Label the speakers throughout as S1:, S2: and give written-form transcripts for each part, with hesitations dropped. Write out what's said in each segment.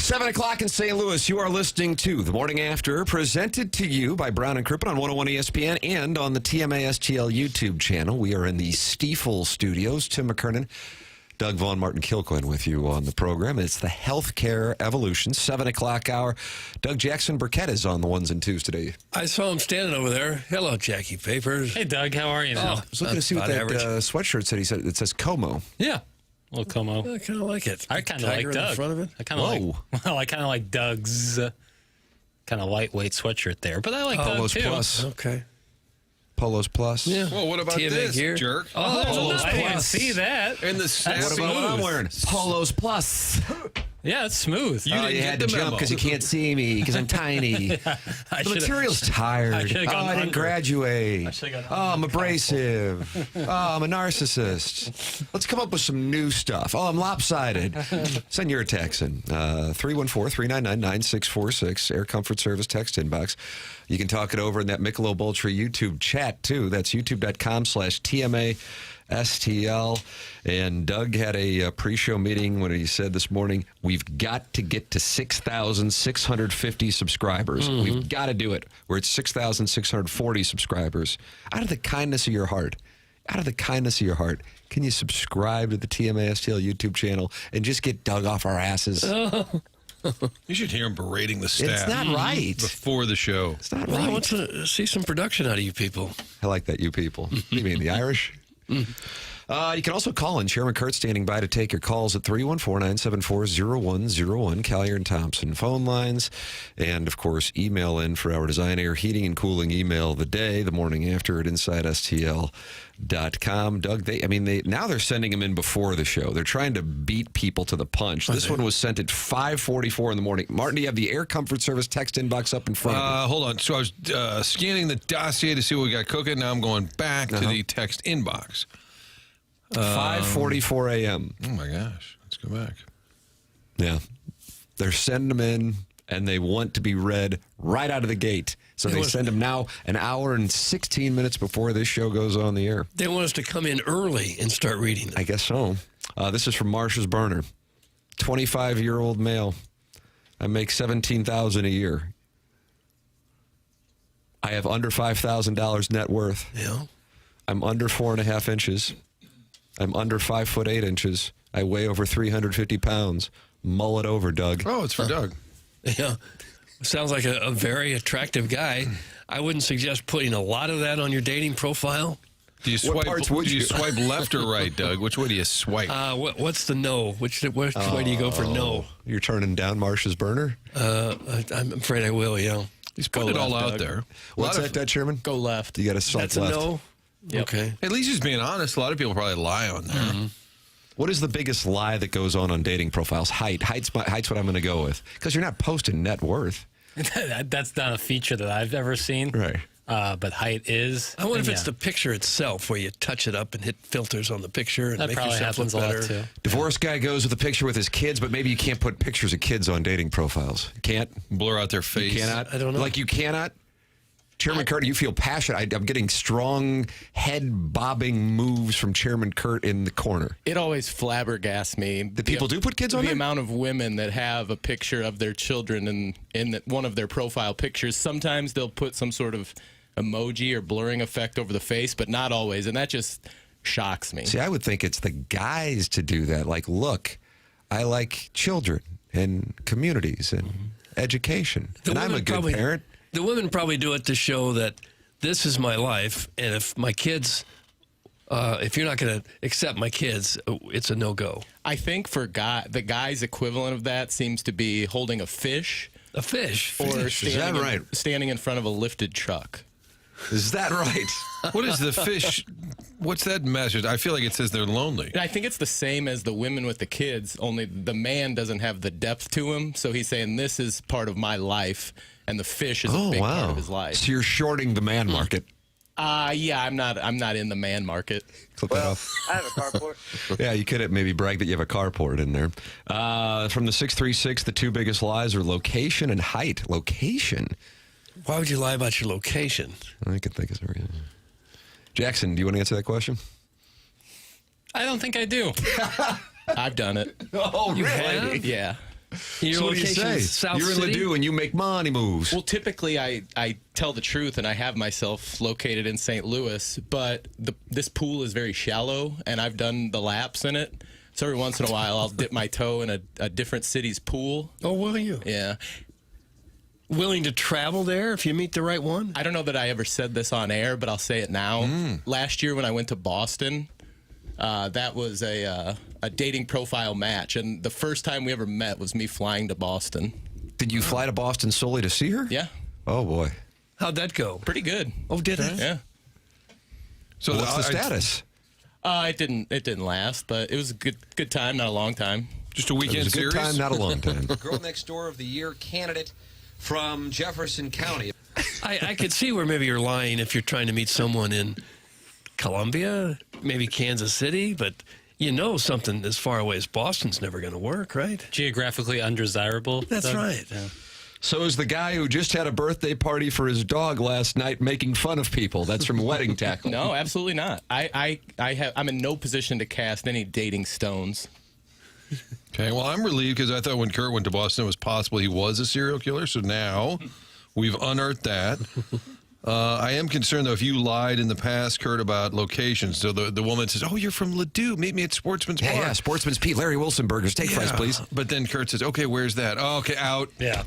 S1: 7 o'clock in St. Louis. You are listening to The Morning After, presented to you by Brown and Crouppen on 101 ESPN and on the TMASTL YouTube channel. We are in the Stiefel studios. Tim McKernan, Doug Vaughn, Martin Kilcoyne with you on the program. It's the Healthcare Evolution, 7 o'clock hour. Doug, Jackson Burkett is on the ones and twos today.
S2: I saw him standing over there. Hello, Jackie Papers.
S3: Hey, Doug, how are you now?
S1: I was looking to see what that sweatshirt said. He said it says Como.
S3: Yeah. A little Como.
S2: I kind of like it.
S3: I kind of like Doug.
S2: In front of it.
S3: I kind of like Doug's kind of lightweight sweatshirt there, but I like
S1: Polos
S3: Doug too.
S1: Plus.
S2: Okay.
S1: Polos Plus.
S2: Yeah.
S4: Well, what about
S2: TMA
S4: this,
S2: gear?
S4: jerk?
S3: Oh,
S1: Polos
S3: I didn't
S1: Plus.
S3: see that.
S4: And the
S1: What about what I'm wearing? Polos Plus.
S3: Yeah, it's smooth.
S4: You
S1: You
S4: didn't
S1: had
S4: get
S1: to
S4: the
S1: jump
S4: memo.
S1: because you can't see me because I'm tiny. The material's tired.
S3: I should've gone
S1: I didn't
S3: under.
S1: graduate.
S3: I should've gone
S1: Oh, I'm
S3: under
S1: abrasive. Oh, I'm a narcissist. Let's come up with some new stuff. Oh, I'm lopsided. Send your text in. 314-399-9646. Air Comfort Service text inbox. You can talk it over in that Michelob Ultra YouTube chat, too. That's youtube.com/TMASTL. And Doug had a pre-show meeting when he said this morning, we've got to get to 6,650 subscribers. We've got to do it. We're at 6,640 subscribers. Out of the kindness of your heart, can you subscribe to the TMASTL YouTube channel and just get Doug off our asses?
S4: You should hear him berating the staff.
S1: It's not right.
S4: Before the show.
S1: It's not
S2: Well, I
S1: right.
S2: want to see some production out of you people.
S1: I like that, you people. You mean the Irish? You can also call in. Chairman Kurt standing by to take your calls at 314-974-0101. Collier and Thompson phone lines. And, of course, email in for our Design Air Heating and Cooling email of the day, the morning after at InsideSTL.com. Doug, now they're sending them in before the show. They're trying to beat people to the punch. This one was sent at 5:44 in the morning. Martin, do you have the Air Comfort Service text inbox up in front of you?
S4: Hold on. So I was scanning the dossier to see what we got cooking. Now I'm going back to the text inbox.
S1: 5:44 a.m.
S4: Oh, my gosh. Let's go back.
S1: Yeah. They're sending them in, and they want to be read right out of the gate. So they send them now an hour and 16 minutes before this show goes on the air.
S2: They want us to come in early and start reading them.
S1: I guess so. This is from Marcia's Burner. 25-year-old male. I make $17,000 a year. I have under $5,000 net worth.
S2: Yeah.
S1: I'm under 4.5 inches. I'm under 5'8" inches. I weigh over 350 pounds. Mull it over, Doug.
S4: Oh, it's for Doug.
S2: Yeah. Sounds like a very attractive guy. I wouldn't suggest putting a lot of that on your dating profile.
S4: Do you swipe?
S1: parts would
S4: do you
S1: you?
S4: swipe left or right, Doug? Which way do you swipe?
S2: What's the no? Which way do you go for no?
S1: You're turning down Marcia's Burner?
S2: I'm afraid I will, yeah.
S4: He's putting it all out there.
S1: What's that, Chairman?
S3: Go left.
S1: You got to swipe
S2: That's a
S1: left.
S2: no?
S3: Yep.
S2: Okay.
S4: At least he's being honest. A lot of people probably lie on there.
S1: What is the biggest lie that goes on dating profiles? Height's what I'm going to go with. Because you're not posting net worth.
S3: That's not a feature that I've ever seen.
S1: Right.
S3: But height is.
S2: I wonder if it's
S3: yeah.
S2: the picture itself where you touch it up and hit filters on the picture and
S3: That
S2: make
S3: probably
S2: yourself look
S3: happens a lot
S2: better.
S3: too.
S1: Divorced guy goes with a picture with his kids, but maybe you can't put pictures of kids on dating profiles. Can't?
S4: Blur out their face.
S1: You cannot?
S2: I don't know.
S1: Like you cannot? Chairman Kurt, you feel passionate. I'm getting strong head-bobbing moves from Chairman Kurt in the corner.
S5: It always flabbergasts me.
S1: The people do put kids on
S5: the
S1: there?
S5: amount of women that have a picture of their children in one of their profile pictures. Sometimes they'll put some sort of emoji or blurring effect over the face, but not always, and that just shocks me.
S1: See, I would think it's the guys to do that. Like, look, I like children and communities and education, and I'm a good parent.
S2: The women probably do it to show that this is my life, and if my kids, if you're not going to accept my kids, it's a no-go.
S5: I think for the guy's equivalent of that seems to be holding a fish.
S2: A fish.
S5: Or
S1: Is that right?
S5: standing in front of a lifted truck.
S1: Is that right?
S4: What is the fish? What's that message? I feel like it says they're lonely.
S5: And I think it's the same as the women with the kids, only the man doesn't have the depth to him. So he's saying, this is part of my life, and the fish is a big part of his life.
S1: So you're shorting the man market.
S5: Yeah, I'm not in the man market.
S1: Clip that off.
S6: I have a carport.
S1: Yeah, you could maybe brag that you have a carport in there. From the 636, the two biggest lies are location and height. Location?
S2: Why would you lie about your location?
S1: I could think of some reason. Jackson, do you want to answer that question?
S3: I don't think I do.
S5: I've done it.
S1: Oh,
S2: You have?
S5: Yeah.
S2: Your
S1: So what do you
S2: location
S1: say?
S2: is South
S1: You're in
S2: City?
S1: Ladue and you make money moves.
S5: Well, typically I tell the truth, and I have myself located in St. Louis, but this pool is very shallow, and I've done the laps in it. So every once in a while, I'll dip my toe in a different city's pool.
S2: Oh, will you?
S5: Yeah.
S2: Willing to travel there if you meet the right one?
S5: I don't know that I ever said this on air, but I'll say it now. Last year when I went to Boston, that was a dating profile match, and the first time we ever met was me flying to Boston.
S1: Did you fly to Boston solely to see her?
S5: Yeah,
S1: Oh, boy.
S2: How'd that go?
S5: pretty good.
S2: Oh, did it?
S5: Yeah.
S4: So
S1: What's the status?
S5: It didn't last, but it was a good time, not a long time.
S4: just a
S1: It
S4: weekend
S1: was a good
S4: series?
S1: time, not a long time.
S6: Girl Next Door of the Year candidate from Jefferson County.
S2: I could see where maybe you're lying if you're trying to meet someone in Columbia, maybe Kansas City, but you know something as far away as Boston's never going to work, right?
S3: Geographically undesirable.
S2: That's
S3: Doug?
S2: right.
S3: Yeah.
S1: So is the guy who just had a birthday party for his dog last night making fun of people. That's from Wedding Tackle.
S5: No, absolutely not. I'm in no position to cast any dating stones.
S4: Okay, well, I'm relieved because I thought when Kurt went to Boston, it was possible he was a serial killer. So now we've unearthed that. I am concerned, though, if you lied in the past, Kurt, about locations. So the woman says, oh, you're from Ladue. Meet me at Sportsman's Park.
S1: Yeah, Sportsman's Pete, Larry Wilson Burgers, steak fries, please.
S4: But then Kurt says, okay, where's that? Oh, okay, out.
S3: Yeah.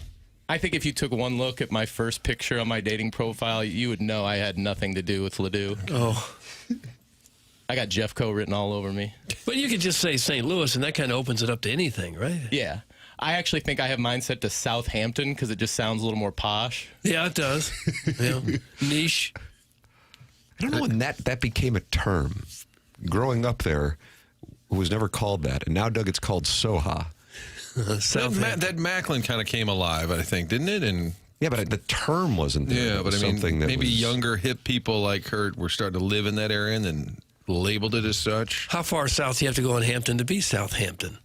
S5: I think if you took one look at my first picture on my dating profile, you would know I had nothing to do with Ladue.
S2: Oh,
S5: I got Jeffco written all over me.
S2: but you could just say St. Louis, and that kind of opens it up to anything, right?
S5: Yeah. I actually think I have mine set to Southampton because it just sounds a little more posh.
S2: Yeah, it does. Yeah. Niche.
S1: I don't know when that became a term. Growing up there, it was never called that. And now, Doug, it's called Soha.
S4: That Macklin kind of came alive, I think, didn't it? And
S1: Yeah, but the term wasn't there.
S4: yeah,
S1: It
S4: but
S1: was
S4: I mean,
S1: something that
S4: maybe
S1: was-
S4: younger, hip people like Kurt were starting to live in that area and then labeled it as such.
S2: How far south do you have to go in Hampton to be Southampton?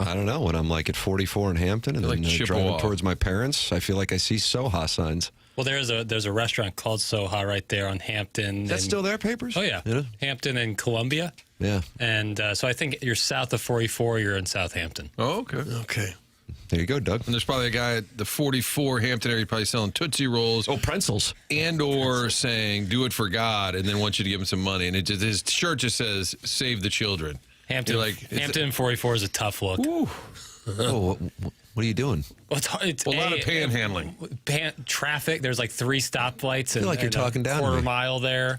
S1: I don't know. When I'm like at 44 in Hampton and
S4: Like
S1: then
S4: Chippewa.
S1: driving towards my parents, I feel like I see Soha signs.
S3: Well, there's a restaurant called Soha right there on Hampton.
S1: Is that
S3: and-
S1: still there, Papers?
S3: Oh yeah, Hampton and Columbia.
S1: Yeah.
S3: And so I think you're south of 44. You're in Southampton.
S4: Oh, okay.
S2: Okay.
S1: There you go, Doug.
S4: And there's probably a guy at the 44 Hampton area probably selling Tootsie Rolls
S1: Oh, Pretzels.
S4: and or saying, do it for God, and then wants you to give him some money. And it just, his shirt just says, save the children.
S3: Hampton,
S4: You're like, it's-
S3: Hampton and 44 is a tough look.
S1: Oh, what are you doing?
S3: Well, it's
S4: a lot of panhandling.
S3: Traffic. There's like 3 stoplights and
S1: like you're
S3: and
S1: talking
S3: a
S1: down to
S3: quarter
S1: me.
S3: mile there.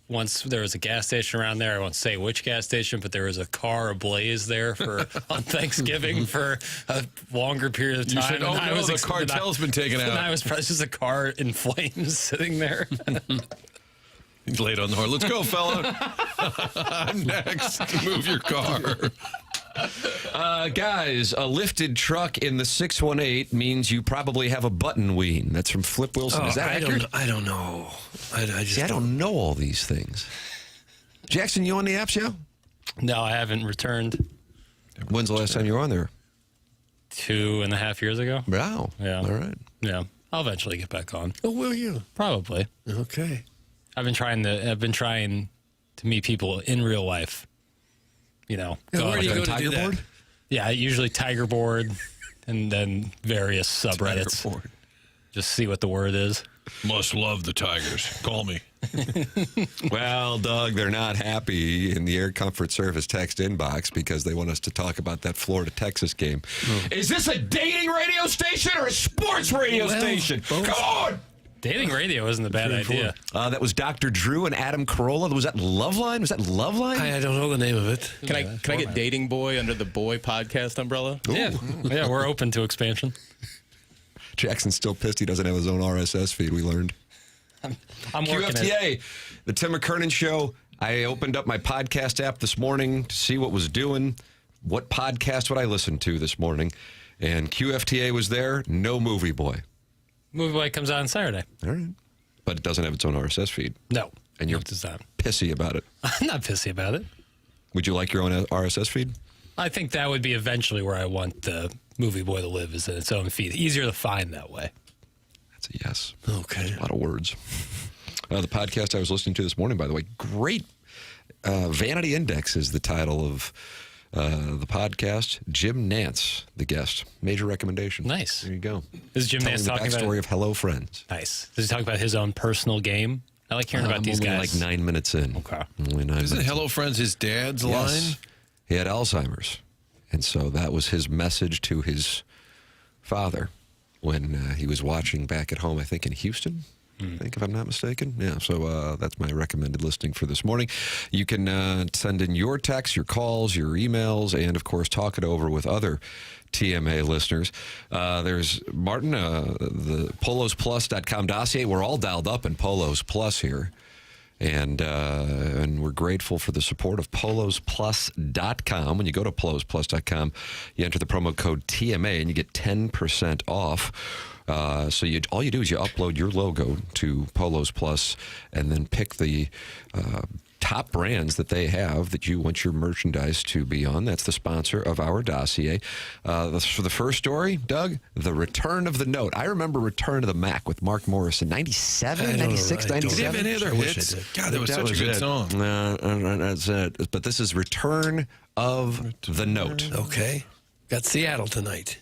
S3: Once there was a gas station around there. I won't say which gas station, but there was a car ablaze there for on Thanksgiving for a longer period of time.
S4: You said, oh,
S3: And I
S4: no,
S3: was
S4: the
S3: ex-
S4: cartel's been taken
S3: And
S4: out.
S3: I was just a car in flames sitting there.
S4: He's laid on the horn. Let's go, fella. I'm next. Move your car.
S1: Guys, a lifted truck in the 618 means you probably have a button ween. That's from Flip Wilson. Is that accurate?
S2: I don't know. I just
S1: See, I don't know all these things. Jackson, you on the apps, yeah?
S3: No, I haven't returned
S1: When's the last time you were on there?
S3: 2.5 years ago.
S1: Wow.
S3: Yeah.
S1: All right.
S3: Yeah, I'll eventually get back on.
S2: Oh, will you?
S3: Probably.
S2: Okay.
S3: I've been trying to meet people in real life. You know,
S2: Yeah,
S3: go
S2: where
S3: out
S2: do you
S3: there.
S2: go to do that?
S3: Yeah, usually Tiger Board, and then various subreddits.
S4: Tiger Board.
S3: Just see what the word is.
S4: Must love the Tigers. Call me.
S1: Well, Doug, they're not happy in the Air Comfort Service text inbox because they want us to talk about that Florida-Texas game. Is this a dating radio station or a sports radio station?
S2: both.
S1: Come on!
S3: Dating radio isn't a bad idea.
S1: That was Dr. Drew and Adam Carolla. Was that Loveline? Was that Loveline?
S2: I don't know the name of it.
S5: Can I get Dating Boy under the Boy podcast umbrella?
S3: Yeah, yeah, we're open to expansion.
S1: Jackson's still pissed he doesn't have his own RSS feed, we learned.
S3: I'm working it.
S1: QFTA, the Tim McKernan Show. I opened up my podcast app this morning to see what was doing. What podcast would I listen to this morning? And QFTA was there. No Movie Boy.
S3: Movie Boy comes out on Saturday.
S1: All right. But it doesn't have its own RSS feed.
S3: No,
S1: And you're
S3: it does not.
S1: pissy about it.
S3: I'm not pissy about it.
S1: Would you like your own RSS feed?
S3: I think that would be eventually where I want the Movie Boy to live, is in its own feed. Easier to find that way.
S1: That's a yes.
S2: Okay.
S1: A lot of words. The podcast I was listening to this morning, by the way, great. Vanity Index is the title of the podcast. Jim Nance, the guest. Major recommendation.
S3: Nice.
S1: There you go.
S3: Is Jim Nance
S1: the
S3: talking about
S1: backstory of Hello Friends.
S3: Nice? Does he talk about his own personal game? I like hearing about these
S1: only
S3: guys.
S1: like 9 minutes in.
S3: Okay.
S1: Only 9
S4: Isn't
S1: minutes.
S4: Hello Friends his dad's
S1: Yes.
S4: line?
S1: He had Alzheimer's. And so that was his message to his father when he was watching back at home, I think in Houston, I think, if I'm not mistaken. Yeah, so that's my recommended listening for this morning. You can send in your texts, your calls, your emails, and, of course, talk it over with other TMA listeners. There's Martin, the polosplus.com dossier. We're all dialed up in Polos Plus here. And we're grateful for the support of polosplus.com. When you go to polosplus.com, you enter the promo code TMA and you get 10% off. So all you do is you upload your logo to Polos Plus and then pick the top brands that they have that you want your merchandise to be on. That's the sponsor of our dossier. For the first story, Doug, the return of the note. I remember Return of the Mac with Mark Morrison, 97, 96, 97.
S4: Did he have any other
S2: I wish
S4: hits?
S2: I did.
S4: God, that was such a good song.
S1: That's it. But this is Return of the Note.
S2: Okay. Got Seattle tonight.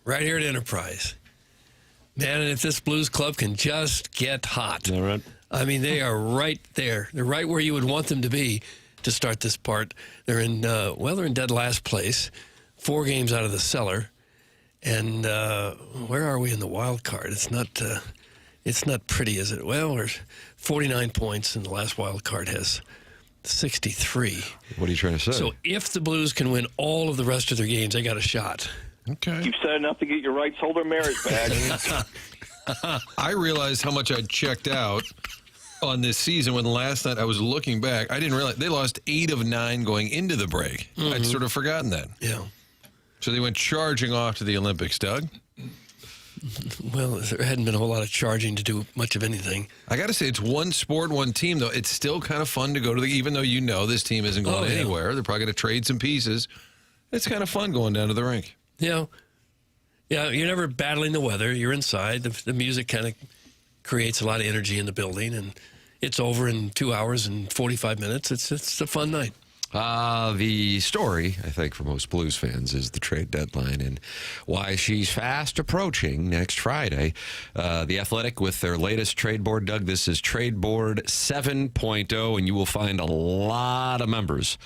S2: Right here at Enterprise. Man, and if this Blues Club can just get hot.
S1: All right.
S2: I mean, they are right there. They're right where you would want them to be to start this part. They're in, they're in dead last place, 4 games out of the cellar. And where are we in the wild card? It's not pretty, is it? Well, there's 49 points, and the last wild card has 63.
S1: What are you trying to say?
S2: So if the Blues can win all of the rest of their games, they got a shot.
S4: Okay.
S7: You've said enough to get your rights holder merit back.
S4: I realized how much I'd checked out on this season when last night I was looking back. I didn't realize they lost 8 of 9 going into the break. I'd sort of forgotten that.
S2: Yeah.
S4: So they went charging off to the Olympics, Doug.
S2: Well, there hadn't been a whole lot of charging to do much of anything.
S4: I got to say, it's one sport, one team, though. It's still kind of fun to go to even though you know this team isn't going anywhere. They're probably going to trade some pieces. It's kind of fun going down to the rink.
S2: Yeah. Yeah, you're never battling the weather. You're inside. The music kind of creates a lot of energy in the building, and it's over in 2 hours and 45 minutes. It's a fun night.
S1: The story, I think, for most Blues fans is the trade deadline and why she's fast approaching next Friday. The Athletic with their latest trade board, Doug, this is Trade Board 7.0, and you will find a lot of members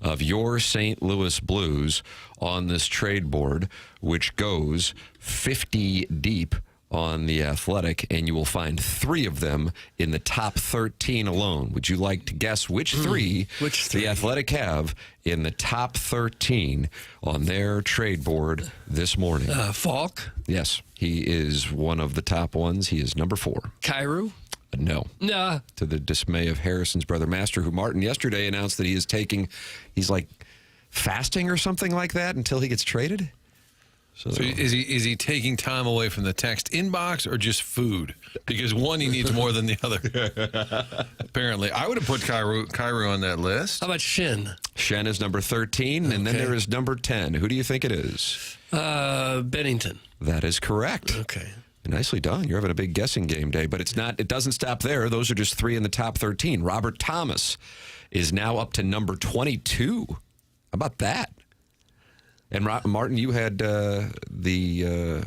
S1: of your St. Louis Blues on this trade board, which goes 50 deep on the Athletic, and you will find 3 of them in the top 13 alone. Would you like to guess which 3 the Athletic have in the top 13 on their trade board this morning?
S2: Falk?
S1: Yes, he is one of the top ones. He is number 4.
S2: Kyrou?
S1: No.
S2: Nah.
S1: To the dismay of Harrison's brother Master, who Martin yesterday announced that he's like fasting or something like that until he gets traded. So
S4: is he taking time away from the text inbox or just food? Because one he needs more than the other. Apparently, I would have put Kyrou on that list.
S2: How about Shen?
S1: Shen is number 13, and then there is number 10. Who do you think it is?
S2: Bennington.
S1: That is correct.
S2: Okay.
S1: Nicely done. You're having a big guessing game day, but it's not. It doesn't stop there. Those are just 3 in the top 13. Robert Thomas is now up to number 22. How about that? And Martin, you had the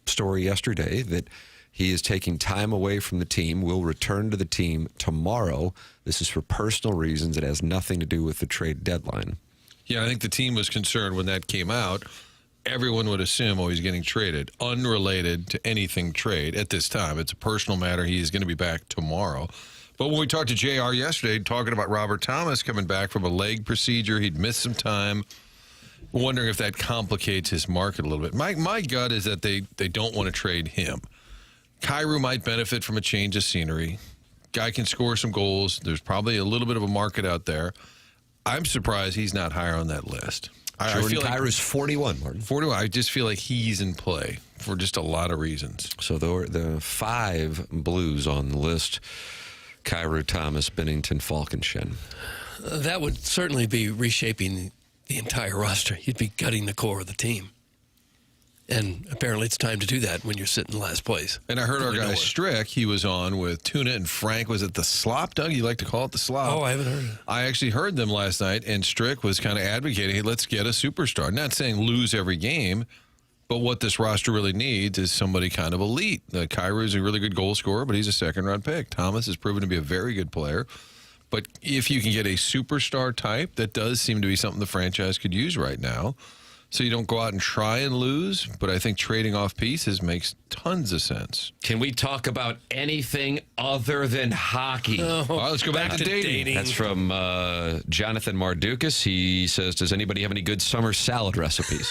S1: story yesterday that he is taking time away from the team, will return to the team tomorrow. This is for personal reasons. It has nothing to do with the trade deadline.
S4: Yeah, I think the team was concerned when that came out. Everyone would assume, he's getting traded, unrelated to anything trade at this time. It's a personal matter. He is going to be back tomorrow. But when we talked to JR yesterday, talking about Robert Thomas coming back from a leg procedure, he'd missed some time. Wondering if that complicates his market a little bit. My gut is that they don't want to trade him. Kyrou might benefit from a change of scenery. Guy can score some goals. There's probably a little bit of a market out there. I'm surprised he's not higher on that list. I feel like
S1: Kyrou's 41, Martin.
S4: 41. I just feel like he's in play for just a lot of reasons.
S1: So the 5 Blues on the list: Kyrou, Thomas, Bennington, Falk, and Shen.
S2: That would certainly be reshaping the entire roster. You'd be gutting the core of the team. And apparently it's time to do that when you're sitting in last place.
S4: And I heard our
S2: Really
S4: guy
S2: nowhere.
S4: Strick, he was on with Tuna and Frank. Was it the Slop, Doug? You like to call it the Slop?
S2: Oh, I haven't heard of it.
S4: I actually heard them last night, and Strick was kind of advocating, hey, let's get a superstar. Not saying lose every game, but what this roster really needs is somebody kind of elite. Kyrie is a really good goal scorer, but he's a second-round pick. Thomas has proven to be a very good player. But if you can get a superstar type, that does seem to be something the franchise could use right now. So you don't go out and try and lose, but I think trading off pieces makes tons of sense.
S1: Can we talk about anything other than hockey?
S4: All right, let's go back to dating.
S1: That's from Jonathan Mardukas. He says, does anybody have any good summer salad recipes?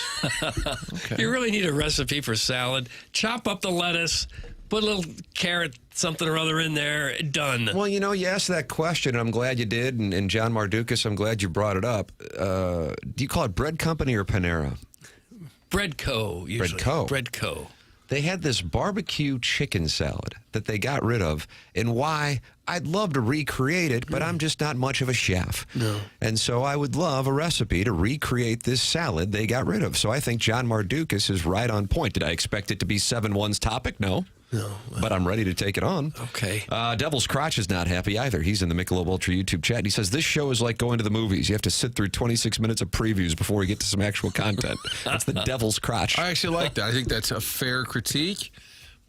S2: You really need a recipe for salad. Chop up the lettuce, put a little carrot, something or other in there, done.
S1: Well, you know, you asked that question, and I'm glad you did. And John Mardukas, I'm glad you brought it up. Do you call it Bread Company or Panera?
S2: Bread Co. usually.
S1: Bread Co.
S2: Bread Co.
S1: They had this barbecue chicken salad that they got rid of. And why? I'd love to recreate it, but I'm just not much of a chef.
S2: No.
S1: And so I would love a recipe to recreate this salad they got rid of. So I think John Mardukas is right on point. Did I expect it to be 7-1's topic? No.
S2: No.
S1: But I'm ready to take it on.
S2: Okay.
S1: Devil's Crotch is not happy either. He's in the Michelob Ultra YouTube chat. He says, this show is like going to the movies. You have to sit through 26 minutes of previews before we get to some actual content. That's the Devil's Crotch.
S4: I actually like that. I think that's a fair critique.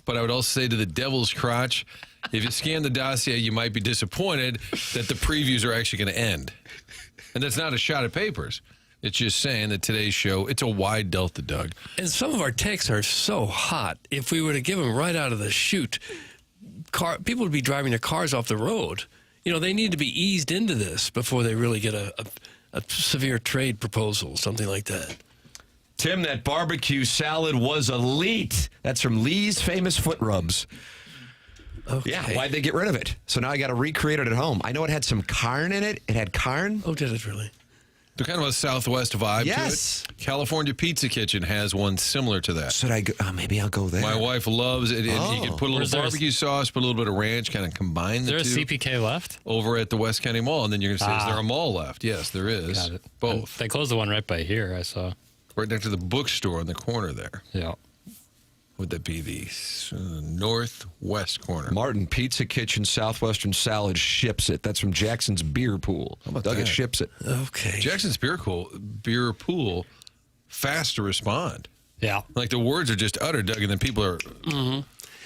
S4: But I would also say to the Devil's Crotch, if you scan the dossier, you might be disappointed that the previews are actually going to end. And that's not a shot at papers. It's just saying that today's show, it's a wide delta, Doug.
S2: And some of our takes are so hot. If we were to give them right out of the chute, people would be driving their cars off the road. You know, they need to be eased into this before they really get a severe trade proposal, something like that.
S1: Tim, that barbecue salad was elite. That's from Lee's Famous Foot Rubs.
S2: Okay.
S1: Yeah, why'd they get rid of it? So now I got to recreate it at home. I know it had some carn in it. It had carn.
S2: Oh, did it really?
S4: They're kind of a Southwest vibe
S1: Yes.
S4: to it. California Pizza Kitchen has one similar to that.
S1: Should I go? Maybe I'll go there.
S4: My wife loves it. And you can put a
S3: Where's
S4: little
S3: there-
S4: barbecue sauce, put a little bit of ranch, kind of combine
S3: Is
S4: the
S3: there a
S4: two
S3: CPK left?
S4: over at the West County Mall. And then you're going to say, is there a mall left? Yes, there is.
S3: Got it.
S4: Both.
S3: They closed the one right by here, I saw.
S4: Right next to the bookstore in the corner there.
S3: Yeah.
S4: Would that be the northwest corner?
S1: Martin Pizza Kitchen Southwestern Salad ships it. That's from Jackson's Beer Pool. How
S4: about
S1: Doug
S4: that?
S1: ships it.
S2: Okay.
S4: Jackson's Beer Pool, fast to respond.
S3: Yeah.
S4: Like the words are just uttered, Doug, and then people are.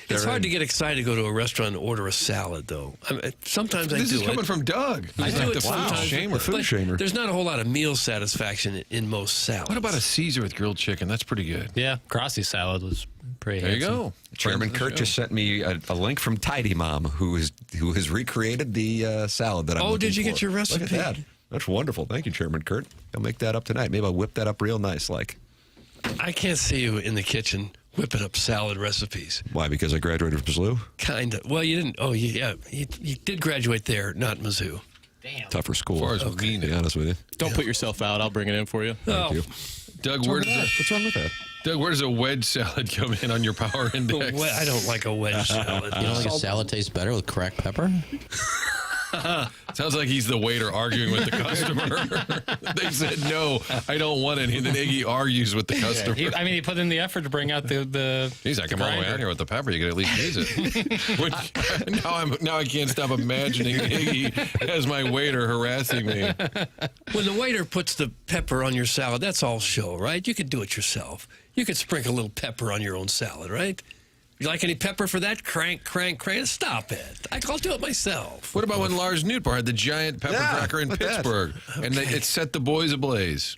S2: It's
S1: They're
S2: hard to
S1: in.
S2: get excited to go to a restaurant and order a salad, though. Sometimes I
S4: This
S2: do
S4: is coming
S2: it.
S4: from Doug.
S2: I
S4: Who's
S2: do
S4: like
S2: it
S4: the food
S2: sometimes.
S4: shamer.
S1: The food
S2: but
S1: shamer.
S2: There's not a whole lot of meal satisfaction in most salads.
S4: What about a Caesar with grilled chicken? That's pretty good.
S3: Yeah. Grassy salad was pretty
S4: There you
S3: handsome.
S4: go.
S1: Chairman
S4: Friends of
S1: Kurt
S4: the
S1: just
S4: show.
S1: sent me a link from Tidy Mom, who has recreated the salad that I'm
S2: Oh,
S1: looking
S2: did you get
S1: for.
S2: your
S1: Look at
S2: recipe?
S1: that. That's wonderful. Thank you, Chairman Kurt. I'll make that up tonight. Maybe I'll whip that up real nice like.
S2: I can't see you in the kitchen whipping up salad recipes.
S1: Why? Because I graduated from SLU?
S2: Kind of. Well, you didn't. Oh, yeah. You did graduate there, not Mizzou.
S1: Tougher school.
S4: As far as
S1: to
S4: we
S1: be
S4: know.
S1: honest with you.
S5: Don't put yourself out. I'll bring it in for you.
S2: Oh,
S1: you.
S4: Doug, where
S1: What's wrong with that?
S4: does a wedge salad come in on your power index?
S2: I don't like a wedge salad.
S8: You don't think a salad tastes better with cracked pepper?
S4: Sounds like he's the waiter arguing with the customer. They said, no, I don't want any. And then Iggy argues with the customer.
S3: He put in the effort to bring out the
S4: He's like, I'm all the way
S3: grinder.
S4: out here with the pepper. You can at least use it. now I can't stop imagining Iggy as my waiter harassing me.
S2: When the waiter puts the pepper on your salad, that's all show, right? You could do it yourself. You could sprinkle a little pepper on your own salad, right? You like any pepper for that? Crank. Stop it. I'll do it myself.
S4: What about when Lars Nootbaar had the giant pepper
S1: Yeah,
S4: cracker in
S1: look at that.
S4: Pittsburgh? And it set the boys ablaze.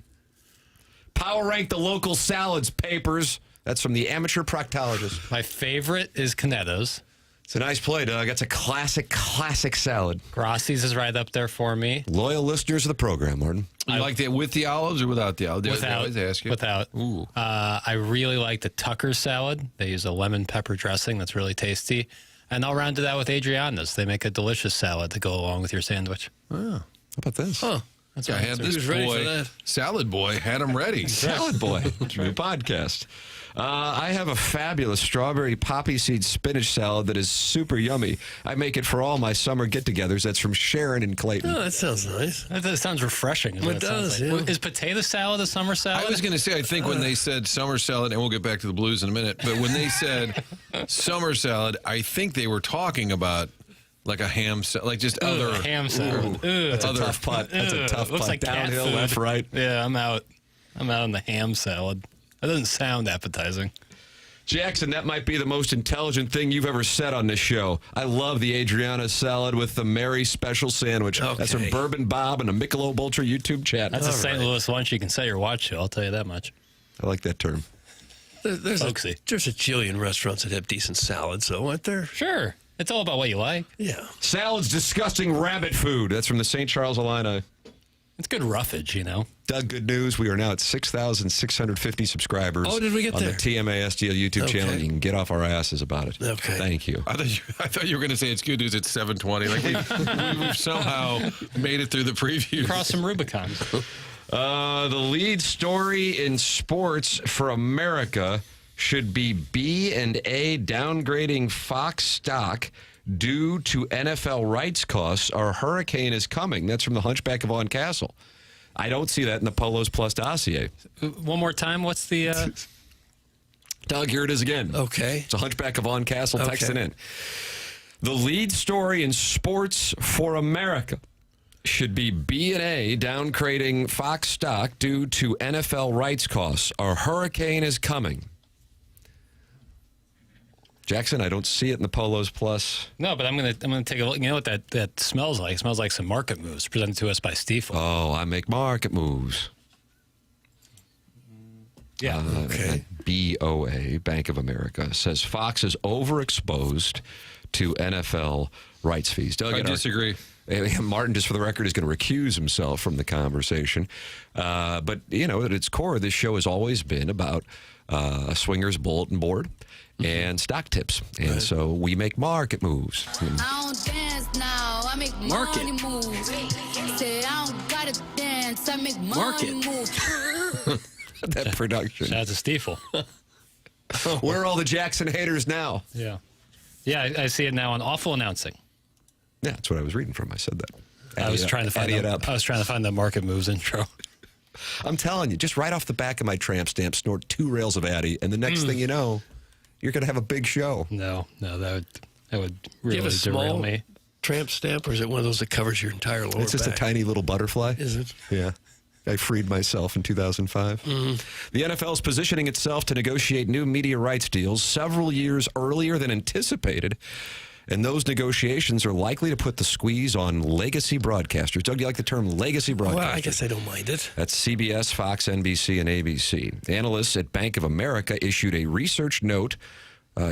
S1: Power rank the local salads, papers. That's from the amateur proctologist.
S3: My favorite is Canetto's.
S1: It's a nice play, Doug. That's a classic salad.
S3: Grassi's is right up there for me.
S1: Loyal listeners of the program, Martin.
S4: You like that with the olives or without the olives? They
S3: Without.
S4: always ask you.
S3: Without.
S4: Ooh.
S3: I really like the Tucker's salad. They use a lemon pepper dressing that's really tasty. And I'll round it out with Adriana's. They make a delicious salad to go along with your sandwich.
S1: How about this?
S2: Huh.
S3: That's
S4: I
S3: my
S4: had
S3: answer.
S4: this
S2: He was ready for
S4: boy,
S2: that.
S4: Salad Boy, had him ready.
S1: Salad Boy, new podcast. I have a fabulous strawberry poppy seed spinach salad that is super yummy. I make it for all my summer get-togethers. That's from Sharon in Clayton.
S2: Oh, that sounds nice.
S3: That sounds refreshing. is what
S2: It
S3: sounds
S2: does,
S3: like.
S2: yeah.
S3: Is potato salad a summer salad?
S4: I was going to say, I think when they said summer salad, and we'll get back to the Blues in a minute, but when they said summer salad, I think they were talking about like a ham salad, like just other
S3: ham salad.
S1: That's a
S4: Other-
S1: tough putt. That's a tough
S3: Looks
S1: putt.
S3: like cat
S1: Downhill,
S3: food.
S1: left, right.
S3: Yeah, I'm out. I'm out on the ham salad. That doesn't sound appetizing.
S1: Jackson, that might be the most intelligent thing you've ever said on this show. I love the Adriana salad with the Mary special sandwich. That's from
S2: Okay. Bourbon
S1: Bob and a Michelob Ultra YouTube chat.
S3: That's a
S2: All
S3: St.
S2: right.
S3: Louis lunch you can set your watch to. I'll tell you that much.
S1: I like that term.
S2: There's a
S3: Folksy.
S2: jillion restaurants that have decent salads, though, aren't there?
S3: Sure. It's all about what you like.
S2: Yeah.
S1: Salad's disgusting rabbit food. That's from the St. Charles Illini.
S3: It's good roughage, you know.
S1: Doug, good news. We are now at 6,650 subscribers.
S2: Oh, did we get
S1: on
S2: there?
S1: the TMASDL YouTube channel.
S2: Okay.
S1: You can get off our asses about it.
S2: Okay.
S1: Thank you.
S4: I thought you were going to say it's good news. It's 7:20. Like we've somehow made it through the preview.
S3: Cross some Rubicon.
S1: The lead story in sports for America should be B&A downgrading Fox stock due to NFL rights costs. Our hurricane is coming. That's from the Hunchback of Vaughn Castle. I don't see that in the Polos Plus dossier.
S3: One more time. What's the...
S1: Doug, here it is again.
S2: Okay.
S1: It's a Hunchback of Vaughn Castle
S2: Okay.
S1: texting in. The lead story in sports for America should be B&A downgrading Fox stock due to NFL rights costs. Our hurricane is coming. Jackson, I don't see it in the Polos Plus.
S3: No, but I'm gonna take a look. You know what that smells like? It smells like some market moves presented to us by Stiefel.
S1: Oh, I make market moves.
S3: Yeah.
S2: Okay.
S1: BOA, Bank of America, says Fox is overexposed to NFL rights fees. Doug,
S4: I
S1: in our-
S4: disagree.
S1: Martin, just for the record, is going to recuse himself from the conversation. But, you know, at its core, this show has always been about a swingers bulletin board and stock tips. And so we make market moves.
S9: I don't dance now, I make
S2: Market.
S9: money moves. Say I don't gotta dance, I make money
S2: Market.
S9: moves.
S1: That production.
S3: Shout out to Stiefel.
S1: Where are all the Jackson haters now?
S3: Yeah. Yeah, I see it now on awful announcing.
S1: Yeah, that's what I was reading from. I said that.
S3: I was trying to find
S1: it up.
S3: I was trying to find the market moves intro.
S1: I'm telling you, just right off the back of my tramp stamp, snort 2 rails of Addy, and the next thing you know, you're going to have a big show.
S3: No, that would
S2: Do
S3: really
S2: you have a
S3: derail
S2: small
S3: me.
S2: tramp stamp, or is it one of those that covers your entire lower
S1: It's just
S2: back?
S1: a tiny little butterfly.
S2: Is it?
S1: Yeah. I freed myself in 2005. The NFL is positioning itself to negotiate new media rights deals several years earlier than anticipated. And those negotiations are likely to put the squeeze on legacy broadcasters. Doug, do you like the term legacy broadcasters?
S2: Well, I guess I don't mind it.
S1: That's CBS, Fox, NBC, and ABC. Analysts at Bank of America issued a research note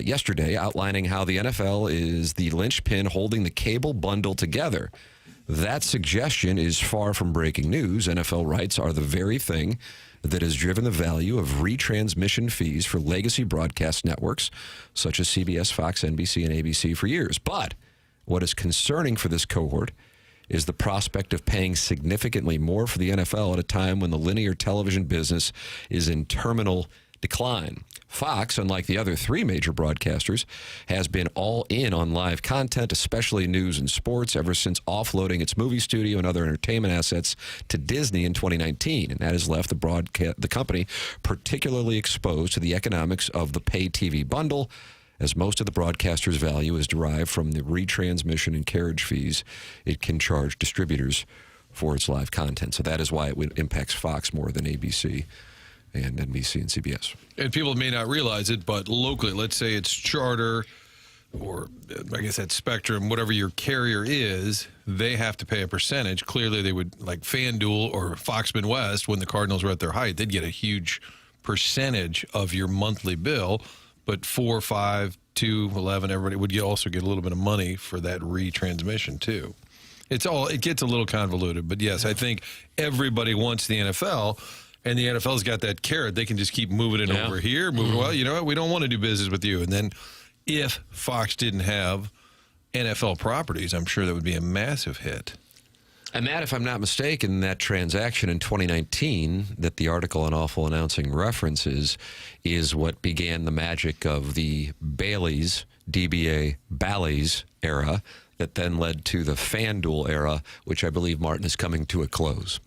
S1: yesterday outlining how the NFL is the linchpin holding the cable bundle together. That suggestion is far from breaking news. NFL rights are the very thing that has driven the value of retransmission fees for legacy broadcast networks such as CBS, Fox, NBC, and ABC for years. But what is concerning for this cohort is the prospect of paying significantly more for the NFL at a time when the linear television business is in terminal decline. Fox, unlike the other 3 major broadcasters, has been all in on live content, especially news and sports, ever since offloading its movie studio and other entertainment assets to Disney in 2019. And that has left the company particularly exposed to the economics of the pay TV bundle, as most of the broadcaster's value is derived from the retransmission and carriage fees it can charge distributors for its live content. So that is why it impacts Fox more than ABC and NBC and CBS.
S4: And people may not realize it, but locally, let's say it's Charter or I guess that's Spectrum, whatever your carrier is, they have to pay a percentage. Clearly, they would, like FanDuel or Fox Midwest, when the Cardinals were at their height, they'd get a huge percentage of your monthly bill. But 4, 5, 2, 11, everybody would also get a little bit of money for that retransmission too. It gets a little convoluted, but yes, I think everybody wants the NFL. And the NFL's got that carrot. They can just keep moving it over here. Well, you know what? We don't want to do business with you. And then if Fox didn't have NFL properties, I'm sure that would be a massive hit.
S1: And that, if I'm not mistaken, that transaction in 2019 that the article on Awful Announcing references is what began the magic of the Bally's, DBA Bally's era that then led to the FanDuel era, which I believe, Martin, is coming to a close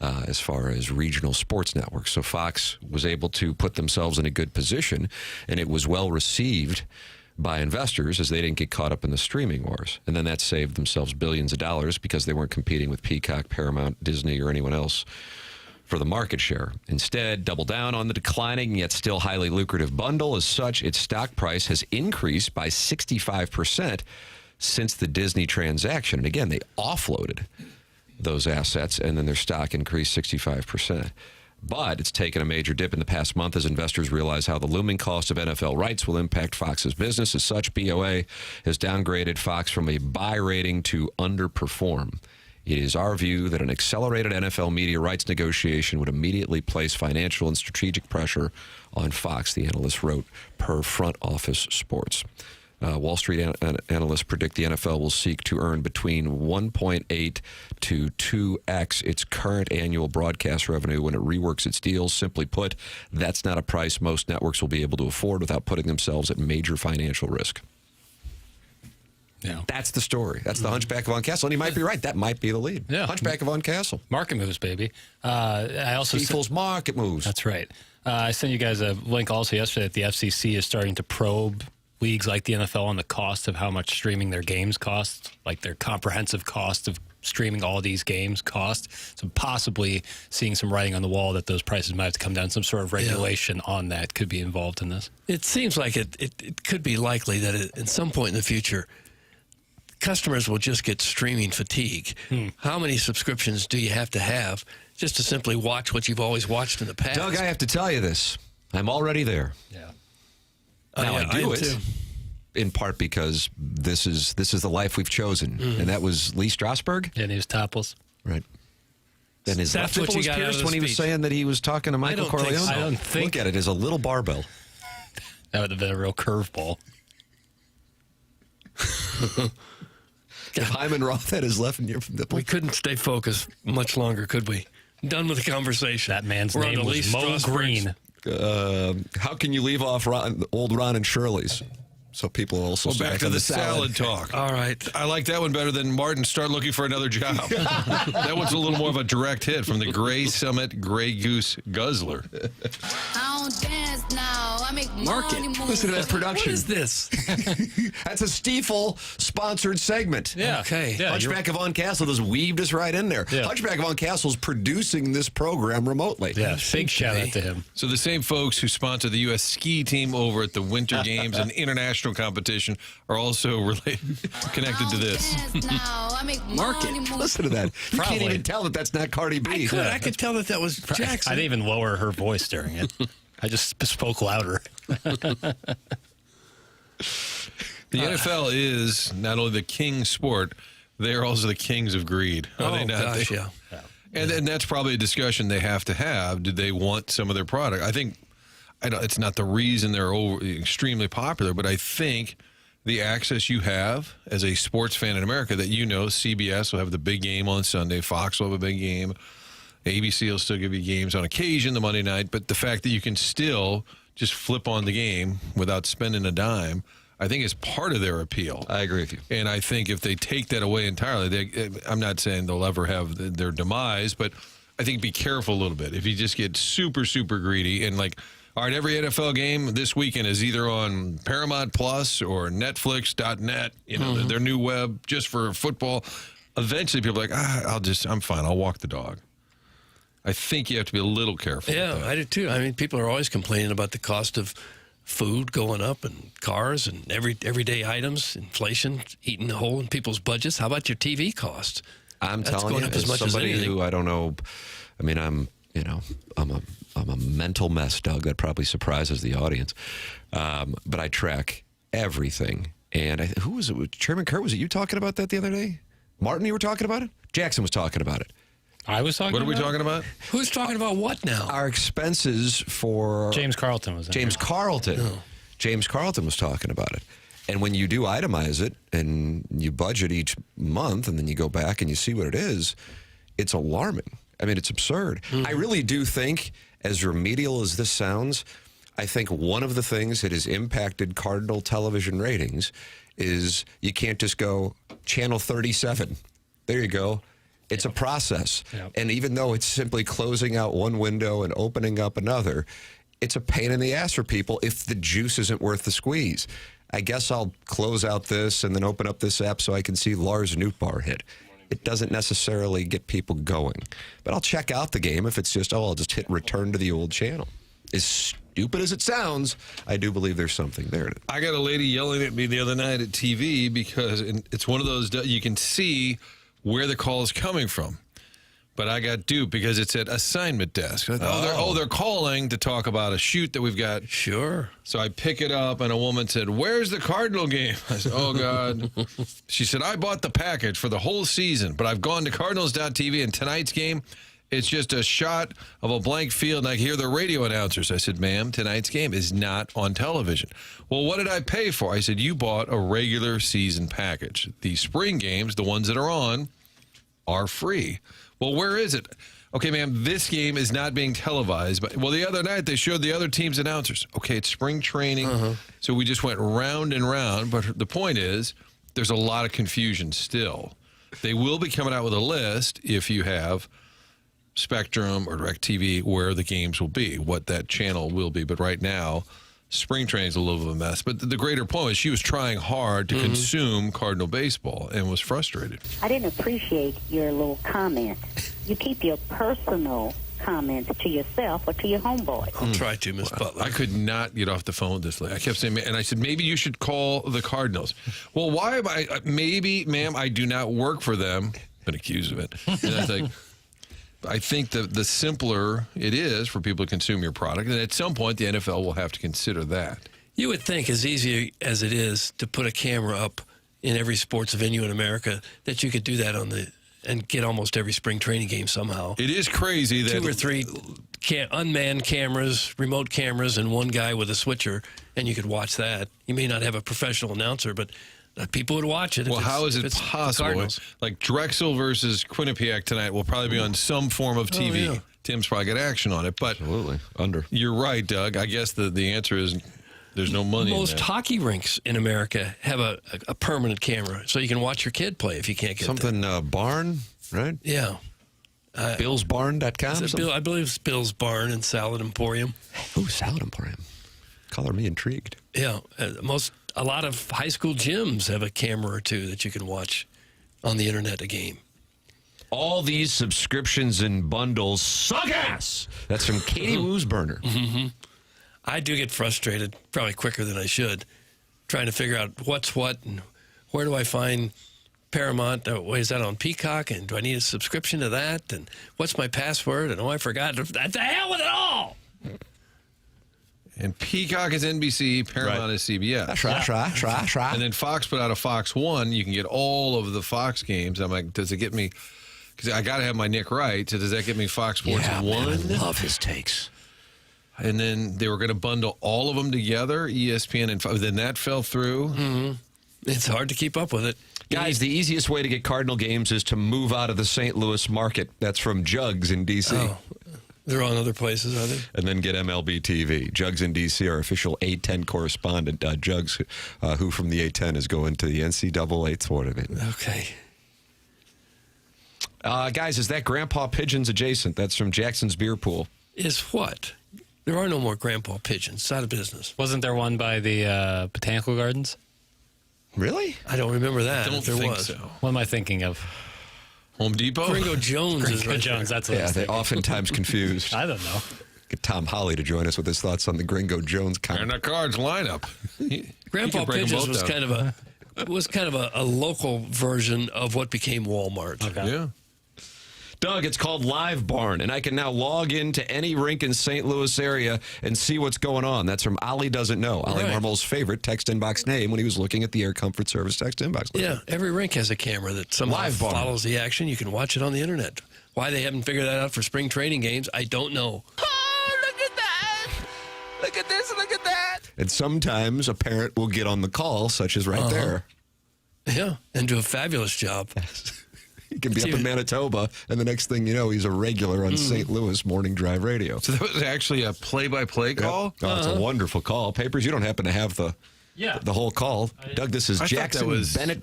S1: as far as regional sports networks. So Fox was able to put themselves in a good position, and it was well received by investors as they didn't get caught up in the streaming wars. And then that saved themselves billions of dollars because they weren't competing with Peacock, Paramount, Disney, or anyone else for the market share. Instead, double down on the declining yet still highly lucrative bundle. As such, its stock price has increased by 65% since the Disney transaction. And again, they offloaded those assets, and then their stock increased 65%. But it's taken a major dip in the past month as investors realize how the looming cost of NFL rights will impact Fox's business. As such, BOA has downgraded Fox from a buy rating to underperform. It is our view that an accelerated NFL media rights negotiation would immediately place financial and strategic pressure on Fox, the analyst wrote, per Front Office Sports. Wall Street analysts predict the NFL will seek to earn between 1.8 to 2x its current annual broadcast revenue when it reworks its deals. Simply put, that's not a price most networks will be able to afford without putting themselves at major financial risk.
S3: Yeah.
S1: That's the story. That's the Hunchback of Von Castle. And he might be right. That might be the lead.
S3: Yeah.
S1: Hunchback of Von Castle.
S3: Market moves, baby. I also
S1: People's market moves.
S3: That's right. I sent you guys a link also yesterday that the FCC is starting to probe leagues like the NFL on the cost of how much streaming their games cost, like their comprehensive cost of streaming all these games cost. So possibly seeing some writing on the wall that those prices might have to come down. Some sort of regulation on that could be involved in this.
S2: It seems like it could be likely that at some point in the future, customers will just get streaming fatigue. How many subscriptions do you have just to simply watch what you've always watched in the past?
S1: Doug, I have to tell you this. I'm already there.
S3: Yeah.
S1: Now I do it
S2: too.
S1: in part because this is the life we've chosen, and that was Lee Strasberg.
S3: Yeah, and he was topless.
S1: Right. And his
S2: That's
S1: left
S2: what
S1: nipple
S2: you
S1: was
S2: got out of
S1: pierced
S2: the
S1: when he was
S2: speech.
S1: saying that he was talking to Michael
S2: don't think
S1: Corleone.
S2: so.
S3: I don't think-
S1: Look at it as a little barbell.
S3: That would have been a real curveball.
S1: If Hyman Roth had his left nipple.
S2: We couldn't stay focused much longer, could we? Done with the conversation.
S3: That man's
S2: We're on
S3: name
S2: to
S3: was
S2: Lee
S3: Mo
S2: Strasberg's-
S3: Green.
S1: How can you leave off old Ron and Shirley's? So people also
S4: Well, back to
S1: on
S4: the salad talk.
S2: All right.
S4: I like that one better than Martin, start looking for another job. That one's a little more of a direct hit from the Gray Summit Gray Goose Guzzler.
S9: I don't dance now. I make
S2: Mark
S9: money
S2: it.
S9: move.
S1: Listen to that production.
S2: What is this?
S1: That's a Stiefel sponsored segment.
S3: Yeah.
S2: Okay.
S3: Yeah,
S1: Hunchback of Von Castle just weaved us right in there.
S3: Yeah.
S1: Hunchback of Von Castle's producing this program remotely.
S3: Yeah, big shout out to him.
S4: So the same folks who sponsor the U.S. ski team over at the Winter Games and international competition are also connected to this.
S9: Dance now. I make
S2: Mark it.
S9: money move.
S1: Listen to that. You can't
S3: Probably.
S1: even tell that that's not Cardi B.
S2: I could tell that was Jackson.
S3: I didn't even lower her voice during it. I just spoke louder.
S4: The NFL is not only the king sport, they are also the kings of greed. Are they not?
S2: Gosh, yeah.
S4: And that's probably a discussion they have to have. Do they want some of their product? I think it's not the reason they're extremely popular, but I think the access you have as a sports fan in America that CBS will have the big game on Sunday, Fox will have a big game, ABC will still give you games on occasion, the Monday night, but the fact that you can still just flip on the game without spending a dime, I think is part of their appeal.
S1: I agree with you.
S4: And I think if they take that away entirely, I'm not saying they'll ever have their demise, but I think be careful a little bit. If you just get super, super greedy and all right, every NFL game this weekend is either on Paramount Plus or Netflix.net, their new web just for football. Eventually people are like, I'm fine. I'll walk the dog. I think you have to be a little careful.
S2: Yeah,
S4: with that.
S2: I do too. I mean, people are always complaining about the cost of food going up and cars and everyday items, inflation eating a hole in people's budgets. How about your TV costs?
S1: I'm
S2: That's
S1: telling
S2: going
S1: you,
S2: up as
S1: as
S2: much as
S1: somebody
S2: anything.
S1: who I don't know, I mean, I'm a mental mess, Doug. That probably surprises the audience. But I track everything. And who was it? Chairman Kurt, was it you talking about that the other day? Martin, you were talking about it? Jackson was talking about it.
S3: I was talking
S4: What are we
S3: about?
S4: talking about?
S2: Who's talking about what now?
S1: Our expenses for
S3: James Carlton was in
S1: James
S3: there.
S1: Carlton. James Carlton was talking about it. And when you do itemize it and you budget each month and then you go back and you see what it is, it's alarming. I mean, it's absurd. I really do think, as remedial as this sounds, I think one of the things that has impacted Cardinal television ratings is you can't just go channel 37. There you go. It's a process.
S3: Yep.
S1: And even though it's simply closing out one window and opening up another, it's a pain in the ass for people if the juice isn't worth the squeeze. I guess I'll close out this and then open up this app so I can see Lars Nootbaar hit. It doesn't necessarily get people going. But I'll check out the game if it's just, I'll just hit return to the old channel. As stupid as it sounds, I do believe there's something there.
S4: I got a lady yelling at me the other night at TV because it's one of those, you can see where the call is coming from. But I got duped because it said assignment desk. Like, they're calling to talk about a shoot that we've got.
S2: Sure.
S4: So I pick it up, and a woman said, "Where's the Cardinal game?" I said, "Oh, God." She said, "I bought the package for the whole season, but I've gone to Cardinals.tv, and tonight's game, it's just a shot of a blank field, and I hear the radio announcers." I said, "Ma'am, tonight's game is not on television." "Well, what did I pay for?" I said, "You bought a regular season package. The spring games, the ones that are on, are free." "Well, where is it?" "Okay, ma'am, this game is not being televised." But well, the other night they showed the other team's announcers. Okay, it's spring training. So we just went round and round. But the point is, there's a lot of confusion still. They will be coming out with a list if you have Spectrum or DirecTV where the games will be, what that channel will be. But right now, spring training is a little bit of a mess. But the greater point is she was trying hard to consume Cardinal baseball and was frustrated.
S10: I didn't appreciate your little comment. You keep your personal comments to yourself or to your homeboy.
S2: I'll try to, Miss Butler.
S4: I could not get off the phone with this lady. I kept saying, and I said, maybe you should call the Cardinals. Well, why am I? Maybe, ma'am, I do not work for them. Been accused of it. And I think, I think the simpler it is for people to consume your product, and at some point the NFL will have to consider that.
S2: You would think, as easy as it is to put a camera up in every sports venue in America, that you could do that and get almost every spring training game somehow.
S4: It is crazy that
S2: 2 or 3 unmanned cameras, remote cameras, and one guy with a switcher, and you could watch that. You may not have a professional announcer, but people would watch it.
S4: Well, how is it possible? Like Drexel versus Quinnipiac tonight will probably be on some form of TV.
S2: Oh, yeah.
S4: Tim's probably got action on it, but
S1: Absolutely. Under.
S4: You're right, Doug. I guess the answer is there's no money.
S2: Most
S4: in that.
S2: hockey rinks in America have a permanent camera, so you can watch your kid play if you can't get
S1: Something barn, right?
S2: there. Yeah.
S1: BillsBarn.com?
S2: I believe it's Bill's Barn and Salad Emporium.
S1: Oh, Salad Emporium. Color me intrigued.
S2: Yeah. A lot of high school gyms have a camera or two that you can watch on the internet a game.
S1: All these subscriptions and bundles suck ass. That's from Katie Woosburner.
S2: Mm-hmm. I do get frustrated, probably quicker than I should, trying to figure out what's what and where do I find Paramount. Is that on Peacock? And do I need a subscription to that? And what's my password? And I forgot. The hell with it all!
S4: And Peacock is NBC, Paramount is CBS.
S1: Try.
S4: And then Fox put out a Fox One. You can get all of the Fox games. I'm like, does it get me? Because I got to have my Nick right. So does that get me Fox Sports One?
S1: Man, I love his takes.
S4: And then they were going to bundle all of them together, ESPN and Fox. Then that fell through.
S2: Mm-hmm. It's hard to keep up with it.
S1: Guys, the easiest way to get Cardinal games is to move out of the St. Louis market. That's from Jugs in D.C.
S2: Oh, they're on other places, are they?
S1: And then get MLB TV. Jugs in D.C., our official A10 correspondent. Jugs, who from the A10 is going to the NCAA tournament.
S2: Okay.
S1: Guys, is that Grandpa Pigeons adjacent? That's from Jackson's Beer Pool.
S2: Is what? There are no more Grandpa Pigeons. It's out of business.
S3: Wasn't there one by the Botanical Gardens?
S1: Really?
S2: I don't remember that.
S4: I don't
S2: if there
S4: think
S2: was.
S4: so.
S3: What am I thinking of?
S4: Home Depot?
S2: Gringo Jones is
S3: Gringo
S2: right
S3: Jones,
S2: there.
S3: that's what I
S1: Yeah,
S3: was
S1: they're
S3: thinking.
S1: oftentimes confused.
S3: I don't know.
S1: Get Tom Holly to join us with his thoughts on the Gringo Jones
S4: And
S1: comment.
S4: the Cards lineup.
S2: Grandpa Pigeons was kind of a local version of what became Walmart.
S3: Okay.
S4: Yeah.
S1: Doug, it's called Live Barn, and I can now log into any rink in St. Louis area and see what's going on. That's from Ollie Doesn't Know, Ollie
S2: Right.
S1: Marmol's favorite text inbox name when he was looking at the Air Comfort Service text inbox.
S2: Yeah, every rink has a camera that somehow
S1: Live Barn.
S2: follows the action. You can watch it on the internet. Why they haven't figured that out for spring training games, I don't know.
S1: Oh, look at that. Look at this, look at that. And sometimes a parent will get on the call, such as right there.
S2: Yeah, and do a fabulous job.
S1: He can be up in Manitoba, and the next thing you know, he's a regular on St. Louis Morning Drive Radio.
S4: So that was actually a play-by-play call?
S1: Oh, it's a wonderful call. Papers, you don't happen to have the whole call. Doug, this is Jackson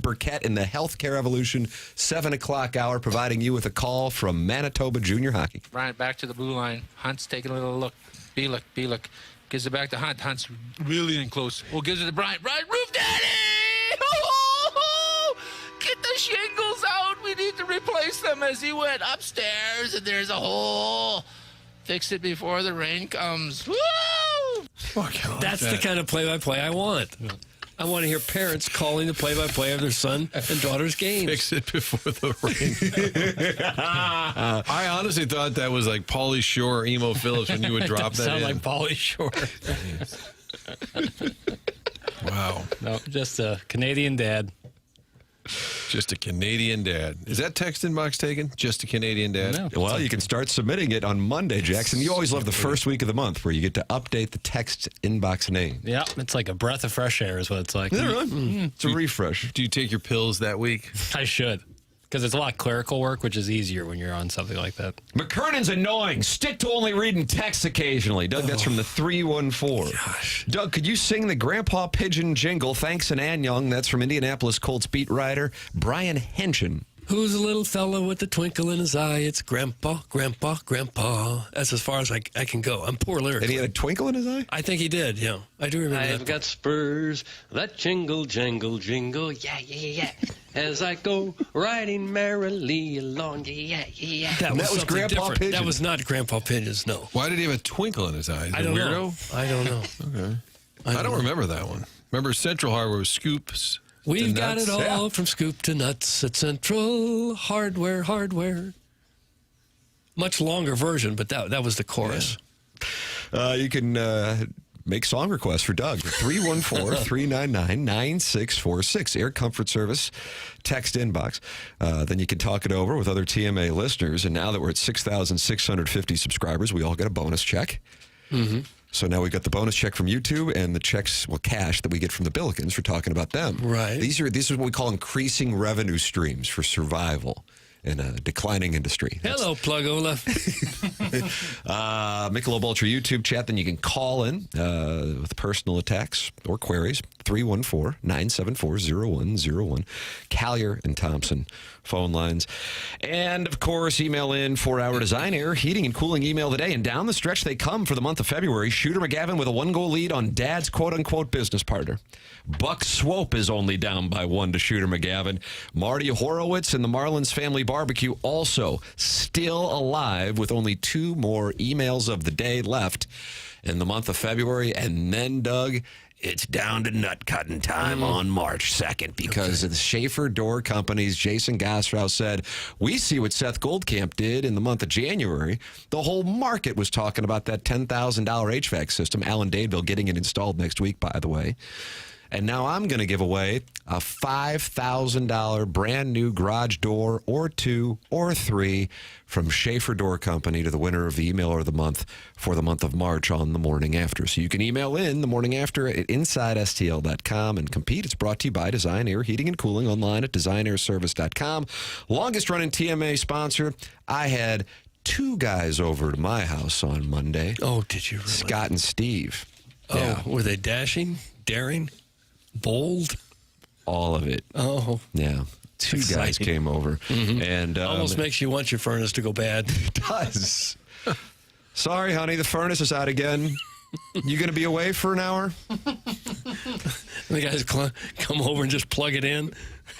S1: Burkett in the Healthcare Evolution 7 o'clock hour, providing you with a call from Manitoba Junior Hockey.
S11: Brian, back to the blue line. Hunt's taking a little look. B-look. Gives it back to Hunt. Hunt's really in close. Well, gives it to Brian. Brian, roof daddy! Get the shingles out. We need to replace them as he went upstairs, and there's a hole. Fix it before the rain comes. Woo!
S2: That's the kind of play-by-play I want. I want to hear parents calling the play-by-play of their son and daughter's games.
S4: Fix it before the rain. I honestly thought that was like Pauly Shore or Emo Phillips when you would drop that
S3: Sound
S4: in.
S3: like Pauly Shore.
S4: Wow.
S3: No, just a Canadian dad.
S4: Just a Canadian dad. Is that text inbox taken? Just a Canadian dad?
S3: No.
S1: Well, you can start submitting it on Monday, Jackson. You always love the first week of the month where you get to update the text inbox name.
S3: Yeah, it's like a breath of fresh air is what it's like.
S1: Is that really? It's a refresh.
S4: Do you take your pills that week?
S3: I should. Because it's a lot of clerical work, which is easier when you're on something like that.
S1: McKernan's annoying. Stick to only reading text occasionally. Doug, that's from the 314. Gosh. Doug, could you sing the Grandpa Pigeon jingle? Thanks, and Ann Young. That's from Indianapolis Colts beat writer Brian Henson.
S2: Who's the little fellow with the twinkle in his eye? It's Grandpa. That's as far as I can go. I'm poor lyrically.
S1: And he had a twinkle in his eye?
S2: I think he did, yeah. I do remember that.
S12: I've got spurs that jingle, jangle, jingle, yeah. As I go riding merrily along, yeah.
S2: That was
S1: was Grandpa
S2: different.
S1: Pigeon.
S2: That was not Grandpa Pigeon's, no.
S4: Why did he have a twinkle in his eye? Is
S2: I
S4: it
S2: don't
S4: weirdo?
S2: know. I don't know.
S4: Okay. I don't remember that one. Remember Central Hardware was Scoops.
S2: We've
S4: to
S2: got
S4: nuts?
S2: it all from scoop to nuts at Central Hardware. Much longer version, but that was the chorus.
S1: You can make song requests for Doug. 314-399-9646. Air Comfort Service text inbox. Then you can talk it over with other TMA listeners. And now that we're at 6,650 subscribers, we all get a bonus check. Mm-hmm. So now we got the bonus check from YouTube and the checks, cash that we get from the Billikens for talking about them.
S2: Right.
S1: These are what we call increasing revenue streams for survival in a declining industry.
S2: Hello, Plugola.
S1: Michelob Ultra YouTube chat. Then you can call in with personal attacks or queries. 314-974-0101. Collier and Thompson phone lines. And, of course, email in 4-Hour Design Air Heating and Cooling email today. And down the stretch they come for the month of February. Shooter McGavin with a 1-goal lead on Dad's quote-unquote business partner. Buck Swope is only down by 1 to Shooter McGavin. Marty Horowitz and the Marlins Family Barbecue also still alive with only 2 more emails of the day left in the month of February. And then, Doug, it's down to nut cutting time on March 2nd because the Schaefer Door Company's Jason Gostrow said, we see what Seth Goldcamp did in the month of January. The whole market was talking about that $10,000 HVAC system. Alan Dadeville getting it installed next week, by the way. And now I'm going to give away a $5,000 brand new garage door or 2 or 3 from Schaefer Door Company to the winner of the email of the month for the month of March on the morning after. So you can email in the morning after at InsideSTL.com and compete. It's brought to you by Design Air Heating and Cooling online at DesignAirService.com. Longest running TMA sponsor. I had 2 guys over to my house on Monday.
S2: Oh, did you really?
S1: Scott and Steve.
S2: Oh,
S1: Yeah.
S2: were they dashing, daring, bold?
S1: All of it.
S2: Oh.
S1: Yeah. 2 guys
S2: Exciting.
S1: came over. And
S2: Almost makes you want your furnace to go bad.
S1: It does. Sorry, honey, the furnace is out again. You going to be away for an hour?
S2: The guys come over and just plug it in.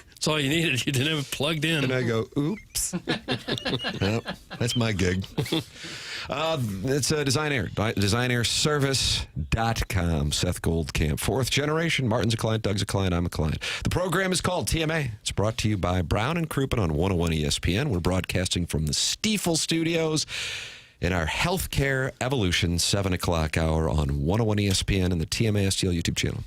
S2: That's all you needed. You didn't have it plugged in.
S1: And I go, oops. Nope, that's my gig. It's Design Air. DesignAirService.com. Seth Goldcamp. 4th generation. Martin's a client. Doug's a client. I'm a client. The program is called TMA. It's brought to you by Brown and Crouppen on 101 ESPN. We're broadcasting from the Stiefel Studios in our Healthcare Evolution 7 o'clock hour on 101 ESPN and the TMA STL YouTube channel.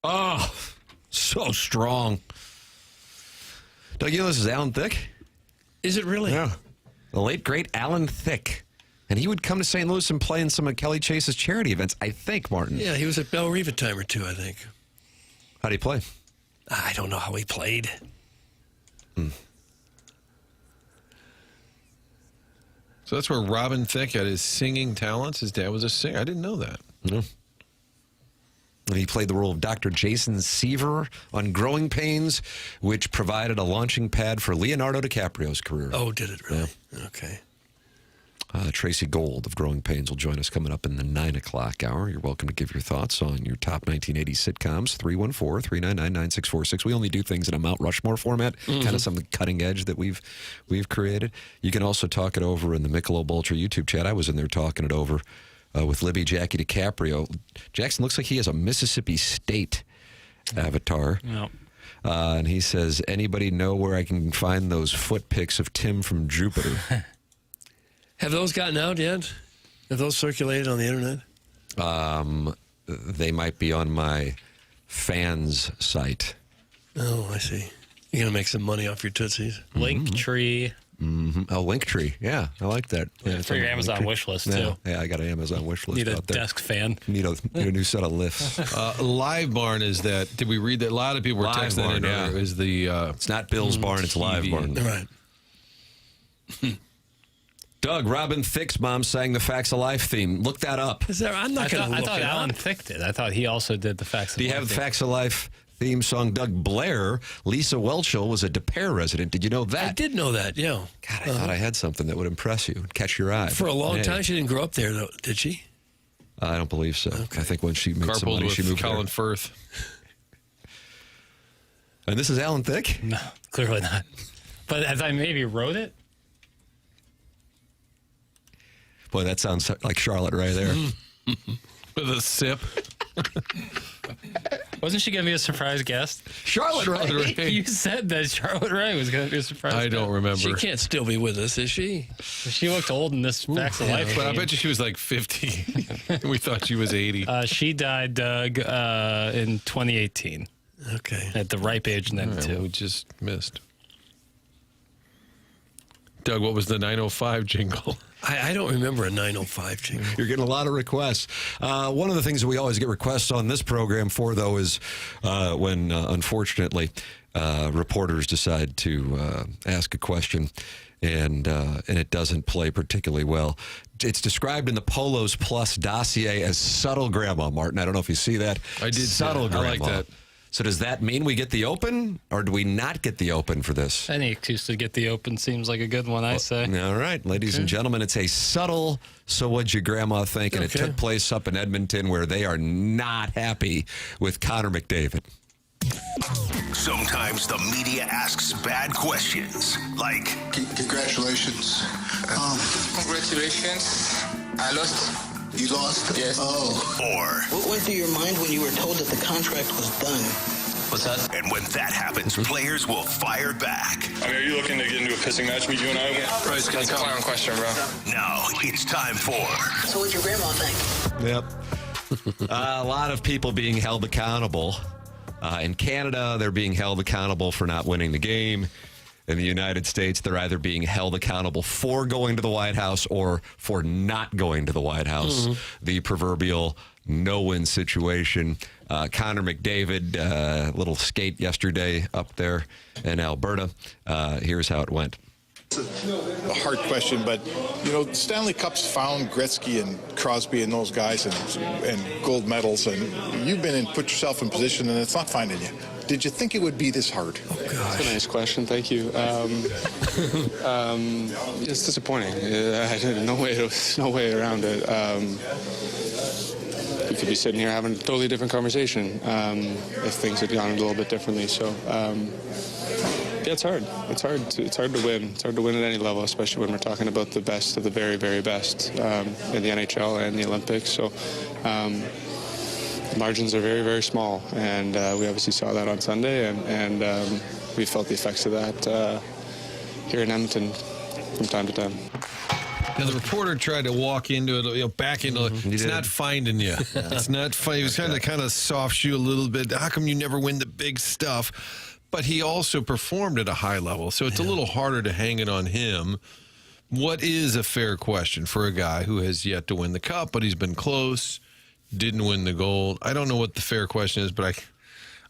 S1: Oh, so strong. Doug, you know this is Alan Thicke?
S2: Is it really?
S1: Yeah. The late, great Alan Thicke. And he would come to St. Louis and play in some of Kelly Chase's charity events, I think, Martin.
S2: Yeah, he was at Bell Reeve a time or two, I think.
S1: How'd he play?
S2: I don't know how he played.
S4: So that's where Robin Thicke had his singing talents. His dad was a singer. I didn't know that.
S1: No. And he played the role of Dr. Jason Seaver on Growing Pains, which provided a launching pad for Leonardo DiCaprio's career.
S2: Oh, did it really? Yeah. Okay.
S1: Tracy Gold of Growing Pains will join us coming up in the 9 o'clock hour. You're welcome to give your thoughts on your top 1980s sitcoms, 314-399-9646. We only do things in a Mount Rushmore format, kind of something cutting edge that we've created. You can also talk it over in the Michelob Ultra YouTube chat. I was in there talking it over with Libby Jackie DiCaprio. Jackson looks like he has a Mississippi State avatar.
S3: No.
S1: And he says, anybody know where I can find those foot pics of Tim from Jupiter?
S2: Have those gotten out yet? Have those circulated on the internet?
S1: They might be on my fans site.
S2: Oh, I see. You're going to make some money off your Tootsies.
S3: Linktree.
S1: Oh, Linktree. Yeah, I like that. Yeah,
S3: For your Amazon wish list, too.
S1: Yeah, I got an Amazon wish list
S3: Need a
S1: out there.
S3: desk fan.
S1: Need a new set of lifts.
S4: Live Barn is that. Did we read that? A lot of people were
S1: Live
S4: texting
S1: Barn,
S4: that in.
S1: yeah.
S4: Is the
S1: it's not Bill's Barn, it's Live
S4: TV.
S1: Barn.
S2: Right.
S1: Doug, Robin Thicke's mom sang the Facts of Life theme. Look that up.
S2: Is there? I'm not going to look
S3: I thought
S2: it
S3: Alan
S2: up.
S3: Thicke did. I thought he also did the Facts of
S1: Do you
S3: Life
S1: have the
S3: theme.
S1: Facts of Life theme song? Doug Blair, Lisa Welchel was a De Pere resident. Did you know that?
S2: I did know that, yeah.
S1: God, I thought I had something that would impress you, catch your eye.
S2: For a long
S1: Hey,
S2: time, she didn't grow up there, though, did she?
S1: I don't believe so. I think when she made some
S4: carpooled
S1: money, she
S4: with
S1: moved
S4: Colin
S1: there.
S4: Firth.
S1: And this is Alan Thicke?
S3: No, clearly not. But as I maybe wrote it.
S1: Boy, that sounds like Charlotte right there.
S4: With a sip.
S3: Wasn't she going to be a surprise guest?
S1: Charlotte Ray.
S3: You said that Charlotte Ray was going to be a surprise
S4: I
S3: guest.
S4: don't remember.
S2: She can't still be with us, is she?
S3: She looked old in this Facts of Life.
S4: But I
S3: theme.
S4: bet you she was like 50. We thought she was 80.
S3: She died, Doug, in 2018
S2: Okay.
S3: at the ripe age of
S4: All right,
S3: 92.
S4: well, we just missed. Doug, what was the 905 jingle?
S2: I don't remember a 905 jingle.
S1: You're getting a lot of requests. One of the things that we always get requests on this program for, though, is when, unfortunately, reporters decide to ask a question and it doesn't play particularly well. It's described in the Polos Plus dossier as subtle grandma, Martin. I don't know if you see that.
S4: I did see
S1: Subtle
S4: that. I
S1: grandma.
S4: like that.
S1: So does that mean we get the open, or do we not get the open for this?
S3: Any excuse to get the open seems like a good one, I say.
S1: All right, ladies and gentlemen, it's a subtle "So What'd Your Grandma Think?" and it
S2: Okay.
S1: took place up in Edmonton, where they are not happy with Connor McDavid.
S13: Sometimes the media asks bad questions, like,
S14: Congratulations.
S15: Congratulations. I lost.
S14: You lost?
S15: Yes.
S14: Oh.
S13: or,
S15: What went through your mind when you were told that the contract was done?
S13: what's that? And when that happens, players will fire back.
S16: I mean, are you looking to get into a pissing match with you and I?
S15: That's a clown question, bro.
S13: Now it's time for
S15: So what'd your grandma think?
S1: Yep. A lot of people being held accountable. In Canada, they're being held accountable for not winning the game. In the United States, they're either being held accountable for going to the White House or for not going to the White House. The proverbial no-win situation. Connor McDavid, little skate yesterday up there in Alberta. Here's how it went.
S17: A hard question, but, you know, Stanley Cup's found Gretzky and Crosby and those guys and gold medals, and you've been put yourself in position, and it's not finding you. Did you think it would be this hard?
S16: That's a nice question. Thank you. It's disappointing. No way around it. We could be sitting here having a totally different conversation if things had gone a little bit differently. So, yeah, it's hard. It's hard to win. It's hard to win at any level, especially when we're talking about the best of the very, very best in the NHL and the Olympics. So. The margins are very, very small, and we obviously saw that on Sunday, and we felt the effects of that here in Edmonton from time to time.
S4: And the reporter tried to walk into it, back into it. It's not finding you. It's not finding. He was kind of soft shoe a little bit. How come you never win the big stuff? But he also performed at a high level, so it's a little harder to hang it on him. What is a fair question for a guy who has yet to win the cup, but he's been close, didn't win the gold? I don't know what the fair question is, but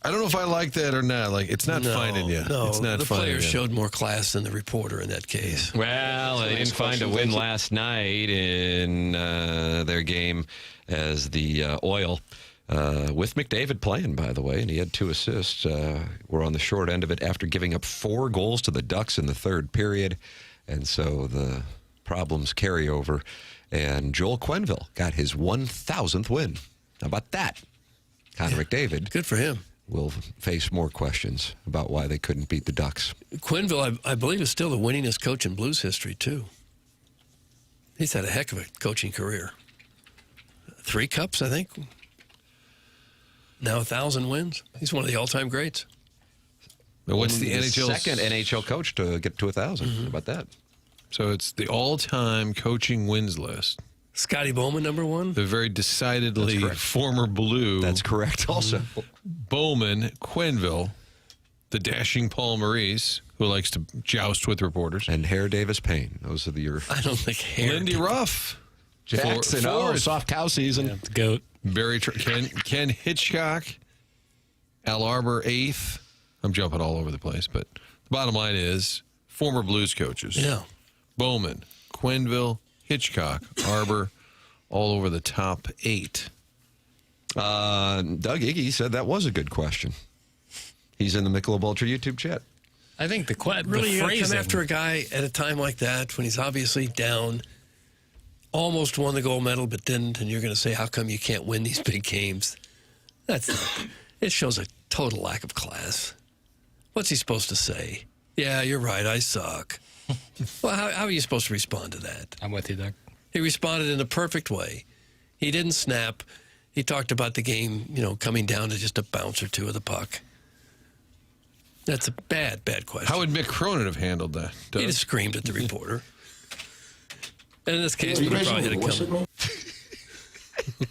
S4: I don't know if I like that or not. Like, it's not finding you.
S2: No,
S4: it's not
S2: the
S4: finding
S2: players
S4: you.
S2: showed more class than the reporter in that case.
S1: Well, they didn't find a win last night in their game as the Oil, with McDavid playing, by the way, and he had 2 assists, were on the short end of it after giving up 4 goals to the Ducks in the third period. And so the problems carry over. And Joel Quenneville got his 1,000th win. How about that? Connor McDavid.
S2: Good for him.
S1: Will face more questions about why they couldn't beat the Ducks.
S2: Quenneville, I believe, is still the winningest coach in Blues history, too. He's had a heck of a coaching career. 3 cups, I think. Now 1,000 wins. He's one of the all-time greats.
S4: But what's the NHL's
S1: second NHL coach to get to 1,000? How about that?
S4: So it's the all-time coaching wins list.
S2: Scotty Bowman, number 1.
S4: The very decidedly former Blue.
S1: That's correct also.
S4: Bowman, Quenneville, the dashing Paul Maurice, who likes to joust with reporters.
S1: And Hare Davis Payne. Those are your...
S2: I don't think Hare...
S4: Lindy Ruff.
S1: Jackson, soft cow season.
S3: Yeah, the GOAT.
S4: Ken Hitchcock. Al Arbor, 8th. I'm jumping all over the place, but the bottom line is former Blues coaches.
S2: Yeah.
S4: Bowman, Quenneville, Hitchcock, Arbor, all over the top 8.
S1: Doug Iggy said that was a good question. He's in the Michelob Ultra YouTube chat.
S3: I think the
S2: Really, you're going to
S3: phrasing.
S2: come after a guy at a time like that when he's obviously down, almost won the gold medal but didn't, and you're going to say, how come you can't win these big games? It shows a total lack of class. What's he supposed to say? Yeah, you're right, I suck. Well, how are you supposed to respond to that?
S3: I'm with you, Doug.
S2: He responded in a perfect way. He didn't snap. He talked about the game, coming down to just a bounce or 2 of the puck. That's a bad question.
S4: How would McKernan have handled that? Doug?
S2: He'd have screamed at the reporter. And in this case, would have probably had to come.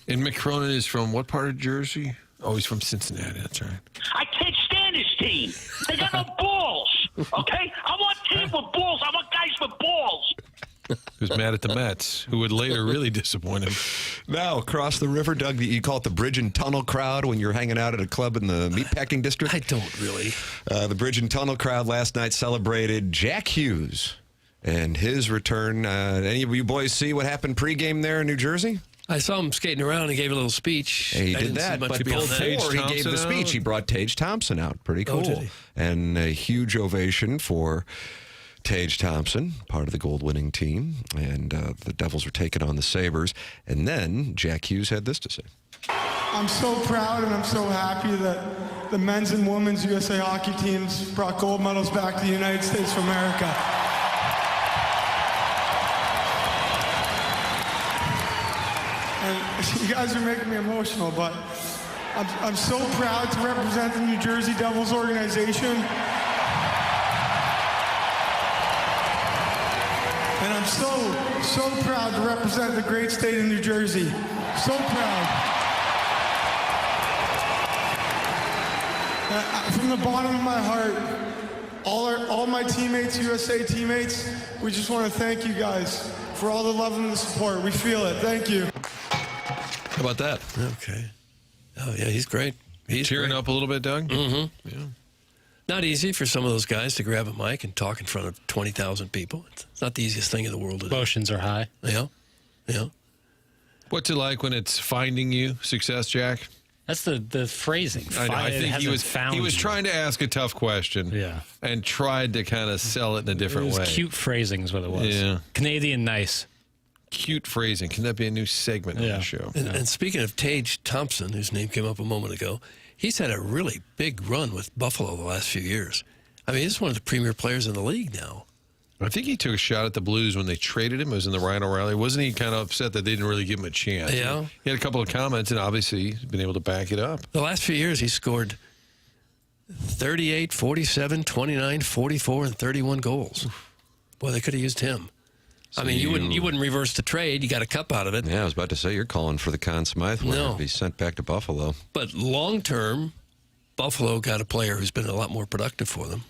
S4: And McKernan is from what part of Jersey? Oh, he's from Cincinnati. That's right.
S18: I can't stand this team. They got no balls. Okay? I want teams with balls. I want guys with balls.
S4: He was mad at the Mets, who would later really disappoint him.
S1: Now, across the river, Doug, you call it the Bridge and Tunnel crowd when you're hanging out at a club in the meatpacking district?
S2: I don't really.
S1: The Bridge and Tunnel crowd last night celebrated Jack Hughes and his return. Any of you boys see what happened pregame there in New Jersey?
S2: I saw him skating around and gave a little speech.
S1: He did that, but before he gave the speech, he brought Tage Thompson out. Pretty cool.
S2: Did he?
S1: And a huge ovation for Tage Thompson, part of the gold-winning team. And the Devils were taking on the Sabres. And then Jack Hughes had this to say.
S19: I'm so proud and I'm so happy that the men's and women's USA hockey teams brought gold medals back to the United States of America. And you guys are making me emotional, but I'm so proud to represent the New Jersey Devils organization. And I'm so proud to represent the great state of New Jersey. So proud. From the bottom of my heart, all my teammates, USA teammates, we just want to thank you guys for all the love and the support. We feel it. Thank you.
S4: How about that?
S2: Okay. Oh, yeah, he's great. He's
S4: Tearing up a little bit, Doug?
S2: Mm-hmm.
S4: Yeah.
S2: Not easy for some of those guys to grab a mic and talk in front of 20,000 people. It's not the easiest thing in the world to do.
S3: Emotions are high.
S2: Yeah.
S4: What's it like when it's finding you, success, Jack?
S3: That's the phrasing.
S4: I know. I think he was trying to ask a tough question.
S3: Yeah.
S4: And tried to kind of sell it in a different way.
S3: Cute phrasing is what it was.
S4: Yeah.
S3: Canadian nice.
S4: Cute phrasing. Can that be a new segment on the show?
S2: And speaking of Tage Thompson, whose name came up a moment ago, he's had a really big run with Buffalo the last few years. I mean, he's one of the premier players in the league now.
S4: I think he took a shot at the Blues when they traded him. It was in the Rhino Rally. Wasn't he kind of upset that they didn't really give him a chance?
S2: Yeah.
S4: He had a couple of comments, and obviously he's been able to back it up.
S2: The last few years, he scored 38, 47, 29, 44, and 31 goals. Boy, they could have used him. I mean, you wouldn't reverse the trade. You got a cup out of it.
S1: Yeah, I was about to say you're calling for the Conn Smythe winner to be sent back to Buffalo.
S2: But long term, Buffalo got a player who's been a lot more productive for them.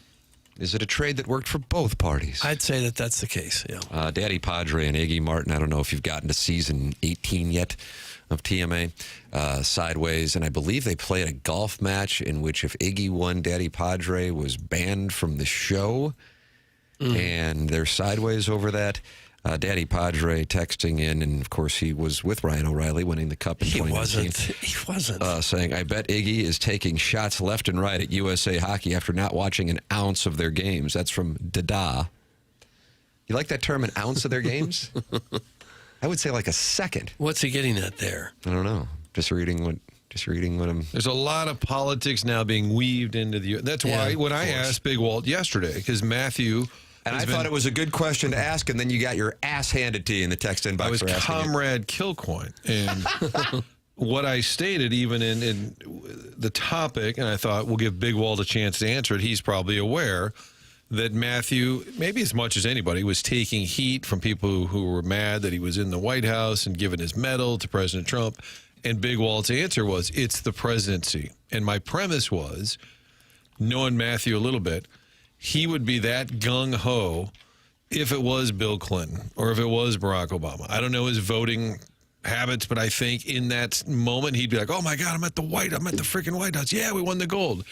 S1: Is it a trade that worked for both parties?
S2: I'd say that that's the case, yeah.
S1: Daddy Padre and Iggy Martin, I don't know if you've gotten to season 18 yet of TMA, Sideways, and I believe they played a golf match in which if Iggy won, Daddy Padre was banned from the show, and they're sideways over that. Daddy Padre texting in, and of course he was with Ryan O'Reilly winning the Cup in 2019.
S2: He wasn't.
S1: Saying, I bet Iggy is taking shots left and right at USA Hockey after not watching an ounce of their games. That's from Dada. You like that term, an ounce of their games? I would say like a second.
S2: What's he getting at there?
S1: I don't know. Just reading what I'm...
S4: There's a lot of politics now being weaved into the... That's why when I asked Big Walt yesterday, because Matthew...
S1: And I thought it was a good question to ask, and then you got your ass handed to you in the text inbox.
S4: I was Comrade Kilcoyne, and what I stated even in the topic, and I thought we'll give Big Walt a chance to answer it. He's probably aware that Matthew, maybe as much as anybody, was taking heat from people who were mad that he was in the White House and giving his medal to President Trump. And Big Walt's answer was, it's the presidency. And my premise was, knowing Matthew a little bit, he would be that gung-ho if it was Bill Clinton or if it was Barack Obama. I don't know his voting habits, but I think in that moment he'd be like, oh, my God, I'm at the freaking White House. Yeah, we won the gold.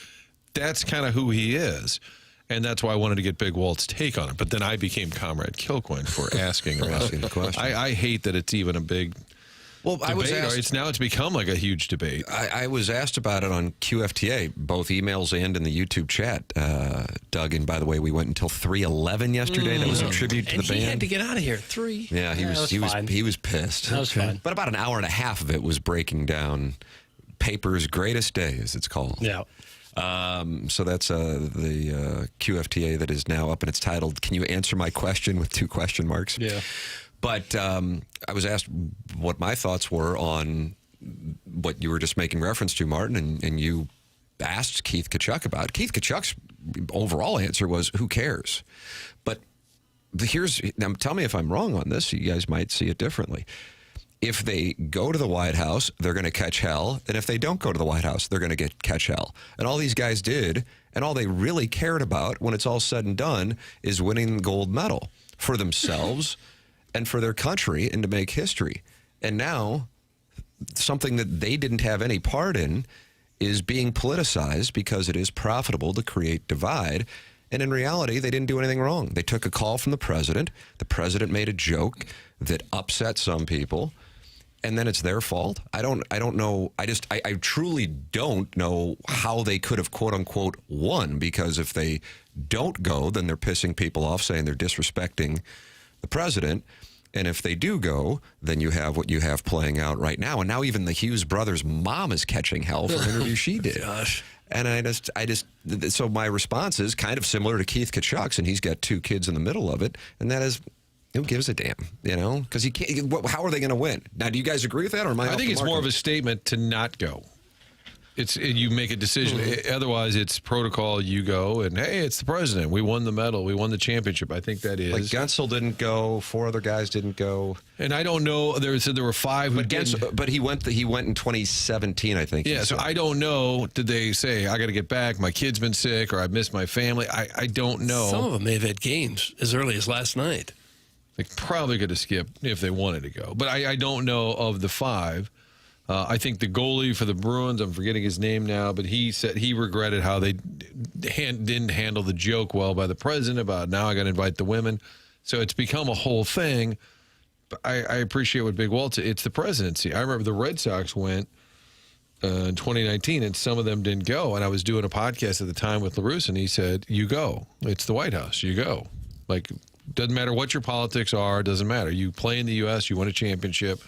S4: That's kind of who he is. And that's why I wanted to get Big Walt's take on it. But then I became Comrade Kilcoyne for asking the question. I hate that it's even a big...
S1: Well,
S4: debate.
S1: I was asked,
S4: it's become like a huge debate.
S1: I was asked about it on QFTA, both emails and in the YouTube chat, Doug. And by the way, we went until 3:11 yesterday. That was a tribute to the band.
S2: And he had to get out of here at 3.
S1: Yeah, he was pissed.
S3: That was fine.
S1: But about an hour and a half of it was breaking down Paper's Greatest Day, as it's called.
S3: Yeah.
S1: So that's the QFTA that is now up, and it's titled, "Can you answer my question?" with 2 question marks.
S3: Yeah.
S1: But I was asked what my thoughts were on what you were just making reference to, Martin, and you asked Keith Kachuk about. Keith Kachuk's overall answer was, who cares? But now tell me if I'm wrong on this. You guys might see it differently. If they go to the White House, they're going to catch hell. And if they don't go to the White House, they're going to catch hell. And all these guys did, and all they really cared about when it's all said and done, is winning the gold medal for themselves and for their country and to make history. And now, something that they didn't have any part in is being politicized because it is profitable to create divide. And in reality, they didn't do anything wrong. They took a call from the president. The president made a joke that upset some people, and then it's their fault. I don't know. I truly don't know how they could have, quote unquote, won, because if they don't go, then they're pissing people off, saying they're disrespecting the president. And if they do go, then you have what you have playing out right now. And now even the Hughes brothers' mom is catching hell for an interview she did.
S2: Gosh.
S1: And so my response is kind of similar to Keith Kachuk's, and he's got 2 kids in the middle of it, and that is, who gives a damn, Because he can't. How are they going to win? Now, do you guys agree with that, or am I?
S4: I think it's more of a statement to not go. You make a decision. Otherwise, it's protocol. You go, and hey, it's the president. We won the medal. We won the championship. I think that is.
S1: Like Gensel didn't go. 4 other guys didn't go.
S4: And I don't know. There were 5 who didn't.
S1: But he went. He went in 2017, I think.
S4: Yeah. So I don't know. Did they say I got to get back? My kid's been sick, or I missed my family? I don't know.
S2: Some of them may have had games as early as last night.
S4: They probably could have skipped if they wanted to go. But I don't know of the 5. I think the goalie for the Bruins, I'm forgetting his name now, but he said he regretted how they didn't handle the joke well by the president about now I got to invite the women. So it's become a whole thing. But I appreciate what Big Walt said. It's the presidency. I remember the Red Sox went in 2019, and some of them didn't go. And I was doing a podcast at the time with LaRusse, and he said, you go. It's the White House. You go. Like, doesn't matter what your politics are. Doesn't matter. You play in the U.S., you win a championship.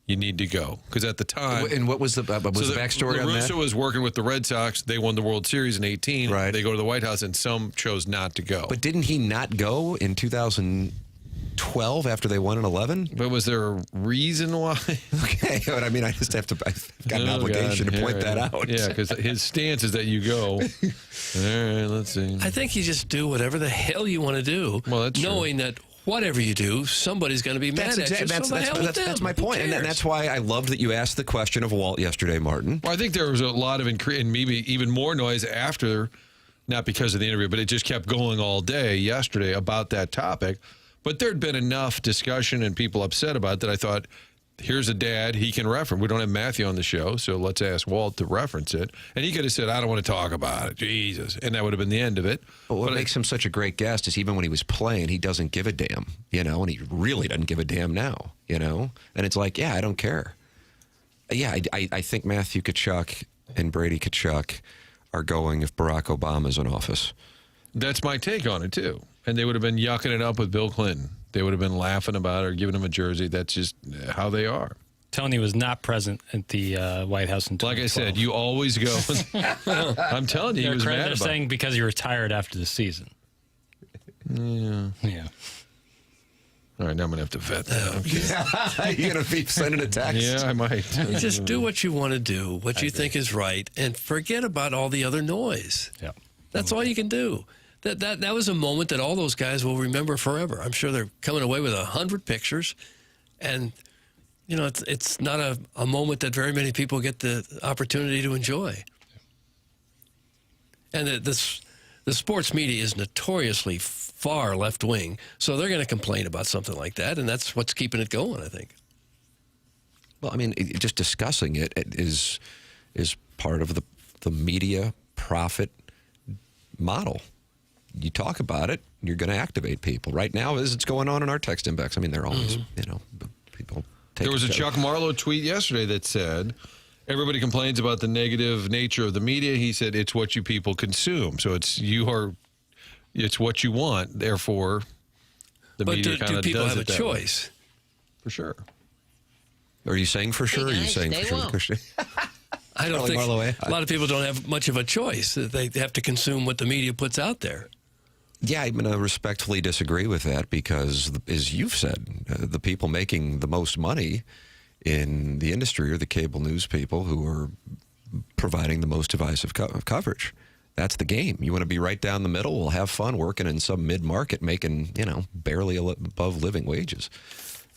S4: You need to go. Because at the time...
S1: And what was the backstory on that?
S4: LaRusse was working with the Red Sox. They won the World Series in 18.
S1: Right.
S4: They go to the White House, and some chose not to go.
S1: But didn't he not go in 2012 after they won in 11?
S4: But was there a reason why?
S1: Okay, but I mean, I've got an obligation to point that out.
S4: Yeah, because his stance is that you go. All right, let's see.
S2: I think you just do whatever the hell you want to do,
S4: well, that's
S2: knowing that whatever you do, somebody's going to be mad at you.
S1: That's my point. And that's why I loved that you asked the question of Walt yesterday, Martin.
S4: Well, I think there was a lot of and maybe even more noise after, not because of the interview, but it just kept going all day yesterday about that topic. But there'd been enough discussion and people upset about it that I thought, here's a dad he can reference. We don't have Matthew on the show, so let's ask Walt to reference it. And he could have said, I don't want to talk about it. Jesus. And that would have been the end of it.
S1: But what makes him such a great guest is even when he was playing, he doesn't give a damn, and he really doesn't give a damn now, And it's like, yeah, I don't care. Yeah, I think Matthew Tkachuk and Brady Tkachuk are going if Barack Obama's in office.
S4: That's my take on it, too. And they would have been yucking it up with Bill Clinton. They would have been laughing about it or giving him a jersey. That's just how they are.
S3: Tony was not present at the White House in 2012.
S4: Like I said, you always go. I'm telling you, he was mad about it.
S3: They're saying because he retired after the season.
S4: Yeah. All right, now I'm going to have to vet that.
S1: You're going to be sending a text?
S4: Yeah, I might.
S2: You just do what you want to do, what you think is right, and forget about all the other noise.
S3: Yeah.
S2: That's all you can do. That was a moment that all those guys will remember forever. I'm sure they're coming away with 100 pictures, and it's not a moment that very many people get the opportunity to enjoy. And the sports media is notoriously far left wing, so they're going to complain about something like that, and that's what's keeping it going, I think.
S1: Well, I mean, just discussing it is part of the media profit model. You talk about it, you're going to activate people. Right now, as it's going on in our text inbox, I mean, they're always, people take
S4: There was a Chuck Marlowe tweet yesterday that said, everybody complains about the negative nature of the media. He said, it's what you people consume. So it's what you want. Therefore, the media kind of does it.
S2: But do people have a
S4: that
S2: choice?
S4: Way. For sure.
S1: Are you saying for sure? Or are you saying for sure?
S2: I don't think a lot of people don't have much of a choice. They have to consume what the media puts out there.
S1: Yeah, I'm going to respectfully disagree with that because, as you've said, the people making the most money in the industry are the cable news people who are providing the most divisive coverage. That's the game. You want to be right down the middle? We'll have fun working in some mid-market, making, barely above living wages.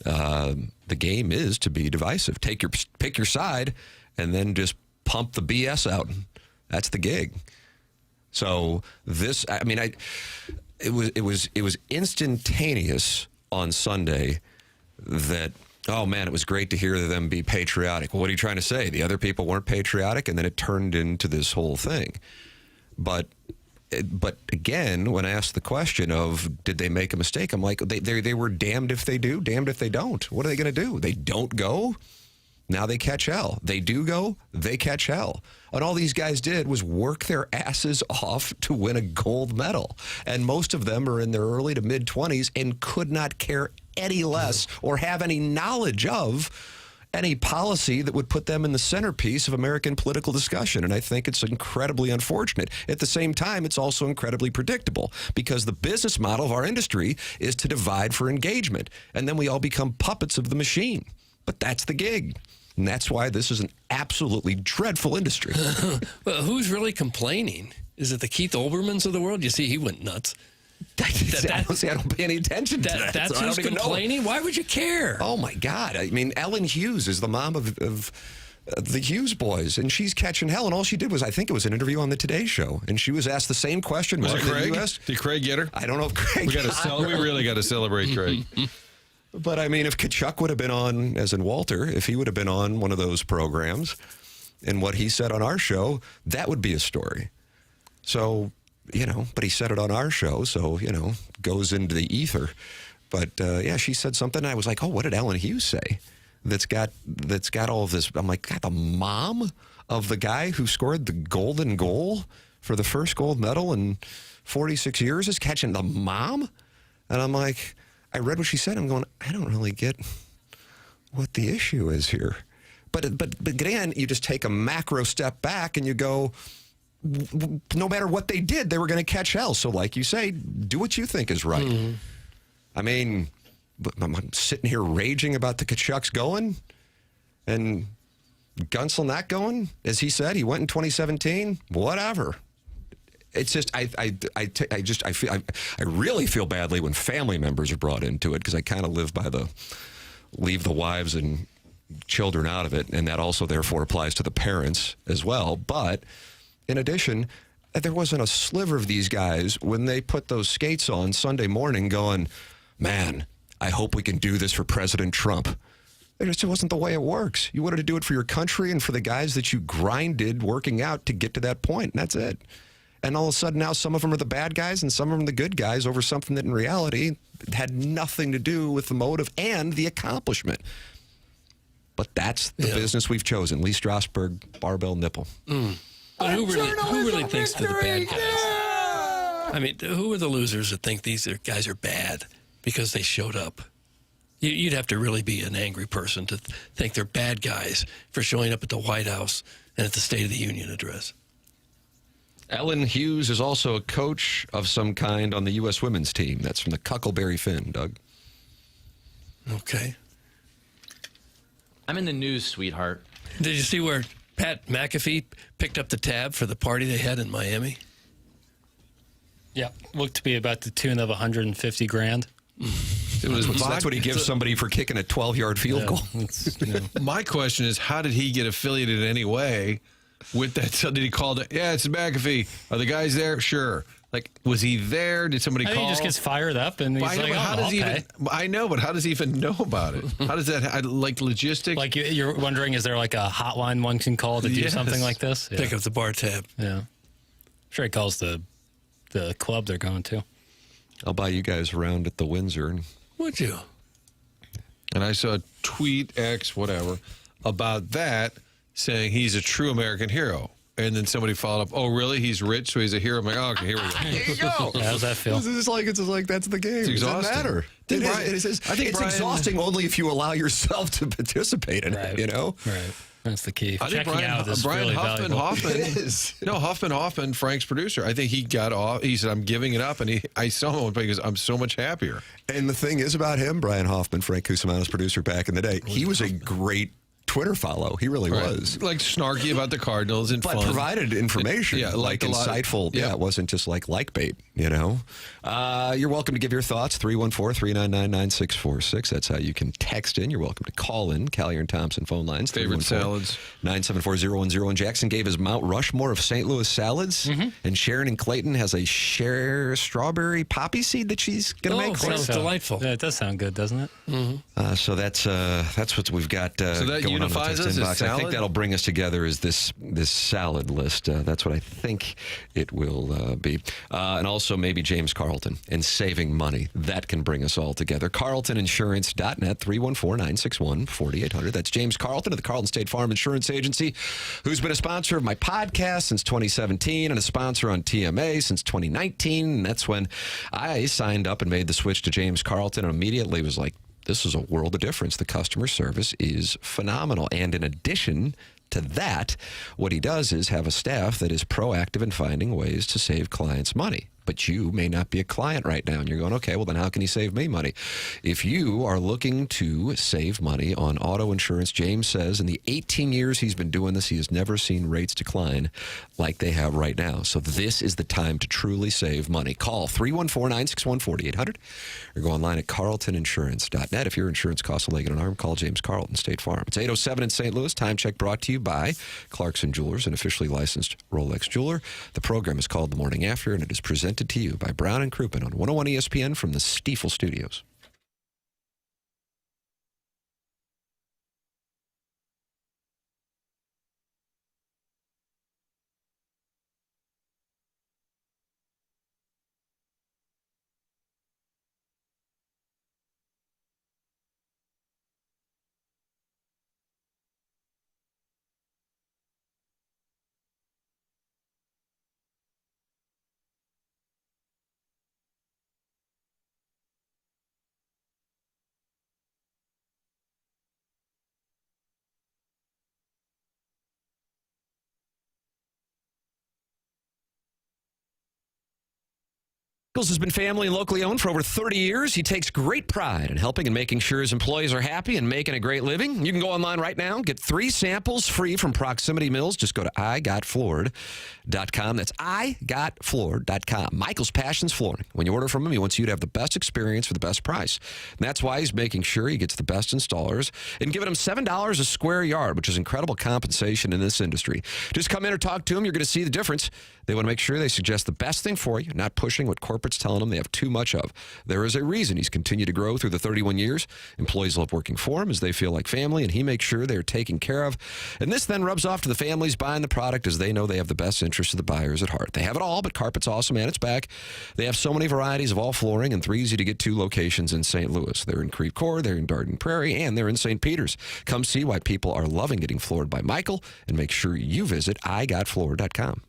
S1: The game is to be divisive. Pick your side, and then just pump the BS out. That's the gig. So it was instantaneous on Sunday that, oh man, it was great to hear them be patriotic. Well, what are you trying to say? The other people weren't patriotic, and then it turned into this whole thing. But again, when asked the question of did they make a mistake, I'm like, they were damned if they do, damned if they don't. What are they going to do? They don't go? Now they catch hell. They do go, they catch hell. And all these guys did was work their asses off to win a gold medal. And most of them are in their early to mid-20s and could not care any less or have any knowledge of any policy that would put them in the centerpiece of American political discussion. And I think it's incredibly unfortunate. At the same time, it's also incredibly predictable because the business model of our industry is to divide for engagement. And then we all become puppets of the machine. But that's the gig. And that's why this is an absolutely dreadful industry.
S2: Well, who's really complaining? Is it the Keith Olbermanns of the world? You see, he went nuts.
S1: I don't pay any attention to that.
S2: That's who's complaining? Why would you care?
S1: Oh, my God. I mean, Ellen Hughes is the mom of the Hughes boys, and she's catching hell. And all she did was, I think it was an interview on the Today Show, and she was asked the same question.
S4: Was it Craig? Did Craig get her?
S1: I don't know if Craig
S4: We really got to celebrate Craig.
S1: But, I mean, if Tkachuk would have been on, as in Walter, if he would have been on one of those programs and what he said on our show, that would be a story. So, but he said it on our show, so, goes into the ether. But, yeah, she said something, and I was like, oh, what did Ellen Hughes say that's got all of this? I'm like, God, the mom of the guy who scored the golden goal for the first gold medal in 46 years is catching the mom? And I'm like, I read what she said. I'm going, I don't really get what the issue is here. But again, you just take a macro step back and you go, no matter what they did, they were going to catch hell. So like you say, do what you think is right. Mm-hmm. I mean, I'm sitting here raging about the Tkachuks going and Gunsel not going. As he said, he went in 2017. Whatever. It's just I really feel badly when family members are brought into it, because I kind of live by leave the wives and children out of it, and that also therefore applies to the parents as well. But in addition, there wasn't a sliver of these guys when they put those skates on Sunday morning going, man, I hope we can do this for President Trump. It just wasn't the way it works. You wanted to do it for your country and for the guys that you grinded working out to get to that point, and that's it. And all of a sudden now some of them are the bad guys and some of them are the good guys over something that in reality had nothing to do with the motive and the accomplishment. But that's the business we've chosen. Lee Strasberg, barbell nipple.
S2: But who really thinks they're the bad guys? I mean, who are the losers that think these guys are bad because they showed up? You'd have to really be an angry person to think they're bad guys for showing up at the White House and at the State of the Union address.
S1: Ellen Hughes is also a coach of some kind on the U.S. women's team. That's from the Cuckleberry Finn, Doug.
S2: Okay.
S20: I'm in the news, sweetheart.
S2: Did you see where Pat McAfee picked up the tab for the party they had in Miami?
S3: Yeah, looked to be about the tune of $150,000.
S1: That's what he gives somebody for kicking a 12-yard field goal.
S4: My question is, how did he get affiliated in any way with that? So did he call it? Yeah, it's McAfee. Are the guys there? Sure. Like, was he there? Did somebody call?
S3: He just gets fired up and he's like,
S4: how does he even? I know, but how does he even know about it? How does that, like, logistics?
S3: Like, you're wondering, is there like a hotline one can call to do something like this?
S2: Pick up the bar tab.
S3: Yeah. Sure, he calls the club they're going to.
S1: I'll buy you guys around at the Windsor.
S2: Would you?
S4: And I saw a tweet, X, whatever, about that, saying he's a true American hero. And then somebody followed up, oh, really? He's rich, so he's a hero? I'm like, oh, okay, here we go.
S1: There you go.
S3: How's that feel?
S1: It's like that's the game.
S4: It's exhausting.
S1: It doesn't matter. It's exhausting only if you allow yourself to participate in it, you know?
S3: Right. That's the key.
S4: I think Brian Hoffman, Frank's producer, I think he got off. He said, I'm giving it up. And I saw him because I'm so much happier.
S1: And the thing is about him, Brian Hoffman, Frank Cusimano's producer back in the day, he was a great Twitter follow. He really was.
S4: Like snarky about the Cardinals and
S1: but
S4: fun.
S1: Provided information. Yeah, like insightful. Yeah, it wasn't just like bait, you know. You're welcome to give your thoughts. 314-399-9646. That's how you can text in. You're welcome to call in. Callier and Thompson phone lines.
S4: Favorite salads.
S1: 974-0101. Jackson gave his Mount Rushmore of St. Louis salads. Mm-hmm. And Sharon and Clayton has a strawberry poppy seed that she's going to make.
S2: Sounds delightful.
S3: Yeah, it does sound good, doesn't it?
S2: Mm-hmm.
S1: So that's what we've got going
S4: unifies
S1: on the text
S4: us.
S1: inbox. I think that'll bring us together is this salad list. That's what I think it will be. And also maybe James Carlton and saving money. That can bring us all together. CarltonInsurance.net, 314-961-4800. That's James Carlton of the Carlton State Farm Insurance Agency, who's been a sponsor of my podcast since 2017 and a sponsor on TMA since 2019. And that's when I signed up and made the switch to James Carlton and immediately was like, this is a world of difference. The customer service is phenomenal. And in addition to that, what he does is have a staff that is proactive in finding ways to save clients money. But you may not be a client right now, and you're going, okay, well, then how can you save me money? If you are looking to save money on auto insurance, James says in the 18 years he's been doing this, he has never seen rates decline like they have right now. So this is the time to truly save money. Call 314-961-4800 or go online at carltoninsurance.net. If your insurance costs a leg and an arm, call James Carlton State Farm. It's 8:07 in St. Louis. Time check brought to you by Clarkson Jewelers, an officially licensed Rolex jeweler. The program is called The Morning After, and it is presented to you by Brown and Crouppen on 101 ESPN from the Stiefel Studios. Michaels has been family and locally owned for over 30 years. He takes great pride in helping and making sure his employees are happy and making a great living. You can go online right now, get 3 samples free from Proximity Mills. Just go to igotfloored.com. That's igotfloored.com. Michael's passion's flooring. When you order from him, he wants you to have the best experience for the best price. And that's why he's making sure he gets the best installers and giving him $7 a square yard, which is incredible compensation in this industry. Just come in or talk to him. You're going to see the difference. They want to make sure they suggest the best thing for you, not pushing what corporate's telling them they have too much of. There is a reason he's continued to grow through the 31 years. Employees love working for him as they feel like family, and he makes sure they're taken care of. And this then rubs off to the families buying the product as they know they have the best interest of the buyers at heart. They have it all, but carpet's awesome and it's back. They have so many varieties of all flooring and 3 easy-to-get-to locations in St. Louis. They're in Creve Coeur, they're in Garden Prairie, and they're in St. Peters. Come see why people are loving getting floored by Michael, and make sure you visit igotfloored.com.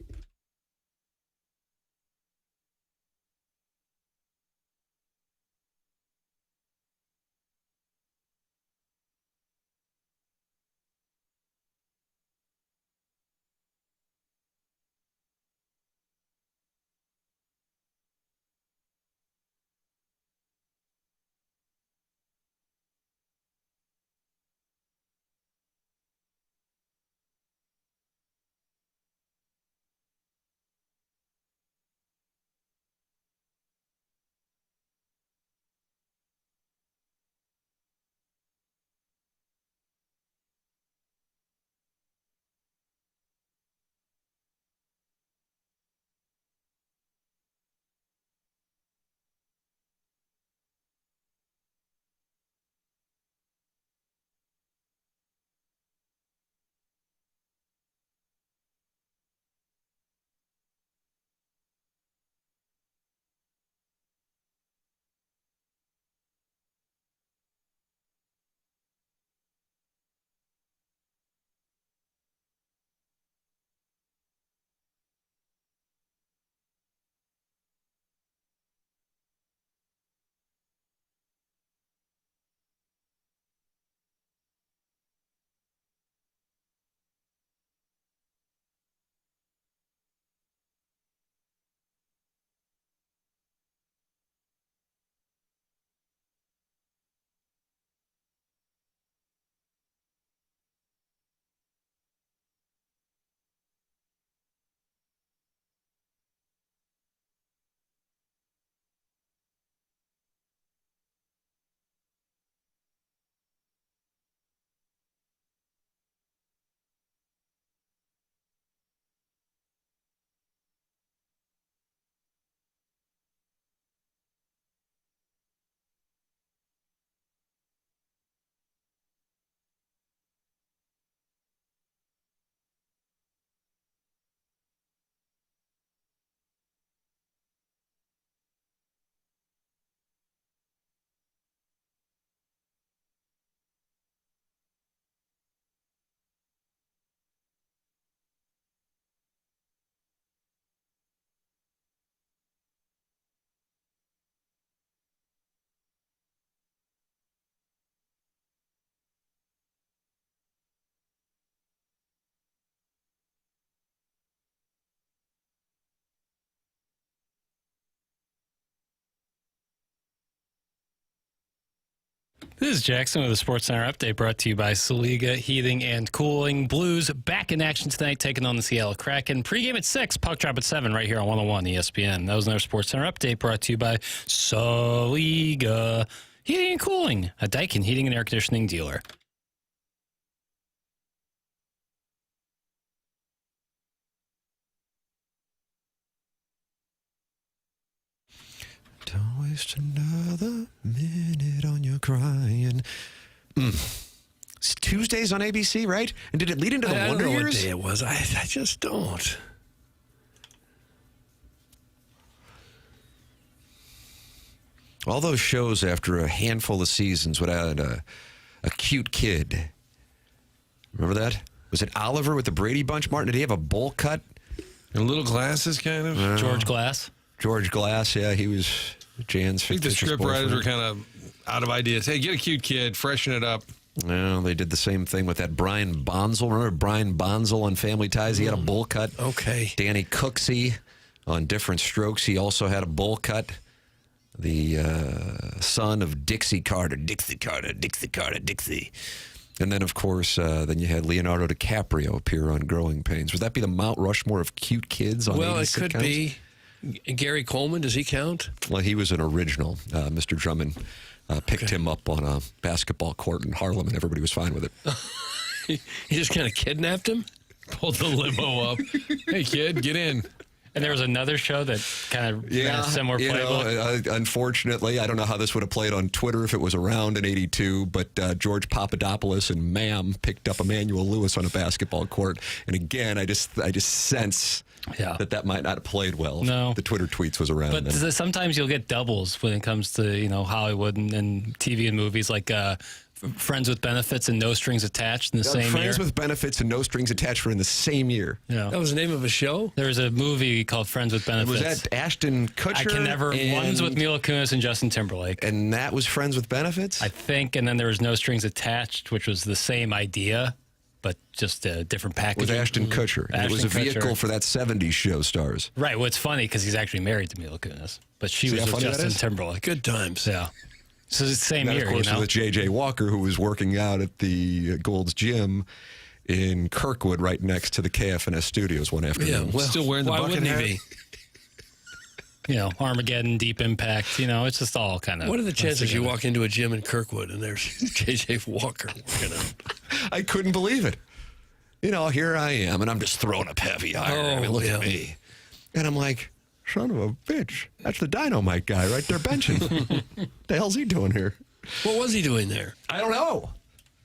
S3: This is Jackson with the Sports Center update brought to you by Saliga Heating and Cooling. Blues back in action tonight, taking on the Seattle Kraken. Pre-game at 6, puck drop at 7 right here on 101 ESPN. That was another Sports Center update brought to you by Saliga Heating and Cooling, a Daikin heating and air conditioning dealer.
S1: Don't waste another minute on your crying. It's Tuesdays on ABC, right? And did it lead into the
S2: I
S1: Wonder
S2: don't know
S1: Years?
S2: what day it was. I just don't.
S1: All those shows after a handful of seasons would add a cute kid. Remember that? Was it Oliver with the Brady Bunch, Martin? Did he have a bowl cut?
S4: And little glasses, kind of?
S3: George Glass?
S1: George Glass, yeah. He was Jan's
S4: I think the script writers were kind of out of ideas. Hey, get a cute kid, freshen it up.
S1: Well, they did the same thing with that Brian Bonzel. Remember Brian Bonzel on Family Ties? He had a bowl cut.
S2: Okay.
S1: Danny Cooksey on different strokes. He also had a bowl cut. The son of Dixie Carter. And then, of course, then you had Leonardo DiCaprio appear on Growing Pains. Would that be the Mount Rushmore of cute kids on
S2: Well,
S1: 80
S2: it could
S1: sitcoms?
S2: be. Gary Coleman, does he count?
S1: Well, he was an original. Mr. Drummond picked him up on a basketball court in Harlem, and everybody was fine with it.
S2: He just kind of kidnapped him?
S4: Pulled the limo up. Hey, kid, get in.
S3: And there was another show that kind of ran a similar playbook.
S1: Unfortunately, I don't know how this would have played on Twitter if it was around in '82, but George Papadopoulos and Ma'am picked up Emmanuel Lewis on a basketball court. And again, I just sense that might not have played well.
S3: No.
S1: If the Twitter tweets was around.
S3: But
S1: then.
S3: sometimes you'll get doubles when it comes to Hollywood and TV and movies, like Friends with Benefits and No Strings Attached in the same year.
S1: Friends with Benefits and No Strings Attached were in the same year.
S3: Yeah.
S2: That was the name of a show?
S3: There was a movie called Friends with Benefits.
S1: Was that Ashton Kutcher?
S3: I can never. One's with Mila Kunis and Justin Timberlake.
S1: And that was Friends with Benefits?
S3: I think. And then there was No Strings Attached, which was the same idea, but just a different package.
S1: With Ashton Kutcher. And it was a vehicle for that 70s show stars.
S3: Right. Well, it's funny because he's actually married to Mila Kunis, but she was with Justin Timberlake.
S2: Good times.
S3: Yeah. So it's the same year,
S1: of course, with J.J. Walker, who was working out at the Gold's Gym in Kirkwood, right next to the KFNS studios one afternoon.
S2: Yeah, well,
S4: still wearing the
S2: why
S4: bucket
S2: wouldn't
S4: hat?
S2: he be?
S3: Armageddon, Deep Impact. It's just all kind of.
S2: What are the chances you walk into a gym in Kirkwood and there's J.J. Walker working out?
S1: I couldn't believe it. Here I am, and I'm just throwing up heavy iron. Look at me. And I'm like, son of a bitch. That's the dynamite guy right there benching. The hell's he doing here?
S2: What was he doing there?
S1: I don't know.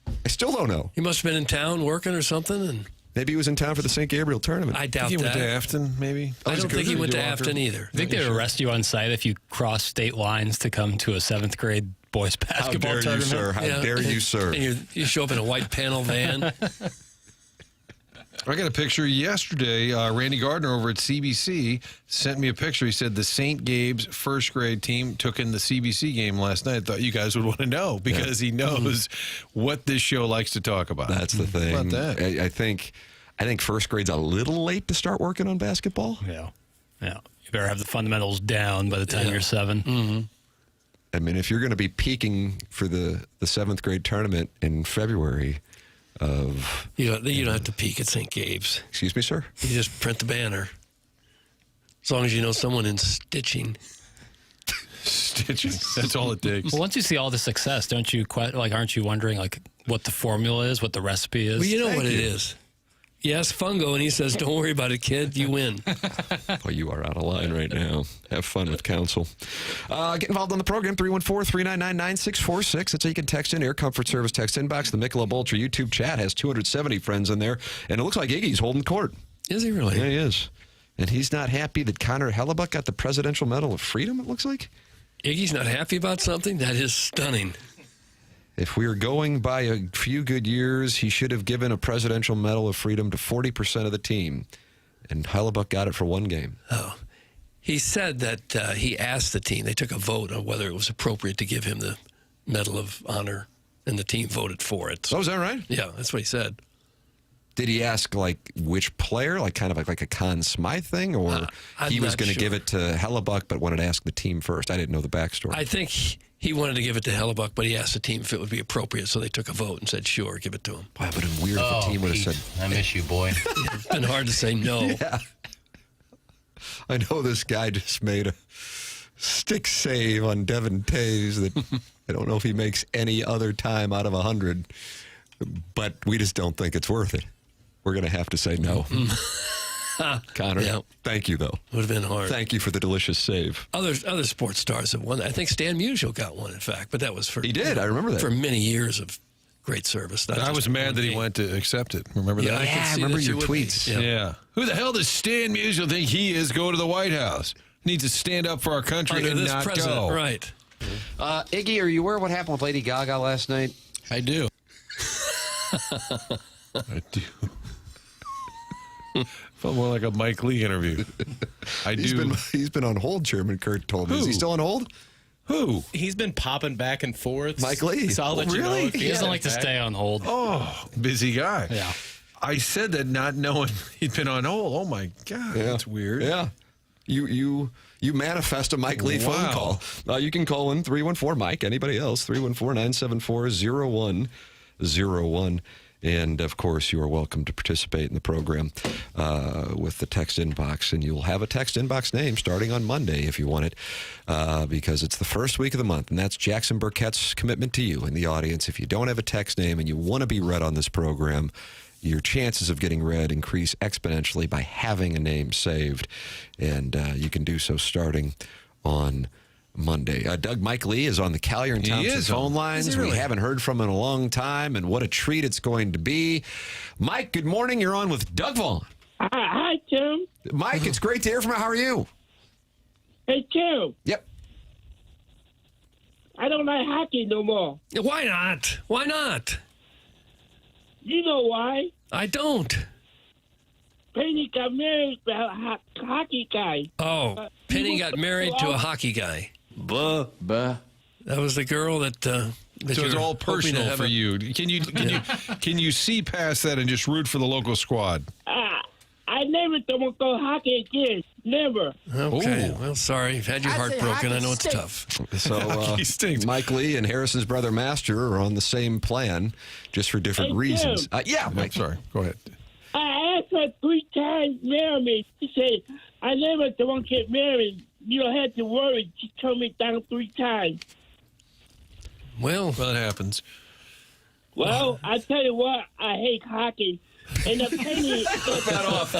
S1: I still don't know.
S2: He must have been in town working or something. And
S1: maybe he was in town for the St. Gabriel tournament.
S2: I doubt
S4: he
S2: that.
S4: went to Afton, maybe?
S2: I don't think he went to Afton either.
S3: I think they would arrest you on site if you cross state lines to come to a 7th grade boys basketball
S1: How dare
S3: tournament.
S1: you, sir? How dare you, sir?
S2: And you show up in a white panel van.
S4: I got a picture yesterday. Randy Gardner over at CBC sent me a picture. He said the St. Gabe's first grade team took in the CBC game last night. I thought you guys would want to know because he knows what this show likes to talk about.
S1: That's the thing.
S4: How about that?
S1: I think first grade's a little late to start working on basketball.
S3: Yeah. You better have the fundamentals down by the time you're 7.
S2: Mm-hmm.
S1: I mean, if you're going to be peaking for the 7th grade tournament in February of...
S2: You don't have to peak at St. Gabe's.
S1: Excuse me, sir?
S2: You just print the banner. As long as you know someone in stitching.
S4: Stitching. That's all it takes.
S3: Well, once you see all the success, aren't you wondering what the formula is, what the recipe is?
S2: Well, you know what it is. You ask Fungo, and he says, don't worry about it, kid. You win.
S1: Well, you are out of line right now. Have fun with counsel. Get involved on the program, 314-399-9646. That's how you can text in. Air Comfort Service text inbox. The Michelob Ultra YouTube chat has 270 friends in there. And it looks like Iggy's holding court.
S2: Is he really?
S1: Yeah, he is. And he's not happy that Connor Hellebuck got the Presidential Medal of Freedom, it looks like.
S2: Iggy's not happy about something? That is stunning.
S1: If we are going by a few good years, he should have given a Presidential Medal of Freedom to 40% of the team. And Hellebuck got it for one game.
S2: Oh. He said that he asked the team, they took a vote on whether it was appropriate to give him the Medal of Honor, and the team voted for it. So,
S1: oh, is that right?
S2: Yeah, that's what he said.
S1: Did he ask, which player, kind of like a Conn Smythe thing, or he was going to give it to Hellebuck but wanted to ask the team first? I didn't know the backstory.
S2: I think he wanted to give it to Hellebuck, but he asked the team if it would be appropriate, so they took a vote and said, sure, give it to him.
S1: Boy, but it's weird if the team would have said...
S8: I miss you, boy.
S2: It's been hard to say no.
S1: Yeah. I know this guy just made a stick save on Devin Taves that I don't know if he makes any other time out of 100, but we just don't think it's worth it. We're going to have to say no. Connor, thank you, though.
S2: Would have been hard.
S1: Thank you for the delicious save.
S2: Other sports stars have won. I think Stan Musial got one, in fact, but that was for...
S1: He did, I remember that.
S2: For many years of great service.
S4: I was mad that he went to accept it. Remember that?
S1: I remember your tweets.
S4: Yeah. Who the hell does Stan Musial think he is go to the White House? Needs to stand up for our country and not go.
S2: Right.
S6: Iggy, are you aware of what happened with Lady Gaga last night?
S4: I do. I do. Felt more like a Mike Lee interview.
S1: He's been on hold, Chairman Kurt told me. Is he still on hold?
S4: Who?
S5: He's been popping back and forth.
S1: Mike Lee.
S5: So I'll let you know if
S3: he doesn't like to stay on hold.
S4: Oh, busy guy.
S3: Yeah.
S4: I said that not knowing he'd been on hold. Oh, my God.
S1: Yeah.
S4: That's weird.
S1: Yeah. You manifest a Mike Lee phone call. You can call in 314-MIKE. Anybody else? 314-974-0101. And, of course, you are welcome to participate in the program with the text inbox. And you'll have a text inbox name starting on Monday if you want it, because it's the first week of the month. And that's Jackson Burkett's commitment to you in the audience. If you don't have a text name and you want to be read on this program, your chances of getting read increase exponentially by having a name saved. And you can do so starting on Monday. Mike Lee is on the Callier and Thompson phone lines. We haven't heard from him in a long time, and what a treat it's going to be. Mike, good morning. You're on with Doug Vaughn.
S21: Hi, Tim.
S1: Mike, it's great to hear from you. How are you?
S21: Hey, Tim.
S1: Yep.
S21: I don't like hockey no more.
S2: Why not? Why not?
S21: You know why?
S2: I don't.
S21: Penny got married to a hockey guy.
S2: Oh, Penny got married to a hockey guy. Buh. That was the girl that
S4: So it's all personal for you. Can you see past that and just root for the local squad?
S21: I never don't go hockey again. Never.
S2: Okay.
S1: Ooh.
S2: Well, sorry. You've had your heart broken. I know it's tough.
S1: So Mike Lee and Harrison's brother Master are on the same plan, just for different reasons. Yeah, Mike.
S4: Sorry. Go ahead.
S21: I asked her 3 times, marry me. She said, I never don't get married. You don't have to worry. She turned me down 3 times.
S2: Well,
S4: that happens.
S21: Well, I tell you what, I hate hockey. And the Penny...
S1: that off.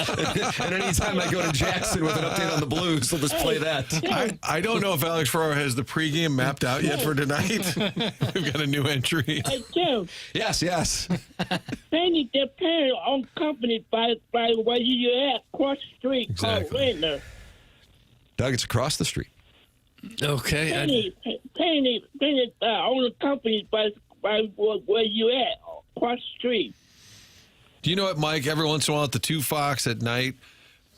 S1: And anytime I go to Jackson with an update on the Blues, they'll just play that.
S4: I don't know if Alex Ferraro has the pregame mapped out yet for tonight. We've got a new entry.
S21: Hey, Tim.
S1: Yes.
S21: Penny, they're parent owned company by where you at, across the street, called Rentner.
S1: Doug, it's across the street.
S2: Okay.
S21: Penny owned a company by where you at, across the street.
S4: Do you know what, Mike? Every once in a while at the 2 Fox at night,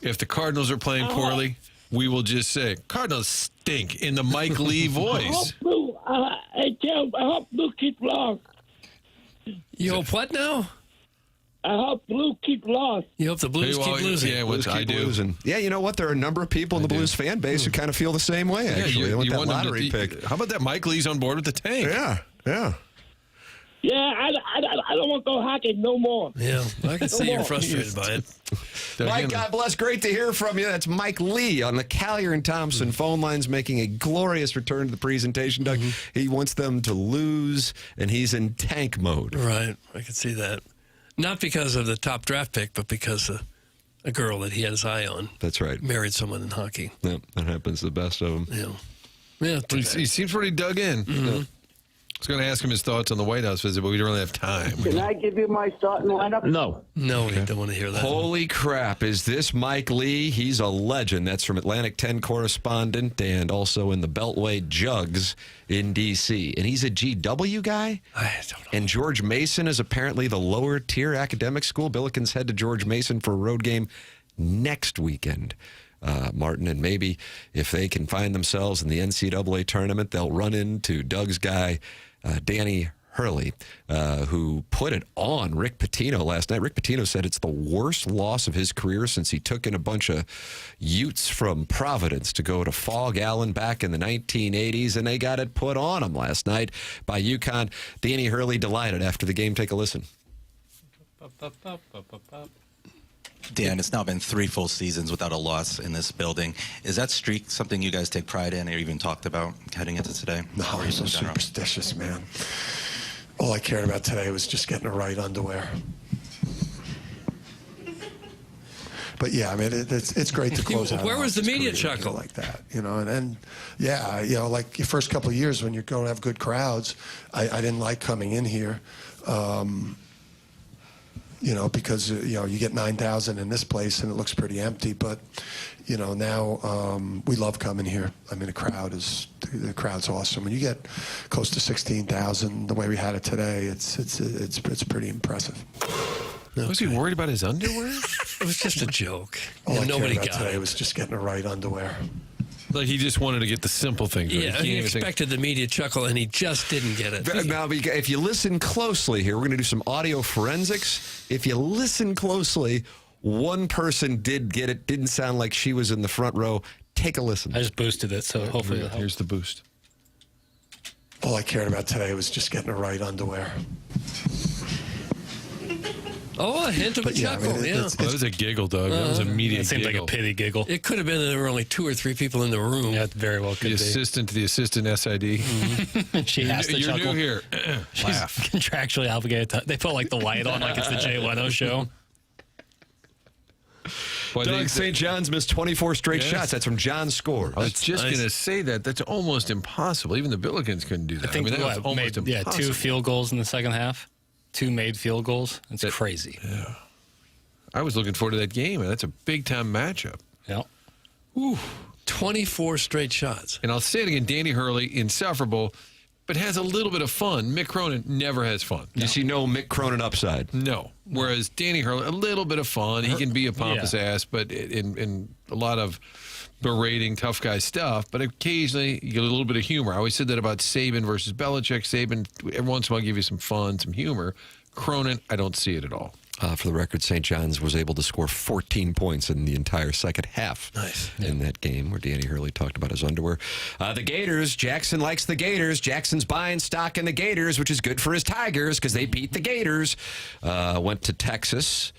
S4: if the Cardinals are playing poorly, we will just say, Cardinals stink, in the Mike Lee voice.
S21: I hope Blue keep lost.
S2: You hope what now?
S21: I hope Blue keep lost.
S2: You hope the Blues keep losing.
S4: Yeah,
S1: Blues keep losing. Yeah, you know what? There are a number of people in the Blues fan base who kind of feel the same way, actually. They want that lottery pick.
S4: How about that Mike Lee's on board with the tank?
S1: Yeah.
S21: Yeah, I don't want to go hockey no more.
S2: Yeah, I can see you're frustrated by it.
S1: Mike, God bless. Great to hear from you. That's Mike Lee on the Callier and Thompson phone lines making a glorious return to the presentation, Doug. He wants them to lose, and he's in tank mode.
S2: Right. I can see that. Not because of the top draft pick, but because a girl that he had his eye on.
S1: That's right.
S2: Married someone in hockey.
S1: Yep, that happens to the best of them.
S2: Yeah.
S4: He seems pretty dug in.
S1: Mm-hmm.
S4: I was going to ask him his thoughts on the White House visit, but we don't really have time.
S21: Can I give you my starting lineup?
S2: No, we don't want to hear that.
S1: Holy crap. Is this Mike Lee? He's a legend. That's from Atlantic 10 correspondent and also in the Beltway Jugs in D.C. And he's a GW guy?
S2: I don't know.
S1: And George Mason is apparently the lower tier academic school. Billikens head to George Mason for a road game next weekend. Martin, and maybe if they can find themselves in the NCAA tournament, they'll run into Doug's guy, Danny Hurley, who put it on Rick Pitino last night. Rick Pitino said it's the worst loss of his career since he took in a bunch of Utes from Providence to go to Fog Allen back in the 1980s, and they got it put on him last night by UConn. Danny Hurley delighted after the game. Take a listen.
S22: Dan, it's now been 3 full seasons without a loss in this building. Is that streak something you guys take pride in or even talked about heading into today?
S19: No, I'm so superstitious, man. All I cared about today was just getting the right underwear. But yeah, I mean, it's great to close out.
S2: Where was the media chuckle
S19: like that? And yeah, like your first couple of years when you're going to have good crowds, I didn't like coming in here. Because, you get 9,000 in this place and it looks pretty empty. But, now we love coming here. I mean, the crowd's awesome. When you get close to 16,000, the way we had it today, it's pretty impressive.
S4: Okay. Was he worried about his underwear?
S2: It was just a joke.
S19: All I
S2: nobody
S19: cared about
S2: got
S19: today
S2: it.
S19: was just getting the right underwear.
S4: Like he just wanted to get the simple things right.
S2: Yeah, he expected the media chuckle, and he just didn't get it.
S1: Now, if you listen closely here, we're going to do some audio forensics. If you listen closely, One person did get it. Didn't sound like she was in the front row. Take a listen.
S3: I just boosted it, so hopefully it'll help.
S4: Here's the boost.
S19: All I cared about today was just getting the right underwear.
S2: Oh, a hint of a chuckle.
S4: That was a giggle, Doug. That was a immediate
S3: It seemed
S4: giggle.
S3: like a pity giggle.
S2: It could have been that there were only 2 or 3 people in the room.
S3: Yeah, it very well could
S4: The
S3: be.
S4: assistant to the assistant SID.
S3: She has to
S4: You're
S3: chuckle.
S4: new here.
S3: She's
S4: Laugh.
S3: contractually obligated to. They put like the light on like it's the Jay Leno show.
S4: Well,
S1: Doug St. John's missed 24 straight shots. That's from John's score.
S4: I was just going to say that. That's almost impossible. Even the Billikens couldn't do that.
S3: I think
S4: that was almost
S3: made,
S4: impossible.
S3: 2 field goals in the second half. 2 made field goals. It's crazy.
S4: Yeah. I was looking forward to that game, and that's a big-time matchup.
S3: Yeah.
S2: Ooh, 24 straight shots.
S4: And I'll say it again, Danny Hurley, insufferable, but has a little bit of fun. Mick Cronin never has fun.
S1: You see no Mick Cronin upside?
S4: No. Whereas Danny Hurley, a little bit of fun. He can be a pompous ass, but in a lot of berating tough guy stuff, but occasionally you get a little bit of humor. I always said that about Saban versus Belichick. Saban, every once in a while, give you some fun, some humor. Cronin, I don't see it at all.
S1: For the record, St. John's was able to score 14 points in the entire second half in that game where Danny Hurley talked about his underwear. The Gators, Jackson likes the Gators. Jackson's buying stock in the Gators, which is good for his Tigers because they beat the Gators. Went to Texas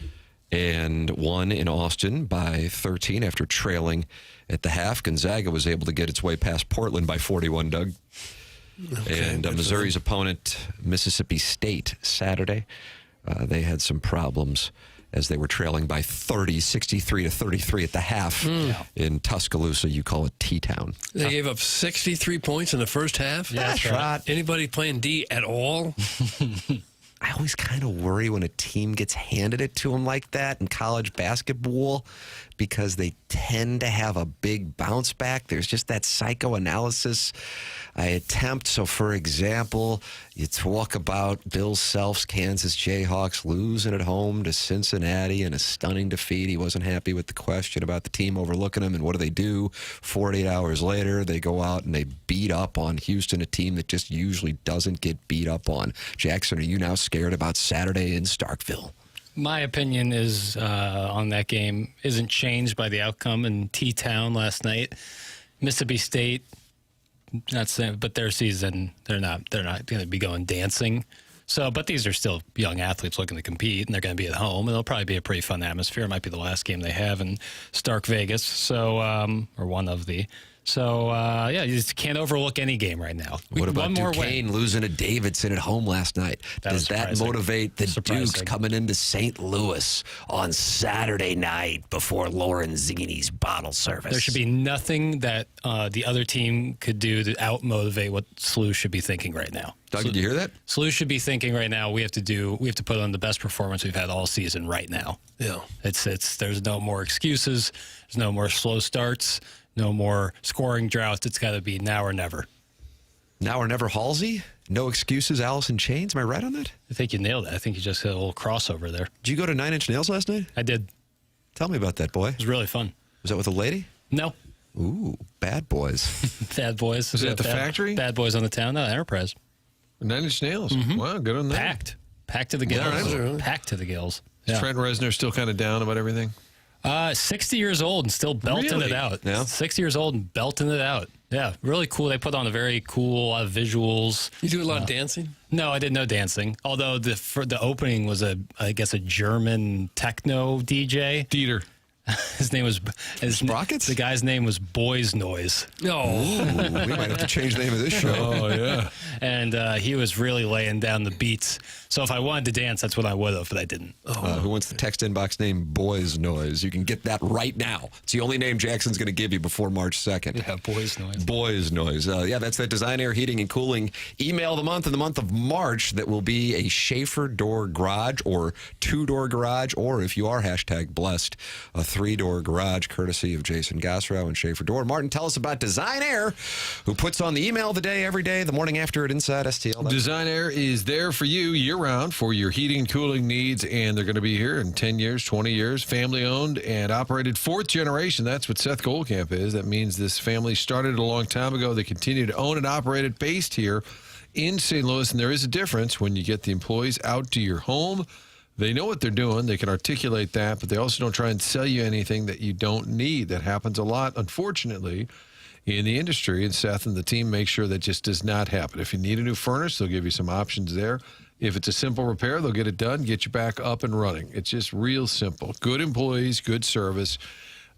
S1: and won in Austin by 13 after trailing at the half. Gonzaga was able to get its way past Portland by 41, Doug.
S2: Okay,
S1: and Missouri's opponent, Mississippi State, Saturday. They had some problems as they were trailing by 30, 63-33 at the half in Tuscaloosa. You call it T-Town.
S2: They gave up 63 points in the first half.
S1: Yeah, that's right.
S2: Anybody playing D at all?
S1: I always kind of worry when a team gets handed it to them like that in college basketball because they tend to have a big bounce back. There's just that psychoanalysis I attempt. So, for example, you talk about Bill Self's Kansas Jayhawks losing at home to Cincinnati in a stunning defeat. He wasn't happy with the question about the team overlooking him, and what do? 48 hours later, they go out and they beat up on Houston, a team that just usually doesn't get beat up on. Jackson, are you now scared about Saturday in Starkville?
S3: My opinion is on that game isn't changed by the outcome in T-Town last night. Mississippi State, not saying, but their season they're not going to be going dancing. So, but these are still young athletes looking to compete, and they're going to be at home, and it'll probably be a pretty fun atmosphere. It might be the last game they have in Stark Vegas, so or one of the. So, yeah, you just can't overlook any game right now.
S1: What about
S3: one more
S1: Duquesne
S3: win.
S1: losing to Davidson at home last night? Does that
S3: surprising.
S1: motivate the
S3: Surprising.
S1: Dukes coming into St. Louis on Saturday night before Lorenzini's bottle service?
S3: There should be nothing that the other team could do to out-motivate what SLU should be thinking right now.
S1: Doug, did you hear that?
S3: SLU should be thinking right now, we have to put on the best performance we've had all season right now.
S2: Yeah.
S3: There's no more excuses. There's no more slow starts. No more scoring droughts. It's got to be now or never.
S1: Now or never, Halsey? No excuses, Alice in Chains? Am I right on that?
S3: I think you nailed it. I think you just had a little crossover there.
S1: Did you go to 9 Inch Nails last night?
S3: I did.
S1: Tell me about that, boy.
S3: It was really fun.
S1: Was that with a lady?
S3: No.
S1: Ooh, bad boys.
S3: Bad boys.
S4: Was it at the factory?
S3: Bad boys on the town. No, Enterprise.
S4: 9 Inch Nails.
S3: Mm-hmm.
S4: Wow, good on that.
S3: Packed. Packed to the gills.
S4: Yeah,
S3: Packed to the gills.
S4: Is
S3: Yeah.
S4: Trent Reznor still kind of down about everything?
S3: 60 years old and still belting
S4: Really?
S3: it out.
S1: Yeah.
S3: 60 years old and belting it out. Yeah, really cool. They put on a very cool lot of visuals.
S2: You do a lot of dancing?
S3: No, I did no dancing. Although the opening was a German techno DJ.
S4: Dieter.
S3: His name was
S1: Sprockets?
S3: The guy's name was Boys Noise.
S2: No.
S1: We might have to change the name of this show.
S4: Oh, yeah.
S3: And he was really laying down the beats. So if I wanted to dance, that's what I would have, but I didn't.
S1: Who wants the text inbox name Boys Noise? You can get that right now. It's the only name Jackson's going to give you before March 2nd.
S3: Yeah, Boys Noise.
S1: Boys Noise. Yeah, that's that Design Air Heating and Cooling email of the month in the month of March that will be a Schaefer door garage or 2-door garage, or if you are hashtag blessed, a 3-door garage courtesy of Jason Gassrow and Schaefer Door. Martin, tell us about Design Air, who puts on the email of the day every day, the morning after at Inside STL.
S4: Design Air is there for you year-round for your heating and cooling needs, and they're going to be here in 10 years, 20 years, family-owned and operated, 4th generation. That's what Seth Goldcamp is. That means this family started a long time ago. They continue to own and operate it, based here in St. Louis, and there is a difference when you get the employees out to your home. They know what they're doing. They can articulate that, but they also don't try and sell you anything that you don't need. That happens a lot, unfortunately, in the industry. And Seth and the team make sure that just does not happen. If you need a new furnace, they'll give you some options there. If it's a simple repair, they'll get it done, get you back up and running. It's just real simple. Good employees, good service.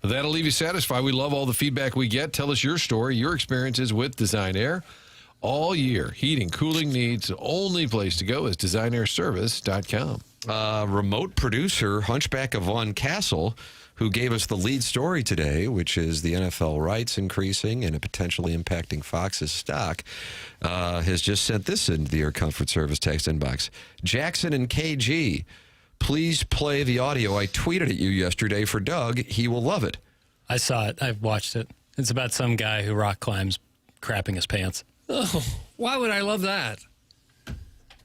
S4: That'll leave you satisfied. We love all the feedback we get. Tell us your story, your experiences with Design Air. All year, heating, cooling needs, the only place to go is designairservice.com.
S1: Remote producer, Hunchback of Vaughn Castle, who gave us the lead story today, which is the NFL rights increasing and potentially impacting Fox's stock, has just sent this into the Air Comfort Service text inbox. Jackson and KG, please play the audio I tweeted at you yesterday for Doug. He will love it.
S3: I saw it. I've watched it. It's about some guy who rock climbs crapping his pants.
S2: Oh, why would I love that?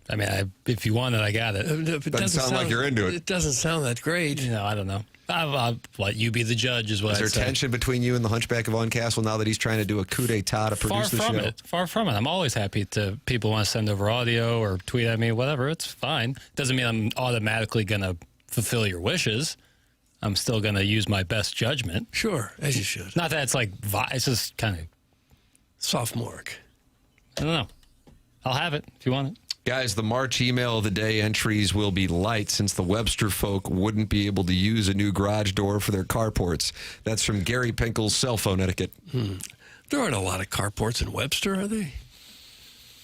S3: I mean, if you want it, I got it.
S2: It
S1: doesn't sound like you're into it.
S2: It doesn't sound that great.
S3: No, I don't know. I'll let you be the judge is what
S1: Is there tension between you and the Hunchback of Vaughn Castle now that he's trying to do a coup d'etat to produce the show?
S3: Far from it. I'm always happy to people want to send over audio or tweet at me, whatever. It's fine. Doesn't mean I'm automatically going to fulfill your wishes. I'm still going to use my best judgment.
S2: Sure, as you should.
S3: Not that it's like, it's just kind of
S2: sophomoric.
S3: I don't know. I'll have it if you want it.
S1: Guys, the March email of the day entries will be light since the Webster folk wouldn't be able to use a new garage door for their carports. That's from Gary Pinkel's cell phone etiquette.
S2: There aren't a lot of carports in Webster, are they?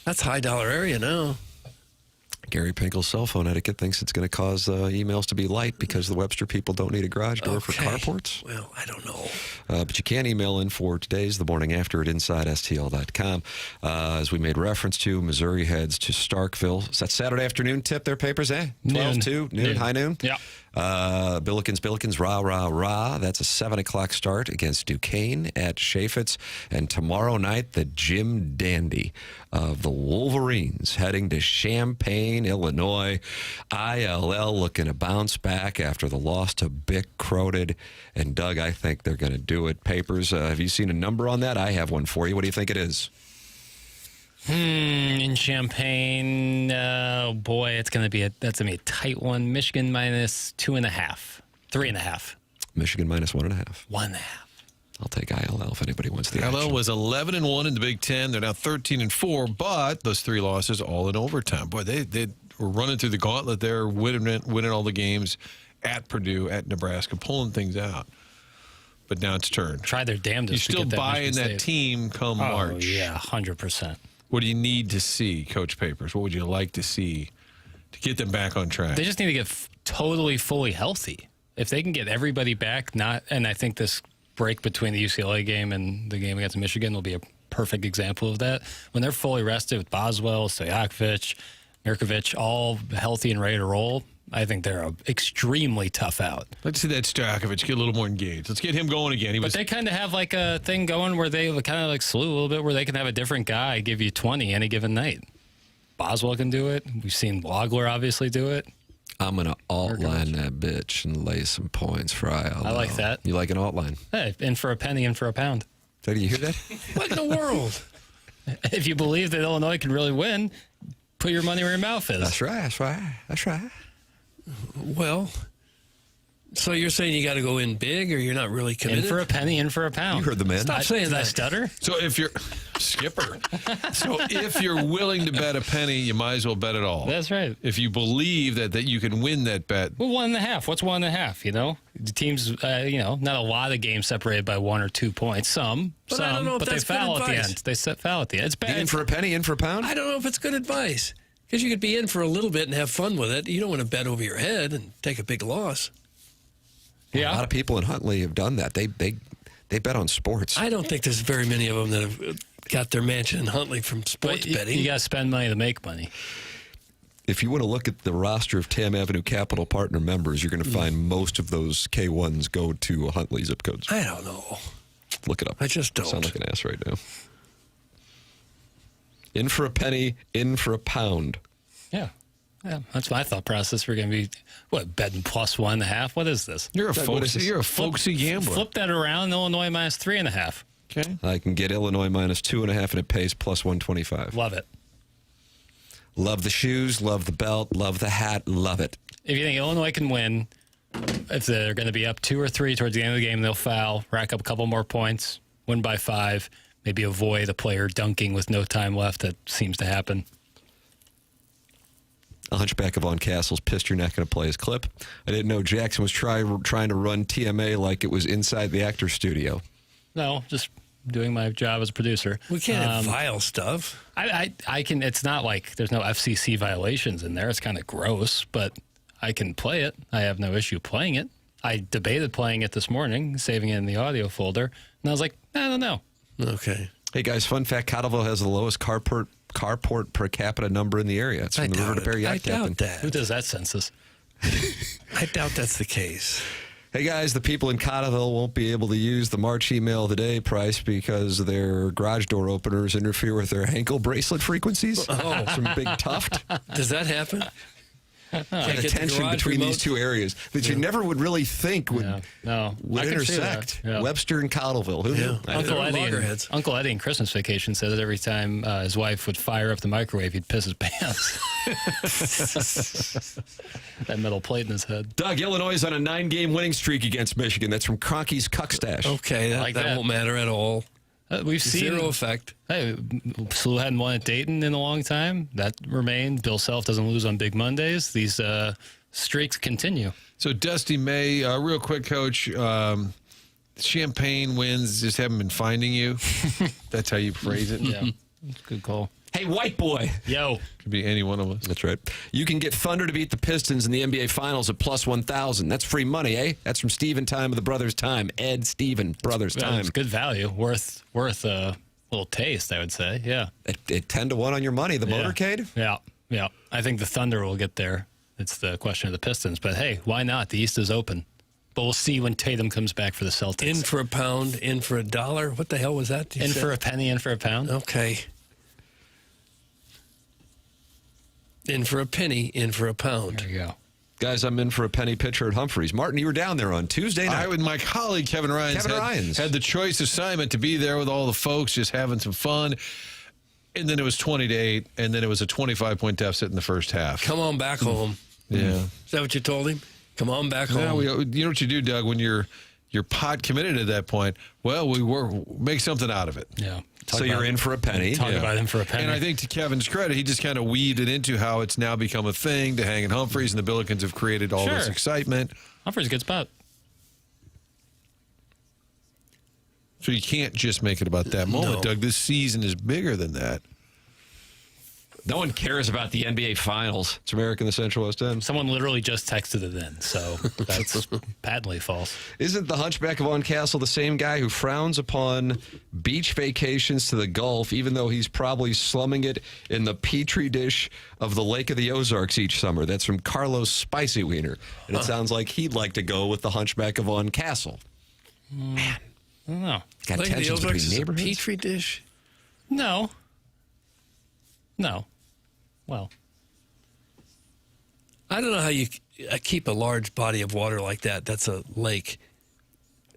S2: That's high dollar area now.
S1: Gary Pinkel's cell phone etiquette thinks it's going to cause emails to be light because the Webster people don't need a garage door for carports.
S2: Well, I don't know.
S1: But you can email in for today's The Morning After at InsideSTL.com. As we made reference to, Missouri heads to Starkville. Is that Saturday afternoon tip their papers, eh? 12 to noon, high noon?
S3: Yeah.
S1: Billikens, rah, rah, rah. That's a 7 o'clock start against Duquesne at Chaffetz. And tomorrow night, the Jim Dandy of the Wolverines heading to Champaign, Illinois. ILL looking to bounce back after the loss to Bick Crowded. And Doug, I think they're going to do it. Papers, have you seen a number on that? I have one for you. What do you think it is?
S3: In Champaign, oh boy, that's gonna be a tight one. Michigan minus 2.5, 3.5.
S1: Michigan minus 1.5.
S3: 1.5.
S1: I'll take ILL if anybody wants the action.
S4: ILL was 11-1 in the Big Ten. They're now 13-4, but those 3 losses all in overtime. Boy, they were running through the gauntlet there, winning all the games at Purdue, at Nebraska, pulling things out. But now it's turned.
S3: Try their damnedest.
S4: You still
S3: to get
S4: buy in
S3: Michigan
S4: that
S3: State.
S4: team come March.
S3: Yeah, 100%.
S4: What do you need to see, Coach Papers? What would you like to see to get them back on track?
S3: They just need to get totally, fully healthy. If they can get everybody back, and I think this break between the UCLA game and the game against Michigan will be a perfect example of that. When they're fully rested with Boswell, Stojakovic, Mirkovic, all healthy and ready to roll, I think they're an extremely tough out.
S4: Let's see that Stojakovic get a little more engaged. Let's get him going again.
S3: But they kind of have like a thing going where they kind of like slew a little bit where they can have a different guy give you 20 any given night. Boswell can do it. We've seen Wagler obviously do it.
S1: I'm going to alt-line that bitch and lay some points for ILL.
S3: I like that.
S1: You like an alt-line?
S3: Hey, in for a penny, in for a pound.
S1: Did you hear that?
S2: What in the world?
S3: If you believe that Illinois can really win, put your money where your mouth is.
S1: That's right.
S2: Well, so you're saying you got to go in big, or you're not really committed?
S3: In for a penny, in for a pound.
S1: You heard the man.
S2: Stop saying
S3: Did I
S2: that.
S3: stutter?
S4: So if you're skipper, so if you're willing to bet a penny, you might as well bet it all.
S3: That's right.
S4: If you believe that you can win that bet.
S3: Well, 1.5. What's 1.5? You know, the teams. Not a lot of games separated by 1 or 2 points. Some,
S2: But I don't know if
S3: but they
S2: that's good
S3: foul at the
S2: advice.
S3: end. They set foul at the end. It's bad.
S1: In for a penny, in for a pound?
S2: I don't know if it's good advice. Because you could be in for a little bit and have fun with it. You don't want to bet over your head and take a big loss.
S3: Yeah.
S1: A lot of people in Huntley have done that. They bet on sports.
S2: I don't think there's very many of them that have got their mansion in Huntley from sports betting.
S3: You got to spend money to make money.
S1: If you want to look at the roster of Tam Avenue Capital Partner members, you're going to find most of those K1s go to Huntley zip codes.
S2: I don't know.
S1: Look it up.
S2: I just don't.
S1: Sound like an ass right now. In for a penny, in for a pound.
S3: Yeah. Yeah, that's my thought process. We're going to be, betting plus 1.5? What is this?
S4: You're a folksy gambler.
S3: Flip that around, Illinois minus 3.5.
S4: Okay.
S1: I can get Illinois minus 2.5, and it pays plus 125.
S3: Love it.
S1: Love the shoes, love the belt, love the hat, love it.
S3: if you think Illinois can win, if they're going to be up 2 or 3 towards the end of the game, they'll foul, rack up a couple more points, win by 5, maybe avoid a player dunking with no time left. That seems to happen.
S1: A hunchback of Vaughn Castle's pissed you're not going to play his clip. I didn't know Jackson was trying to run TMA like it was inside the actor's studio.
S3: No, just doing my job as a producer.
S2: We can't have vile stuff.
S3: I can. It's not like there's no FCC violations in there. It's kind of gross, but I can play it. I have no issue playing it. I debated playing it this morning, saving it in the audio folder, and I was like, I don't know.
S2: Okay.
S1: Hey guys, fun fact: Cottleville has the lowest carport per capita number in the area. It's from the River to Perry Yacht Captain.
S2: I doubt that.
S3: Who does that census?
S2: I doubt that's the case.
S1: Hey guys, the people in Cottleville won't be able to use the March email of the day price because their garage door openers interfere with their ankle bracelet frequencies. Oh, some big tuft.
S2: Does that happen?
S1: The tension between these two areas that you never would really think would intersect.
S3: Yeah.
S1: Webster and Cottleville. Who knew?
S3: Uncle Eddie in Christmas Vacation said that every time his wife would fire up the microwave, he'd piss his pants. That metal plate in his head.
S1: Doug, Illinois is on a 9-game winning streak against Michigan. That's from Cronky's Cuck Stash.
S2: Okay, that won't matter at all.
S3: We've seen
S2: zero effect.
S3: Hey, SLU hadn't won at Dayton in a long time. That remained. Bill Self doesn't lose on big Mondays. These streaks continue.
S4: So Dusty May, real quick, Coach. Champagne wins just haven't been finding you. That's how you phrase it.
S3: Yeah, good call.
S1: Hey, white boy.
S3: Yo.
S4: Could be any one of us.
S1: That's right. You can get Thunder to beat the Pistons in the NBA Finals at plus 1,000. That's free money, eh? That's from Steven Time of the Brothers Time. Ed, Steven, Brothers Time.
S3: It's good value. Worth a little taste, I would say. Yeah.
S1: At 10 to 1 on your money, the motorcade?
S3: Yeah. I think the Thunder will get there. It's the question of the Pistons. But, hey, why not? The East is open. But we'll see when Tatum comes back for the Celtics.
S2: In for a pound, in for $1. What the hell was that?
S3: In for a penny, in for a pound.
S2: Okay. In for a penny, in for a pound.
S3: There you go.
S1: Guys, I'm in for a penny pitcher at Humphreys. Martin, you were down there on Tuesday night.
S4: I, with my colleague Kevin Ryans, had the choice assignment to be there with all the folks just having some fun. And then it was 20-8, and then it was a 25-point deficit in the first half.
S2: Come on back home.
S4: Yeah.
S2: Is that what you told him? Come on back home.
S4: You know what you do, Doug, when you're pot committed at that point? Well, make something out of it.
S3: Yeah.
S1: So you're in for a penny.
S3: Talk about him for a penny.
S4: And I think to Kevin's credit, he just kind of weaved it into how it's now become a thing to hang at Humphreys, and the Billikens have created all this excitement.
S3: Humphreys is a good spot.
S4: So you can't just make it about that moment,
S1: No.
S4: Doug. This season is bigger than that.
S1: No one cares about the NBA Finals. It's America in the Central West End.
S3: Someone literally just texted it in, so that's patently false.
S1: Isn't the hunchback of Vaughn Castle the same guy who frowns upon beach vacations to the Gulf, even though he's probably slumming it in the petri dish of the Lake of the Ozarks each summer? That's from Carlos Spicy Wiener. And it sounds like he'd like to go with the hunchback of Vaughn Castle. Man.
S3: I don't know.
S1: Got
S2: Lake of the
S1: tensions
S2: Ozarks
S1: between
S2: is a
S1: neighborhoods?
S2: petri dish?
S3: No. Well,
S2: I don't know how you keep a large body of water like that. That's a lake,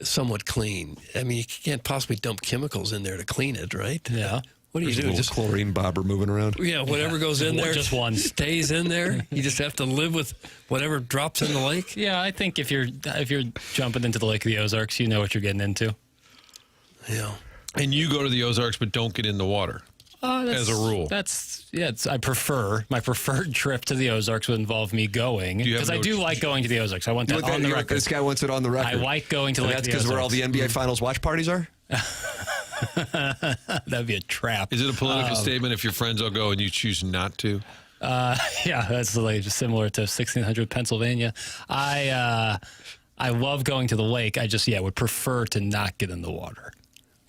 S2: somewhat clean. I mean, you can't possibly dump chemicals in there to clean it, right?
S3: Yeah.
S2: What do you
S1: There's a
S2: do?
S1: little
S2: Just
S1: chlorine bobber moving around.
S2: Yeah, whatever goes in there,
S3: just one
S2: stays in there. You just have to live with whatever drops in the lake.
S3: Yeah, I think if you're jumping into the Lake of the Ozarks, you know what you're getting into.
S2: Yeah.
S4: And you go to the Ozarks, but don't get in the water. As a rule.
S3: My preferred trip to the Ozarks would involve me going, because I do like going to the Ozarks. I want that on the record.
S1: This guy wants it on the record.
S3: I like going to the Lake of the
S1: That's because
S3: Ozarks.
S1: where all the NBA Finals watch parties are?
S3: That'd be a trap.
S4: Is it a political statement if your friends all go and you choose not to?
S3: Yeah, that's like just similar to 1600 Pennsylvania. I love going to the lake. I just would prefer to not get in the water.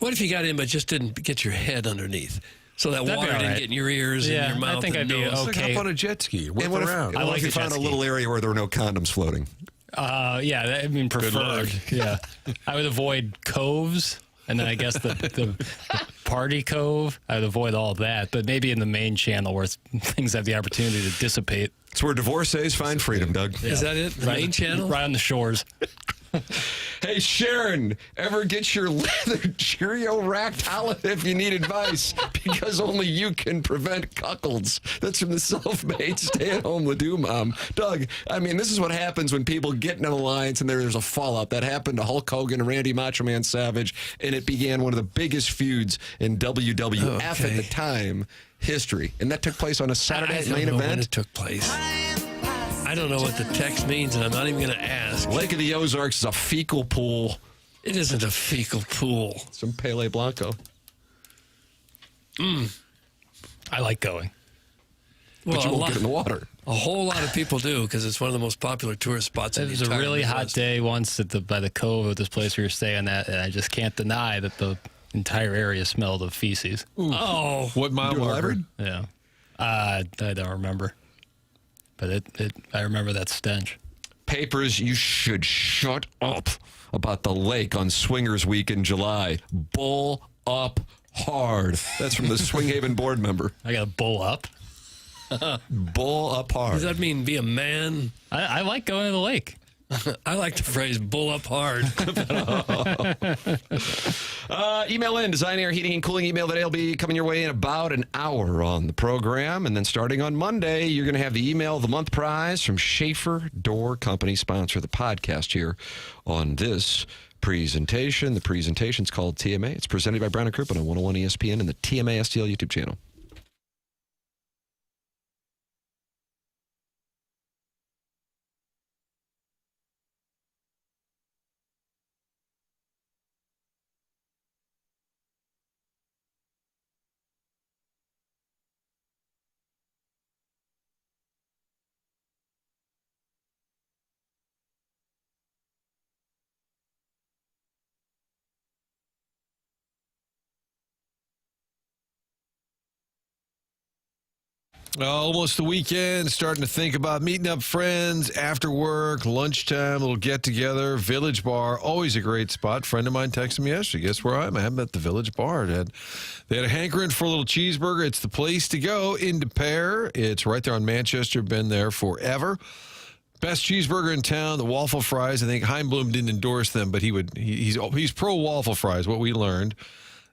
S2: What if you got in but just didn't get your head underneath? So that
S3: That'd be
S2: water
S3: all
S2: didn't
S3: right.
S2: get in your ears and your mouth.
S3: I think I'd be
S2: nose.
S3: okay.
S4: Like hop on a jet ski. Whip
S1: And what
S4: around.
S1: if you found a little area where there were no condoms floating?
S3: I mean, preferred. Yeah, I would avoid coves, and then I guess the party cove. I would avoid all of that, but maybe in the main channel where things have the opportunity to dissipate.
S1: It's where divorcees find freedom, Doug.
S2: Is that it? The main channel?
S3: Right on the shores.
S1: Hey, Sharon, ever get your leather Cheerio racked? Holla if you need advice, because only you can prevent cuckolds. That's from the self-made stay-at-home Ledoux mom. Doug, I mean, this is what happens when people get in an alliance and there's a fallout. That happened to Hulk Hogan and Randy Macho Man Savage, and it began one of the biggest feuds in WWF at the time history. And that took place on a Saturday night main event.
S2: When it took place. I don't know what the text means, and I'm not even going to ask.
S1: Lake of the Ozarks is a fecal pool.
S2: It isn't a fecal pool.
S1: Some Pele Blanco.
S3: I like going.
S1: But you won't get in the water.
S2: A whole lot of people do, because it's one of the most popular tourist spots in the
S3: It was
S2: entire
S3: a really hot
S2: Midwest.
S3: day once by the Cove at this place we were staying at, and I just can't deny that the entire area smelled of feces.
S2: Oh.
S4: What mile marker?
S3: Yeah. I don't remember. But I remember that stench.
S1: Papers, you should shut up about the lake on Swingers Week in July. Bull up hard. That's from the Swing Haven board member.
S3: I got to bull up?
S1: Bull up hard.
S2: Does that mean be a man?
S3: I like going to the lake.
S2: I like the phrase bull up hard.
S1: Email in, Design Air Heating and Cooling email today will be coming your way in about an hour on the program. And then starting on Monday, you're going to have the Email of the Month prize from Schaefer Door Company, sponsor of the podcast here on this presentation. The presentation's called TMA. It's presented by Brown & Crouppen on 101 ESPN and the TMA STL YouTube channel.
S4: Almost the weekend, starting to think about meeting up friends after work, lunchtime, a little get-together, Village Bar, always a great spot. Friend of mine texted me yesterday. Guess where I'm at the Village Bar. They had a hankering for a little cheeseburger. It's the place to go in De Pere. It's right there on Manchester. Been there forever. Best cheeseburger in town, the waffle fries. I think Heimblum didn't endorse them, but he's pro waffle fries, what we learned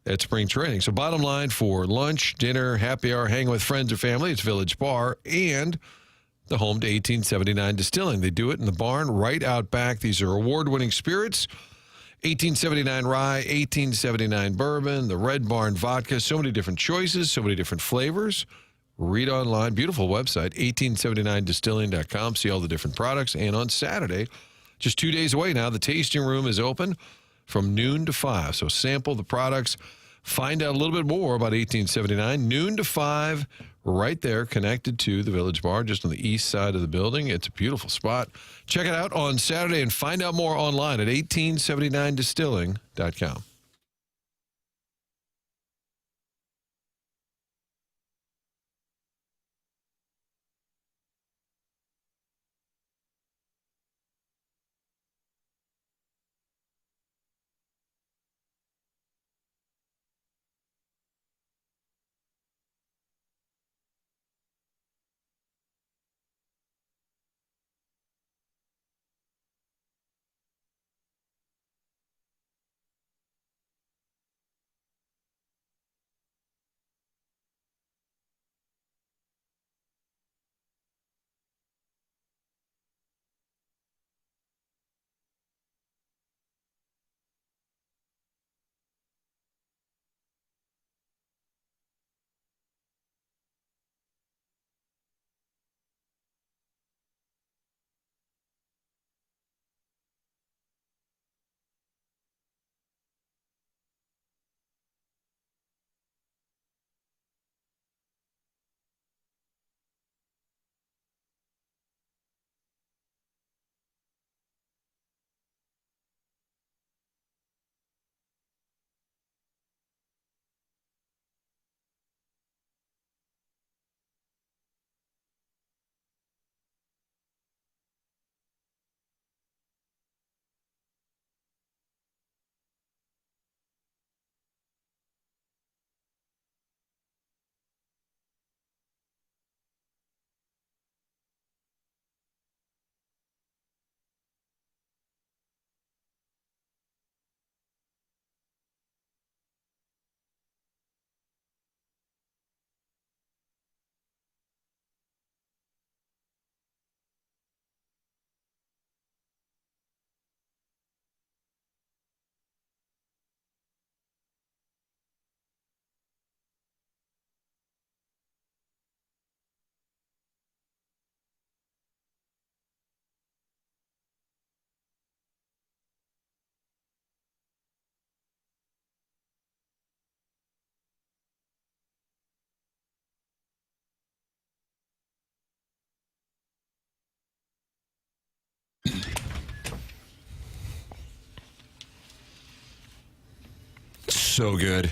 S4: at spring training. So bottom line, for lunch, dinner, happy hour, hanging with friends or family, it's Village Bar and the home to 1879 Distilling. They do it in the barn right out back. These are award-winning spirits. 1879 rye, 1879 bourbon, the Red Barn vodka. So many different choices, so many different flavors. Read online. Beautiful website, 1879distilling.com. See all the different products. And on Saturday, just 2 days away now, the tasting room is open from noon to 5. So sample the products. Find out a little bit more about 1879. Noon to 5, right there, connected to the Village Bar, just on the east side of the building. It's a beautiful spot. Check it out on Saturday and find out more online at 1879distilling.com.
S1: so good.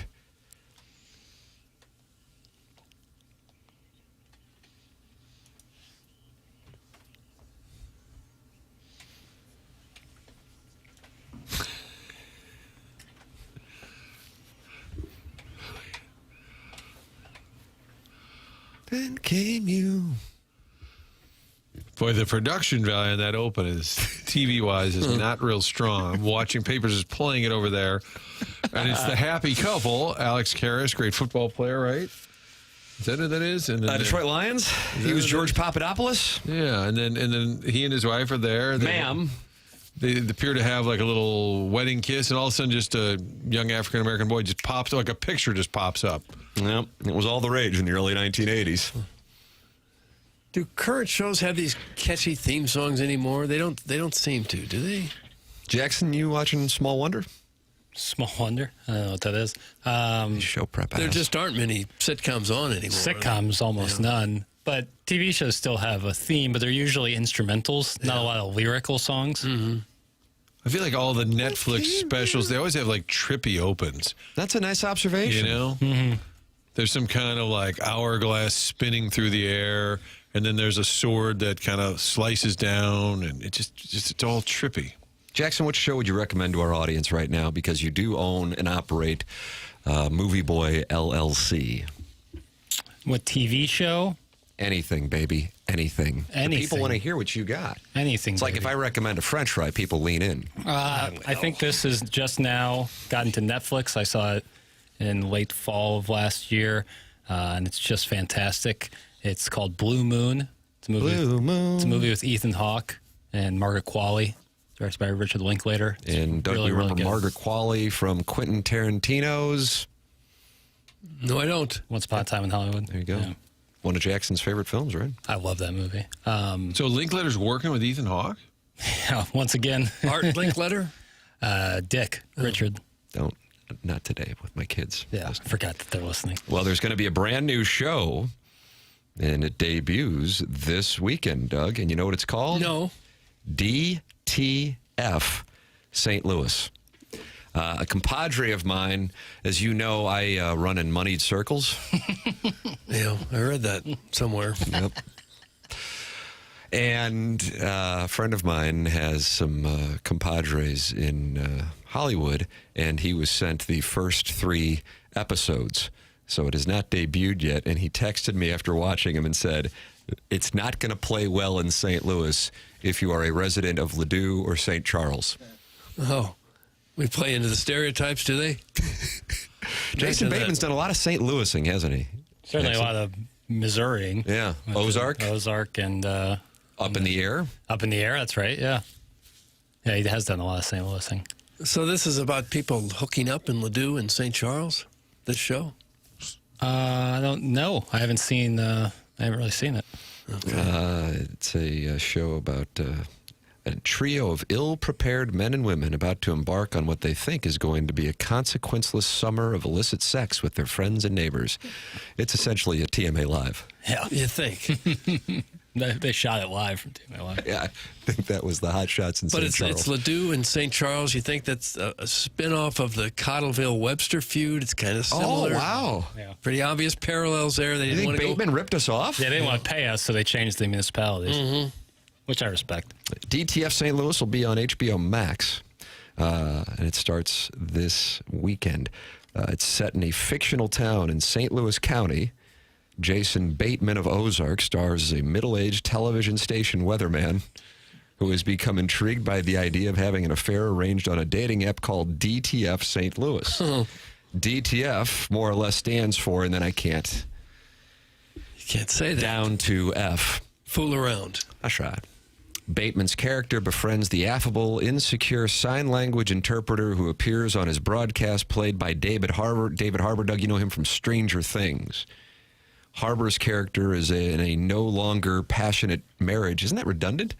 S1: Then came you.
S4: Boy, the production value on that open is, TV-wise, is not real strong. I'm watching Papers is playing it over there. And it's the happy couple, Alex Karras, great football player, right? Is that who that is? And then
S1: Detroit Lions. He was George Papadopoulos.
S4: Yeah, and then he and his wife are there.
S1: Ma'am.
S4: They appear to have like a little wedding kiss, and all of a sudden just a young African-American boy just pops, like a picture just pops up.
S1: Yep, it was all the rage in the early 1980s.
S2: Do current shows have these catchy theme songs anymore? They don't seem to, do they?
S1: Jackson, you watching Small Wonder?
S3: Small Wonder? I don't know what that is.
S1: Show prep.
S2: There just aren't many sitcoms on anymore.
S3: Sitcoms, almost none. But TV shows still have a theme, but they're usually instrumentals, not a lot of lyrical songs.
S2: Mm-hmm.
S4: I feel like all the Netflix specials, they always have like trippy opens.
S1: That's a nice observation.
S4: You know?
S3: Mm-hmm.
S4: There's some kind of like hourglass spinning through the air, and then there's a sword that kind of slices down, and it's all trippy.
S1: Jackson, which show would you recommend to our audience right now? Because you do own and operate Movie Boy LLC.
S3: What TV show?
S1: Anything, baby. Anything.
S3: Anything.
S1: The people want to hear what you got.
S3: Anything.
S1: It's like if I recommend a French fry, people lean in.
S3: I think this is just now gotten to Netflix. I saw it in late fall of last year, and it's just fantastic. It's called Blue Moon. It's a movie.
S1: Blue Moon.
S3: It's a movie with Ethan Hawke and Margaret Qualley, directed by Richard Linklater. It's
S1: And Doug,
S3: really,
S1: you remember
S3: really good.
S1: Margaret Qualley from Quentin Tarantino's?
S2: No, I don't.
S3: Once Upon a Time in Hollywood.
S1: There you go.
S3: Yeah.
S1: One of Jackson's favorite films, right?
S3: I love that movie.
S4: So Linklater's working with Ethan Hawke?
S3: Yeah, once again.
S2: Art Linkletter?
S3: Dick, Richard.
S1: Not today with my kids.
S3: Yeah, I forgot that they're listening.
S1: Well, there's going to be a brand new show, and it debuts this weekend, Doug. And you know what it's called?
S2: No.
S1: DTF St. Louis. A compadre of mine, as you know, I run in moneyed circles.
S2: Yeah, I read that somewhere.
S1: Yep. And a friend of mine has some compadres in Hollywood, and he was sent the first 3 episodes. So it has not debuted yet. And he texted me after watching him and said, it's not going to play well in St. Louis if you are a resident of Ladue or St. Charles.
S2: Oh, we play into the stereotypes, do they?
S1: Jason Bateman's done a lot of St. Louising, hasn't he?
S3: Certainly a lot of Missouriing.
S1: Yeah. Ozark.
S3: Ozark and...
S1: Up in the Air?
S3: Up in the Air, that's right, yeah. Yeah, he has done a lot of St. Louising.
S2: So this is about people hooking up in Ladue and St. Charles, this show?
S3: I don't know. I haven't really seen it.
S2: Okay.
S1: It's a show about a trio of ill-prepared men and women about to embark on what they think is going to be a consequenceless summer of illicit sex with their friends and neighbors. It's essentially a TMA Live.
S2: Yeah, you think.
S3: They shot it live from TMA Live.
S1: Yeah, I think that was the Hot Shots in St. Charles.
S2: But it's Ladue and St. Charles. You think that's a spin-off of the Cottleville-Webster feud? It's kind of similar.
S1: Oh, wow.
S3: Yeah.
S2: Pretty obvious parallels there. They
S1: You
S2: didn't
S1: think
S2: want to
S1: Bateman ripped us off?
S3: Yeah, they didn't want to pay us, so they changed the municipalities,
S2: Mm-hmm.
S3: which I respect.
S1: DTF St. Louis will be on HBO Max, and it starts this weekend. It's set in a fictional town in St. Louis County. Jason Bateman of Ozark stars as a middle-aged television station weatherman who has become intrigued by the idea of having an affair arranged on a dating app called DTF St. Louis. DTF more or less stands for, and then I can't.
S2: You can't say that.
S1: Down to F.
S2: Fool around.
S1: I tried. Bateman's character befriends the affable, insecure sign language interpreter who appears on his broadcast, played by David Harbour. David Harbour, Doug, you know him from Stranger Things. Harbour's character is in a no longer passionate marriage, isn't that redundant?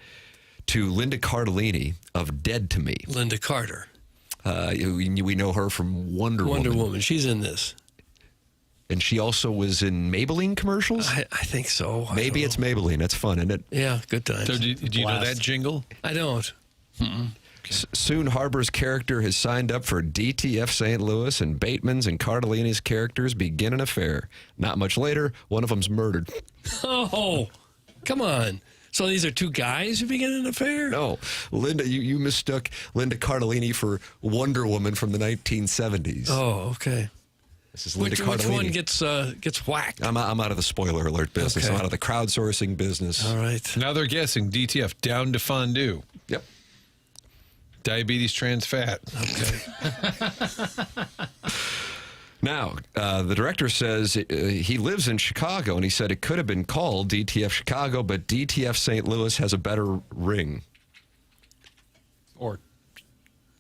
S1: To Linda Cardellini of Dead to Me.
S2: Linda Carter.
S1: We know her from Wonder Woman.
S2: She's in this.
S1: And she also was in Maybelline commercials?
S2: I think so.
S1: Maybe it's Maybelline. That's fun, isn't it?
S2: Yeah, good times.
S4: So do you know that jingle?
S2: I don't.
S1: Soon Harbor's character has signed up for DTF St. Louis, and Bateman's and Cardellini's characters begin an affair. Not much later, one of them's murdered.
S2: Oh, come on. So these are two guys who begin an affair?
S1: No. Linda, you mistook Linda Cardellini for Wonder Woman from the 1970s.
S2: Oh, okay.
S1: This is Linda Cardellini.
S2: Which one gets whacked?
S1: I'm out of the spoiler alert business.
S2: Okay.
S1: I'm out of the crowdsourcing business.
S2: All right.
S4: Now they're guessing DTF down to fondue.
S1: Yep.
S4: Diabetes trans fat.
S2: Okay.
S1: Now, the director says he lives in Chicago, and he said it could have been called DTF Chicago, but DTF St. Louis has a better ring.
S3: Or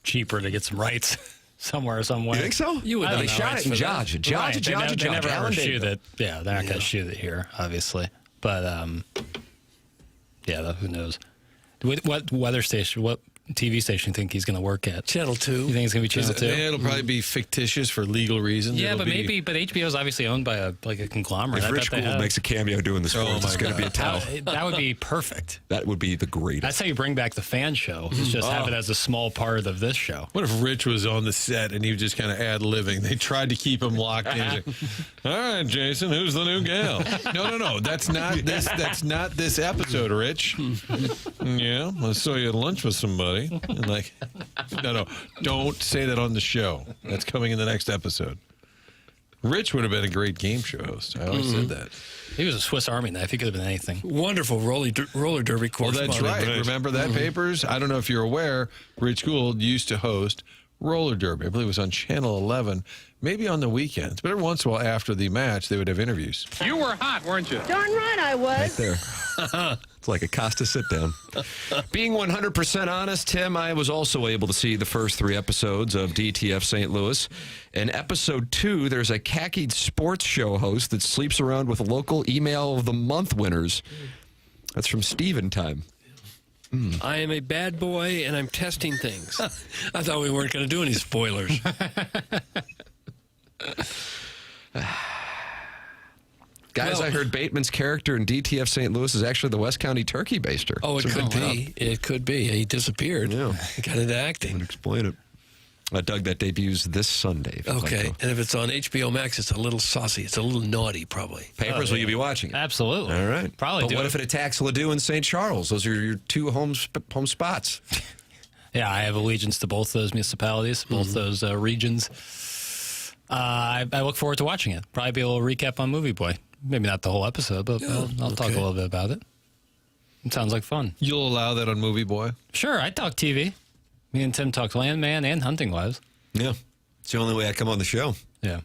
S3: cheaper to get some rights somewhere, some way.
S1: You think so?
S2: You would
S1: They
S2: know
S1: shot
S2: rights
S1: it in
S2: for that.
S1: Georgia.
S3: They never
S1: Alan
S3: ever shoot
S1: David.
S3: it. Yeah, they're not going to shoot it here, obviously. But, who knows? What weather station, what TV station think he's going to work at?
S2: Channel 2.
S3: You think it's going to be Channel 2?
S4: It'll probably be fictitious for legal reasons.
S3: Yeah,
S4: It'll
S3: but
S4: be-
S3: but HBO is obviously owned by a conglomerate.
S1: If
S3: I
S1: Rich
S3: bet they
S1: Gould
S3: have.
S1: makes a cameo doing the sports, it's going to be a tell.
S3: That would be perfect.
S1: That would be the greatest.
S3: That's how you bring back the fan show. Is just have it as a small part of this show.
S4: What if Rich was on the set and he was just kind of ad-libbing? They tried to keep him locked in. He's like, all right, Jason, who's the new gal? No. That's not this. That's not this episode, Rich. Yeah, I saw you at lunch with somebody. And like, no, don't say that on the show. That's coming in the next episode. Rich would have been a great game show host. I always said that.
S3: He was a Swiss Army knife. He could have been anything.
S2: Wonderful roller derby
S4: Well,
S2: correspondent.
S4: that's right. Remember that, Papers? I don't know if you're aware, Rich Gould used to host roller derby. I believe it was on Channel 11, maybe on the weekends. But every once in a while after the match, they would have interviews.
S15: You were hot, weren't you?
S10: Darn right I was.
S1: Right there. It's like a Costa sit-down. Being 100% honest, Tim, I was also able to see the first 3 episodes of DTF St. Louis. In episode 2, there's a khaki sports show host that sleeps around with local email of the month winners. That's from Steven Time.
S2: I am a bad boy, and I'm testing things. I thought we weren't going to do any spoilers.
S1: Guys, I heard Bateman's character in DTF St. Louis is actually the West County turkey baster.
S2: Oh, it
S1: So
S2: could
S1: good
S2: be.
S1: job.
S2: It could be. He disappeared.
S1: Yeah.
S2: He got into acting.
S1: Would explain it. Doug, that debuts this Sunday. If you'd like
S2: Okay,
S1: to.
S2: and if it's on HBO Max, it's a little saucy. It's a little naughty, probably.
S1: Papers, will you be watching it?
S3: Absolutely.
S1: All right.
S3: Probably
S1: But
S3: do
S1: what
S3: it.
S1: if it attacks Ladue and St. Charles? Those are your 2 home spots.
S3: Yeah, I have allegiance to both those municipalities, both those regions. I look forward to watching it. Probably be a little recap on Movie Boy. Maybe not the whole episode, but I'll talk a little bit about it. It sounds like fun.
S4: You'll allow that on Movie Boy?
S3: Sure, I talk TV. Me and Tim talk Landman and Hunting Wives.
S1: Yeah. It's the only way I come on the show.
S3: Yeah.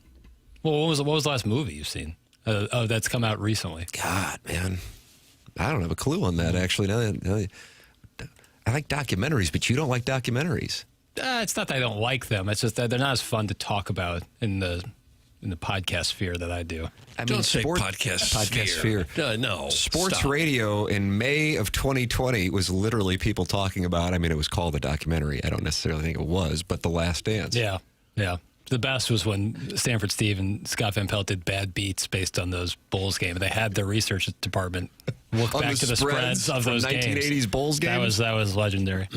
S3: Well, what was the last movie you've seen? That's come out recently.
S1: God, man. I don't have a clue on that, actually. I like documentaries, but you don't like documentaries.
S3: It's not that I don't like them. It's just that they're not as fun to talk about in the podcast sphere that I do.
S2: Don't say podcast
S1: sphere.
S2: No.
S1: Sports
S2: stop.
S1: radio in May of 2020 was literally people talking about, it was called a documentary. I don't necessarily think it was, but The Last Dance.
S3: Yeah. The best was when Stanford Steve and Scott Van Pelt did bad beats based on those Bulls games. They had their research department look
S1: On
S3: back
S1: the
S3: to the spreads of
S1: from
S3: those
S1: 1980s
S3: games.
S1: Bulls games?
S3: That was legendary.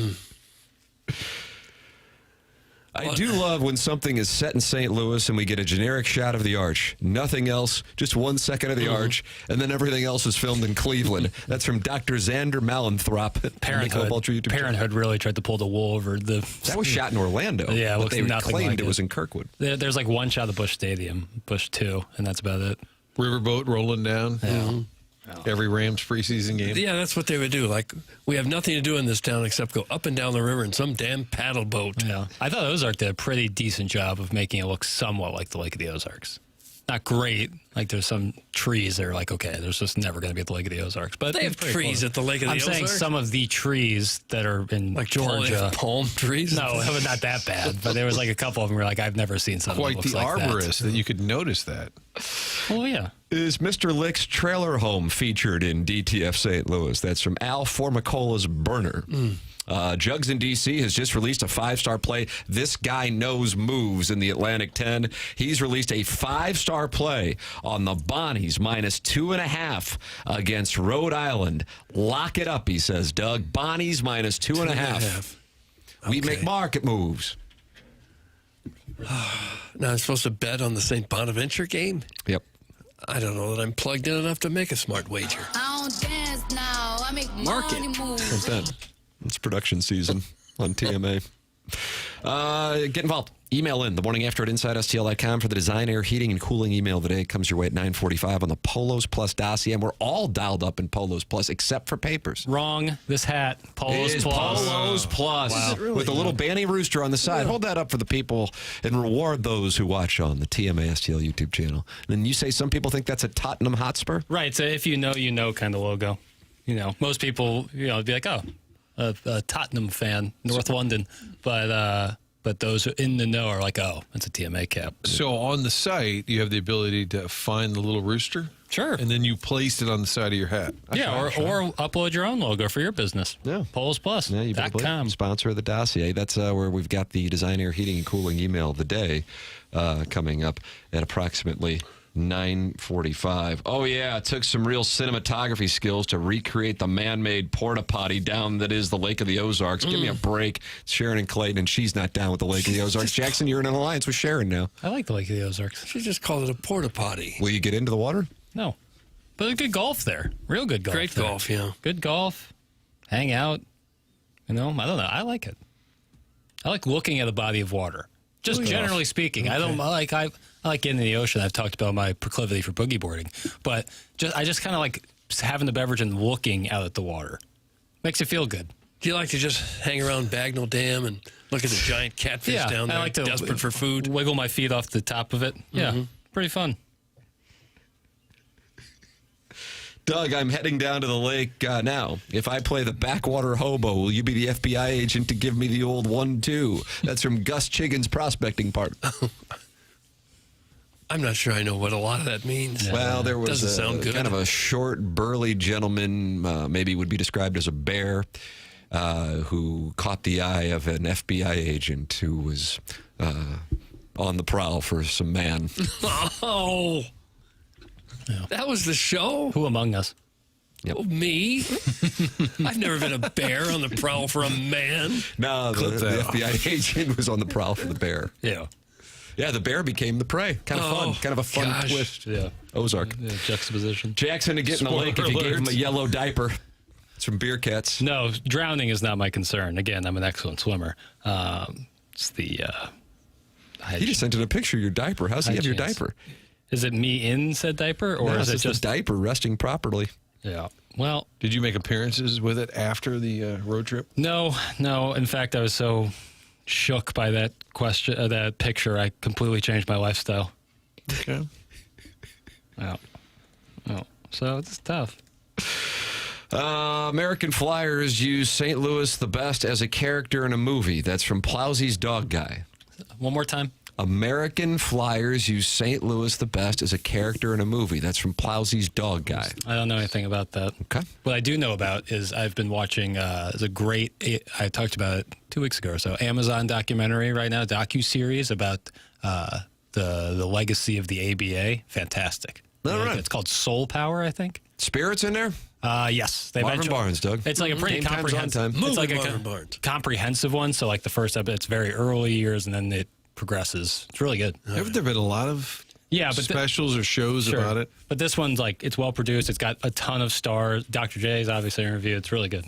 S1: I do love when something is set in St. Louis and we get a generic shot of the arch. Nothing else, just 1 second of the arch, and then everything else is filmed in Cleveland. That's from Dr. Xander Malenthrop.
S3: Parenthood really tried to pull the wool over the...
S1: That was shot in Orlando.
S3: Yeah, it
S1: but
S3: looks
S1: they
S3: nothing
S1: claimed
S3: like
S1: it was in Kirkwood.
S3: There's like one shot of Busch Stadium, Busch 2, and that's about it.
S4: Riverboat rolling down.
S3: Yeah.
S4: Every Rams preseason game.
S2: Yeah, that's what they would do. Like, we have nothing to do in this town except go up and down the river in some damn paddle boat.
S3: Yeah. I thought Ozark did a pretty decent job of making it look somewhat like the Lake of the Ozarks. Not great. Like, there's some trees that are like, okay, there's just never going to be at the Lake of the Ozarks. But
S2: They have trees at the Lake of the Ozarks?
S3: I'm saying some of the trees that are in
S2: Like
S3: Georgia.
S2: palm trees?
S3: No, not that bad. But there was like a couple of them where like, I've never seen something
S4: Quite
S3: that looks
S4: the
S3: like
S4: arborist that you could notice that.
S3: Well, yeah.
S1: Is Mr. Lick's trailer home featured in DTF St. Louis? That's from Al Formicola's Burner. Jugs in D.C. has just released a 5-star play, This Guy Knows Moves, in the Atlantic 10. He's released a 5-star play on the Bonnies, -2.5 against Rhode Island. Lock it up, he says, Doug. Bonnies -2.5. We make market moves.
S2: Now I'm supposed to bet on the St. Bonaventure game?
S1: Yep.
S2: I don't know that I'm plugged in enough to make a smart wager.
S7: I don't dance now. I make
S2: Market.
S7: money moves.
S1: What's that? It's production season on TMA. Get involved. Email in the morning after at InsideSTL.com for the design, air, heating, and cooling email of the day. It comes your way at 9:45 on the Polos Plus dossier. And we're all dialed up in Polos Plus except for papers.
S3: Wrong. This hat. Polos
S1: It is
S3: Plus.
S1: Polos Plus.
S3: Wow.
S1: Really? With a little banny rooster on the side. Hold that up for the people and reward those who watch on the TMA STL YouTube channel. And then you say some people think that's a Tottenham Hotspur?
S3: Right. So if you know kind of logo. You know, most people, be like, oh, a Tottenham fan, North London. But those in the know are like, oh, it's a TMA cap.
S4: So on the site, you have the ability to find the little rooster?
S3: Sure.
S4: And then you placed it on the side of your hat.
S3: Or upload your own logo for your business.
S1: Yeah.
S3: Polos Plus.
S1: Yeah, you better believe it. Sponsor of the dossier. That's where we've got the design, air, heating, and cooling email of the day coming up at approximately 9:45. Oh, yeah, it took some real cinematography skills to recreate the man-made porta potty down that is the Lake of the Ozarks. Give me a break. It's Sharon and Clayton, and she's not down with the Lake of the Ozarks. Jackson, you're in an alliance with Sharon now.
S3: I like the Lake of the Ozarks.
S2: She just called it a porta potty.
S1: Will you get into the water?
S3: No. But good golf there. Real good golf.
S2: Great
S3: there.
S2: golf, yeah.
S3: Good golf. Hang out. I don't know. I like it. I like looking at a body of water. Just generally speaking. Okay. I like getting in the ocean. I've talked about my proclivity for boogie boarding. But I just kind of like having the beverage and looking out at the water. Makes you feel good.
S2: Do you like to just hang around Bagnell Dam and look at the giant catfish down there,
S3: I like to
S2: desperate for food?
S3: Wiggle my feet off the top of it. Yeah, pretty fun.
S1: Doug, I'm heading down to the lake now. If I play the backwater hobo, will you be the FBI agent to give me the old 1-2? That's from Gus Chiggin's prospecting part.
S2: I'm not sure I know what a lot of that means.
S1: Well, there was
S2: Doesn't sound good.
S1: kind of a short, burly gentleman, maybe would be described as a bear, who caught the eye of an FBI agent who was on the prowl for some man.
S2: Oh. Yeah. That was the show?
S3: Who among us?
S1: Yep.
S2: Oh, me? I've never been a bear on the prowl for a man.
S1: No, the FBI agent was on the prowl for the bear.
S3: Yeah.
S1: Yeah, the bear became the prey. Kind of fun. Kind of a fun twist.
S3: Yeah.
S1: Ozark.
S3: Yeah, juxtaposition.
S1: Jackson to get in the lake if you gave him a yellow diaper. It's from Beer Cats.
S3: No, drowning is not my concern. Again, I'm an excellent swimmer. It's the...
S1: He just sent in a picture of your diaper. How's he have your diaper?
S3: Is it me in said diaper, or is it just
S1: the diaper resting properly?
S3: Yeah. Well,
S4: did you make appearances with it after the road trip?
S3: No. In fact, I was so shook by that question, that picture, I completely changed my lifestyle.
S4: Okay.
S3: Yeah. Oh, so it's tough.
S1: American Flyers use St. Louis the best as a character in a movie. That's from Plowsy's Dog Guy.
S3: One more time.
S1: American Flyers use St. Louis the best as a character in a movie. That's from Plowsy's Dog Guy.
S3: I don't know anything about that.
S1: Okay.
S3: What I do know about is I've been watching a great, I talked about it 2 weeks ago or so, Amazon documentary right now, docuseries about the legacy of the ABA. Fantastic.
S1: All right.
S3: It's called Soul Power, I think.
S1: Spirits in there?
S3: Yes.
S1: Marvin Barnes, Doug.
S3: It's like a pretty comprehensive.
S1: Time.
S3: It's like a comprehensive one. So like the first episode, it's very early years, and then it progresses. It's really good.
S4: Haven't there been a lot of specials or shows about it?
S3: But this one's like, it's well produced. It's got a ton of stars. Dr. J's obviously interviewed. It's really good.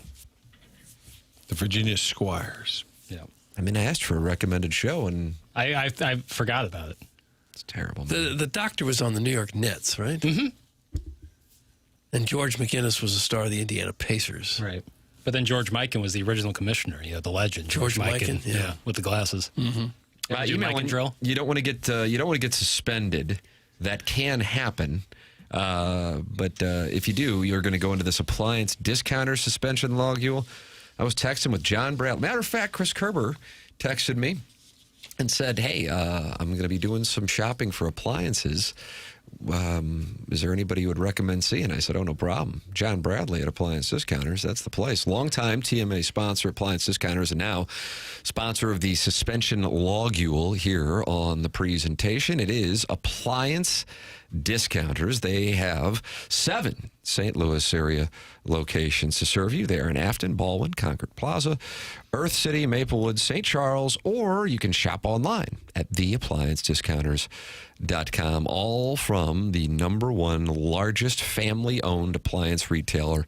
S4: The Virginia Squires.
S3: Yeah.
S1: I mean, I asked for a recommended show, and
S3: I forgot about it.
S1: It's terrible.
S2: The doctor was on the New York Nets, right?
S3: Mm-hmm.
S2: And George McGinnis was the star of the Indiana Pacers.
S3: Right. But then George Mikan was the original commissioner, the legend.
S2: George Mikan, yeah.
S3: With the glasses.
S2: Mm-hmm.
S3: Drill.
S1: You don't want to get suspended. That can happen. But if you do, you're going to go into this appliance discounter suspension logule. I was texting with John Bradley. Matter of fact, Chris Kerber texted me and said, hey, I'm going to be doing some shopping for appliances. Is there anybody you would recommend seeing? I said, oh, no problem. John Bradley at Appliance Discounters. That's the place. Longtime TMA sponsor, Appliance Discounters, and now sponsor of the suspension logule here on the presentation. It is appliance Discounters. They have 7 St. Louis area locations to serve you. They are in Afton, Baldwin, Concord Plaza, Earth City, Maplewood, St. Charles, or you can shop online at theappliancediscounters.com, all from the #1 largest family-owned appliance retailer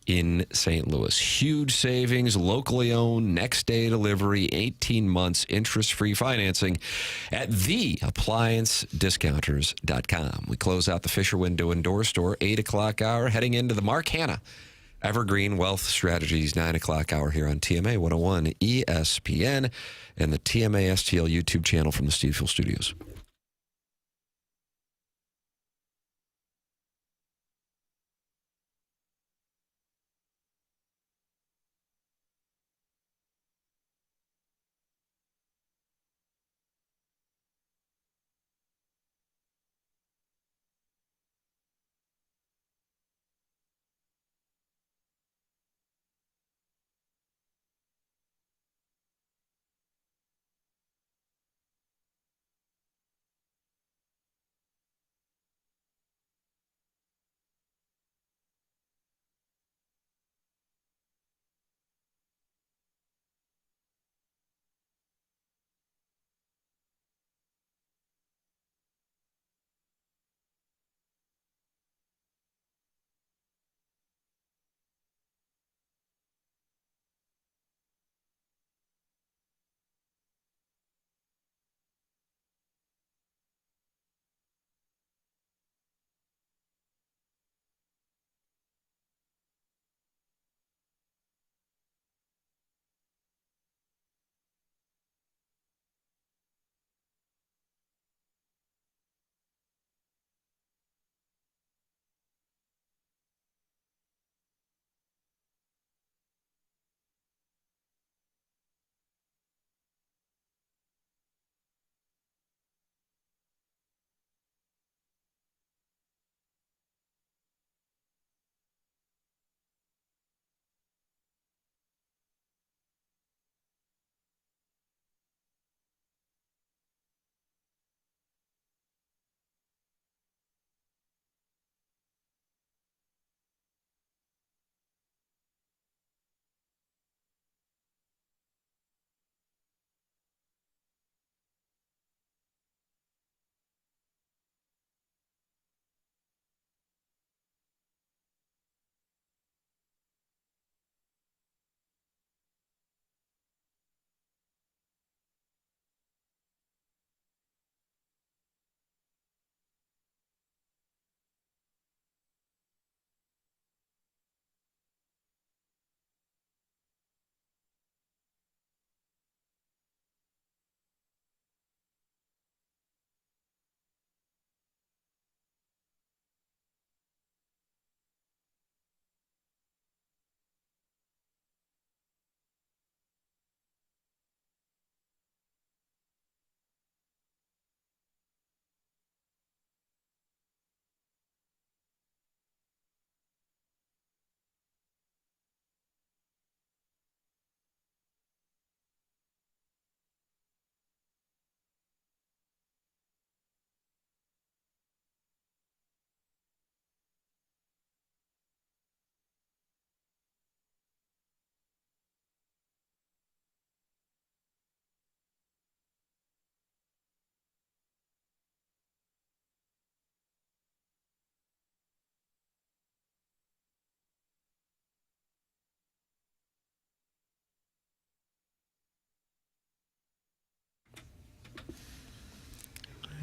S1: in St. Louis. Huge savings, locally owned, next day delivery, 18 months interest-free financing at theappliancediscounters.com. We close out the Fisher Window and Door Store 8 o'clock hour, heading into the Mark Hanna Evergreen Wealth Strategies 9 o'clock hour here on TMA 101 ESPN and the TMA STL YouTube channel from the Steve Fuel Studios.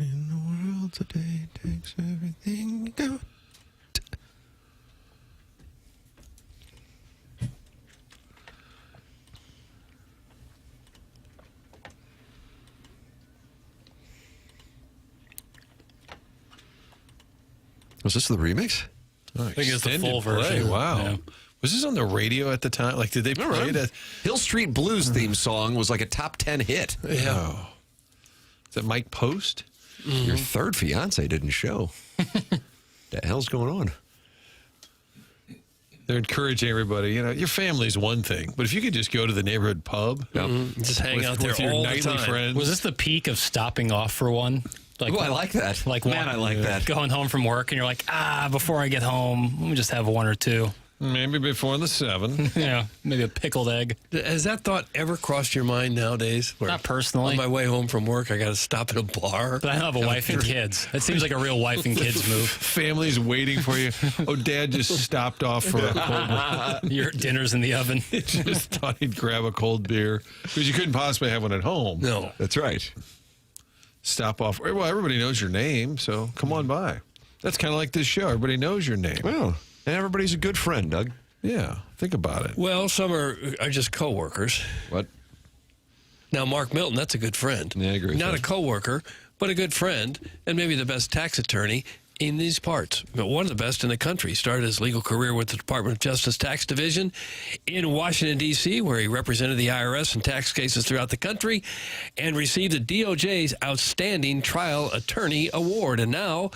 S4: In the world today takes everything you got.
S1: Was this the remix?
S4: Oh,
S2: I think it's the
S4: extended
S2: full
S4: play.
S2: version.
S4: Wow.
S2: Yeah.
S4: Was this on the radio at the time? Like, did they play it?
S1: Hill Street Blues theme song was like a top 10 hit.
S4: Yeah. Oh. Is that Mike Post?
S1: Your third fiance didn't show. The hell's going on?
S4: They're encouraging everybody. You know, your family's one thing, but if you could just go to the neighborhood pub,
S2: just hang out there
S4: with your
S2: all the
S4: nightly
S2: time.
S4: friends.
S3: Was this the peak of stopping off for one? Like,
S1: I like that.
S3: Like,
S1: Man, I like that.
S3: Going home from work and you're like, before I get home, let me just have one or two.
S4: Maybe before the 7.
S3: Yeah, maybe a pickled egg.
S2: Has that thought ever crossed your mind nowadays? Where
S3: Not personally.
S2: On my way home from work, I got to stop at a bar.
S3: But I have a wife and kids. It seems like a real wife and kids move.
S4: Family's waiting for you. Oh, Dad just stopped off for a cold
S3: Your dinner's in the oven.
S4: Just thought he'd grab a cold beer because you couldn't possibly have one at home.
S2: No.
S1: That's right.
S4: Stop off. Well, everybody knows your name, so come on by. That's kind of like this show. Everybody knows your name.
S1: Well, and everybody's a good friend, Doug.
S4: Yeah, think about it.
S2: Well, some are just coworkers.
S1: What?
S2: Now, Mark Milton, that's a good friend.
S1: Yeah, I agree with
S2: Not
S1: that.
S2: a coworker, but a good friend, and maybe the best tax attorney in these parts. But one of the best in the country. Started his legal career with the Department of Justice Tax Division in Washington, D.C., where he represented the IRS in tax cases throughout the country and received the DOJ's Outstanding Trial Attorney Award. And now,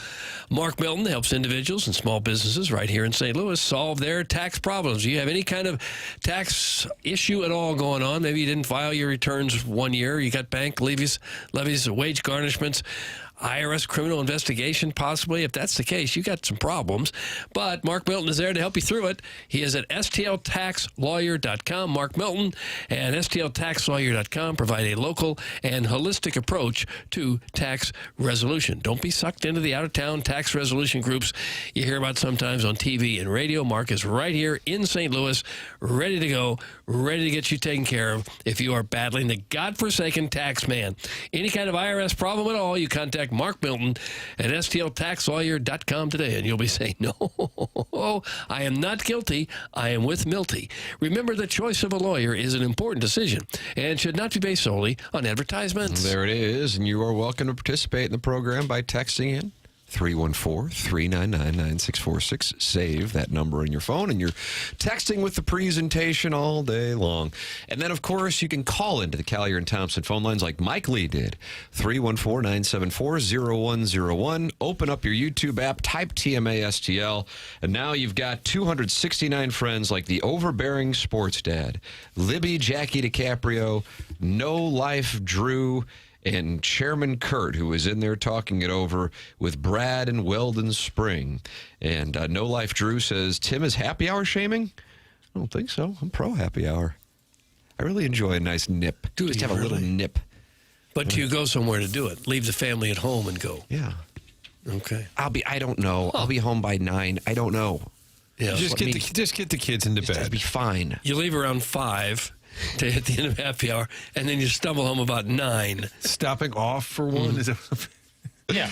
S2: Mark Milton helps individuals and small businesses right here in St. Louis solve their tax problems. You have any kind of tax issue at all going on? Maybe you didn't file your returns 1 year. You got bank levies, wage garnishments, IRS criminal investigation, possibly. If that's the case, you got some problems. But Mark Milton is there to help you through it. He is at stltaxlawyer.com. Mark Milton and stltaxlawyer.com provide a local and holistic approach to tax resolution. Don't be sucked into the out-of-town tax resolution groups you hear about sometimes on TV and radio. Mark is right here in St. Louis, ready to go, ready to get you taken care of if you are battling the godforsaken tax man. Any kind of IRS problem at all, you contact Mark Milton at stltaxlawyer.com today, and you'll be saying, no, I am not guilty. I am with Milty. Remember, the choice of a lawyer is an important decision and should not be based solely on advertisements.
S1: There it is, and you are welcome to participate in the program by texting in 314-399-9646. Save that number in your phone, and you're texting with the presentation all day long. And then, of course, you can call into the Collier and Thompson phone lines like Mike Lee did. 314-974-0101. Open up your YouTube app, type TMASTL, and now you've got 269 friends like the overbearing sports dad, Libby Jackie DiCaprio, No Life Drew, and Chairman Kurt, who was in there talking it over with Brad and Weldon Spring. And No Life Drew says, Tim is happy hour shaming? I don't think so. I'm pro happy hour. I really enjoy a nice nip. Just have a little nip.
S2: But do you go somewhere to do it? Leave the family at home and go?
S1: Yeah.
S2: Okay.
S1: I don't know. I'll be home by 9. I don't know.
S2: Yeah.
S4: Just get the kids into bed.
S1: Be fine.
S2: You leave around 5 to hit the end of happy hour, and then you stumble home about 9.
S4: Stopping off for one is
S3: Yeah.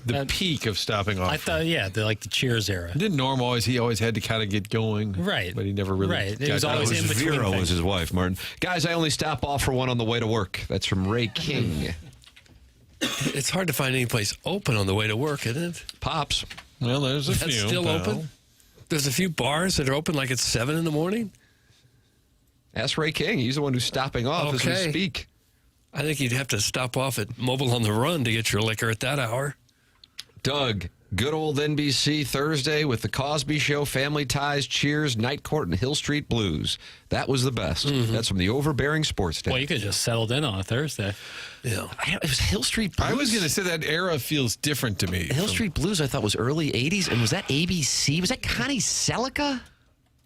S4: the peak of stopping off.
S3: I thought, the Cheers era.
S4: Didn't Norm always had to kind of get going,
S3: right?
S4: But he never really.
S3: Right. It was always in between.
S1: Vera was his wife, Martin. Guys, I only stop off for one on the way to work. That's from Ray King.
S2: It's hard to find any place open on the way to work, isn't it?
S1: Pops.
S4: Well, there's a few.
S2: That's still
S4: pal.
S2: open? There's a few bars that are open like it's 7 in the morning?
S1: Ask Ray King. He's the one who's stopping off as we speak.
S2: I think you'd have to stop off at Mobile on the Run to get your liquor at that hour.
S1: Doug, good old NBC Thursday with the Cosby Show, Family Ties, Cheers, Night Court, and Hill Street Blues. That was the best. That's from the overbearing sports day.
S3: Well, you could just settled in on a Thursday.
S2: Yeah.
S1: It was Hill Street Blues.
S4: I was going to say that era feels different to me.
S1: Hill Street Blues, I thought, was early 80s. And was that ABC? Was that Connie Selica?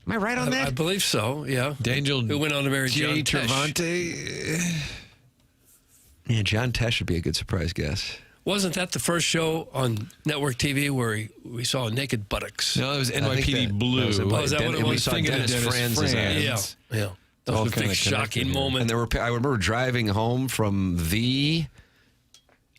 S1: Am I right on that?
S2: I believe so, yeah.
S4: Daniel
S2: who went on to marry
S4: J.
S2: John Tesh.
S4: Travante.
S1: Yeah, John Tesh would be a good surprise guess.
S2: Wasn't that the first show on network TV where we saw naked buttocks?
S4: No, it was NYPD Blue.
S2: Is that what it was?
S1: We saw Dennis Franz's ads.
S2: Yeah. That was a big shocking moment.
S1: And I remember driving home from the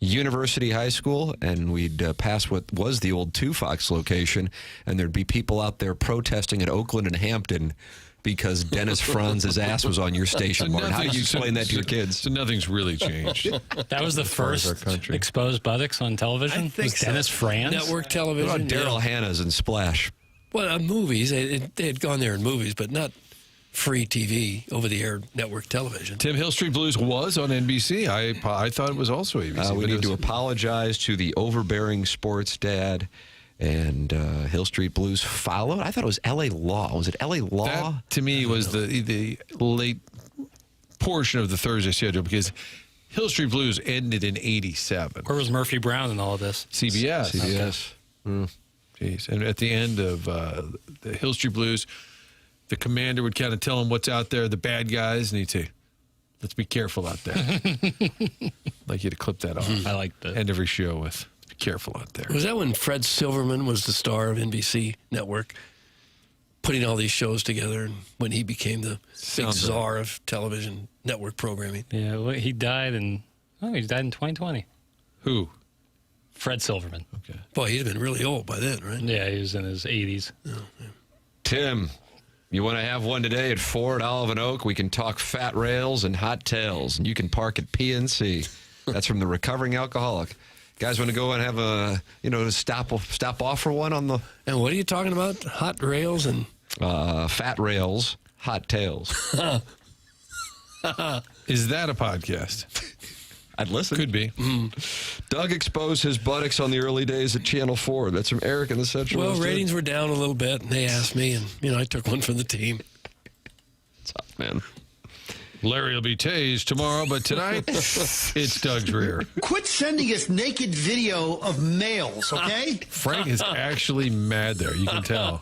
S1: University High School, and we'd pass what was the old 2 Fox location, and there'd be people out there protesting at Oakland and Hampton because Dennis Franz's ass was on your station, Martin. How do you explain that to your kids?
S4: So nothing's really changed.
S3: That was the first exposed buttocks on television?
S2: I think so.
S3: Dennis Franz?
S2: Network television.
S1: What about Daryl Hannah's and Splash?
S2: Well, movies. They had gone there in movies, but not free TV, over-the-air network television.
S4: Tim, Hill Street Blues was on NBC. I thought it was also ABC.
S1: We need to apologize to the overbearing sports dad. And Hill Street Blues followed. I thought it was L.A. Law. Was it L.A. Law?
S4: That, to me, was the late portion of the Thursday schedule because Hill Street Blues ended in 87.
S3: Where was Murphy Brown in all of this?
S4: CBS.
S1: CBS.
S4: Jeez. And at the end of the Hill Street Blues, the commander would kind of tell him what's out there, the bad guys, and he'd say, let's be careful out there. I'd like you to clip that off.
S3: I like that.
S4: End every show with, be careful out there.
S2: Was that when Fred Silverman was the star of NBC Network, putting all these shows together, and when he became the big czar of television network programming?
S3: Yeah, well, he died in 2020.
S4: Who?
S3: Fred Silverman.
S4: Okay.
S2: Boy, he'd have been really old by then, right?
S3: Yeah, he was in his 80s.
S2: Oh, yeah.
S1: Tim, you want to have one today at 4 at Olive and Oak? We can talk fat rails and hot tails, and you can park at PNC. That's from the recovering alcoholic. Guys want to go and have a, stop off for one on the...
S2: And what are you talking about? Hot rails and...
S1: fat rails, hot tails.
S4: Is that a podcast?
S1: I'd listen.
S4: Could be.
S1: Doug exposed his buttocks on the early days at Channel 4. That's from Eric in the Central.
S2: Well,
S1: West
S2: ratings
S1: End.
S2: were down a little bit, and they asked me, and, I took one for the team.
S1: Tough, man.
S4: Larry will be tased tomorrow, but tonight, it's Doug's rear.
S14: Quit sending us naked video of males, okay?
S4: Frank is actually mad there. You can tell.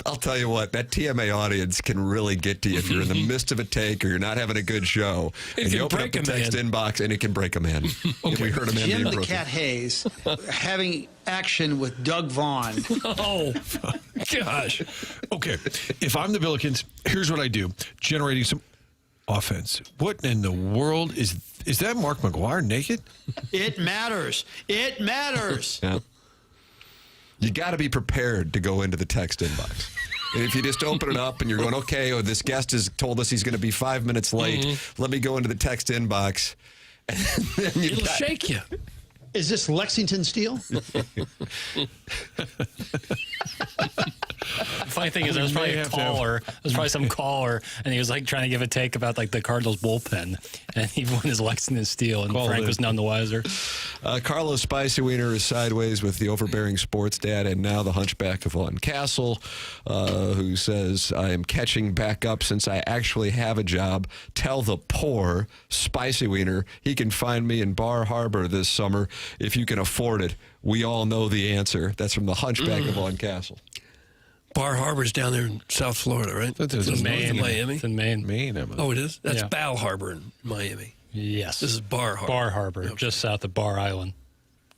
S1: I'll tell you what, that TMA audience can really get to you if you're in the midst of a take or you're not having a good show. And you open up the text inbox and it can break a man. Okay. We heard a man
S14: Jim
S1: being
S14: the
S1: broken.
S14: Cat Hayes having action with Doug Vaughn.
S2: Oh, gosh.
S4: Okay, if I'm the Billikens, here's what I do. Generating some offense. What in the world is that Mark McGuire naked?
S14: It matters. It matters.
S1: Yeah. You got to be prepared to go into the text inbox. And if you just open it up and you're going, okay, this guest has told us he's going to be 5 minutes late. Let me go into the text inbox. And then
S2: It'll shake you.
S14: Is this Lexington Steel?
S3: The funny thing is, there was probably a caller. There was probably some caller, and he was trying to give a take about the Cardinals bullpen, and he won his Lexington Steel, and Frank was none the wiser.
S1: Carlos Spicy Wiener is sideways with the overbearing sports dad, and now the hunchback of Vaughn Castle, who says, I am catching back up since I actually have a job. Tell the poor Spicy Wiener he can find me in Bar Harbor this summer if you can afford it. We all know the answer. That's from the hunchback of Vaughn Castle.
S2: Bar Harbor's down there in South Florida, right?
S4: That's
S2: in
S4: Maine.
S2: Miami.
S3: It's in Maine.
S2: Oh, it is? That's
S3: Yeah.
S2: Bal Harbor in Miami.
S3: Yes.
S2: This is Bar Harbor.
S3: Bar Harbor, just south of Bar Island.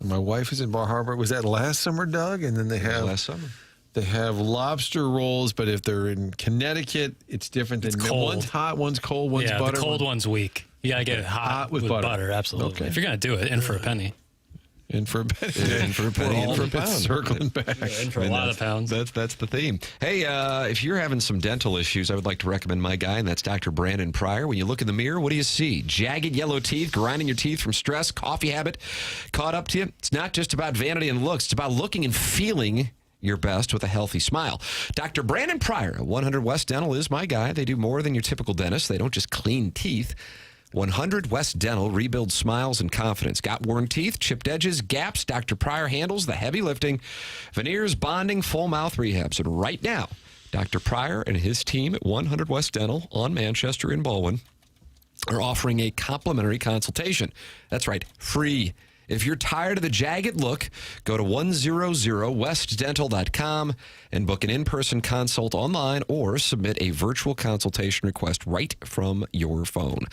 S4: My wife is in Bar Harbor. Was that last summer, Doug? And then they have
S1: last summer.
S4: They have lobster rolls, but if they're in Connecticut, it's different.
S3: It's
S4: than
S3: cold.
S4: One's hot, one's cold, one's butter.
S3: The cold one's weak. You gotta get it hot with butter. Absolutely.
S4: Okay.
S3: If you're gonna do it, in for a penny.
S4: In for a penny.
S1: In for a penny, in for a pound.
S4: Circling back.
S3: Yeah, in for a lot of pounds.
S1: That's the theme. Hey, if you're having some dental issues, I would like to recommend my guy, and that's Dr. Brandon Pryor. When you look in the mirror, what do you see? Jagged yellow teeth, grinding your teeth from stress, coffee habit caught up to you? It's not just about vanity and looks. It's about looking and feeling your best with a healthy smile. Dr. Brandon Pryor at 100 West Dental is my guy. They do more than your typical dentist. They don't just clean teeth. 100 West Dental rebuilds smiles and confidence. Got worn teeth, chipped edges, gaps. Dr. Pryor handles the heavy lifting, veneers, bonding, full mouth rehabs. And right now, Dr. Pryor and his team at 100 West Dental on Manchester in Baldwin are offering a complimentary consultation. That's right, free. If you're tired of the jagged look, go to 100westdental.com and book an in-person consult online or submit a virtual consultation request right from your phone.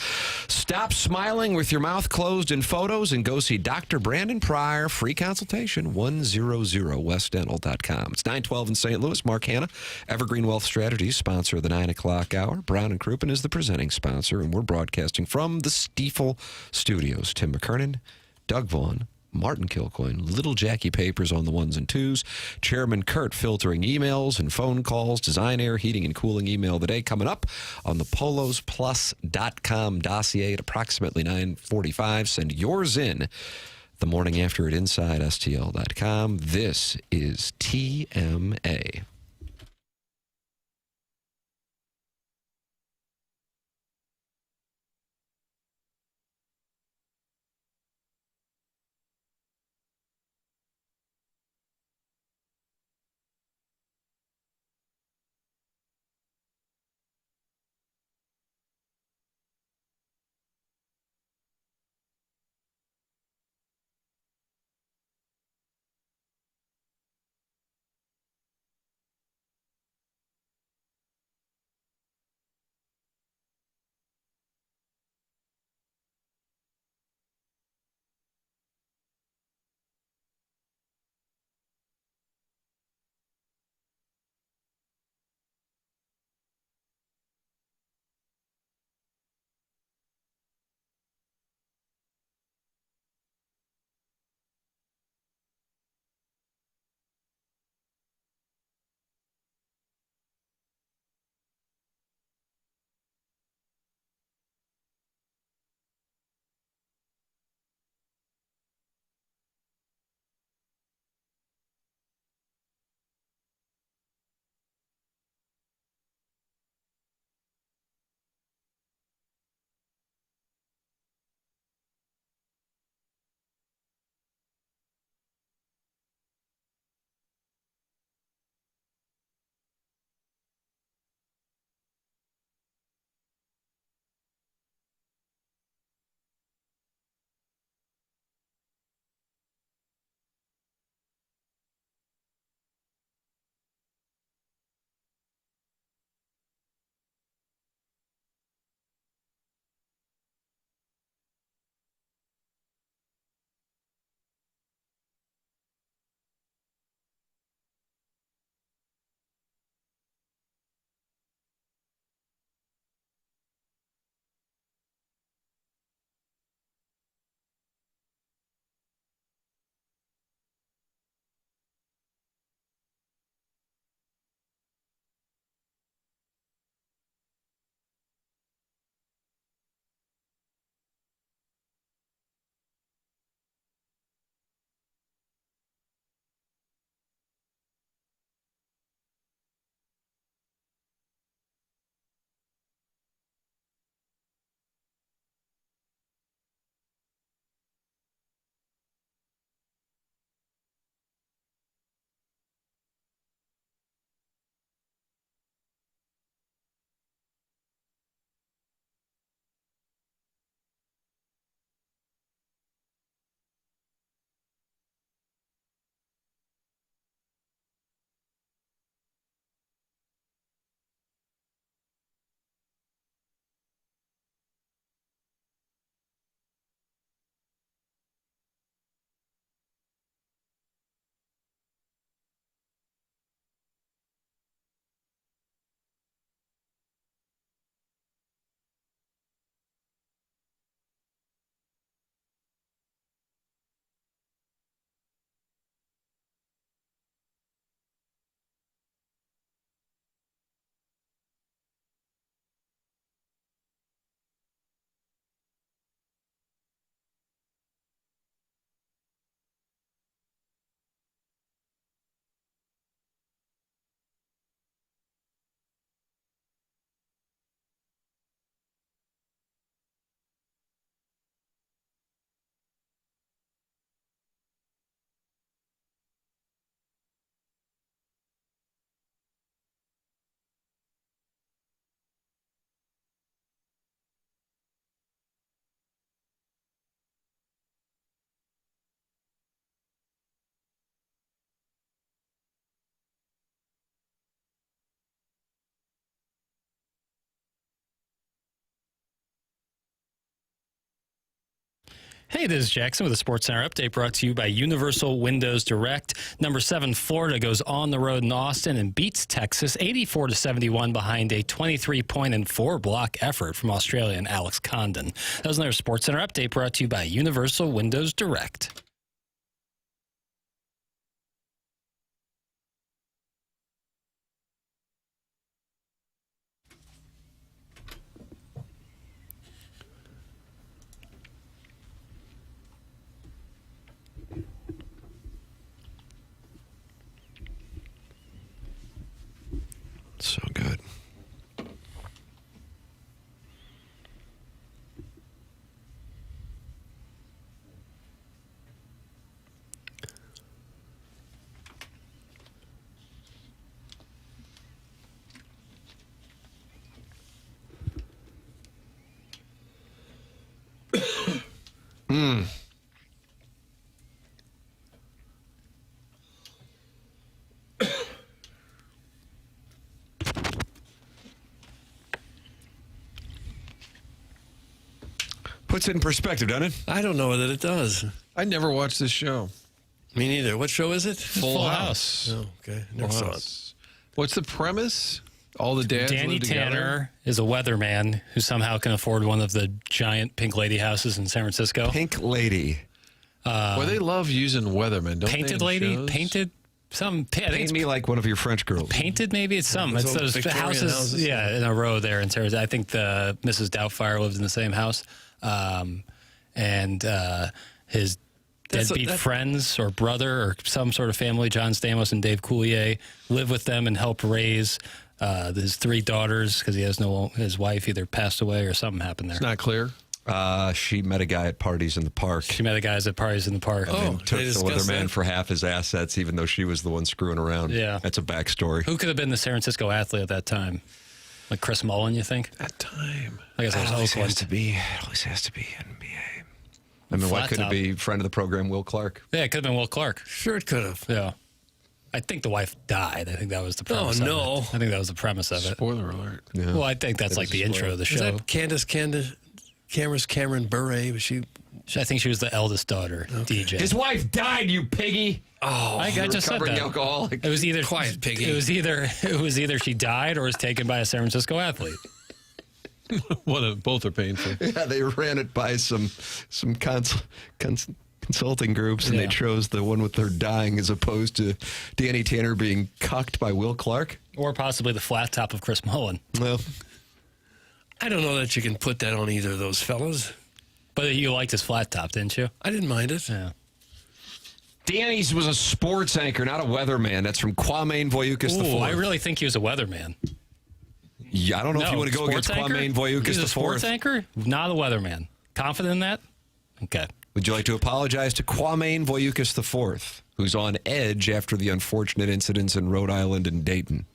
S1: Stop smiling with your mouth closed in photos and go see Dr. Brandon Pryor. Free consultation, 100westdental.com. It's 9:12 in St. Louis. Mark Hanna, Evergreen Wealth Strategies, sponsor of the 9 o'clock hour. Brown and Crouppen is the presenting sponsor, and we're broadcasting from the Stiefel Studios. Tim McKernan, Doug Vaughn, Martin Kilcoyne, Little Jackie Papers on the ones and twos, Chairman Kurt filtering emails and phone calls, Design Air Heating and Cooling email of the day coming up on the polosplus.com dossier at approximately 9:45. Send yours in the morning after at InsideSTL.com. This is TMA.
S3: Hey, this is Jackson with a Sports Center update brought to you by Universal Windows Direct. Number 7, Florida goes on the road in Austin and beats Texas 84-71 behind a 23-point and 4-block effort from Australian Alex Condon. That was another Sports Center update brought to you by Universal Windows Direct.
S1: So good. Puts it in perspective, doesn't it?
S2: I don't know that it does.
S4: I never watched this show.
S2: Me neither. What show is it?
S4: Full House.
S2: Oh, okay. Never
S4: Full
S2: saw
S4: House. What's the premise? All the dads
S3: Danny
S4: live together?
S3: Tanner is a weatherman who somehow can afford one of the giant Pink Lady houses in San Francisco.
S1: Pink Lady.
S4: Well, they love using weathermen, don't
S3: Painted
S4: they?
S3: Lady?
S4: Shows?
S3: Painted? Some, I think
S1: Paint
S3: it's
S1: me like one of your French girls.
S3: Painted, maybe it's some.
S2: Those
S3: It's
S2: old
S3: those
S2: Victorian houses.
S3: yeah, in a row there in Sarasota. I think the Mrs. Doubtfire lived in the same house, and his deadbeat friends or brother or some sort of family, John Stamos and Dave Coulier, live with them and help raise his 3 daughters because he has his wife either passed away or something happened there.
S4: It's not clear.
S1: She met a guy at parties in the park.
S3: She met the guys at parties in the park.
S1: And took
S2: they
S1: the
S2: discussed
S1: weatherman
S2: that?
S1: for half his assets, even though she was the one screwing around.
S3: Yeah.
S1: That's a backstory.
S3: Who could have been the San Francisco athlete at that time? Like Chris Mullen, you think?
S4: That time.
S3: I guess it was
S1: always
S3: Oakland.
S1: has to be. It always has to be NBA. I mean, why
S3: Flat
S1: couldn't
S3: top.
S1: it be friend of the program, Will Clark?
S3: Yeah, it could have been Will Clark.
S2: Sure, it could have.
S3: Yeah. I think the wife died. I think that was the premise.
S2: Oh,
S3: of
S2: no.
S3: it. I think that was the premise of it.
S4: Spoiler alert.
S1: Yeah.
S3: Well, I think that's like the intro of the
S2: Is
S3: show.
S2: that Cameron Bure? Was she?
S3: I think she was the eldest daughter, DJ.
S1: His wife died, you piggy.
S2: Oh,
S3: I just said
S1: recovering
S3: that.
S1: alcoholic.
S3: It was either
S2: Quiet, piggy.
S3: It was either she died or was taken by a San Francisco athlete.
S4: Both are painful.
S1: Yeah, they ran it by some consulting groups, and
S3: Yeah.
S1: they chose the one with her dying as opposed to Danny Tanner being cucked by Will Clark.
S3: Or possibly the flat top of Chris Mullen.
S1: Well,
S2: I don't know that you can put that on either of those fellas.
S3: But you liked his flat top, didn't you?
S2: I didn't mind it.
S3: Yeah.
S1: Danny's was a sports anchor, not a weatherman. That's from Kwame Voyukas
S3: Ooh,
S1: IV.
S3: I really think he was a weatherman.
S1: Yeah, I don't know if you want to go against Kwame Voyukas
S3: He's a
S1: IV.
S3: sports anchor, not a weatherman. Confident in that? Okay.
S1: Would you like to apologize to Kwame Voyukas IV, who's on edge after the unfortunate incidents in Rhode Island and Dayton?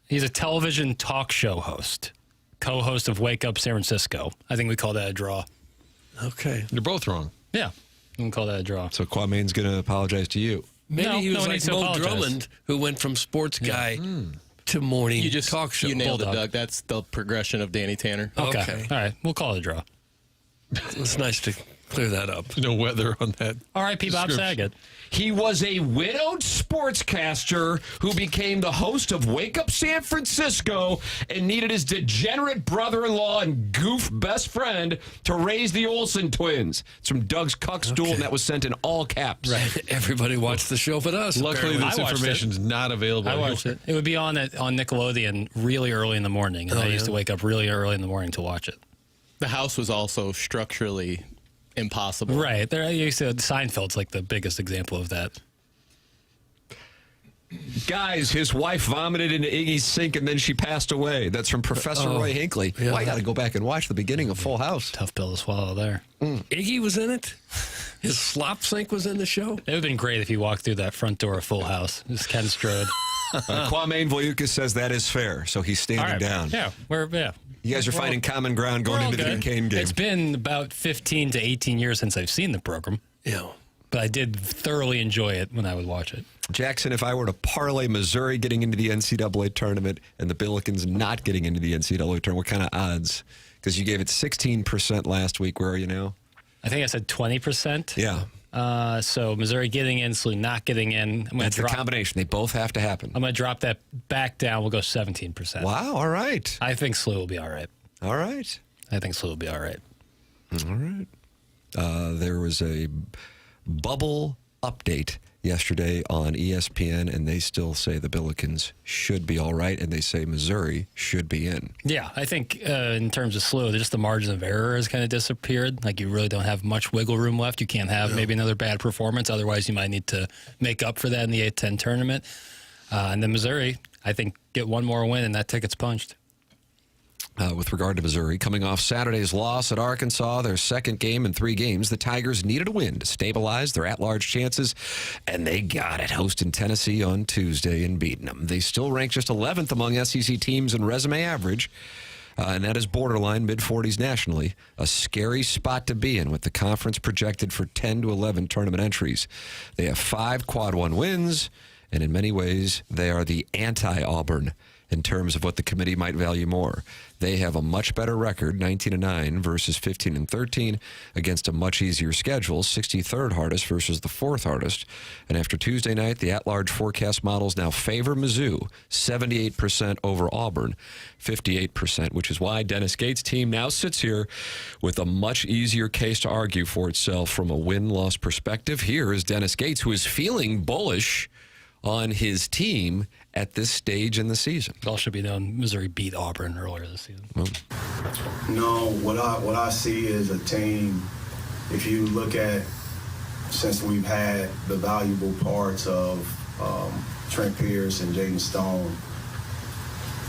S3: He's a television talk show host, co-host of Wake Up San Francisco. I think we call that a draw.
S2: Okay.
S4: You're both wrong.
S3: Yeah, we can call that a draw.
S1: So Kwame's going to apologize to you.
S2: Maybe
S3: No,
S2: he
S3: no
S2: was
S3: one
S2: like
S3: needs to
S2: Mo
S3: apologize.
S2: Drummond, who went from sports guy to morning
S5: You just
S2: talk show.
S5: You nailed
S3: Bulldog.
S5: it, Doug. That's the progression of Danny Tanner.
S2: Okay.
S3: All right, we'll call it a draw.
S2: It's nice to clear that up.
S4: No weather on that.
S3: R.I.P. Bob
S4: description.
S3: Saget.
S1: He was a widowed sportscaster who became the host of Wake Up San Francisco and needed his degenerate brother-in-law and goof best friend to raise the Olsen twins. It's from Doug's Cuck Stool, and that was sent in all caps.
S2: Right. Everybody watched the show but us.
S4: Luckily,
S2: apparently.
S4: this
S3: I watched
S4: information's not available.
S3: I watched it. It would be on Nickelodeon really early in the morning, and I used to wake up really early in the morning to watch it.
S5: The house was also structurally impossible.
S3: Right. There, you said Seinfeld's like the biggest example of that.
S1: Guys, his wife vomited into Iggy's sink and then she passed away. That's from Professor Roy Hinckley.
S2: yeah.
S1: Well, I got to go back and watch the beginning of Full House.
S3: Tough pill to swallow there.
S2: Iggy was in it. His slop sink was in the show.
S3: It would have been great if he walked through that front door of Full House. Just Ken Strode.
S1: Kwame Voyukas says that is fair, so he's standing
S3: All right.
S1: down.
S3: Yeah,
S1: You guys are finding common ground going
S3: we're all
S1: into the
S3: good.
S1: Duquesne game.
S3: It's been about 15 to 18 years since I've seen the program.
S2: Yeah.
S3: But I did thoroughly enjoy it when I would watch it.
S1: Jackson, if I were to parlay Missouri getting into the NCAA tournament and the Billikens not getting into the NCAA tournament, what kind of odds? Because you gave it 16% last week. Where are you now?
S3: I think I said 20%.
S1: Yeah.
S3: So Missouri getting in, SLU not getting in.
S1: That's the combination. They both have to happen.
S3: I'm going to drop that back down. We'll go 17%.
S1: Wow. All right.
S3: I think SLU will be all right.
S1: All right.
S3: I think SLU will be all right.
S1: All right. There was a bubble update yesterday on ESPN, and they still say the Billikens should be all right, and they say Missouri should be in.
S3: Yeah, I think in terms of SLU, just the margin of error has kind of disappeared. Like, you really don't have much wiggle room left. You can't have maybe another bad performance. Otherwise, you might need to make up for that in the A-10 tournament. And then Missouri, I think, get one more win, and that ticket's punched.
S1: With regard to Missouri, coming off Saturday's loss at Arkansas, their second game in 3 games, the Tigers needed a win to stabilize their at-large chances, and they got it, hosting Tennessee on Tuesday and beating them. They still rank just 11th among SEC teams in resume average, and that is borderline mid-40s nationally. A scary spot to be in with the conference projected for 10 to 11 tournament entries. They have 5 Quad 1 wins, and in many ways, they are the anti-Auburn in terms of what the committee might value more. They have a much better record, 19-9 versus 15-13, against a much easier schedule, 63rd hardest versus the 4th hardest. And after Tuesday night, the at-large forecast models now favor Mizzou, 78% over Auburn, 58%, which is why Dennis Gates' team now sits here with a much easier case to argue for itself from a win-loss perspective. Here is Dennis Gates, who is feeling bullish on his team at this stage in the season.
S3: It all should be known, Missouri beat Auburn earlier this season.
S9: No, what I see is a team, if you look at, since we've had the valuable parts of Trent Pierce and Jaden Stone,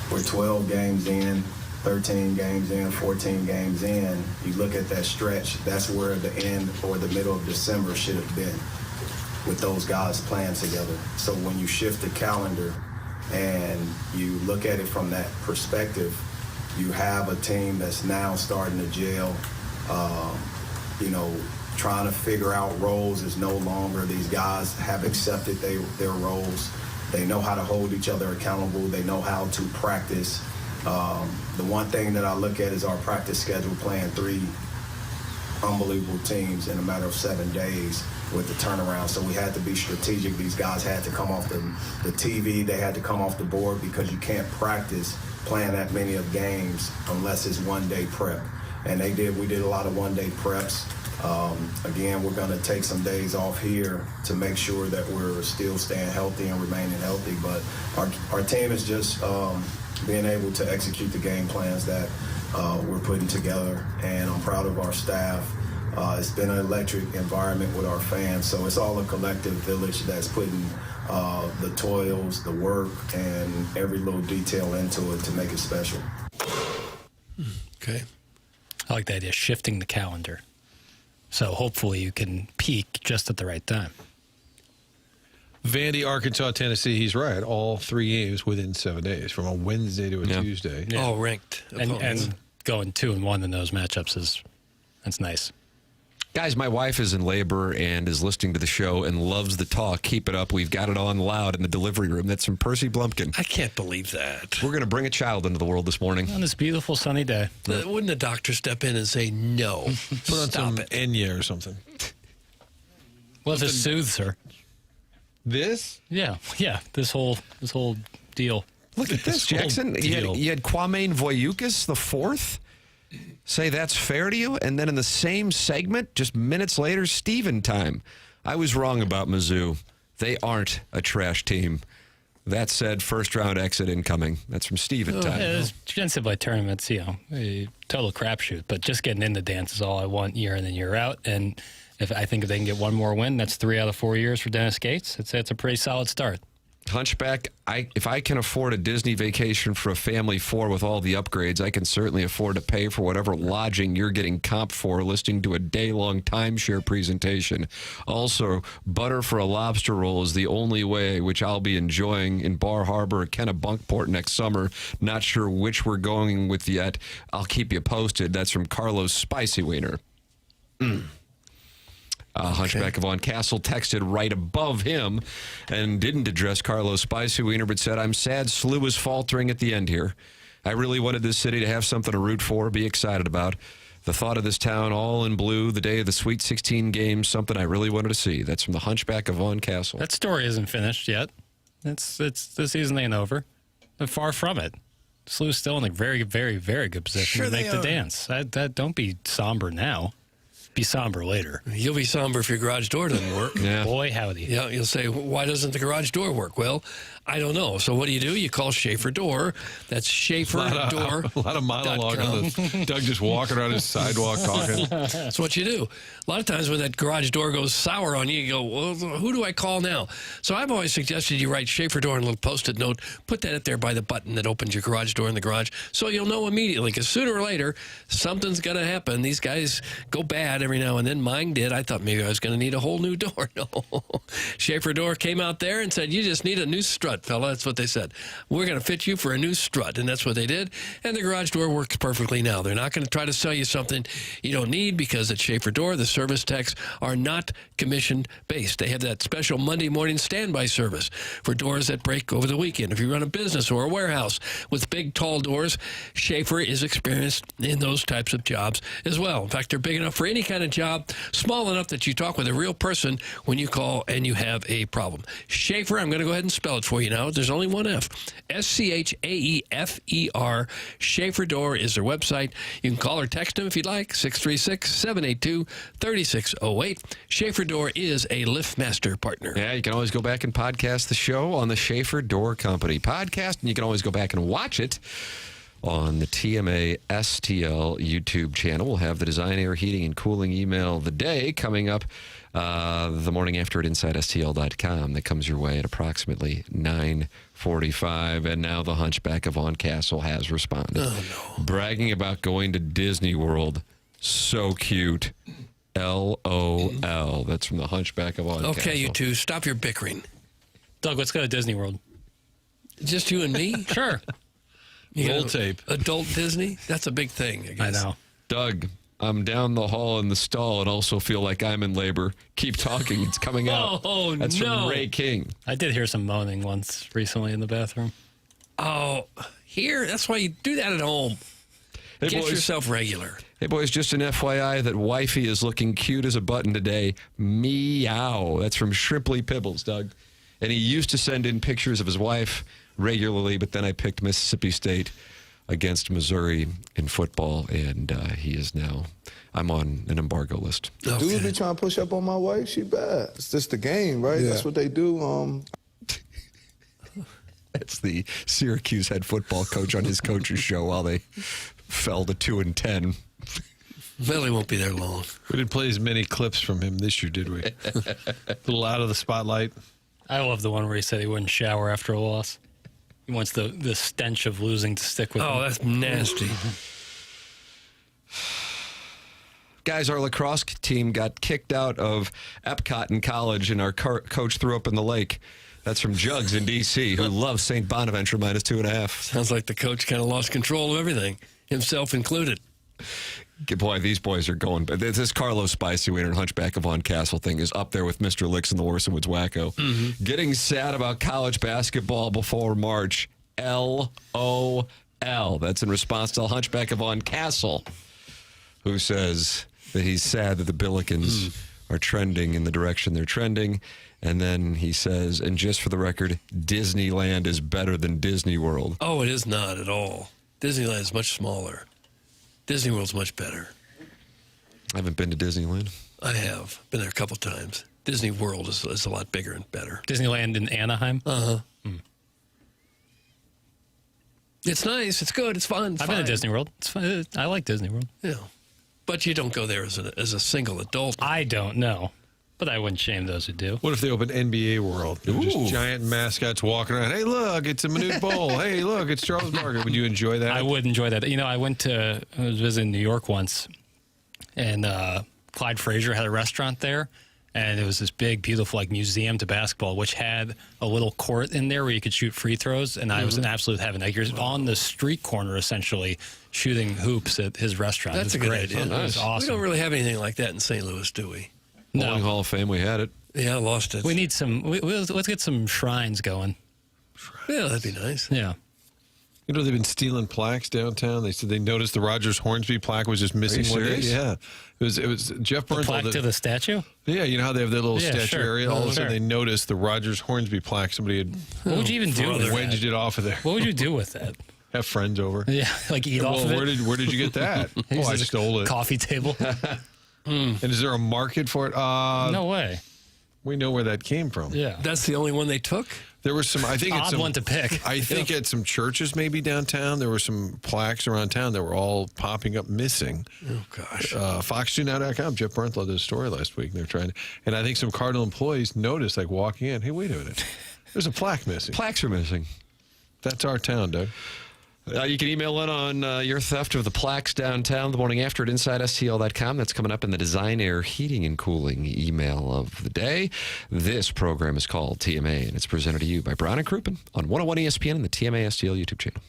S9: we're 12 games in, 13 games in, 14 games in. You look at that stretch, that's where the end or the middle of December should have been, with those guys playing together. So when you shift the calendar and you look at it from that perspective, you have a team that's now starting to gel. Trying to figure out roles is no longer, these guys have accepted their roles. They know how to hold each other accountable. They know how to practice. The one thing that I look at is our practice schedule, playing 3 unbelievable teams in a matter of 7 days with the turnaround. So we had to be strategic. These guys had to come off the TV. They had to come off the board, because you can't practice playing that many of games unless it's one-day prep. And we did a lot of one-day preps. Again, we're going to take some days off here to make sure that we're still staying healthy and remaining healthy. But our team is just being able to execute the game plans that we're putting together, and I'm proud of our staff. It's been an electric environment with our fans, so it's all a collective village that's putting the toils, the work, and every little detail into it to make it special.
S2: Okay.
S3: I like the idea of shifting the calendar. So hopefully you can peak just at the right time.
S4: Vandy, Arkansas, Tennessee, he's right. All 3 games within 7 days, from a Wednesday to a Tuesday.
S2: Yeah. All ranked opponents.
S3: And going 2-1 in those matchups that's nice.
S1: Guys, my wife is in labor and is listening to the show and loves the talk. Keep it up. We've got it on loud in the delivery room. That's from Percy Blumpkin.
S2: I can't believe that.
S1: We're going to bring a child into the world this morning.
S3: On this beautiful sunny day.
S2: Wouldn't a doctor step in and say, no,
S4: Put on
S2: stop
S4: some
S2: it.
S4: Enya or something.
S3: Well, this soothes her.
S4: This?
S3: Yeah, this whole deal.
S1: Look at this, Jackson. You had Kwame Voyukis, the 4th, say that's fair to you, and then in the same segment, just minutes later, Steven time. I was wrong about Mizzou. They aren't a trash team. That said, first-round exit incoming. That's from Steven time.
S3: Those NCAA tournaments, a total crapshoot, but just getting in the dance is all I want year in and year out. And I think if they can get one more win, that's 3 out of 4 years for Dennis Gates. It's a pretty solid start.
S1: Hunchback, if I can afford a Disney vacation for a family 4 with all the upgrades, I can certainly afford to pay for whatever lodging you're getting comp for listening to a day-long timeshare presentation. Also, butter for a lobster roll is the only way, which I'll be enjoying in Bar Harbor or Kennebunkport next summer. Not sure which we're going with yet. I'll keep you posted. That's from Carlos Spicy Wiener. Hunchback of Vaughn Castle texted right above him and didn't address Carlos Spicy Wiener, but said, I'm sad SLU was faltering at the end here. I really wanted this city to have something to root for, be excited about. The thought of this town all in blue, the day of the Sweet 16 game, something I really wanted to see. That's from the Hunchback of Vaughn Castle.
S3: That story isn't finished yet. It's the season ain't over. They're far from it. SLU's still in a very, very, very good position to make the dance. Don't be somber now. Be somber later.
S2: You'll be somber if your garage door doesn't work.
S1: Yeah.
S3: Boy, howdy.
S2: Yeah, you'll say, why doesn't the garage door work? Well, I don't know. So what do? You call Schaefer Door. That's Schaefer Door.
S4: A lot of monologue on this. Doug just walking around his sidewalk talking.
S2: That's what you do. A lot of times when that garage door goes sour on you, you go, well, who do I call now? So I've always suggested you write Schaefer Door in a little Post-it note. Put that up there by the button that opens your garage door in the garage so you'll know immediately, because sooner or later, something's going to happen. These guys go bad every now and then. Mine did. I thought maybe I was going to need a whole new door. No. Schaefer Door came out there and said, you just need a new strut, fella. That's what they said. We're going to fit you for a new strut. And that's what they did. And the garage door works perfectly now. They're not going to try to sell you something you don't need, because at Schaefer Door, the service techs are not commission-based. They have that special Monday morning standby service for doors that break over the weekend. If you run a business or a warehouse with big, tall doors, Schaefer is experienced in those types of jobs as well. In fact, they're big enough for any kind of job, small enough that you talk with a real person when you call and you have a problem. Schaefer, I'm going to go ahead and spell it for you now. There's only one F. SCHAEFER. Schaefer Door is their website. You can call or text them if you'd like. 636-782-3608. Schaefer Door is a LiftMaster partner.
S1: Yeah, you can always go back and podcast the show on the Schaefer Door Company podcast, and you can always go back and watch it on the TMA STL YouTube channel. We'll have the Design, Air, Heating, and Cooling email of the day coming up the morning after at InsideSTL.com. That comes your way at approximately 9:45. And now the Hunchback of Vaughn Castle has responded.
S2: Oh, no.
S1: Bragging about going to Disney World. So cute. LOL. That's from the Hunchback of Vaughn Castle.
S2: Okay, you two, stop your bickering.
S3: Doug, let's go to Disney World.
S2: Just you and me?
S3: Sure.
S4: Roll tape.
S2: Adult Disney? That's a big thing, I guess.
S3: I know.
S1: Doug, I'm down the hall in the stall and also feel like I'm in labor. Keep talking. It's coming out.
S2: Oh,
S1: That's
S2: no.
S1: from Ray King.
S3: I did hear some moaning once recently in the bathroom.
S2: Oh, here? That's why you do that at home.
S1: Hey,
S2: Get
S1: boys.
S2: yourself regular.
S1: Hey, boys, just an FYI that wifey is looking cute as a button today. Meow. That's from Shrimply Pibbles, Doug. And he used to send in pictures of his wife regularly, but then I picked Mississippi State against Missouri in football, and he is now, I'm on an embargo list.
S11: Okay. Dudes be trying to push up on my wife. She bad. It's just the game, right?
S1: Yeah.
S11: That's what they do.
S1: That's the Syracuse head football coach on his coach's show while they fell to 2-10.
S2: Billy won't be there long.
S4: We didn't play as many clips from him this year, did we? A little out of the spotlight.
S3: I love the one where he said he wouldn't shower after a loss. He wants the stench of losing to stick with him.
S2: Oh, that's nasty.
S1: Guys, our lacrosse team got kicked out of Epcot in college, and our coach threw up in the lake. That's from Jugs in D.C., who loves St. Bonaventure minus 2.5.
S2: Sounds like the coach kind of lost control of everything, himself included.
S1: Boy, these boys are going. This Carlos Spicy winner and Hunchback of Vaughn Castle thing is up there with Mr. Licks and the Orson Woods Wacko.
S2: Mm-hmm.
S1: Getting sad about college basketball before March. LOL. That's in response to Hunchback of Vaughn Castle, who says that he's sad that the Billikens are trending in the direction they're trending. And then he says, and just for the record, Disneyland is better than Disney World.
S2: Oh, it is not at all. Disneyland is much smaller. Disney World's much better.
S1: I haven't been to Disneyland.
S2: I have. Been there a couple times. Disney World is a lot bigger and better.
S3: Disneyland in Anaheim?
S2: Uh-huh. It's nice. It's good. It's fun.
S3: I've been to Disney World. It's fun. I like Disney World.
S2: Yeah. But you don't go there as a single adult.
S3: I don't know. But I wouldn't shame those who do.
S4: What if they open NBA World? Just giant mascots walking around. Hey, look, it's a Minute Bowl. Hey, look, it's Charles Barkley. Would you enjoy that?
S3: I would enjoy that. You know, I was visiting New York once, and Clyde Frazier had a restaurant there, and it was this big, beautiful museum to basketball, which had a little court in there where you could shoot free throws, and I was in absolute heaven. You're on the street corner, essentially, shooting hoops at his restaurant.
S2: That's a good idea.
S3: It was awesome.
S2: We don't really have anything like that in St. Louis, do we?
S1: Bowling Hall of Fame, we had it.
S2: Yeah, I lost it.
S3: We need some. Let's get some shrines going.
S2: Yeah, that'd be nice.
S3: Yeah.
S4: You know, they've been stealing plaques downtown. They said they noticed the Rogers Hornsby plaque was just missing one day.
S1: serious?
S4: Yeah. It was Jeff
S3: The
S4: Bernthal.
S3: plaque to the statue?
S4: Yeah, you know how they have that little
S3: Yeah,
S4: statue
S3: sure.
S4: area? All of a sudden
S3: Sure.
S4: they noticed the Rogers Hornsby plaque. Somebody had
S3: What would you even do with
S4: wedged
S3: that?
S4: it off of there.
S3: What would you do with that?
S4: Have friends over.
S3: Yeah, like eat off of it?
S4: Where did you get that? Oh, I stole it.
S3: Coffee table?
S4: And is there a market for it?
S3: No way.
S4: We know where that came from.
S3: Yeah.
S2: That's the only one they took?
S4: There was some, I think it's
S3: Odd one to pick.
S4: I think at some churches maybe downtown, there were some plaques around town that were all popping up missing.
S2: Oh, gosh.
S4: FoxNewNow.com, Jeff Bernthal did a story last week. They're trying to, and I think some Cardinal employees noticed, like walking in, hey, wait a minute. There's a plaque missing.
S1: Plaques are missing.
S4: That's our town, Doug.
S1: You can email in on your theft of the plaques downtown the morning after at InsideSTL.com. That's coming up in the Design Air Heating and Cooling email of the day. This program is called TMA, and it's presented to you by Brown and Crouppen on 101 ESPN and the TMA STL YouTube channel.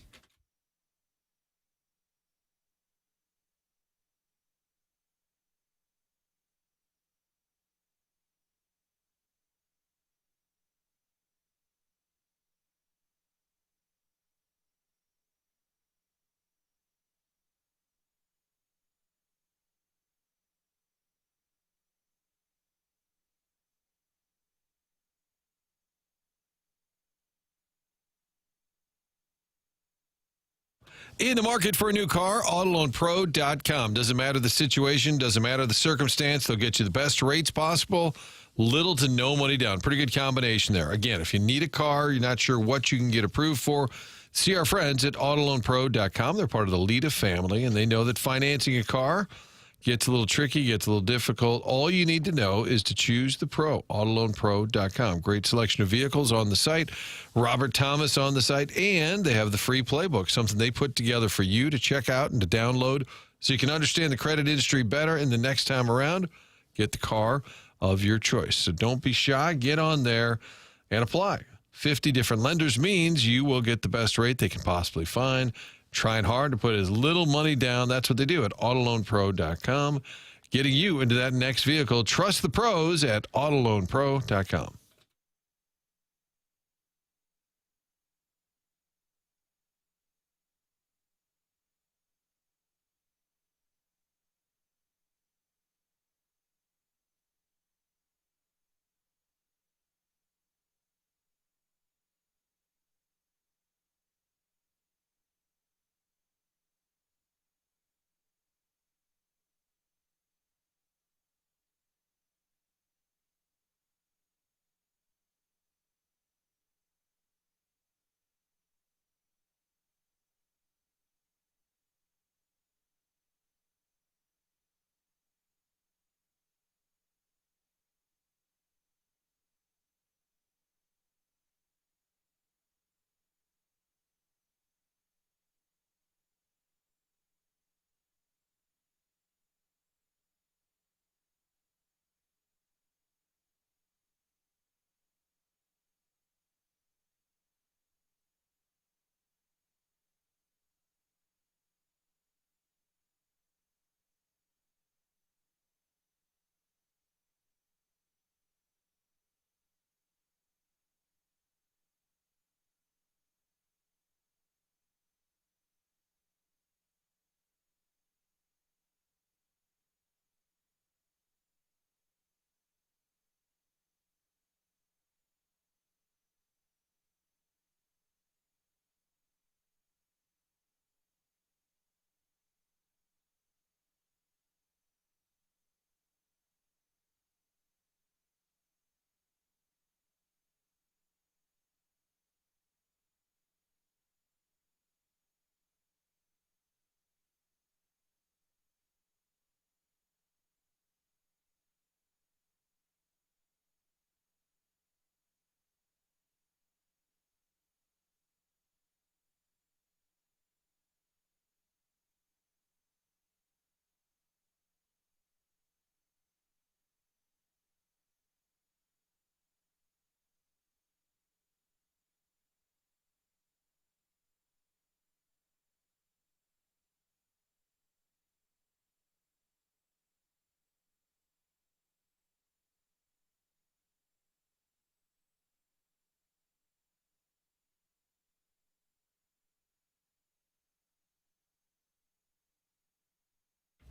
S4: In the market for a new car, AutoLoanPro.com. Doesn't matter the situation, doesn't matter the circumstance. They'll get you the best rates possible. Little to no money down. Pretty good combination there. Again, if you need a car, you're not sure what you can get approved for, see our friends at AutoLoanPro.com. They're part of the Lita family, and they know that financing a car gets a little tricky, gets a little difficult. All you need to know is to choose the pro, AutoLoanPro.com. Great selection of vehicles on the site. Robert Thomas on the site, and they have the free playbook, something they put together for you to check out and to download so you can understand the credit industry better. And the next time around, get the car of your choice. So don't be shy. Get on there and apply. 50 different lenders means you will get the best rate they can possibly find. Trying hard to put as little money down. That's what they do at AutoLoanPro.com. Getting you into that next vehicle. Trust the pros at AutoLoanPro.com.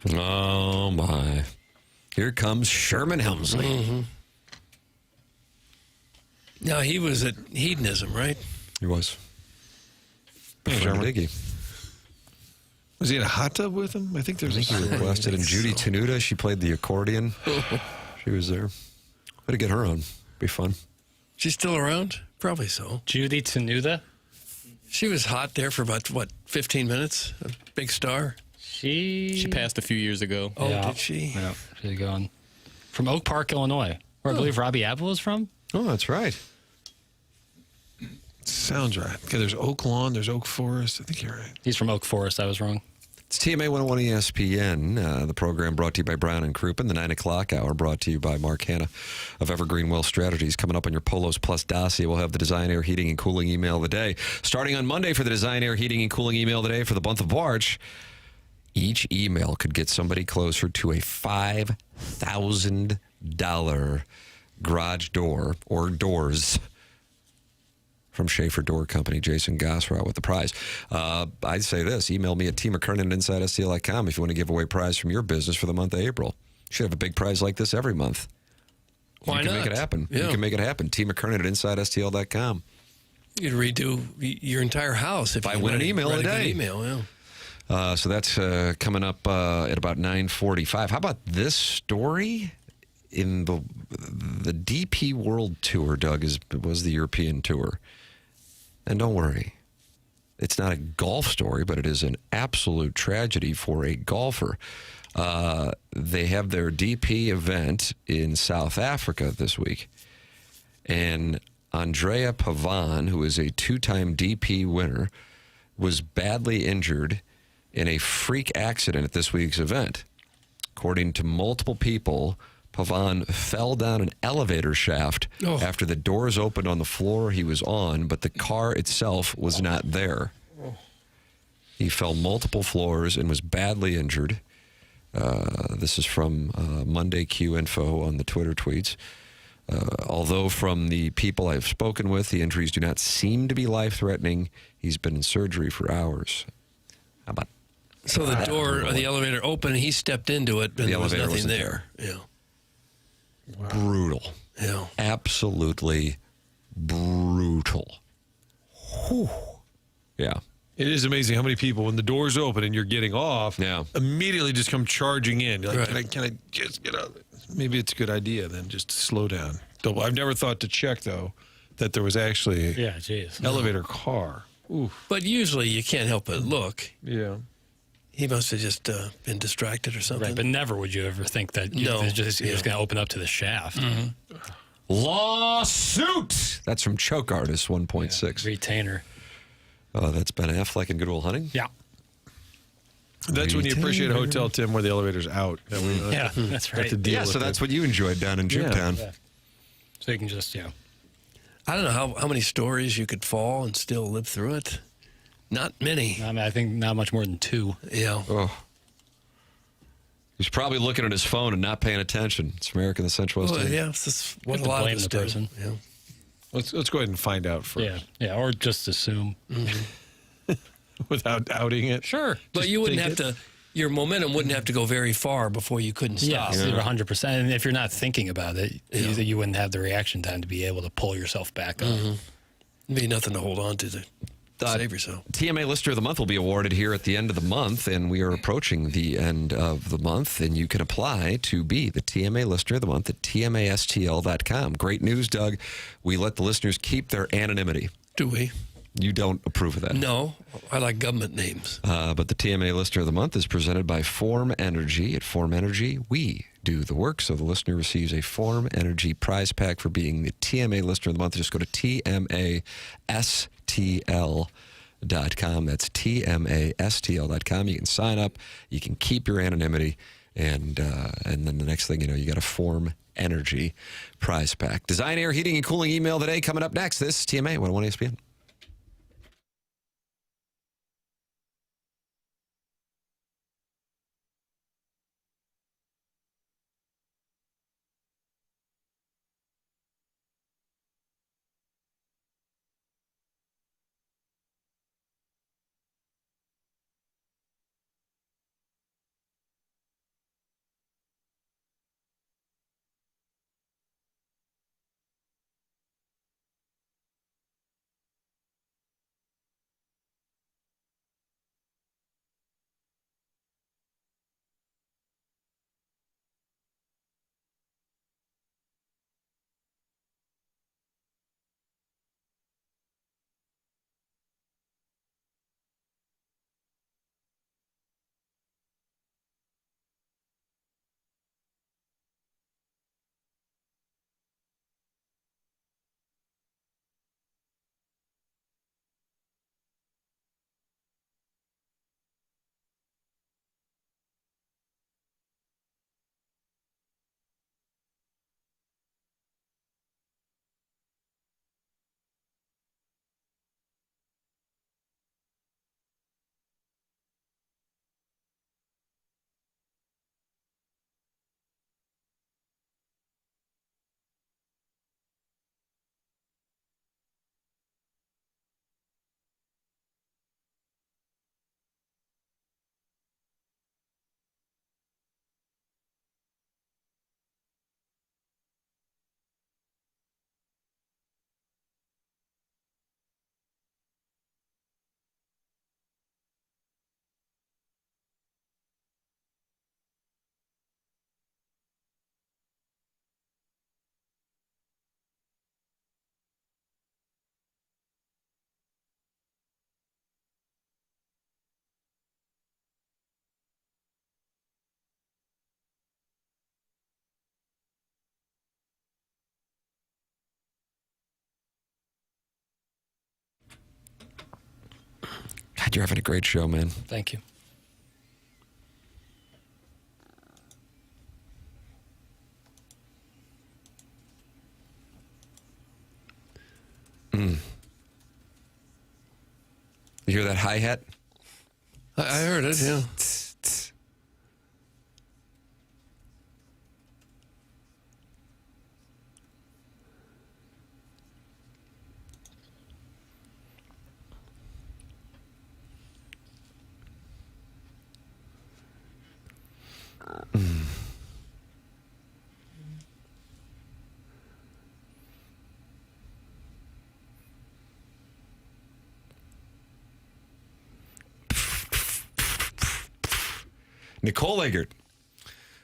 S1: Oh, my. Here comes Sherman Helmsley.
S2: Mm-hmm. Now, he was at Hedonism, right?
S1: He was.
S4: Sherman.
S1: Diggy.
S4: Was he in a hot tub with him? I think there's
S1: He requested. And Judy Tenuta, she played the accordion. She was there. Way to get her on. Be fun.
S2: She's still around? Probably so.
S3: Judy Tenuta?
S2: She was hot there for about, 15 minutes? A big star?
S3: She
S5: passed a few years ago.
S2: Oh, did she?
S3: Yeah, she's going. From Oak Park, Illinois, where I believe Robbie Apple is from.
S1: Oh, that's right.
S4: Sounds right. Okay, there's Oak Lawn, there's Oak Forest. I think you're right.
S3: He's from Oak Forest. I was wrong.
S1: It's TMA 101 ESPN. The program brought to you by Brown and Crouppen. The 9 o'clock hour brought to you by Mark Hanna of Evergreen Wealth Strategies. Coming up on your Polos Plus dossier, we'll have the Design Air Heating and Cooling email of the day. Starting on Monday for the Design Air Heating and Cooling email of the day for the month of March, each email could get somebody closer to a $5,000 garage door or doors from Schaefer Door Company. Jason Gosrow with the prize. I'd say this. Email me at tmckernan at InsideSTL.com if you want to give away a prize from your business for the month of April. You should have a big prize like this every month.
S2: Why
S1: you can
S2: not?
S1: make it happen.
S2: Yeah.
S1: You can make it happen. tmckernan at InsideSTL.com.
S2: You could redo your entire house if
S1: I
S2: you
S1: win an
S2: write
S1: email a
S2: good
S1: day.
S2: Email, yeah.
S1: So that's coming up at about 9:45. How about this story? In the DP World Tour, Doug, was the European Tour. And don't worry, it's not a golf story, but it is an absolute tragedy for a golfer. They have their DP event in South Africa this week. And Andrea Pavon, who is a two-time DP winner, was badly injured in a freak accident at this week's event. According to multiple people, Pavon fell down an elevator shaft after the doors opened on the floor he was on, but the car itself was not there. He fell multiple floors and was badly injured. This is from Monday Q Info on the Twitter tweets. Although from the people I've spoken with, the injuries do not seem to be life-threatening. He's been in surgery for hours. How about
S2: So the door of the elevator opened, he stepped into it, and
S1: The
S2: there was
S1: elevator
S2: nothing
S1: wasn't
S2: there. Yeah.
S1: Brutal.
S2: Yeah.
S1: Absolutely brutal. Whew. Yeah.
S4: It is amazing how many people, when the doors open and you're getting off, immediately just come charging in. You're like, can I just get out? Maybe it's a good idea then just to slow down. I've never thought to check, though, that there was actually an elevator car. Oof.
S2: But usually you can't help but look.
S4: Yeah.
S2: He must have just been distracted or something.
S3: Right, but never would you ever think that it's just going to open up to the shaft.
S2: Mm-hmm.
S1: Lawsuit! That's from Choke Artist 1.6.
S3: Retainer.
S1: That's Ben Affleck and Good Will Hunting?
S3: Yeah.
S4: That's when you appreciate a hotel, Tim, where the elevator's out.
S3: Yeah, that's right.
S1: Yeah, so that's what you enjoyed down in Juketown.
S3: Yeah. So you can just,
S2: I don't know how many stories you could fall and still live through it. Not many.
S3: I mean, I think not much more than 2.
S2: Yeah.
S1: Oh. He's probably looking at his phone and not paying attention. It's America, the Central West.
S2: Yeah, that's what
S3: You
S2: a
S3: have to
S2: lot of
S3: blame
S2: us
S3: the
S2: do.
S3: person.
S2: Yeah.
S4: Let's go ahead and find out first.
S3: Yeah, or just assume.
S4: Without outing it.
S3: Sure.
S2: But you wouldn't have to, your momentum wouldn't have to go very far before you couldn't stop.
S3: Yeah, 100%. And if you're not thinking about it, you wouldn't have the reaction time to be able to pull yourself back up.
S2: It'd be nothing to hold on to save yourself.
S1: TMA Listener of the Month will be awarded here at the end of the month, and we are approaching the end of the month, and you can apply to be the TMA Listener of the Month at tmastl.com. Great news, Doug. We let the listeners keep their anonymity.
S2: Do we?
S1: You don't approve of that?
S2: No. I like government names.
S1: But the TMA Listener of the Month is presented by Form Energy. At Form Energy, we do the work, so the listener receives a Form Energy prize pack for being the TMA Listener of the Month. Just go to tmastl.com. That's tmastl.com. You can sign up. You can keep your anonymity. And then the next thing you know, you got a Form Energy prize pack. Design Air Heating and Cooling email today coming up next. This is TMA 101 ESPN. God, you're having a great show, man.
S2: Thank you.
S1: You hear that hi-hat?
S2: I heard it, yeah.
S1: Nicole Eggert,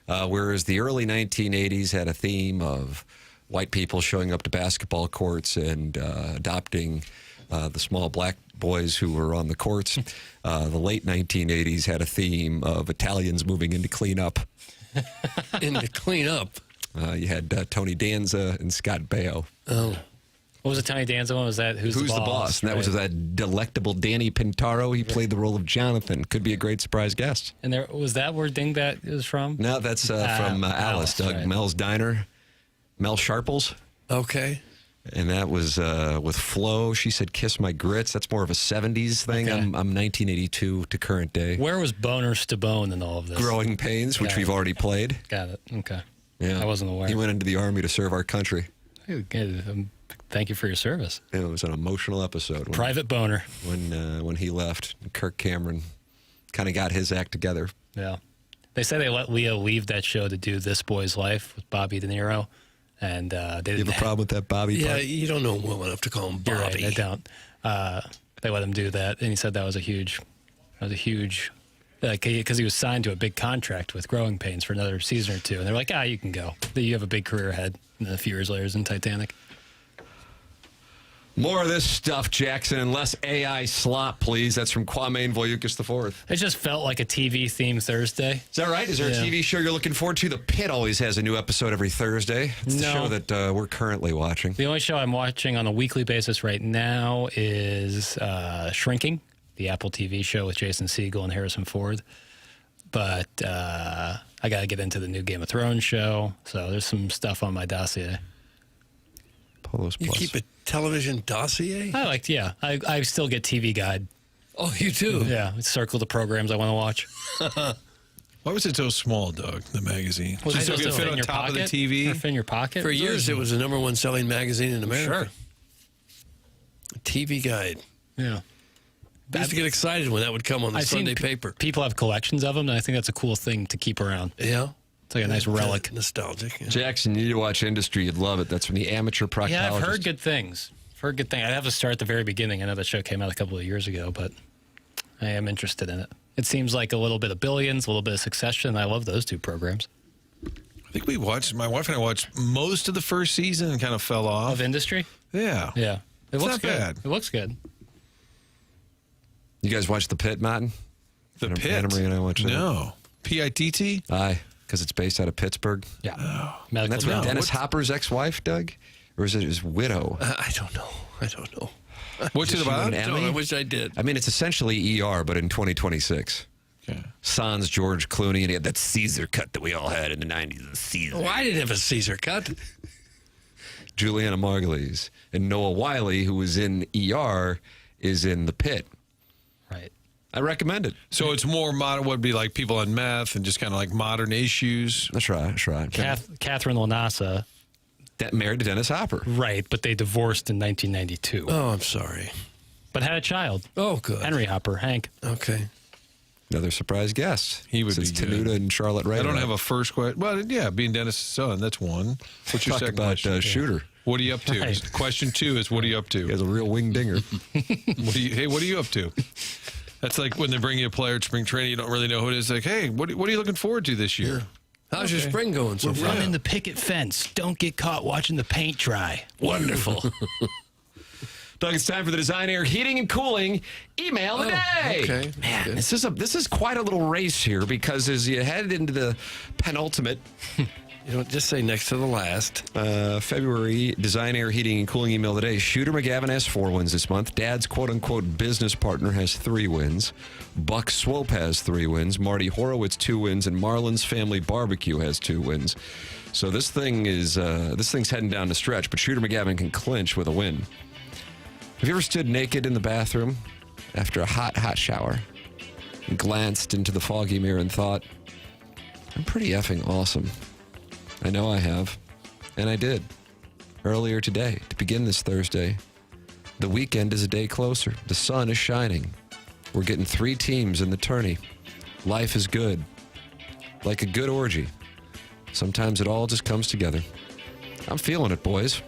S1: whereas the early 1980s had a theme of white people showing up to basketball courts and adopting the small black boys who were on the courts, the late 1980s had a theme of Italians moving into cleanup.
S2: Into cleanup?
S1: You had Tony Danza and Scott Baio.
S2: Oh.
S3: What was the Tony Danza one? Was that Who's the Boss?
S1: And that was that delectable Danny Pintaro. He played the role of Jonathan. Could be a great surprise guest.
S3: And there was that where Dingbat is from?
S1: No, that's from Alice, Doug.
S3: Right.
S1: Mel's Diner. Mel Sharples.
S2: Okay.
S1: And that was with Flo. She said, "Kiss my grits." That's more of a 70s thing.
S3: Okay.
S1: I'm 1982 to current day.
S3: Where was Boner Stabone in all of this?
S1: Growing Pains, which we've already played.
S3: Got it. Okay.
S1: Yeah.
S3: I wasn't aware.
S1: He went into the Army to serve our country.
S3: Thank you for your service.
S1: It was an emotional episode.
S3: Private Boner.
S1: When he left. Kirk Cameron kind of got his act together.
S3: Yeah. They say they let Leo leave that show to do This Boy's Life with Bobby De Niro. And they didn't
S1: You have a problem with that Bobby
S2: Yeah,
S1: part?
S2: you don't know him well enough to call him Bobby.
S3: You're right, I don't. They let him do that, and he said that was a huge, because he was signed to a big contract with Growing Pains for another season or two, and they're like, you can go. You have a big career ahead. And then a few years later, is in Titanic.
S1: More of this stuff, Jackson, and less AI slop, please. That's from Kwame Voyukis IV.
S3: It just felt like a TV-themed Thursday.
S1: Is that right? Is there a TV show you're looking forward to? The Pit always has a new episode every Thursday. It's the show that we're currently watching.
S3: The only show I'm watching on a weekly basis right now is Shrinking, the Apple TV show with Jason Segel and Harrison Ford. But I got to get into the new Game of Thrones show, so there's some stuff on my dossier.
S2: You keep a television dossier?
S3: I still get TV Guide.
S2: Oh, you do?
S3: Yeah, I circle the programs I want to watch.
S4: Why was it so small, Doug, the magazine?
S3: Was it
S4: so it could
S3: supposed to
S4: fit
S3: fit
S4: on
S3: in your
S4: top of the
S3: pocket?
S4: TV?
S3: Or fit in your pocket?
S2: For years, it was the number one selling magazine in America.
S3: Sure.
S2: TV Guide.
S3: Yeah.
S2: I used to get excited when that would come on the
S3: I've
S2: Sunday
S3: seen
S2: paper.
S3: People have collections of them, and I think that's a cool thing to keep around.
S2: Yeah.
S3: It's like a nice relic.
S2: Nostalgic. Yeah.
S1: Jackson, you need to watch Industry. You'd love it. That's from the Amateur Proctologist.
S3: Yeah, I've heard good things. I'd have to start at the very beginning. I know that show came out a couple of years ago, but I am interested in it. It seems like a little bit of Billions, a little bit of Succession. I love those two programs.
S4: I think my wife and I watched most of the first season and kind of fell off.
S3: Of Industry?
S4: Yeah.
S3: Yeah. It looks
S4: not
S3: good.
S4: bad.
S3: It looks good.
S1: You guys watch The Pit, Martin?
S4: The Pit?
S1: Anna Marie and I watched it.
S4: No. P-I-T-T?
S1: Aye, because it's based out of Pittsburgh.
S3: Yeah.
S4: Oh.
S1: And that's with Dennis Hopper's ex-wife, Doug? Or is it his widow?
S2: I don't know.
S4: What's it about?
S2: I wish I did.
S1: I mean, it's essentially ER, but in 2026.
S4: Okay.
S1: Sans George Clooney, and he had that Caesar cut that we all had in the 90s. Caesar.
S2: Oh, I didn't have a Caesar cut.
S1: Juliana Margulies. And Noah Wiley, who was in ER, is in The Pit.
S3: Right.
S1: I recommend it.
S4: So it's more modern, would be like people on meth and just kind of like modern issues.
S1: That's right.
S3: Catherine Lanasa.
S1: Married to Dennis Hopper.
S3: Right, but they divorced in 1992.
S2: Oh, I'm sorry.
S3: But had a child.
S2: Oh, good.
S3: Henry Hopper, Hank.
S2: Okay.
S1: Another surprise guest.
S4: He would
S1: Since
S4: be good.
S1: Tenuta and Charlotte Ray.
S4: I don't have a first question. Well, yeah, being Dennis' son, that's one. What's your
S1: Talk
S4: second
S1: about
S4: question?
S1: Shooter.
S4: What are you up to?
S3: Right.
S4: Question 2 is, what are you up to?
S1: He has a real wing dinger.
S4: What are you up to? That's like when they bring you a player at spring training, you don't really know who it is. Like, hey, what are you looking forward to this year?
S2: How's your spring going so
S3: We're
S2: far?
S3: running the picket fence. Don't get caught watching the paint dry. Wonderful.
S1: Doug, it's time for the Design Air Heating and Cooling Email of the Day.
S2: Okay.
S1: Man, this is quite a little race here because as you head into the penultimate
S2: You don't just say next to the last.
S1: February Design Air Heating and Cooling email today. Shooter McGavin has 4 wins this month. Dad's quote-unquote business partner has 3 wins. Buck Swope has 3 wins. Marty Horowitz 2 wins, and Marlon's Family Barbecue has 2 wins. So this thing's heading down the stretch, but Shooter McGavin can clinch with a win. Have you ever stood naked in the bathroom after a hot shower and glanced into the foggy mirror and thought, I'm pretty effing awesome? I know I have, and I did earlier today to begin this Thursday. The weekend is a day closer. The sun is shining. We're getting 3 teams in the tourney. Life is good. Like a good orgy. Sometimes it all just comes together. I'm feeling it, boys.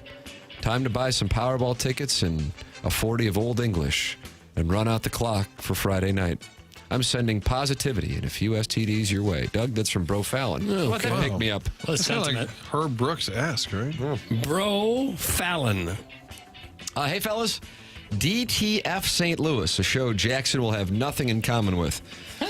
S1: Time to buy some Powerball tickets and a 40 of Old English and run out the clock for Friday night. I'm sending positivity and a few STDs your way. Doug, that's from Bro Fallon.
S2: Oh,
S1: What that pick me up?
S4: That's kind of like Herb Brooks-esque, right?
S2: Bro Fallon.
S1: Hey, fellas. DTF St. Louis, a show Jackson will have nothing in common with.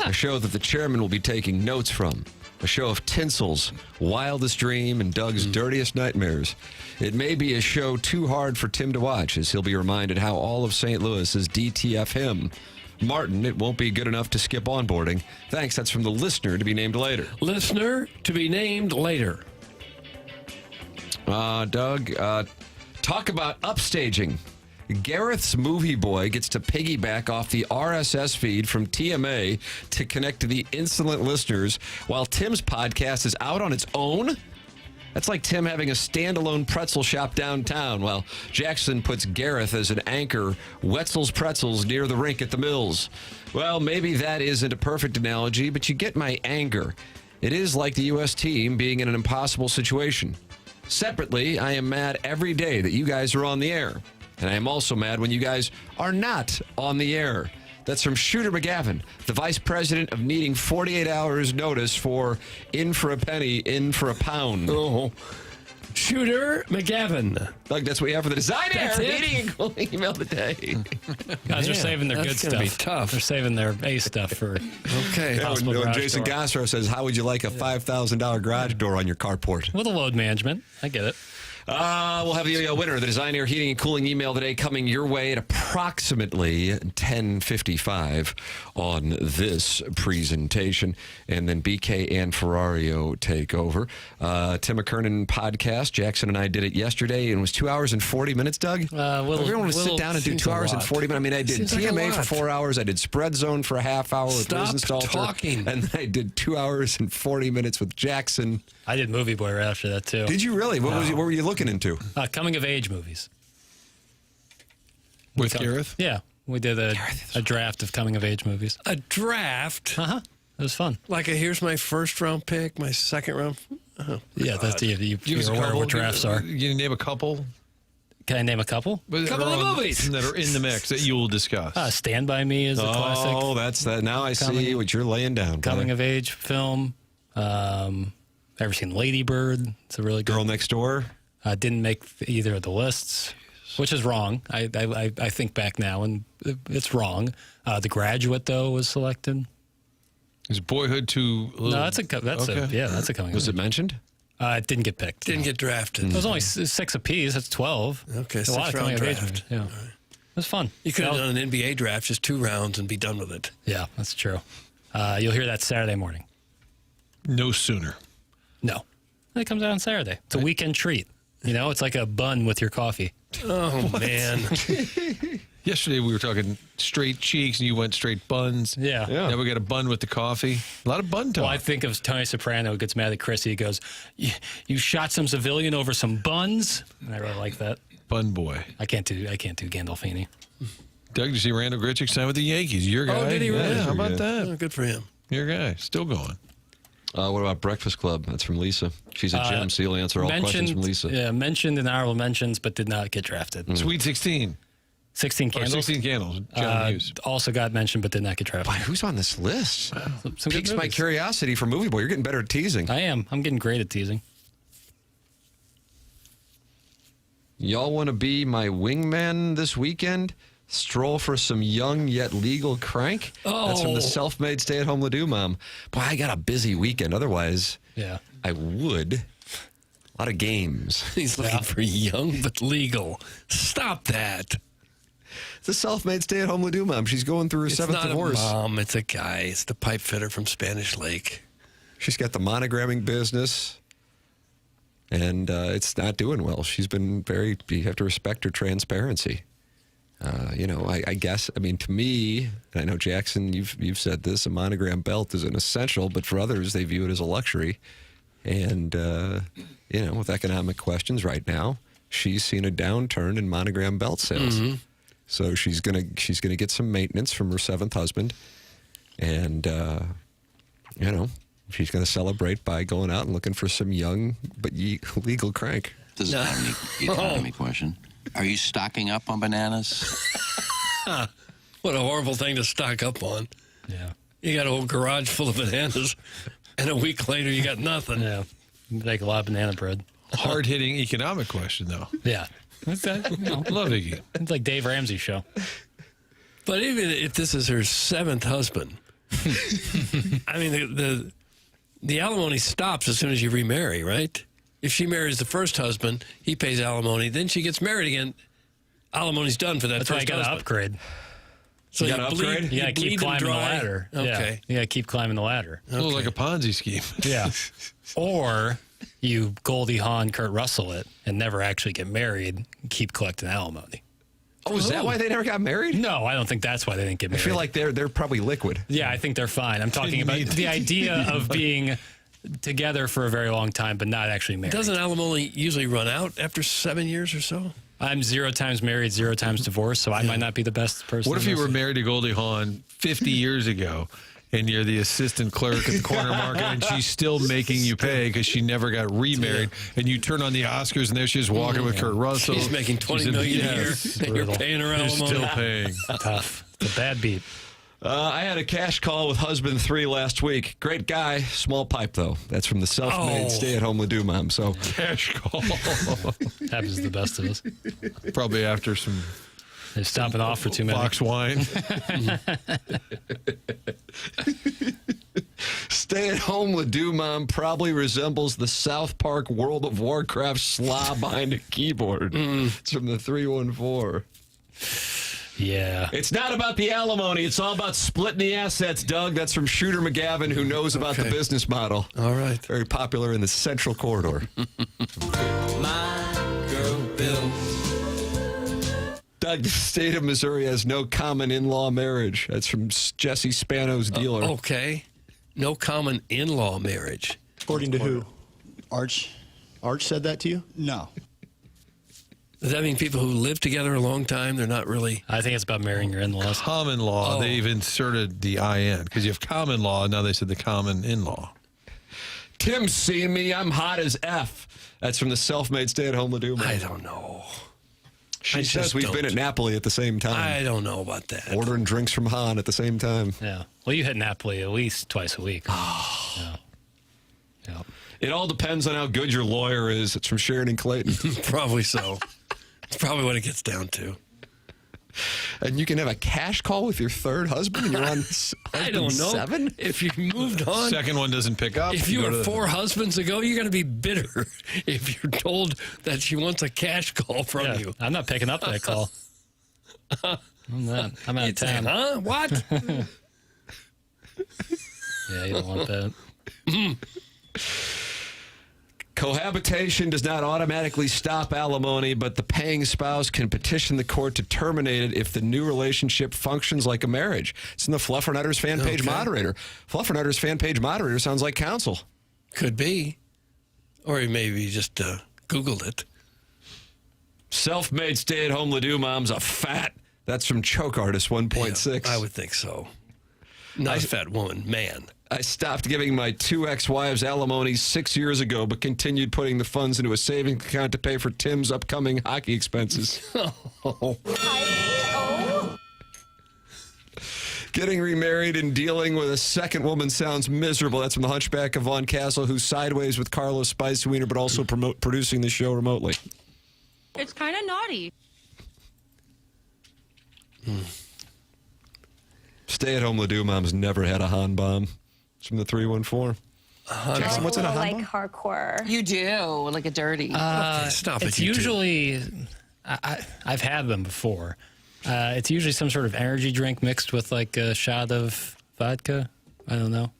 S1: A show that the chairman will be taking notes from. A show of Tinsel's wildest dream and Doug's dirtiest nightmares. It may be a show too hard for Tim to watch, as he'll be reminded how all of St. Louis is DTF him. Martin, it won't be good enough to skip onboarding. Thanks, that's from the listener to be named later.
S2: Listener to be named later.
S1: Doug, talk about upstaging. Gareth's Movie Boy gets to piggyback off the RSS feed from TMA to connect to the insolent listeners while Tim's podcast is out on its own? That's like Tim having a standalone pretzel shop downtown while Jackson puts Gareth as an anchor, Wetzel's Pretzels near the rink at the Mills. Well, maybe that isn't a perfect analogy, but you get my anger. It is like the U.S. team being in an impossible situation. Separately, I am mad every day that you guys are on the air. And I am also mad when you guys are not on the air. That's from Shooter McGavin, the vice president of needing 48 hours notice for in for a penny, in for a pound.
S2: Oh, Shooter McGavin.
S1: Doug, that's what we have for the Design Air
S2: That's it?
S1: Heating and Cooling email today.
S3: Guys are saving their good
S2: that's gonna
S3: stuff.
S2: be tough.
S3: They're saving their A stuff for
S2: Okay.
S3: possible
S1: When
S3: garage
S1: Jason
S3: door.
S1: Gossaro says, how would you like a $5,000 garage door on your carport?
S3: With a load management. I get it.
S1: We'll have the winner of the Design Air Heating and Cooling email today coming your way at approximately 10:55 on this presentation. And then BK and Ferrario take over. Tim McKernan podcast. Jackson and I did it yesterday, and it was 2 hours and 40 minutes, Doug. Everyone want to sit down and do 2 hours and 40 minutes. I mean, I did
S2: Seems like a
S1: TMA for
S2: lot.
S1: 4 hours. I did Spread Zone for a half hour with
S2: Stop
S1: Liz Stalter.
S2: talking.
S1: And then I did 2 hours and 40 minutes with Jackson.
S3: I did Movie Boy right after that, too.
S1: Did you really? What were you looking into?
S3: Coming of age movies.
S4: With Gareth?
S3: Yeah. We did a draft of coming of age movies.
S2: A draft?
S3: Uh-huh. It was fun.
S2: Like here's my first round pick, my second round. Oh,
S3: Yeah, that's
S4: Give us
S3: you're
S4: a
S3: aware of
S4: couple.
S3: what drafts are.
S4: You name a couple?
S3: Can I name a couple?
S2: Couple of movies.
S4: That are in the mix that you will discuss.
S3: Stand By Me is a classic.
S1: Oh, that's that. Now I see what you're laying down.
S3: Coming of age film. Ever seen Lady Bird? It's a really good.
S1: Girl Next Door.
S3: Didn't make either of the lists, which is wrong. I think back now, and it's wrong. The Graduate, though, was selected.
S4: Is Boyhood too?
S3: No, that's a coming.
S1: Was it mentioned?
S3: It didn't get picked.
S2: Didn't get drafted.
S3: It was only 6 apiece. That's 12.
S2: Okay,
S3: a lot of
S2: 6-round
S3: coming of age
S2: draft.
S3: movies. Yeah, it was fun.
S2: You could have done an NBA draft, just 2 rounds, and be done with it.
S3: Yeah, that's true. You'll hear that Saturday morning.
S4: No sooner.
S3: No, it comes out on Saturday. It's a weekend treat. You know, it's like a bun with your coffee.
S2: Oh, man.
S4: Yesterday we were talking straight cheeks and you went straight buns.
S3: Yeah.
S4: Now we got a bun with the coffee. A lot of bun talk.
S3: Well, I think of Tony Soprano who gets mad at Chrissy. He goes, "You shot some civilian over some buns." And I really like that.
S4: Bun boy.
S3: I can't do Gandolfini.
S4: Doug, did you see Randall Gritchick sign with the Yankees? Your guy.
S2: Oh, did he really?
S4: Yeah, how about that?
S2: Oh, good for him.
S4: Your guy. Still going.
S1: What about Breakfast Club? That's from Lisa. She's a gem, so you'll answer all questions from Lisa.
S3: Yeah, mentioned in honorable mentions, but did not get drafted.
S4: Sweet 16.
S3: 16 Candles.
S4: 16 Candles. John Hughes.
S3: Also got mentioned, but did not get drafted.
S1: Boy, who's on this list?
S3: Some good
S1: Piques my
S3: movies.
S1: curiosity for Movie Boy. You're getting better at teasing.
S3: I am. I'm getting great at teasing.
S1: Y'all want to be my wingman this weekend? Stroll for some young yet legal crank? That's from the self-made stay-at-home Ledoux mom. Boy, I got a busy weekend. Otherwise,
S3: Yeah.
S1: I would. A lot of games.
S2: He's looking for young but legal. Stop that.
S1: It's a self-made stay-at-home Ladue mom. She's going through her seventh divorce.
S2: It's not a mom. It's a guy. It's the pipe fitter from Spanish Lake.
S1: She's got the monogramming business, and it's not doing well. She's been you have to respect her transparency. I guess, to me, and I know, Jackson, you've said this, a monogram belt is an essential, but for others, they view it as a luxury. And, with economic questions right now, she's seen a downturn in monogram belt sales. Mm-hmm. So she's gonna get some maintenance from her seventh husband. And, she's going to celebrate by going out and looking for some young but legal crank.
S12: This is an economy question. Are you stocking up on bananas?
S2: What a horrible thing to stock up on.
S3: Yeah.
S2: You got a whole garage full of bananas, and a week later you got nothing.
S3: Yeah. Make a lot of banana bread.
S4: Hard-hitting economic question, though.
S3: Yeah.
S4: Love Iggy.
S3: It's like Dave Ramsey's show.
S2: But even if this is her seventh husband, the alimony stops as soon as you remarry, right? If she marries the first husband, he pays alimony. Then she gets married again. Alimony's done for that
S3: That's
S2: first
S3: why you got to
S2: husband.
S3: upgrade.
S2: So
S3: you got to upgrade? You got to keep climbing the ladder.
S2: Okay.
S3: Yeah. You got to keep climbing the ladder.
S4: A little like a Ponzi scheme.
S3: Yeah. Or you Goldie Hawn, Kurt Russell it, and never actually get married and keep collecting alimony.
S1: Oh, is that why they never got married?
S3: No, I don't think that's why they didn't get married.
S1: I feel like they're probably liquid.
S3: Yeah, I think they're fine. I'm talking about the idea of being together for a very long time, but not actually married.
S2: Doesn't alimony usually run out after 7 years or so?
S3: I'm 0 times married, 0 times divorced, so I might not be the best person.
S4: What if you were married to Goldie Hawn 50 years ago, and you're the assistant clerk at the corner market, and she's still making you pay because she never got remarried, and you turn on the Oscars, and there she's walking with Kurt Russell.
S2: She's making $20 million a year, and you're paying her alimony.
S4: You're still paying.
S3: Tough. It's a bad beat.
S1: I had a cash call with husband 3 last week. Great guy, small pipe though. That's from the self-made stay-at-home Ladue mom. So
S4: cash call
S3: happens to the best of us.
S4: Probably after some.
S3: They're stopping off for too many.
S4: Box wine.
S1: Stay-at-home Ladue mom probably resembles the South Park World of Warcraft slob behind a keyboard. It's from the 314.
S3: Yeah.
S1: It's not about the alimony. It's all about splitting the assets, Doug. That's from Shooter McGavin, who knows about the business model.
S2: All right.
S1: Very popular in the Central Corridor.
S6: My girl Bill.
S1: Doug, the state of Missouri has no common in-law marriage. That's from Jesse Spano's dealer.
S2: Okay. No common in-law marriage.
S13: According to who? Arch? Arch said that to you? No.
S2: Does that mean people who live together a long time, they're not really...
S3: I think it's about marrying your in-laws.
S4: Common law, they've inserted the IN, because you have common law, and now they said the common in-law.
S1: Tim's seen me. I'm hot as F. That's from the self-made stay-at-home Ladue mom.
S2: I don't know.
S1: She says we've been at Napoli at the same time.
S2: I don't know about that.
S1: Ordering drinks from Han at the same time.
S3: Yeah. Well, you hit Napoli at least twice a week.
S1: Yeah. It all depends on how good your lawyer is. It's from Sharon and Clayton.
S2: Probably so. It's probably what it gets down to.
S1: And you can have a cash call with your third husband and you're on
S2: I don't know.
S1: 7?
S2: If you moved on.
S4: Second one doesn't pick up.
S2: If you were 4 husbands ago, you're going to be bitter if you're told that she wants a cash call from you.
S3: I'm not picking up that call. I'm not. I'm out of town.
S2: Huh? What?
S3: Yeah, you don't want that.
S1: Cohabitation does not automatically stop alimony, but the paying spouse can petition the court to terminate it if the new relationship functions like a marriage. It's in the Fluffernutters fan page moderator. Fluffernutters fan page moderator sounds like counsel.
S2: Could be. Or maybe you just Googled it.
S1: Self-made stay-at-home Ladue mom's a fat. That's from Choke Artist 1.6.
S2: I would think so. Not a fat woman, man.
S1: I stopped giving my 2 ex-wives alimony 6 years ago, but continued putting the funds into a savings account to pay for Tim's upcoming hockey expenses. Getting remarried and dealing with a second woman sounds miserable. That's from the Hunchback of Vaughn Castle, who's sideways with Carlos Spicy Wiener, but also producing the show remotely.
S23: It's kind of naughty.
S1: Stay-at-home Ladue mom's never had a Han bomb. It's from the 314. Jackson, what's in a hot
S16: like hardcore.
S17: You do, like a dirty.
S2: Okay, stop it.
S3: It's
S2: you two.
S3: usually, I've had them before. It's usually some sort of energy drink mixed with like a shot of vodka. I don't know.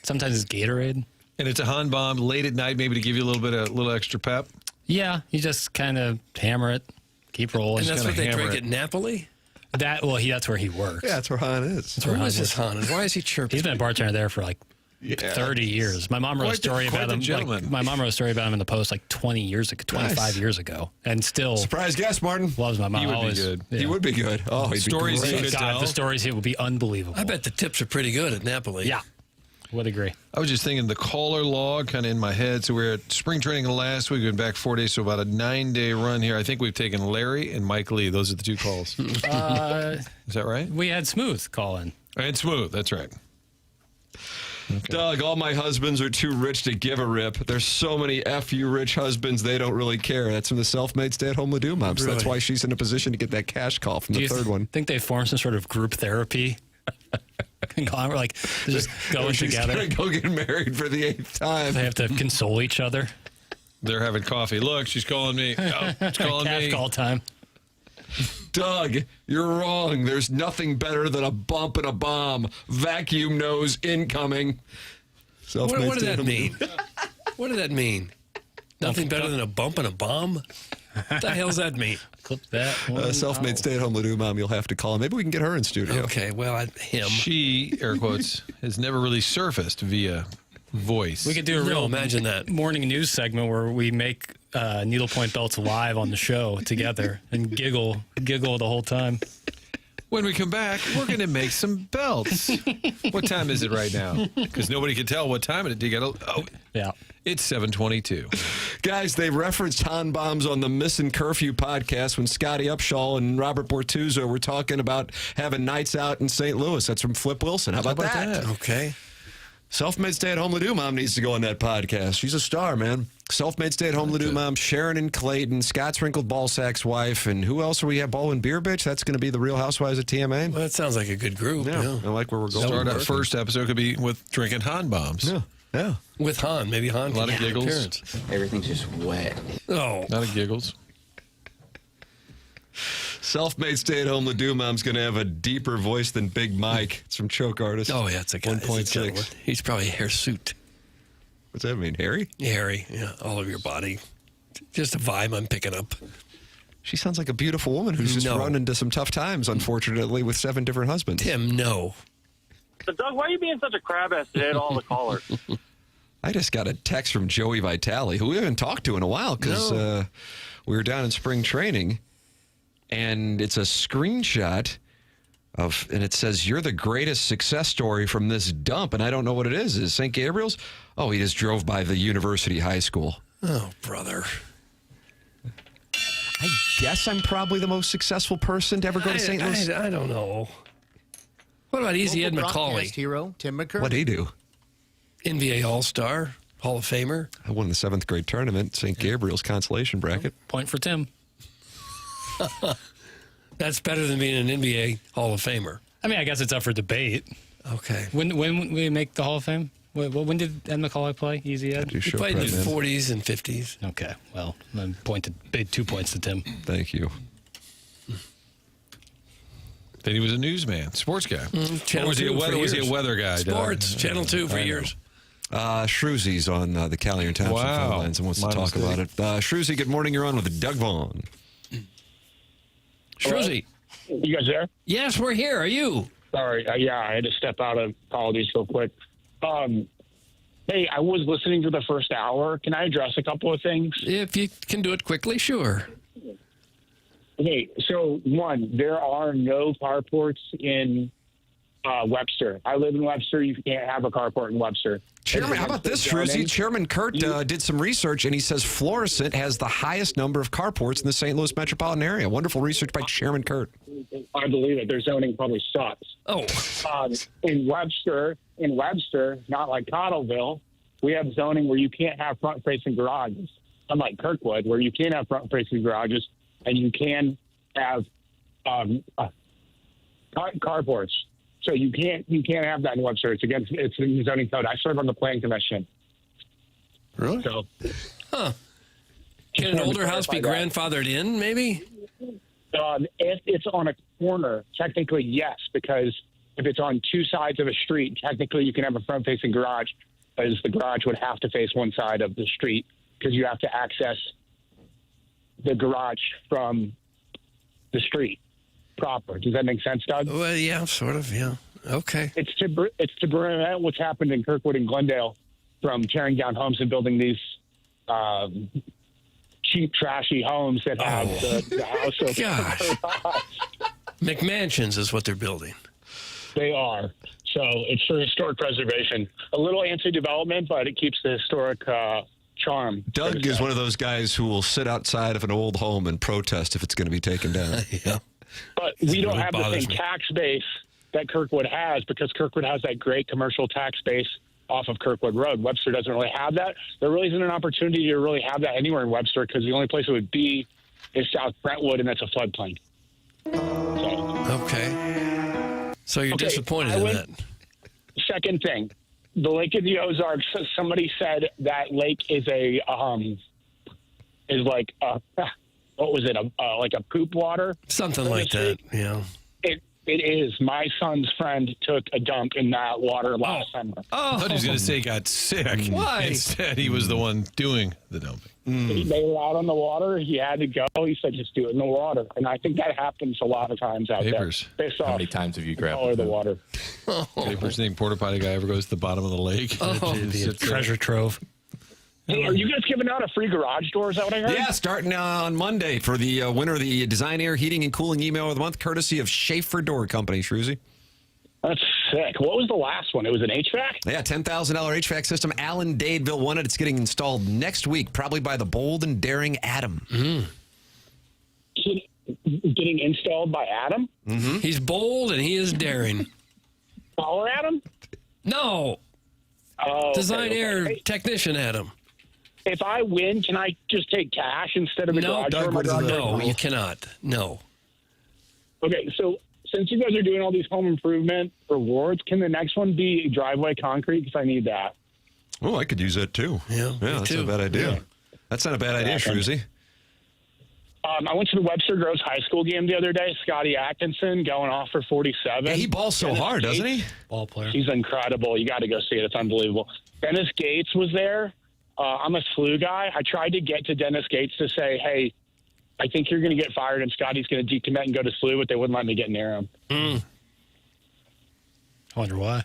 S3: Sometimes it's Gatorade.
S4: And it's a Han bomb late at night, maybe to give you a little extra pep.
S3: Yeah, you just kind of hammer it, keep rolling.
S2: And that's what they drink
S3: it.
S2: at Napoli?
S3: That's where he works.
S1: Yeah, that's where Han is.
S3: That's where
S2: Who is this Han? And why is he chirping?
S3: He's been a bartender there for like 30 years. My mom wrote a story about him. My mom wrote a story about him in the Post like 20 years ago, 25 years ago, and still
S1: surprise guest, Martin.
S3: Loves my mom.
S1: He would
S3: always,
S1: be good.
S3: Yeah.
S1: He would be good. Oh, he'd
S3: stories
S1: be great.
S3: the stories here would be unbelievable.
S2: I bet the tips are pretty good at Napoli.
S3: Yeah, would agree.
S4: I was just thinking the caller log kind of in my head. So we were at spring training last week. We've been back 4 days, so about a 9-day run here. I think we've taken Larry and Mike Lee. Those are the two calls. Is that right?
S3: We had Smooth call in.
S4: And Smooth, that's right.
S1: Okay. Doug, all my husbands are too rich to give a rip. There's so many F you rich husbands, they don't really care. That's from the self-made stay-at-home Ladue mom. So that's why she's in a position to get that cash call from the third one.
S3: Think they formed some sort of group therapy? We're like just going together.
S1: She's gonna go get married for the 8th time.
S3: They have to console each other.
S4: They're having coffee. Look, she's calling me. Oh, she's calling
S3: cash
S4: me.
S3: Call time.
S1: Doug, you're wrong. There's nothing better than a bump and a bomb. Vacuum nose incoming.
S2: What did that mean? What did that mean? Nothing better than a bump and a bomb? What the hell does that mean?
S3: Clip that.
S1: Self-made stay-at-home Ladue mom, you'll have to call. Maybe we can get her in studio.
S2: Okay, well, him.
S4: She, air quotes, has never really surfaced via voice.
S3: We could do a real
S2: imagine that
S3: morning news segment where we make needlepoint belts live on the show together and giggle the whole time.
S4: When we come back, we're going to make some belts. What time is it right now? Because nobody can tell what time it is.
S3: Yeah.
S4: It's 7:22.
S1: Guys, they referenced Han bombs on the Missing Curfew podcast when Scotty Upshaw and Robert Bortuzzo were talking about having nights out in St. Louis. That's from Flip Wilson. How about that?
S2: Okay.
S1: Self-made stay-at-home Ladue mom needs to go on that podcast. She's a star, man. Self-made stay-at-home Ladue mom, Sharon and Clayton, Scott's wrinkled ballsack's wife, and who else are we at? Baldwin Beer Bitch? That's going to be the Real Housewives of TMA.
S2: Well, that sounds like a good group.
S1: Yeah. I like where we're going.
S4: Start our first episode could be with drinking Han bombs.
S1: Yeah.
S2: With Han. Maybe Han
S4: A lot of giggles.
S2: Appearance.
S12: Everything's just wet.
S2: Oh.
S4: A lot of giggles.
S1: Self-made stay-at-home Ladue mom's going to have a deeper voice than Big Mike. It's from Choke Artist.
S2: Oh, yeah, it's a guy.
S1: 1.6.
S2: He's probably hirsute.
S1: What's that mean, hairy?
S2: Hairy, yeah, all over your body. Just a vibe I'm picking up.
S1: She sounds like a beautiful woman who's just run into some tough times, unfortunately, with 7 different husbands.
S2: Tim, no.
S18: But Doug, why are you being such a crab ass today to all the callers?
S1: I just got a text from Joey Vitale, who we haven't talked to in a while because we were down in spring training, and it's a screenshot of, and it says, "You're the greatest success story from this dump," and I don't know what it is. Is it St. Gabriel's? Oh, he just drove by the University High School.
S2: Oh, brother.
S1: I guess I'm probably the most successful person to ever go to St. Louis.
S2: I don't know. What about Easy Ed McCauley?
S13: Hero Tim McKernan.
S1: What'd he do?
S2: NBA All-Star, Hall of Famer.
S1: I won the 7th grade tournament, St. Gabriel's consolation bracket.
S3: Point for Tim.
S2: That's better than being an NBA Hall of Famer.
S3: I mean, I guess it's up for debate.
S2: Okay.
S3: When we make the Hall of Fame? When did Ed McCauley play? Easy Ed?
S2: He played in the 40s and 50s.
S3: Okay. Well, I'm big 2 points to Tim.
S1: Thank you.
S4: Then he was a newsman, sports guy. Or was he a weather guy?
S2: Sports, Channel 2 for years.
S1: Shrewsey's on the Callier and Thompson phone lines and wants to talk about it. Shrewsey, good morning. You're on with Doug Vaughn.
S2: Shrewsey.
S18: You guys there?
S2: Yes, we're here. Are you?
S18: Sorry. Yeah, I had to step out of apologies real quick. Hey, I was listening to the first hour. Can I address a couple of things?
S2: If you can do it quickly, sure.
S18: Okay, so one, there are no carports in Webster. I live in Webster. You can't have a carport in Webster.
S1: Chairman, how about this, Shrewsey? Chairman Kurt did some research, and he says Florissant has the highest number of carports in the St. Louis metropolitan area. Wonderful research by Chairman Kurt.
S18: I believe it. Their zoning probably sucks.
S2: Oh.
S18: In Webster, not like Cottleville, we have zoning where you can't have front-facing garages. Unlike Kirkwood, where you can have front-facing garages, and you can have carports. So you can't have that in Webster. It's in the zoning code. I serve on the plan commission.
S4: Really?
S18: So,
S2: Can an older house be grandfathered in, maybe?
S18: If it's on a corner, technically, yes, because if it's on two sides of a street, technically you can have a front-facing garage, because the garage would have to face one side of the street because you have to access the garage from the street proper. Does that make sense, Doug?
S2: Well, yeah, sort of, yeah. Okay.
S18: It's to prevent what's happened in Kirkwood and Glendale from tearing down homes and building these cheap, trashy homes that have the house of
S2: Gosh. McMansions is what they're building.
S18: They are. So it's for historic preservation. A little anti-development, but it keeps the historic charm.
S1: Doug is one of those guys who will sit outside of an old home and protest if it's going to be taken down.
S2: Yeah.
S18: But we don't have the same tax base that Kirkwood has, because Kirkwood has that great commercial tax base off of Kirkwood Road. Webster doesn't really have that. There really isn't an opportunity to really have that anywhere in Webster, because the only place it would be is South Brentwood, and that's a floodplain.
S2: Okay. So you're disappointed in that.
S18: Second thing, the Lake of the Ozarks. Somebody said that lake is like what was it? Like a poop water?
S2: Something like that. Yeah.
S18: It is. My son's friend took a dump in that water last summer.
S4: I thought he was going to say he got sick.
S2: Why?
S4: Instead, he was the one doing the dumping.
S18: They were out on the water. He had to go. He said, just do it in the water. And I think that happens a lot of times out there.
S5: How many times have you grabbed
S18: color of the water?
S4: First thing porta potty guy ever goes to the bottom of the lake.
S3: The treasure trove.
S18: Hey, are you guys giving out a free garage door? Is that what I heard?
S1: Yeah, starting on Monday for the winner of the Design Air Heating and Cooling Email of the Month, courtesy of Schaefer Door Company, Shruzy.
S18: That's sick. What was the last one? It was an HVAC?
S1: Yeah, $10,000 HVAC system. Alan Dadeville won it. It's getting installed next week, probably by the bold and daring Adam.
S18: Getting installed by Adam?
S2: Mm-hmm. He's bold and he is daring.
S18: Power Adam?
S2: No. Design Air technician Adam.
S18: If I win, can I just take cash instead of a garage door?
S2: No, you cannot. No.
S18: Okay, so since you guys are doing all these home improvement rewards, can the next one be driveway concrete? Because I need that.
S1: Oh, I could use that too.
S2: Yeah,
S1: that's not a bad idea. Yeah. That's not a bad idea, Shruzy.
S18: I went to the Webster Groves High School game the other day. Scotty Atkinson going off for 47.
S1: Yeah, he balls so hard, doesn't he?
S3: Ball player.
S18: He's incredible. You got to go see it. It's unbelievable. Dennis Gates was there. I'm a SLU guy. I tried to get to Dennis Gates to say, hey, I think you're going to get fired and Scotty's going to decommit and go to SLU, but they wouldn't let me get near him.
S3: I wonder why.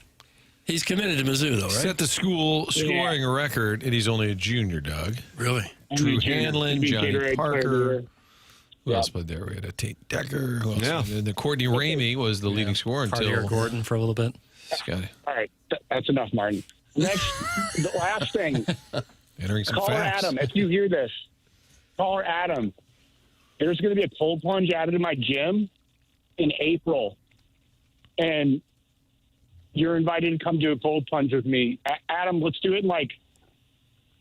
S2: He's committed to Mizzou, though, right?
S4: Set the school scoring record, and he's only a junior, Doug.
S2: Really?
S4: Drew Hanlon, Johnny Parker. Who else played there? We had a Tate Decker. Who else?
S1: Yeah.
S4: And then Courtney Ramey was the leading scorer until
S3: Gordon for a little bit.
S4: Scotty.
S18: All right. That's enough, Martin. Next, the last thing.
S4: Entering some
S18: Caller
S4: facts.
S18: Adam, if you hear this, caller Adam, there's going to be a cold plunge added to my gym in April. And you're invited to come do a cold plunge with me. Adam, let's do it in like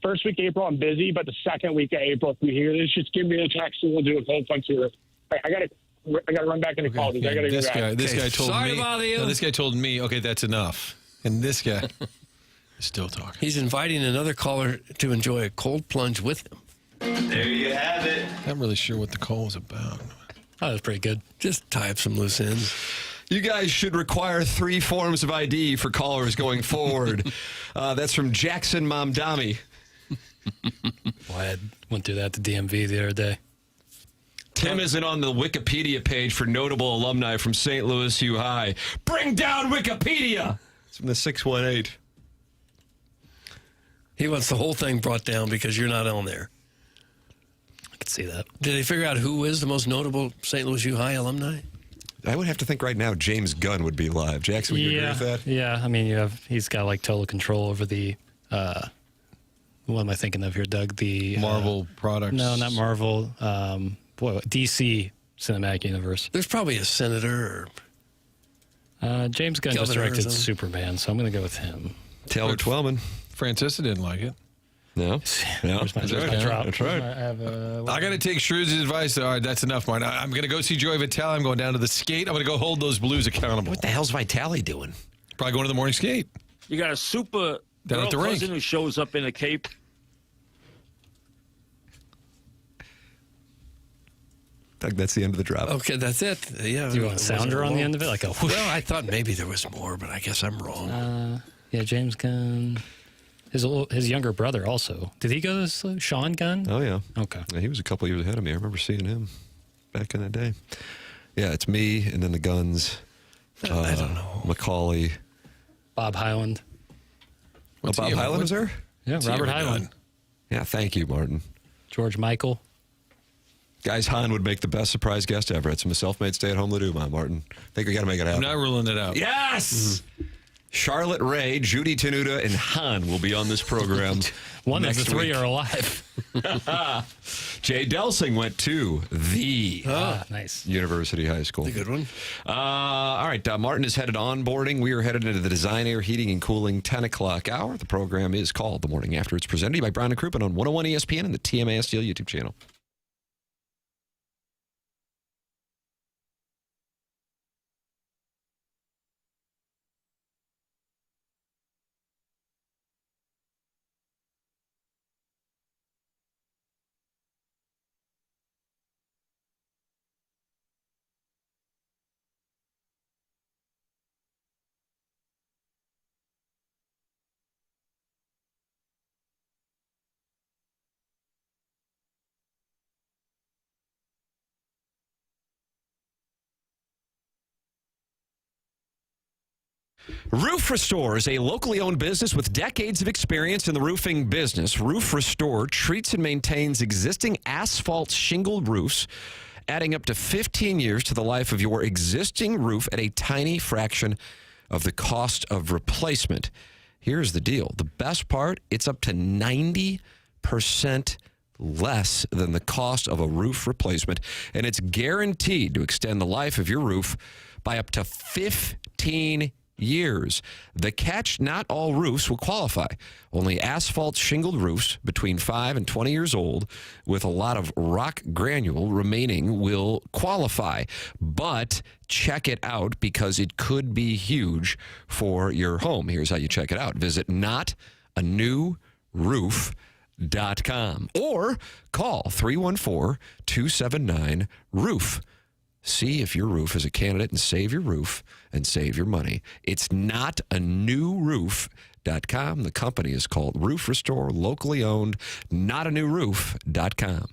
S18: first week of April. I'm busy, but the second week of April, if you hear this, just give me a text and we'll do a cold plunge here. I got to run back into college. I got to go
S4: This guy told
S2: Sorry
S4: me.
S2: about you.
S4: No, this guy told me, okay, that's enough. And this guy is still talking.
S2: He's inviting another caller to enjoy a cold plunge with him.
S8: There you have it.
S4: Not really sure what the call was about.
S3: Oh, that's pretty good.
S2: Just tie up some loose ends.
S1: You guys should require 3 forms of ID for callers going forward. That's from Jackson Mamdami.
S3: Well, I went through that at the DMV the other day.
S1: Tim isn't on the Wikipedia page for notable alumni from St. Louis U High. Bring down Wikipedia! It's from the 618.
S2: He wants the whole thing brought down because you're not on there.
S3: I could see that.
S2: Did they figure out who is the most notable St. Louis U High alumni?
S1: I would have to think right now James Gunn would be live. Jackson, would you agree with that?
S3: Yeah, I mean, he's got like total control over the, what am I thinking of here, Doug? The
S4: Marvel products.
S3: No, not Marvel. DC Cinematic Universe.
S2: There's probably a senator or
S3: James Gunn just
S2: Governor or
S3: directed
S2: something.
S3: Superman, so I'm going to go with him.
S1: Taylor Twellman.
S4: Francesa didn't like it.
S1: No? No.
S3: Where's my
S4: That's
S3: drop?
S1: That's right.
S3: I have,
S4: I got to take Shrews's advice. All right, that's enough, Martin. I'm going to go see Joey Vitale. I'm going down to the skate. I'm going to go hold those Blues accountable.
S1: What the hell's Vitale doing?
S4: Probably going to the morning skate.
S8: You got a super
S4: Down
S8: girl
S4: at the rink.
S8: cousin who shows up in a cape.
S1: Doug, that's the end of the drop.
S2: Okay, that's it. Yeah.
S3: Do you want a sounder on the end of it? Like a whoosh?
S2: Well, I thought maybe there was more, but I guess I'm wrong.
S3: Yeah, James Gunn. His younger brother also. Did he go to Sean Gunn?
S1: Oh, yeah.
S3: Okay.
S1: Yeah, he was a couple years ahead of me. I remember seeing him back in the day. Yeah, it's me and then the Guns.
S2: I don't know.
S1: Macaulay.
S3: Bob Hyland.
S1: Bob Hyland was there?
S3: Yeah, Robert Hyland.
S1: Yeah, thank you, Martin.
S3: George Michael.
S1: Guys, Han would make the best surprise guest ever. It's a self-made stay-at-home Laduma, Martin. I think we got to make it happen.
S4: I'm not ruling it out.
S1: Yes! Charlotte Ray, Judy Tenuta, and Han will be on this program.
S3: One of the
S1: next
S3: three
S1: week.
S3: are alive.
S1: Jay Delsing went to the
S3: nice
S1: University High School.
S2: A good one.
S1: All right, Martin is headed onboarding. We are headed into the Design Air Heating and Cooling 10 o'clock hour. The program is called The Morning After. It's presented by Brown & Crouppen on 101 ESPN and the TMASDL YouTube channel. Roof Restore is a locally owned business with decades of experience in the roofing business. Roof Restore treats and maintains existing asphalt shingled roofs, adding up to 15 years to the life of your existing roof at a tiny fraction of the cost of replacement. Here's the deal. The best part, it's up to 90% less than the cost of a roof replacement, and it's guaranteed to extend the life of your roof by up to 15 years. The catch, not all roofs will qualify. Only asphalt shingled roofs between 5 and 20 years old with a lot of rock granule remaining will qualify. But check it out because it could be huge for your home. Here's how you check it out. Visit notanewroof.com or call 314-279-ROOF. See if your roof is a candidate and save your roof and save your money. It's notanewroof.com. The company is called Roof Restore, locally owned, notanewroof.com.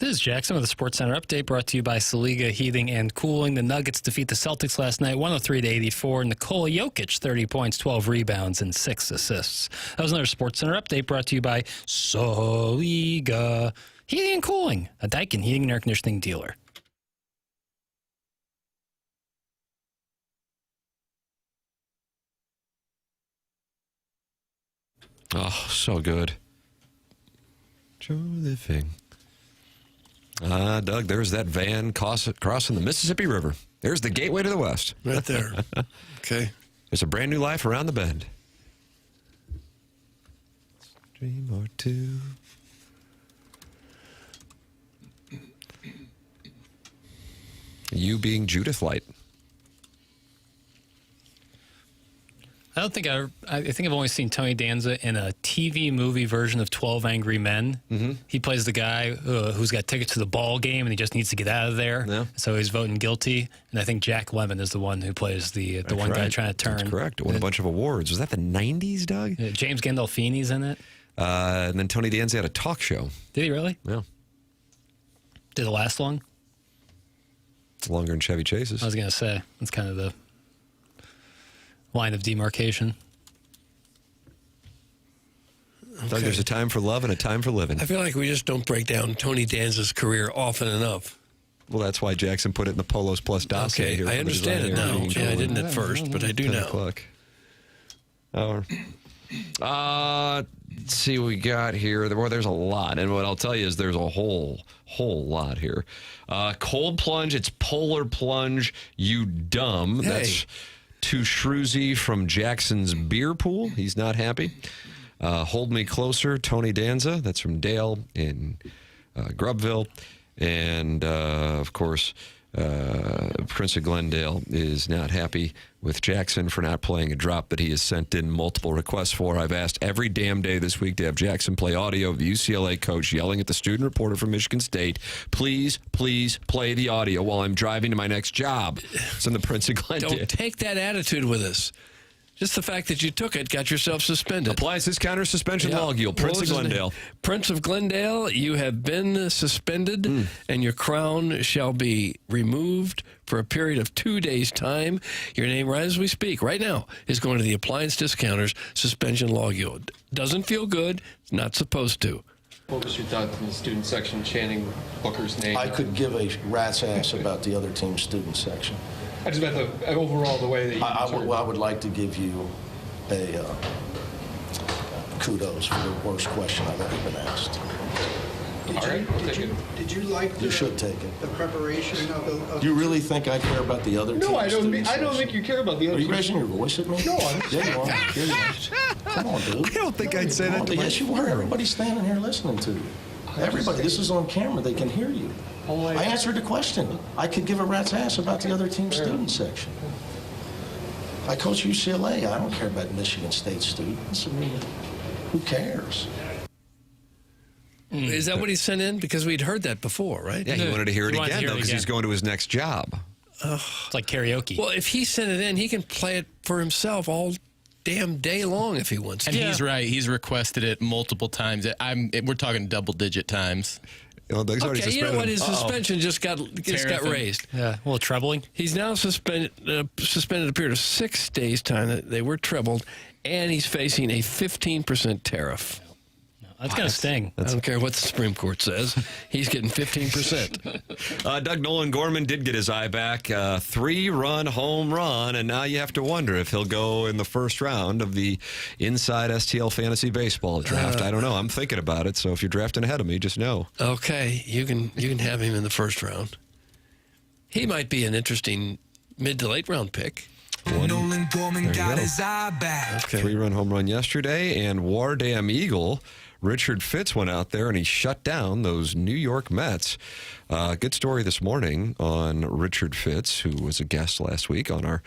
S3: This is Jackson with a Sports Center update brought to you by Saliga Heating and Cooling. The Nuggets defeat the Celtics last night, 103-84. Nikola Jokic, 30 points, 12 rebounds, and 6 assists. That was another Sports Center update brought to you by Saliga Heating and Cooling, a Daikin heating and air conditioning dealer.
S1: Oh, so good. Joe living. Doug, there's that van crossing the Mississippi River. There's the gateway to the West.
S2: Right there. Okay.
S1: There's a brand new life around the bend. Dream or two. You being Judith Light.
S3: I think I've only seen Tony Danza in a TV movie version of 12 Angry Men. Mm-hmm. He plays the guy who's got tickets to the ball game and he just needs to get out of there. Yeah. So he's voting guilty. And I think Jack Lemmon is the one who plays the one guy trying to turn.
S1: That's correct. Won a bunch of awards. Was that the 90s, Doug?
S3: James Gandolfini's in it.
S1: And then Tony Danza had a talk show.
S3: Did he really?
S1: Yeah.
S3: Did it last long?
S1: It's longer than Chevy Chase's.
S3: I was going to say. That's kind of the line of demarcation.
S1: Okay. Doug, there's a time for love and a time for living.
S2: I feel like we just don't break down Tony Danza's career often enough.
S1: Well, that's why Jackson put it in the Polos Plus dossier.
S2: Okay,
S1: here
S2: I understand it now. Yeah, I didn't at first, but I do now.
S1: Let's see what we got here. Well, there's a lot, and what I'll tell you is there's a whole lot here. Cold plunge, it's polar plunge, you dumb.
S2: Hey.
S1: That's to Shrewsy from Jackson's beer pool. He's not happy. Hold Me Closer, Tony Danza. That's from Dale in Grubville. And, of course, Prince of Glendale is not happy with Jackson for not playing a drop that he has sent in multiple requests for. I've asked every damn day this week to have Jackson play audio of the UCLA coach yelling at the student reporter from Michigan State, please, please play the audio while I'm driving to my next job. It's in the Prince of Glendale.
S2: Don't take that attitude with us. Just the fact that you took it got yourself suspended.
S1: Applies his counter suspension logule. Prince of Glendale.
S2: Prince of Glendale, you have been suspended, and your crown shall be removed for a period of 2 days' time. Your name, right as we speak, right now, is going to the Appliance Discounters suspension logule. Doesn't feel good. It's not supposed to.
S16: What was your thought in the student section chanting Booker's name?
S20: I could give a rat's ass about the other team's student section.
S16: I just meant overall the way that you
S20: I would like to give you a kudos for the worst question I've ever been asked.
S14: Did you like
S20: you should take it.
S14: The preparation of the...
S20: Do you really think I care about the other team's
S16: No, I don't
S20: section?
S16: think you care about the other
S20: Are you
S16: team.
S20: raising your voice at me?
S16: No, I'm
S20: Yeah, you are. Yeah, you are. Come on, dude.
S1: I don't think I'd say that to
S20: Yes, you were. Everybody's standing here listening to you. Everybody, this is on camera. They can hear you. I answered the question. I could give a rat's ass about the other team's student section. I coach UCLA. I don't care about Michigan State students. I mean, who cares?
S2: Is that what he sent in? Because we'd heard that before, right?
S1: Yeah, he wanted to hear it again, though, because he's going to his next job.
S3: It's like karaoke.
S2: Well, if he sent it in, he can play it for himself all damn day long if he wants to.
S5: And he's right. He's requested it multiple times. We're talking double-digit times.
S2: Okay, you know what? His suspension just got raised.
S3: Yeah, a little troubling.
S2: He's now suspended a period of 6 days' time. They were trebled, and he's facing a 15% tariff.
S3: That's going to sting.
S2: I don't care what the Supreme Court says. He's getting 15%.
S1: Doug Nolan Gorman did get his eye back. 3-run home run, and now you have to wonder if he'll go in the first round of the Inside STL Fantasy Baseball draft. I don't know. I'm thinking about it, so if you're drafting ahead of me, just know.
S2: Okay, you can have him in the first round. He might be an interesting mid to late round pick.
S21: Nolan Gorman got his eye back.
S1: Okay. 3-run home run yesterday, and War Damn Eagle Richard Fitz went out there and he shut down those New York Mets. Good story this morning on Richard Fitz, who was a guest last week on our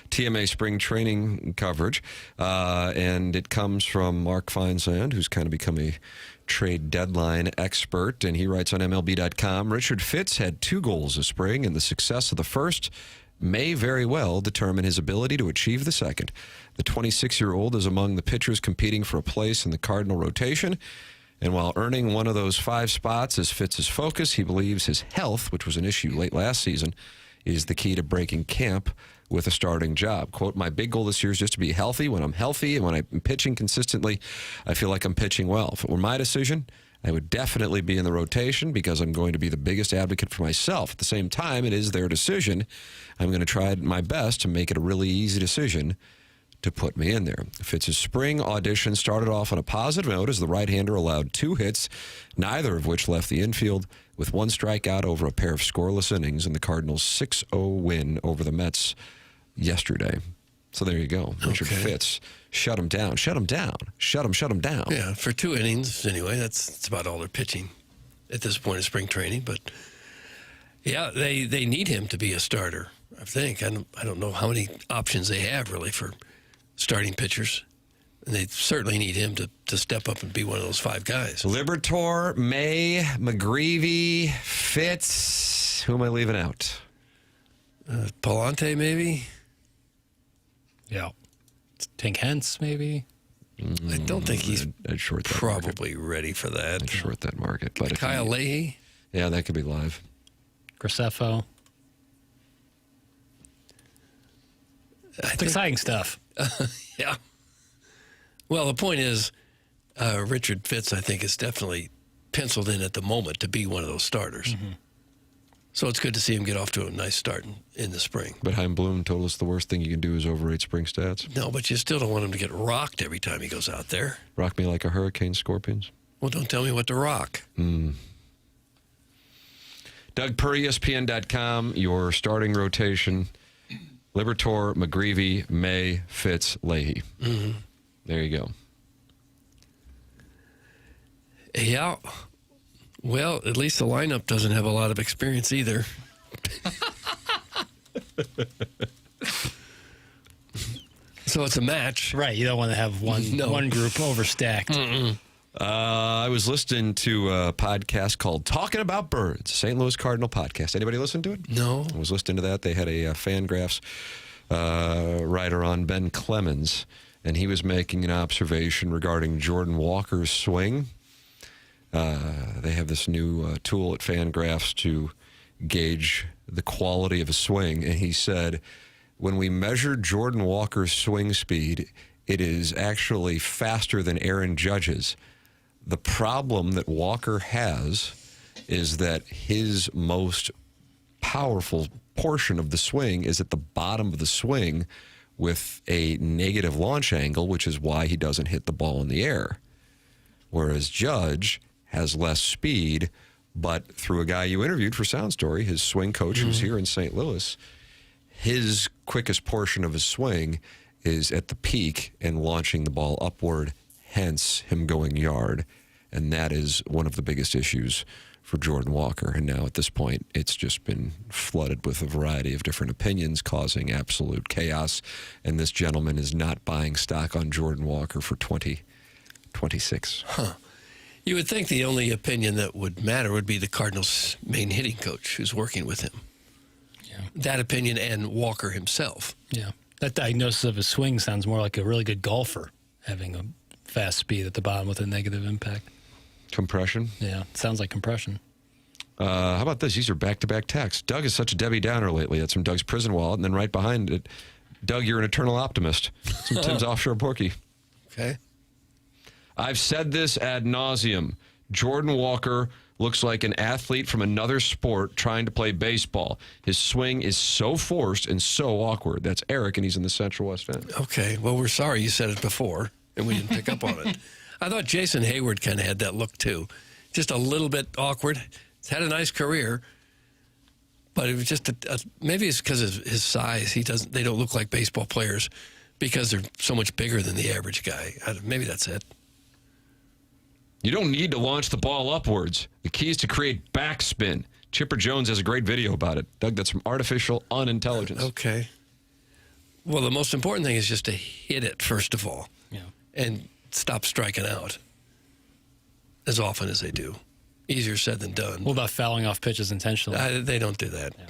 S1: TMA spring training coverage. And it comes from Mark Feinsand, who's kind of become a trade deadline expert. And he writes on MLB.com, Richard Fitz had 2 goals this spring, and the success of the first may very well determine his ability to achieve the second. The 26-year-old is among the pitchers competing for a place in the Cardinal rotation, And while earning one of those 5 spots is Fitz's focus, he believes his health, which was an issue late last season, is the key to breaking camp with a starting job. Quote, my big goal this year is just to be healthy. When I'm healthy and when I'm pitching consistently, I feel like I'm pitching well. If it were my decision, I would definitely be in the rotation because I'm going to be the biggest advocate for myself. At the same time, it is their decision. I'm going to try my best to make it a really easy decision to put me in there. Fitz's spring audition started off on a positive note as the right-hander allowed 2 hits, neither of which left the infield, with 1 strikeout over a pair of scoreless innings in the Cardinals' 6-0 win over the Mets yesterday. So there you go. Richard Fitz. Shut him down. Shut him down. Shut him down.
S2: Yeah, for 2 innings anyway. That's about all they're pitching at this point of spring training. But, yeah, they need him to be a starter, I think. I don't know how many options they have, really, for starting pitchers. And they certainly need him to step up and be one of those 5 guys.
S1: Liberatore, May, McGreevy, Fitz. Who am I leaving out?
S2: Palante, maybe?
S3: Yeah. Tank Hence, maybe?
S2: I don't think he's
S1: I'd short that
S2: probably ready for that.
S1: I'd short that market. But if
S2: Kyle Leahy?
S1: Yeah, that could be live.
S3: Graceffo. It's exciting stuff.
S2: Yeah. Well, the point is, Richard Fitz, I think, is definitely penciled in at the moment to be one of those starters.
S3: Mm-hmm.
S2: So it's good to see him get off to a nice start in the spring.
S1: But Chaim Bloom told us the worst thing you can do is overrate spring stats.
S2: No, but you still don't want him to get rocked every time he goes out there.
S1: Rock me like a hurricane, Scorpions.
S2: Well, don't tell me what to rock.
S1: Doug Purr, ESPN.com, your starting rotation. Liberatore, McGreevy, May, Fitz, Leahy.
S2: Mm-hmm.
S1: There you go.
S2: Yeah. Well, at least the lineup doesn't have a lot of experience either. So it's a match.
S3: Right. You don't want to have one group overstacked.
S1: I was listening to a podcast called Talking About Birds, St. Louis Cardinal podcast. Anybody listen to it?
S2: No.
S1: I was listening to that. They had a Fangraphs writer on, Ben Clemens, and he was making an observation regarding Jordan Walker's swing. They have this new tool at Fangraphs to gauge the quality of a swing, and he said, when we measure Jordan Walker's swing speed, it is actually faster than Aaron Judge's. The problem that Walker has is that his most powerful portion of the swing is at the bottom of the swing with a negative launch angle, which is why he doesn't hit the ball in the air. Whereas Judge has less speed, but through a guy you interviewed for Sound Story, his swing coach who's here in St. Louis, his quickest portion of his swing is at the peak and launching the ball upward, hence him going yard. And that is one of the biggest issues for Jordan Walker. And now at this point, it's just been flooded with a variety of different opinions, causing absolute chaos. And this gentleman is not buying stock on Jordan Walker for 2026.
S2: Huh. You would think the only opinion that would matter would be the Cardinals' main hitting coach who's working with him.
S3: Yeah.
S2: That opinion and Walker himself.
S3: Yeah. That diagnosis of his swing sounds more like a really good golfer having a fast speed at the bottom with a negative impact.
S1: Compression?
S3: Yeah, it sounds like compression.
S1: How about this? These are back-to-back texts. Doug is such a Debbie Downer lately. That's from Doug's prison wallet, and then right behind it, Doug, you're an eternal optimist. It's from Tim's Offshore Porky.
S2: Okay.
S1: I've said this ad nauseum. Jordan Walker looks like an athlete from another sport trying to play baseball. His swing is so forced and so awkward. That's Eric, and he's in the Central West End.
S2: Okay. Well, we're sorry you said it before, and we didn't pick up on it. I thought Jason Hayward kind of had that look, too. Just a little bit awkward. He's had a nice career, but it was just maybe it's because of his size. They don't look like baseball players because they're so much bigger than the average guy. Maybe that's it.
S1: You don't need to launch the ball upwards. The key is to create backspin. Chipper Jones has a great video about it. Doug, that's from Artificial Unintelligence.
S2: Okay. Well, the most important thing is just to hit it, first of all.
S3: Yeah.
S2: And stop striking out as often as they do. Easier said than done.
S3: What about fouling off pitches intentionally?
S2: They don't do that.
S3: Yeah.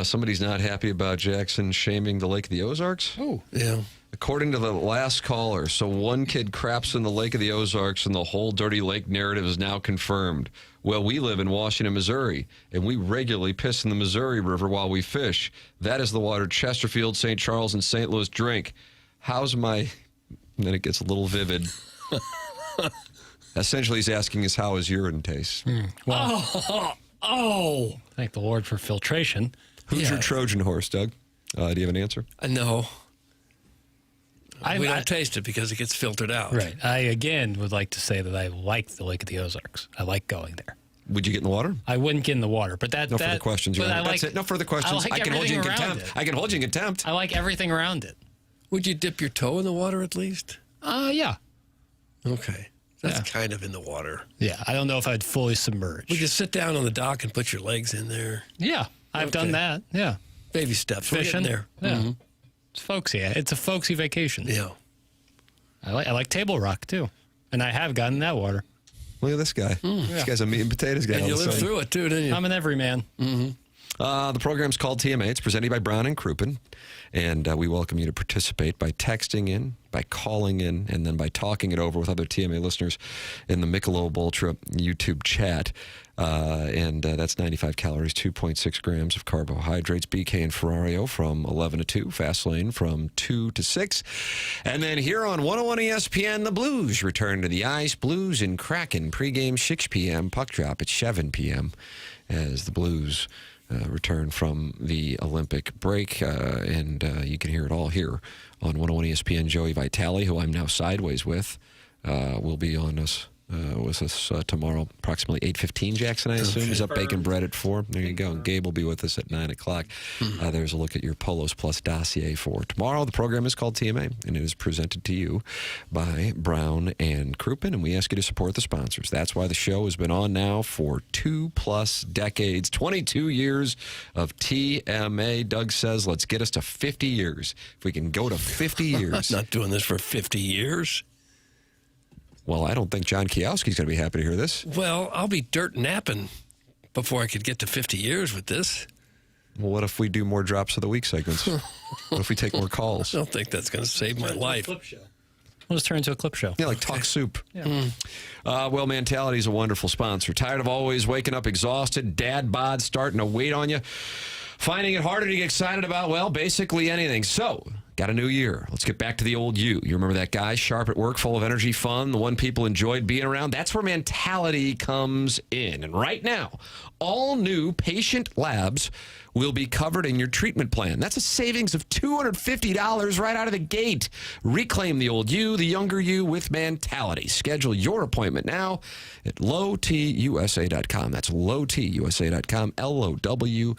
S1: Somebody's not happy about Jackson shaming the Lake of the Ozarks.
S2: Oh, yeah.
S1: According to the last caller, so one kid craps in the Lake of the Ozarks and the whole dirty lake narrative is now confirmed. Well, we live in Washington, Missouri, and we regularly piss in the Missouri River while we fish. That is the water Chesterfield, St. Charles, and St. Louis drink. How's my... And then it gets a little vivid. Essentially, he's asking us how his urine tastes.
S3: Well, thank the Lord for filtration.
S1: Who's your Trojan horse, Doug? Do you have an answer?
S2: No. We don't taste it because it gets filtered out.
S3: Right. I, again, would like to say that I like the Lake of the Ozarks. I like going there.
S1: Would you get in the water?
S3: I wouldn't get in the water, but
S1: no further questions. That's it. No further questions. I can hold you in contempt. I can hold you in contempt.
S3: I like everything around it.
S2: Would you dip your toe in the water at least?
S3: Yeah.
S2: Okay. That's kind of in the water.
S3: Yeah. I don't know if I'd fully submerge.
S2: Would you sit down on the dock and put your legs in there?
S3: Yeah. I've done that. Yeah.
S2: Baby steps.
S3: Fishing
S2: there.
S3: Yeah.
S2: Mm-hmm.
S3: It's folksy. It's a folksy vacation.
S2: Yeah.
S3: I like Table Rock, too. And I have gotten in that water.
S1: Look at this guy. This guy's a meat and potatoes guy.
S2: And you lived through it, too, didn't you?
S3: I'm an everyman.
S2: Mm-hmm.
S1: The program's called TMA. It's presented by Brown and Crouppen. And we welcome you to participate by texting in, by calling in, and then by talking it over with other TMA listeners in the Michelob Ultra YouTube chat. And that's 95 calories, 2.6 grams of carbohydrates. BK and Ferrario from 11 to 2. Fast Lane from 2 to 6. And then here on 101 ESPN, the Blues return to the ice. Blues and Kraken pregame 6 p.m. Puck drop at 7 p.m. as the Blues return from the Olympic break. And you can hear it all here on 101 ESPN. Joey Vitale, who I'm now sideways with, will be on us. With us tomorrow, approximately 8:15, Jackson, I assume. He's up baking bread at 4. There you go. And Gabe will be with us at 9 o'clock. There's a look at your Polos Plus dossier for tomorrow. The program is called TMA, and it is presented to you by Brown and Crouppen, and we ask you to support the sponsors. That's why the show has been on now for 2+ decades, 22 years of TMA. Doug says, let's get us to 50 years. If we can go to 50 years.
S2: I'm not doing this for 50 years.
S1: Well, I don't think John Kiowski's going to be happy to hear this.
S2: Well, I'll be dirt napping before I could get to 50 years with this.
S1: Well, what if we do more drops of the week segments? What if we take more calls?
S2: I don't think that's going to save my life.
S3: We'll just turn into a clip show.
S1: Yeah, like Talk Soup.
S3: Yeah.
S1: Well, Mentality is a wonderful sponsor. Tired of always waking up exhausted, dad bod starting to wait on you, finding it harder to get excited about, well, basically anything. So, got a new year. Let's get back to the old you. You remember that guy, sharp at work, full of energy, fun, the one people enjoyed being around? That's where Mentality comes in. And right now, all new patient labs will be covered in your treatment plan. That's a savings of $250 right out of the gate. Reclaim the old you, the younger you with Mentality. Schedule your appointment now at lowtusa.com. That's lowtusa.com, LOWTUSA.com.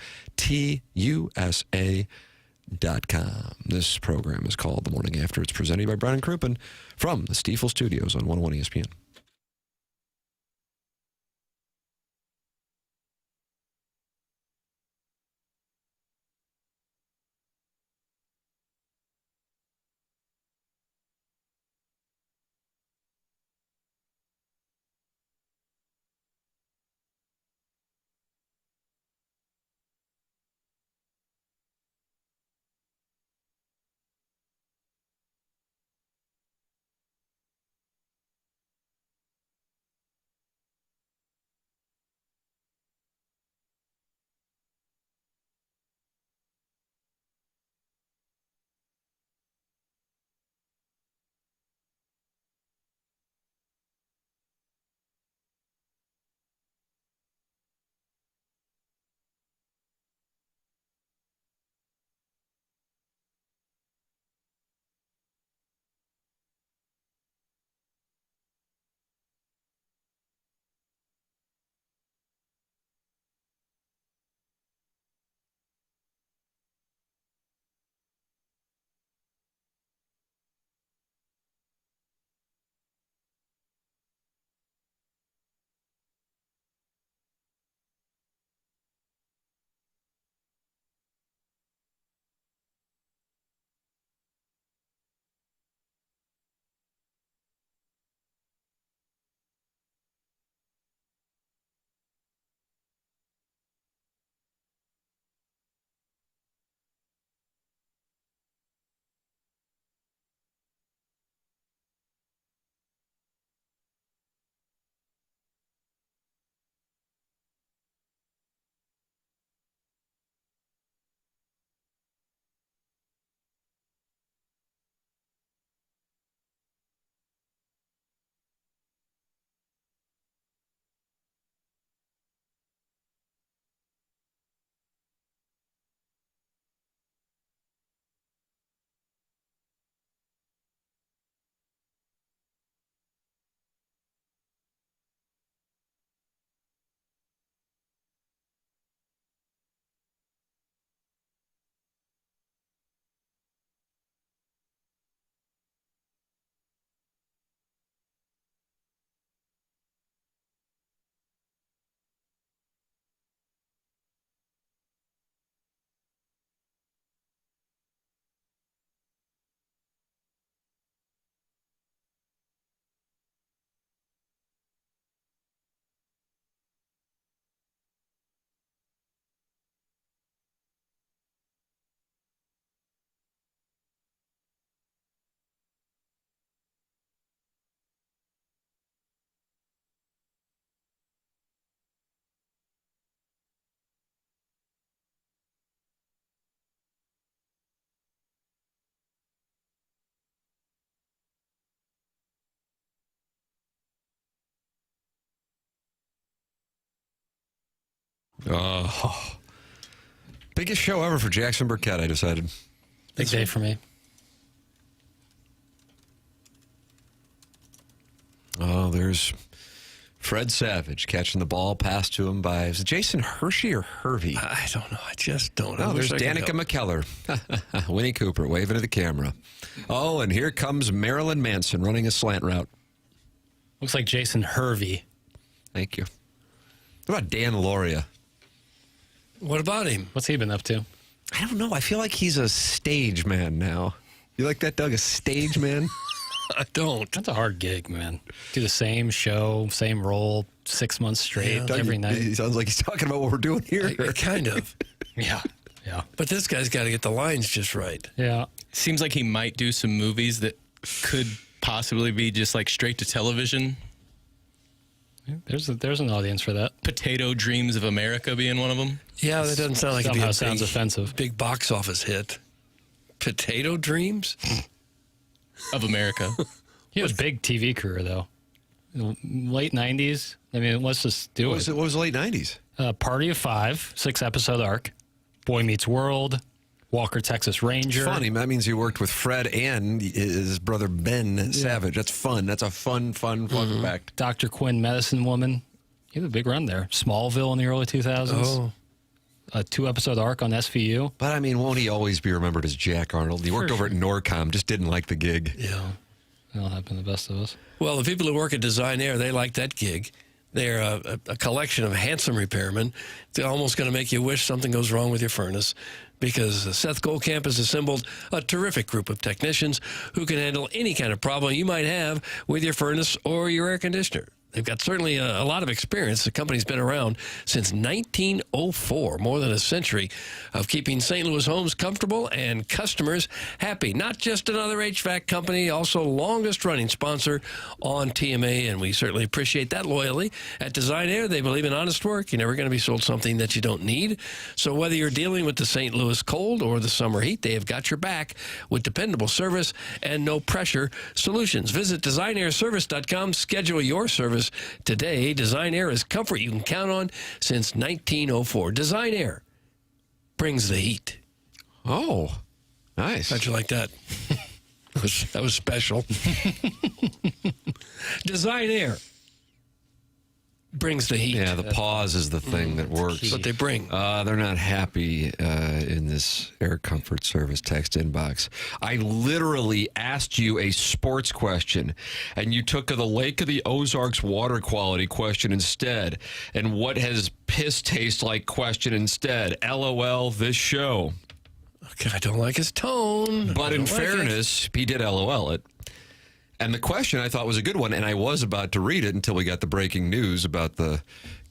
S1: This program is called The Morning After. It's presented by Brown and Crouppen from the Stiefel Studios on 101 ESPN. Oh. Biggest show ever for Jackson Burkett, I decided.
S3: Big day for me.
S1: Oh, there's Fred Savage catching the ball passed to him by, is it Jason Hershey or Hervey?
S2: I don't know. I just don't know.
S1: Oh, there's Danica McKellar. Winnie Cooper waving to the camera. Oh, and here comes Marilyn Manson running a slant route.
S3: Looks like Jason Hervey.
S1: Thank you. What about Dan Loria?
S2: What about him?
S3: What's he been up to?
S1: I don't know. I feel like he's a stage man now. You like that, Doug? A stage man?
S2: I don't.
S3: That's a hard gig, man. Do the same show, same role, 6 months straight, every night.
S1: He sounds like he's talking about what we're doing here.
S2: Kind of.
S3: Yeah.
S2: But this guy's got to get the lines just right.
S3: Yeah.
S5: Seems like he might do some movies that could possibly be just like straight to television.
S3: There's an audience for that.
S5: Potato Dreams of America being one of them.
S2: Yeah, that doesn't sound like it'd be
S3: Somehow
S2: a
S3: sounds offensive.
S2: big box office hit. Potato Dreams
S5: of America.
S3: He had a big TV career, though. Late 90s. I mean, let's just do it.
S1: What was the late 90s?
S3: Party of Five, 6-episode arc. Boy Meets World. Walker, Texas Ranger.
S1: Funny. That means he worked with Fred and his brother Ben Savage. That's fun. That's a fun fact.
S3: Dr. Quinn, Medicine Woman. He had a big run there. Smallville in the early 2000s.
S1: Oh.
S3: A 2-episode arc on SVU.
S1: But, I mean, won't he always be remembered as Jack Arnold? He worked over at Norcom, just didn't like the gig.
S2: Yeah.
S3: That'll happen to the best of us.
S2: Well, the people who work at Design Air, they like that gig. They're a collection of handsome repairmen. They're almost going to make you wish something goes wrong with your furnace, because Seth Goldcamp has assembled a terrific group of technicians who can handle any kind of problem you might have with your furnace or your air conditioner. They've got certainly a lot of experience. The company's been around since 1904, more than a century of keeping St. Louis homes comfortable and customers happy. Not just another HVAC company, also longest-running sponsor on TMA, and we certainly appreciate that loyalty. At Design Air, they believe in honest work. You're never going to be sold something that you don't need. So whether you're dealing with the St. Louis cold or the summer heat, they have got your back with dependable service and no-pressure solutions. Visit designairservice.com. Schedule your service today. Design Air is comfort you can count on since 1904. Design Air brings the heat.
S1: Oh, nice.
S2: How'd you like that? That was special. Design Air brings the heat.
S1: Yeah, the pause is the thing that works.
S2: That's what they bring.
S1: They're not happy in this air comfort service text inbox. I literally asked you a sports question, and you took the Lake of the Ozarks water quality question instead. And what has piss taste like question instead? LOL, this show.
S2: Okay, I don't like his tone.
S1: But in fairness, he did LOL it. And the question I thought was a good one, and I was about to read it until we got the breaking news about the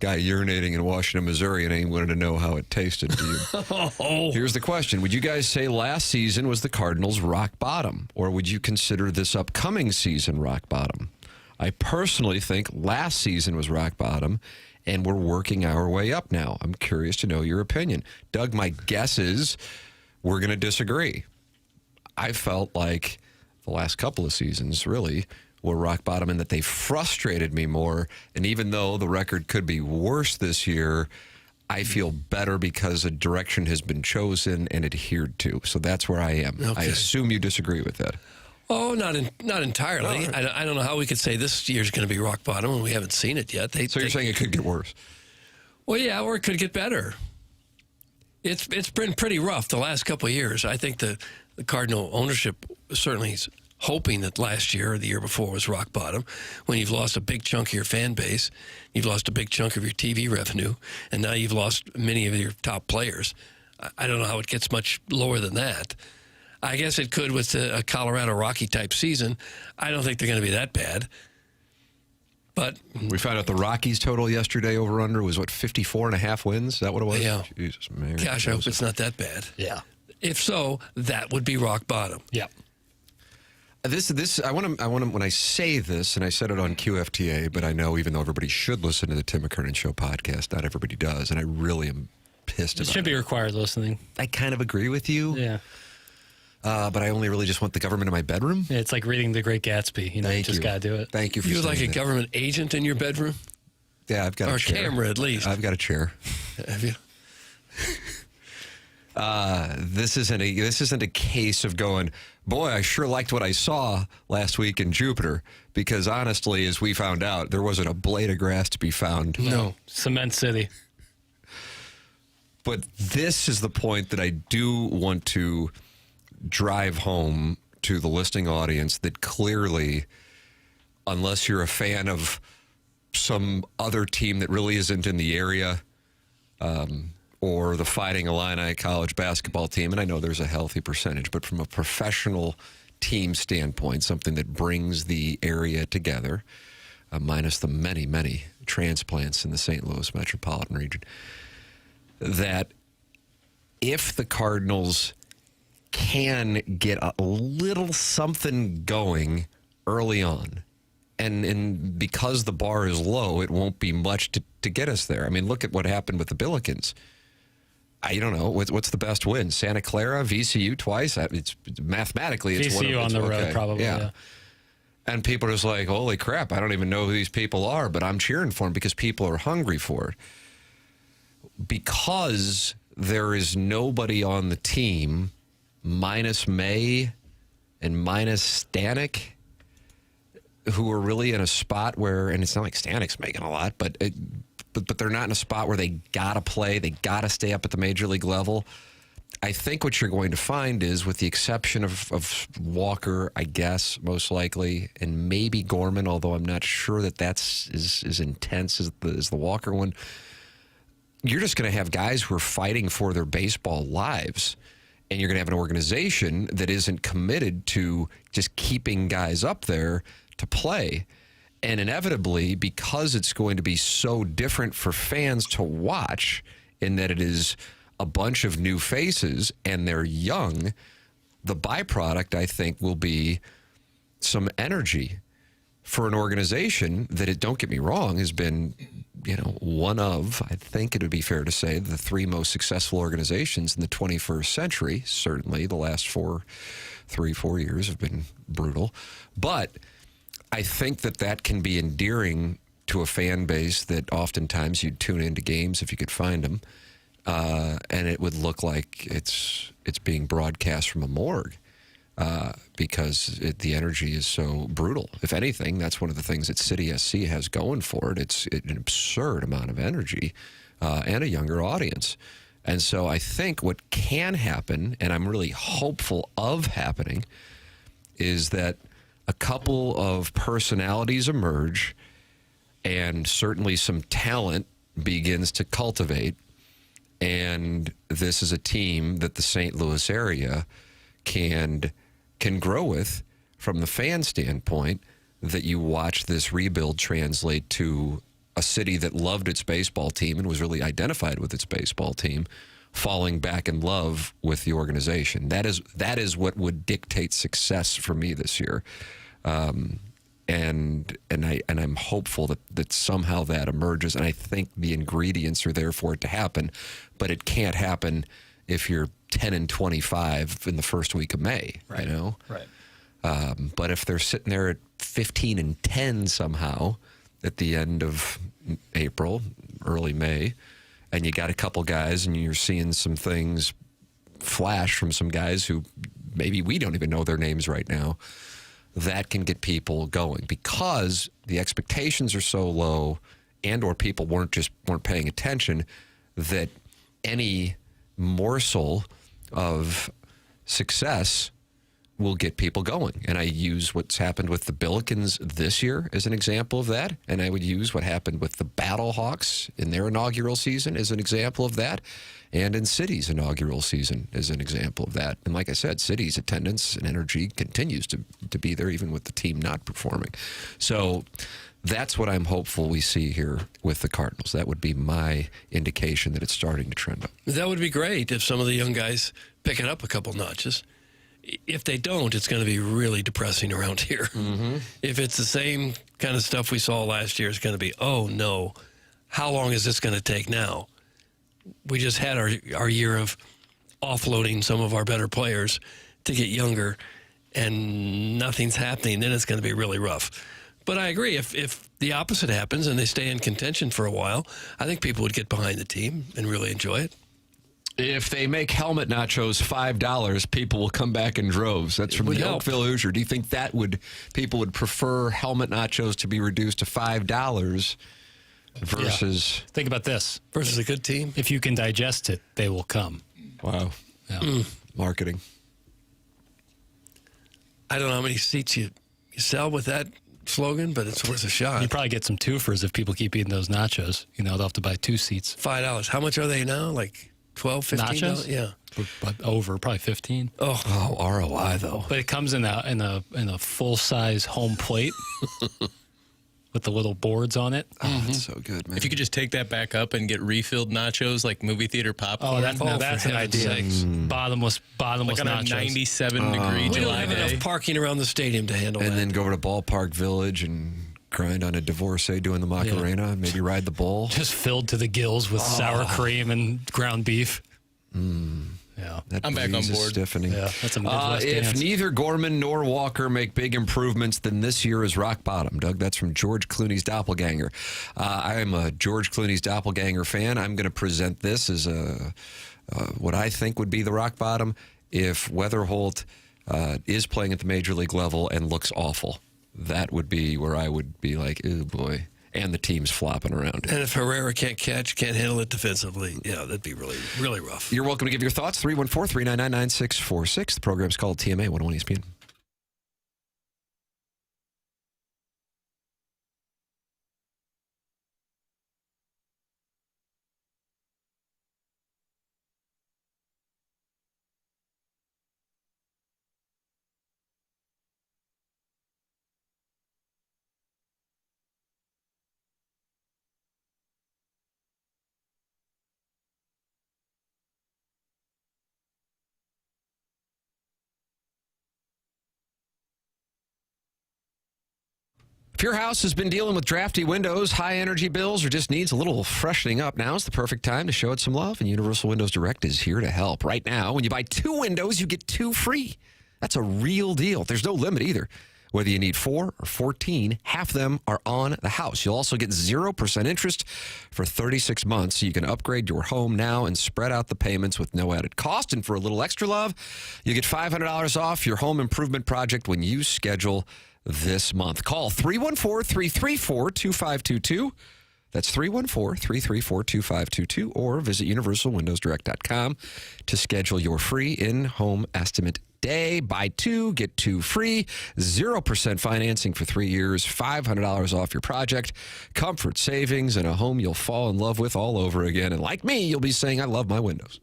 S1: guy urinating in Washington, Missouri, and I wanted to know how it tasted to you. Here's the question. Would you guys say last season was the Cardinals' rock bottom, or would you consider this upcoming season rock bottom? I personally think last season was rock bottom, and we're working our way up now. I'm curious to know your opinion. Doug, my guess is we're going to disagree. I felt like the last couple of seasons really were rock bottom in that they frustrated me more. And even though the record could be worse this year, I feel better because a direction has been chosen and adhered to. So that's where I am.
S2: Okay.
S1: I assume you disagree with that.
S2: Oh, not entirely. I don't know how we could say this year's going to be rock bottom when we haven't seen it yet.
S1: So you're saying it could get worse?
S2: Well, yeah, or it could get better. It's been pretty rough the last couple of years. I think the Cardinal ownership certainly is hoping that last year or the year before was rock bottom, when you've lost a big chunk of your fan base, you've lost a big chunk of your TV revenue, and now you've lost many of your top players. I don't know how it gets much lower than that. I guess it could with a Colorado Rocky-type season. I don't think they're going to be that bad. But
S1: we found out the Rockies total yesterday over-under was, 54.5 wins? Is that what it was?
S2: Yeah.
S1: Jesus, man.
S2: Gosh, I hope it's not that bad.
S3: Yeah.
S2: If so, that would be rock bottom.
S3: Yeah.
S1: This I want to when I say this, and I said it on QFTA, but I know even though everybody should listen to the Tim McKernan Show podcast, not everybody does, and I really am pissed about it.
S3: It should be required listening.
S1: I kind of agree with you.
S3: Yeah.
S1: But I only really just want the government in my bedroom.
S3: Yeah, it's like reading The Great Gatsby. You know, you just got to do it.
S1: Thank you for
S2: You
S1: saying
S2: like a
S1: that.
S2: government agent in your bedroom?
S1: Yeah, I've got
S2: or
S1: a chair.
S2: Camera at least.
S1: I've got a chair.
S2: Have you?
S1: This isn't a case of going, boy, I sure liked what I saw last week in Jupiter, because honestly, as we found out, there wasn't a blade of grass to be found.
S2: No.
S3: Cement City.
S1: But this is the point that I do want to drive home to the listening audience, that clearly, unless you're a fan of some other team that really isn't in the area, or the Fighting Illini college basketball team, and I know there's a healthy percentage, but from a professional team standpoint, something that brings the area together, minus the many, many transplants in the St. Louis metropolitan region, that if the Cardinals can get a little something going early on, and because the bar is low, it won't be much to get us there. I mean, look at what happened with the Billikens. I don't know. What's the best win? Santa Clara, VCU twice? It's mathematically, it's
S3: VCU
S1: one of,
S3: on the
S1: okay.
S3: road, probably. Yeah.
S1: And people are just like, holy crap, I don't even know who these people are, but I'm cheering for them because people are hungry for it. Because there is nobody on the team, minus May and minus Stanek, who are really in a spot where, and it's not like Stanek's making a lot, but they're not in a spot where they got to play, they got to stay up at the major league level. I think what you're going to find is, with the exception of Walker, I guess, most likely, and maybe Gorman, although I'm not sure that's as intense as the Walker one, you're just going to have guys who are fighting for their baseball lives. And you're going to have an organization that isn't committed to just keeping guys up there to play. And inevitably, because it's going to be so different for fans to watch, in that it is a bunch of new faces and they're young, the byproduct, I think, will be some energy for an organization that, don't get me wrong, has been, one of, I think it would be fair to say, the three most successful organizations in the 21st century. Certainly the last 4 years have been brutal. But I think that can be endearing to a fan base that oftentimes you'd tune into games if you could find them, and it would look like it's being broadcast from a morgue, because the energy is so brutal. If anything, that's one of the things that City SC has going for it. It's an absurd amount of energy and a younger audience. And so I think what can happen, and I'm really hopeful of happening, is that a couple of personalities emerge, and certainly some talent begins to cultivate. And this is a team that the St. Louis area can grow with, from the fan standpoint, that you watch this rebuild translate to a city that loved its baseball team and was really identified with its baseball team, falling back in love with the organization. That is what would dictate success for me this year. And I'm hopeful that somehow that emerges, and I think the ingredients are there for it to happen, but it can't happen if you're 10-25 in the first week of May,
S3: right. Right.
S1: But if they're sitting there at 15-10 somehow at the end of April, early May, and you got a couple guys and you're seeing some things flash from some guys who maybe we don't even know their names right now, that can get people going, because the expectations are so low, and or people weren't paying attention, that any morsel of success will get people going. And I use what's happened with the Billikens this year as an example of that, and I would use what happened with the Battlehawks in their inaugural season as an example of that, and in City's inaugural season as an example of that. And like I said, City's attendance and energy continues to be there, even with the team not performing. So that's what I'm hopeful we see here with the Cardinals. That would be my indication that it's starting to trend up.
S2: That would be great if some of the young guys pick it up a couple notches. If they don't, it's going to be really depressing around here. Mm-hmm. If it's the same kind of stuff we saw last year, it's going to be, oh no, how long is this going to take now? We just had our year of offloading some of our better players to get younger, and nothing's happening. Then it's going to be really rough. But I agree. If the opposite happens and they stay in contention for a while, I think people would get behind the team and really enjoy it.
S1: If they make helmet nachos $5, people will come back in droves. That's from the Oakville Hoosier. Do you think people would prefer helmet nachos to be reduced to $5 versus...
S3: Yeah. Think about this.
S2: Versus a good team?
S3: If you can digest it, they will come.
S1: Wow.
S3: Yeah.
S1: Marketing.
S2: I don't know how many seats you sell with that slogan, but it's worth a shot.
S3: You probably get some twofers if people keep eating those nachos. They'll have to buy 2 seats.
S2: $5. How much are they now? Like 12, 15?
S3: Nachos?
S2: Yeah.
S3: But over, probably 15.
S2: Oh,
S1: ROI though.
S3: But it comes in a full-size home plate with the little boards on it.
S1: Oh, that's so good, man.
S5: If you could just take that back up and get refilled nachos like movie theater popcorn.
S3: That's an idea. Bottomless
S5: like on
S3: nachos.
S5: a 97-degree
S2: we
S5: July
S2: don't have
S5: day.
S2: enough parking around the stadium to handle that.
S1: And then go over to Ballpark Village and grind on a divorcee doing the Macarena, maybe ride the bull.
S3: Just filled to the gills with sour cream and ground beef. Yeah,
S5: I'm back on board.
S1: Stiffening.
S3: Yeah, that's a Midwest dance.
S1: If neither Gorman nor Walker make big improvements, then this year is rock bottom. Doug, that's from George Clooney's doppelganger. I am a George Clooney's doppelganger fan. I'm going to present this as what I think would be the rock bottom if Weatherholt is playing at the major league level and looks awful. That would be where I would be like, oh boy. And the team's flopping around.
S2: And if Herrera can't handle it defensively, that'd be really, really rough.
S1: You're welcome to give your thoughts. 314-399-9646. The program's called TMA 101 ESPN. If your house has been dealing with drafty windows, high energy bills, or just needs a little freshening up, now's the perfect time to show it some love, and Universal Windows Direct is here to help. Right now, when you buy 2 windows, you get 2 free. That's a real deal. There's no limit either. Whether you need 4 or 14, half them are on the house. You'll also get 0% interest for 36 months, so you can upgrade your home now and spread out the payments with no added cost. And for a little extra love, you get $500 off your home improvement project when you schedule this month. Call 314-334-2522. That's 314-334-2522, or visit universalwindowsdirect.com to schedule your free in-home estimate day. Buy 2, get 2 free, 0% financing for 3 years, $500 off your project, comfort savings, and a home you'll fall in love with all over again. And like me, you'll be saying, I love my windows.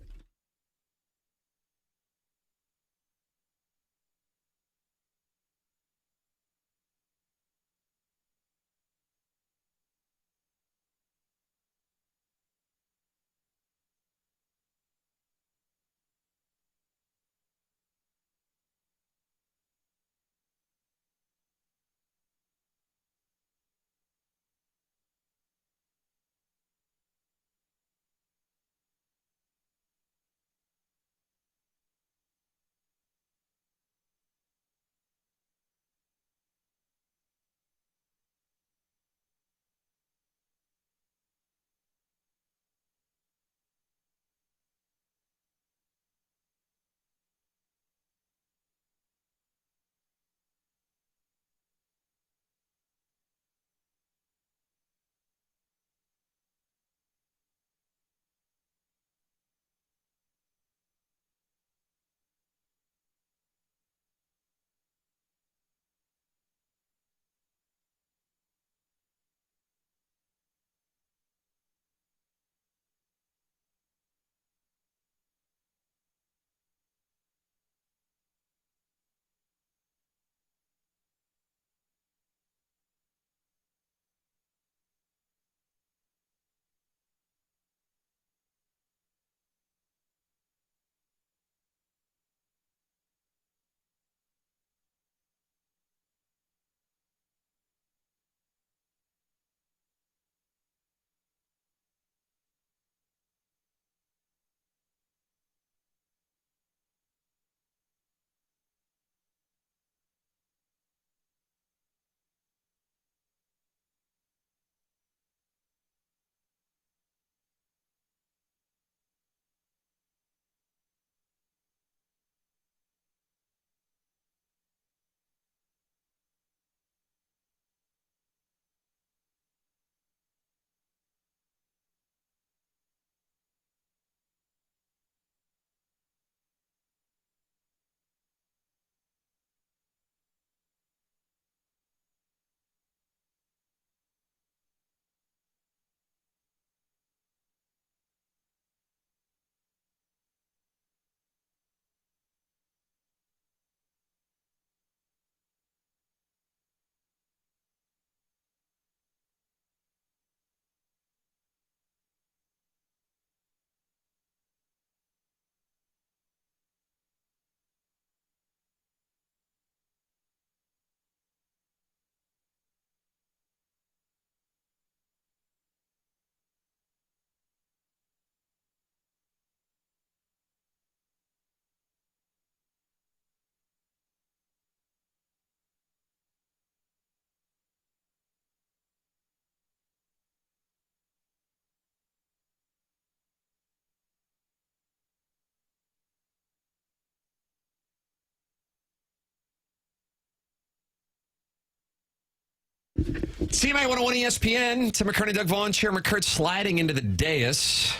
S1: CMA 101 ESPN. Tim McKernan, Doug Vaughn, Chair McCurt sliding into the dais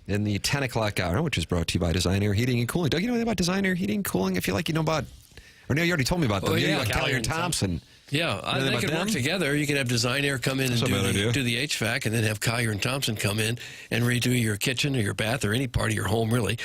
S1: in the 10 o'clock hour, which is brought to you by Design Air Heating and Cooling. Doug, you know anything about Design Air Heating and Cooling? I feel like you know about, or no, you already told me about them. You know about Callier Thompson.
S2: Yeah, they could work together. You could have Design Air come in and do the HVAC, and then have Collier and Thompson come in and redo your kitchen or your bath or any part of your home, really.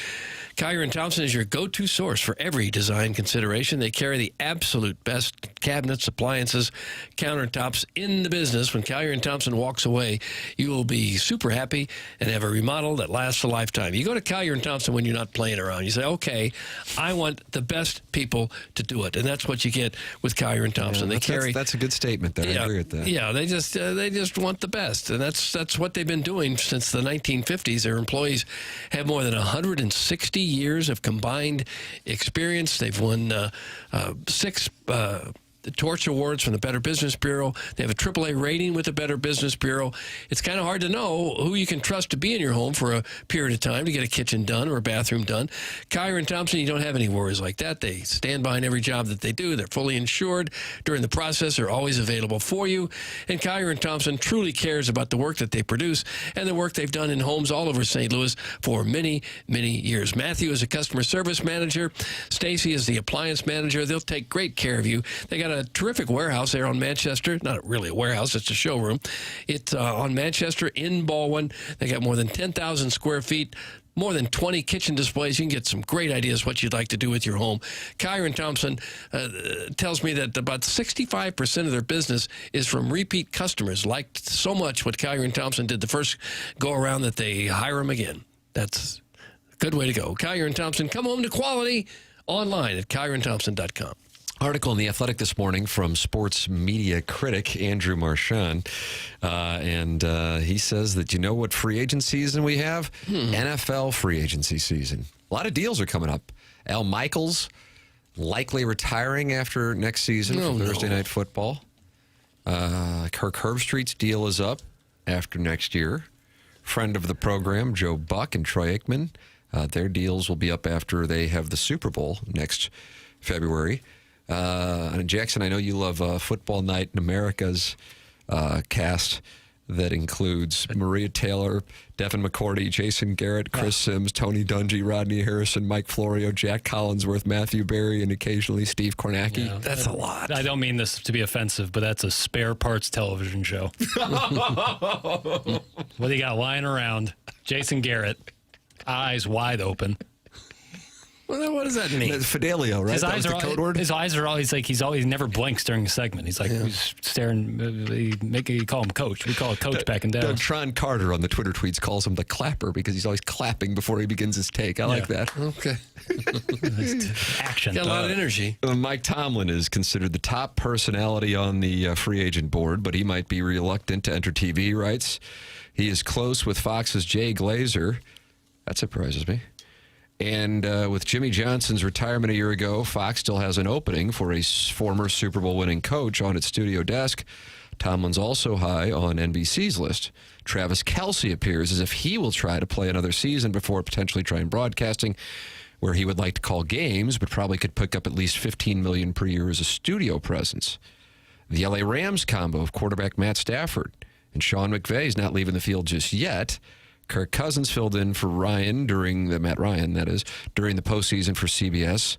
S2: Collier and Thompson is your go-to source for every design consideration. They carry the absolute best cabinets, appliances, countertops in the business. When Collier and Thompson walks away, you will be super happy and have a remodel that lasts a lifetime. You go to Collier and Thompson when you're not playing around. You say, okay, I want the best people to do it, and that's what you get with Collier and Thompson.
S1: That's a good statement there. I agree with that.
S2: Yeah, they just want the best, and that's what they've been doing since the 1950s. Their employees have more than 160 years of combined experience. They've won 6 Torch Awards from the Better Business Bureau. They have a AAA rating with the Better Business Bureau. It's kind of hard to know who you can trust to be in your home for a period of time to get a kitchen done or a bathroom done. Collier and Thompson, you don't have any worries like that. They stand behind every job that they do. They're fully insured during the process. They're always available for you. And Collier and Thompson truly cares about the work that they produce and the work they've done in homes all over St. Louis for many, many years. Matthew is a customer service manager. Stacy is the appliance manager. They'll take great care of you. They got a terrific warehouse there on Manchester. Not really a warehouse, it's a showroom. It's on Manchester in Baldwin. They got more than 10,000 square feet, more than 20 kitchen displays. You can get some great ideas what you'd like to do with your home. Collier and Thompson tells me that about 65% of their business is from repeat customers. Liked so much what Collier and Thompson did the first go around that they hire them again. That's a good way to go. Collier and Thompson, come home to quality online at collierandthompson.com.
S1: Article in The Athletic this morning from sports media critic Andrew Marchand. And he says that, you know what free agent season we have? NFL free agency season. A lot of deals are coming up. Al Michaels likely retiring after next season for Thursday Night Football. Kirk Herbstreit's deal is up after next year. Friend of the program, Joe Buck and Troy Aikman, their deals will be up after they have the Super Bowl next February. Jackson, I know you love Football Night in America's cast that includes Maria Taylor, Devin McCourty, Jason Garrett, Chris Sims, Tony Dungy, Rodney Harrison, Mike Florio, Jack Collinsworth, Matthew Berry, and occasionally Steve Kornacki.
S3: Yeah,
S2: that's a lot.
S3: I don't mean this to be offensive, but that's a spare parts television show. What do you got lying around? Jason Garrett, eyes wide open.
S2: Well, what does that mean?
S1: Fidelio, right?
S3: His eyes are always like he never blinks during the segment. He's like he's staring. You call him coach. We call it coach back in Dallas.
S1: Doug Tron Carter on the Twitter tweets calls him the clapper because he's always clapping before he begins his take. I like that.
S2: Okay.
S3: Action.
S2: Got a lot of energy.
S1: Mike Tomlin is considered the top personality on the free agent board, but he might be reluctant to enter TV rights. He is close with Fox's Jay Glazer. That surprises me. And with Jimmy Johnson's retirement a year ago, Fox still has an opening for a former Super Bowl winning coach on its studio desk. Tomlin's also high on NBC's list. Travis Kelce appears as if he will try to play another season before potentially trying broadcasting, where he would like to call games, but probably could pick up at least $15 million per year as a studio presence. The LA Rams combo of quarterback Matt Stafford and Sean McVay is not leaving the field just yet. Kirk Cousins filled in for Matt Ryan, during the postseason for CBS,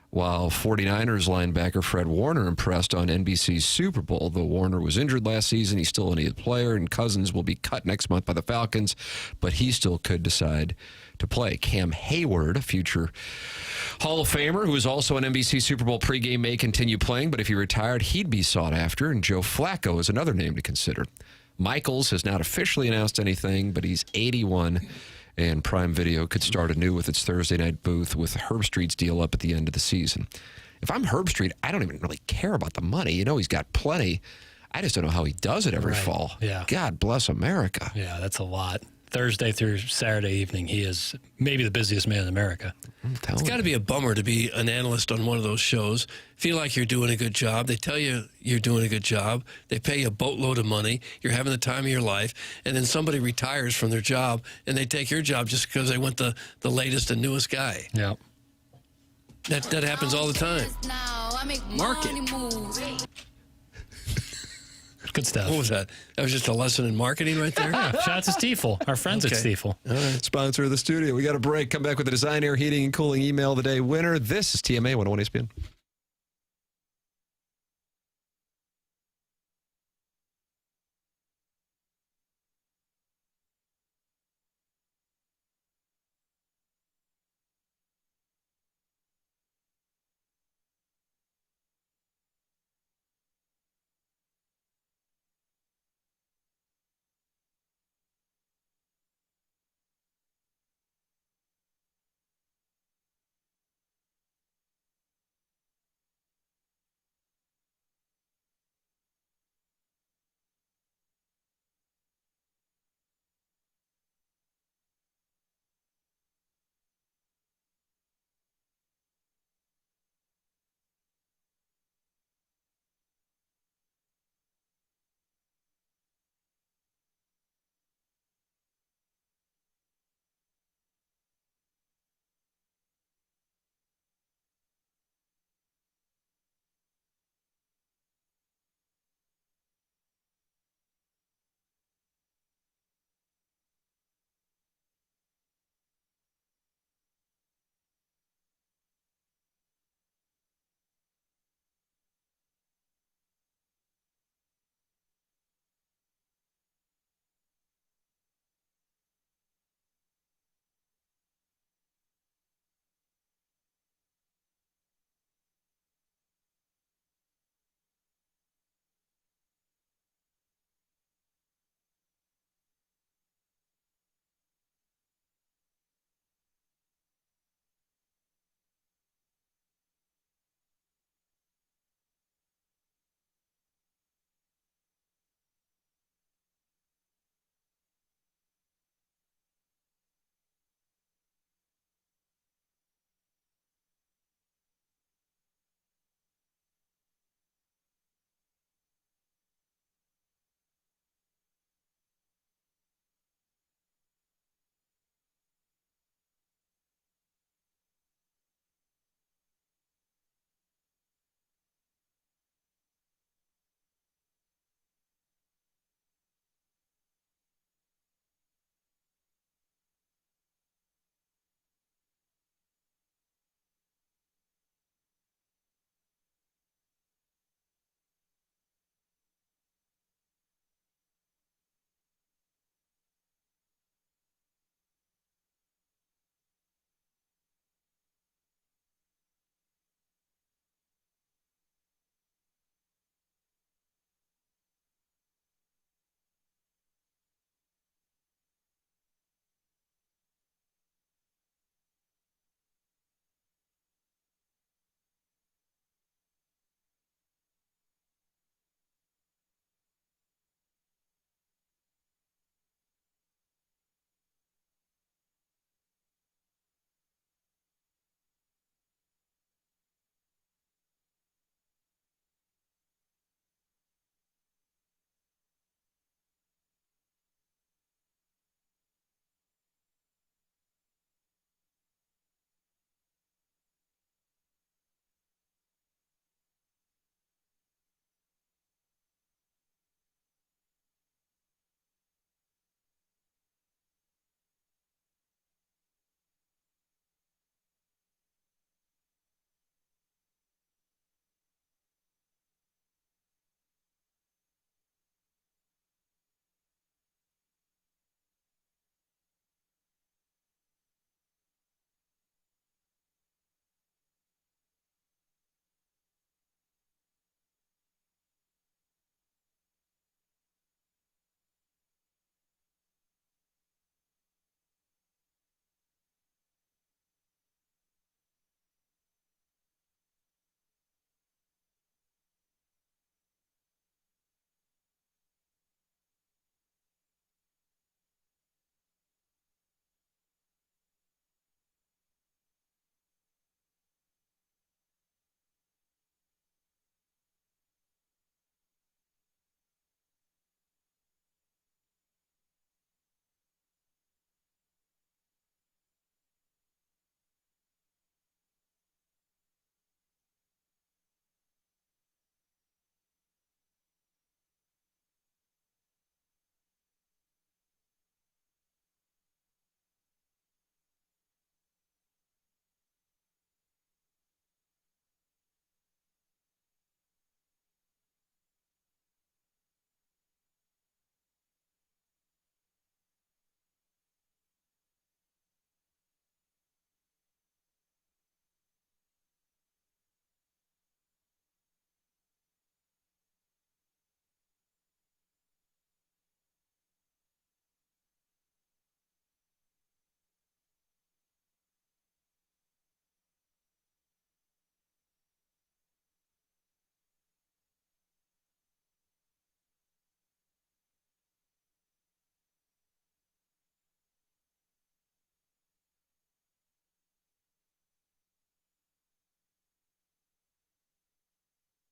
S1: while 49ers linebacker Fred Warner impressed on NBC's Super Bowl. Though Warner was injured last season, he's still a needed player, and Cousins will be cut next month by the Falcons, but he still could decide to play. Cam Hayward, a future Hall of Famer who is also an NBC Super Bowl pregame, may continue playing, but if he retired, he'd be sought after, and Joe Flacco is another name to consider. Michaels has not officially announced anything, but he's 81, and Prime Video could start anew with its Thursday night booth with Herbstreit's deal up at the end of the season. If I'm Herbstreit, I don't even really care about the money. You know, he's got plenty. I just don't know how he does it every fall.
S3: Yeah.
S1: God bless America.
S3: Yeah, that's a lot. Thursday through Saturday evening, he is maybe the busiest man in America.
S2: It's got to be a bummer to be an analyst on one of those shows. Feel like you're doing a good job. They tell you you're doing a good job. They pay you a boatload of money. You're having the time of your life. And then somebody retires from their job, and they take your job just because they want the latest and newest guy.
S3: Yeah.
S2: That happens all the time.
S23: Now I make
S2: Market.
S23: money moves.
S3: Good stuff.
S2: What was that? That was just a lesson in marketing right there?
S3: Yeah, shout out to Stiefel, our friends at Stiefel.
S1: Sponsor of the studio. We got a break. Come back with the Design Air Heating and Cooling Email of the Day winner. This is TMA 101 ESPN.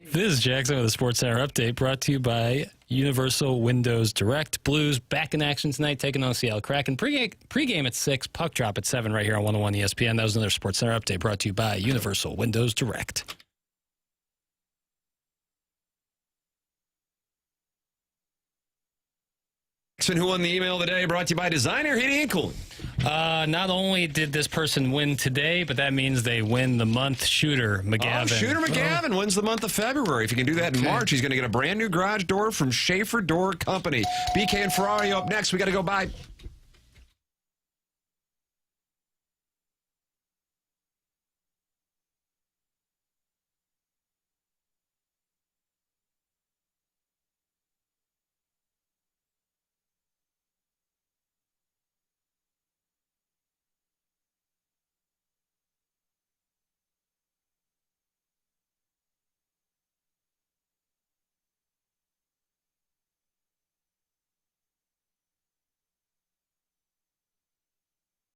S3: This is Jackson with a Sports Center update brought to you by Universal Windows Direct. Blues back in action tonight, taking on Seattle Kraken. Pre-game at 6, puck drop at 7 right here on 101 ESPN. That was another Sports Center update brought to you by Universal Windows Direct.
S1: Who won the email today? Brought to you by Designer Heating and Cooling.
S3: Not only did this person win today, but that means they win the month. Shooter McGavin.
S1: Oh, Shooter McGavin wins the month of February. If you can do that in March, he's going to get a brand new garage door from Schaefer Door Company. BK and Ferrari up next. We got to go. Bye.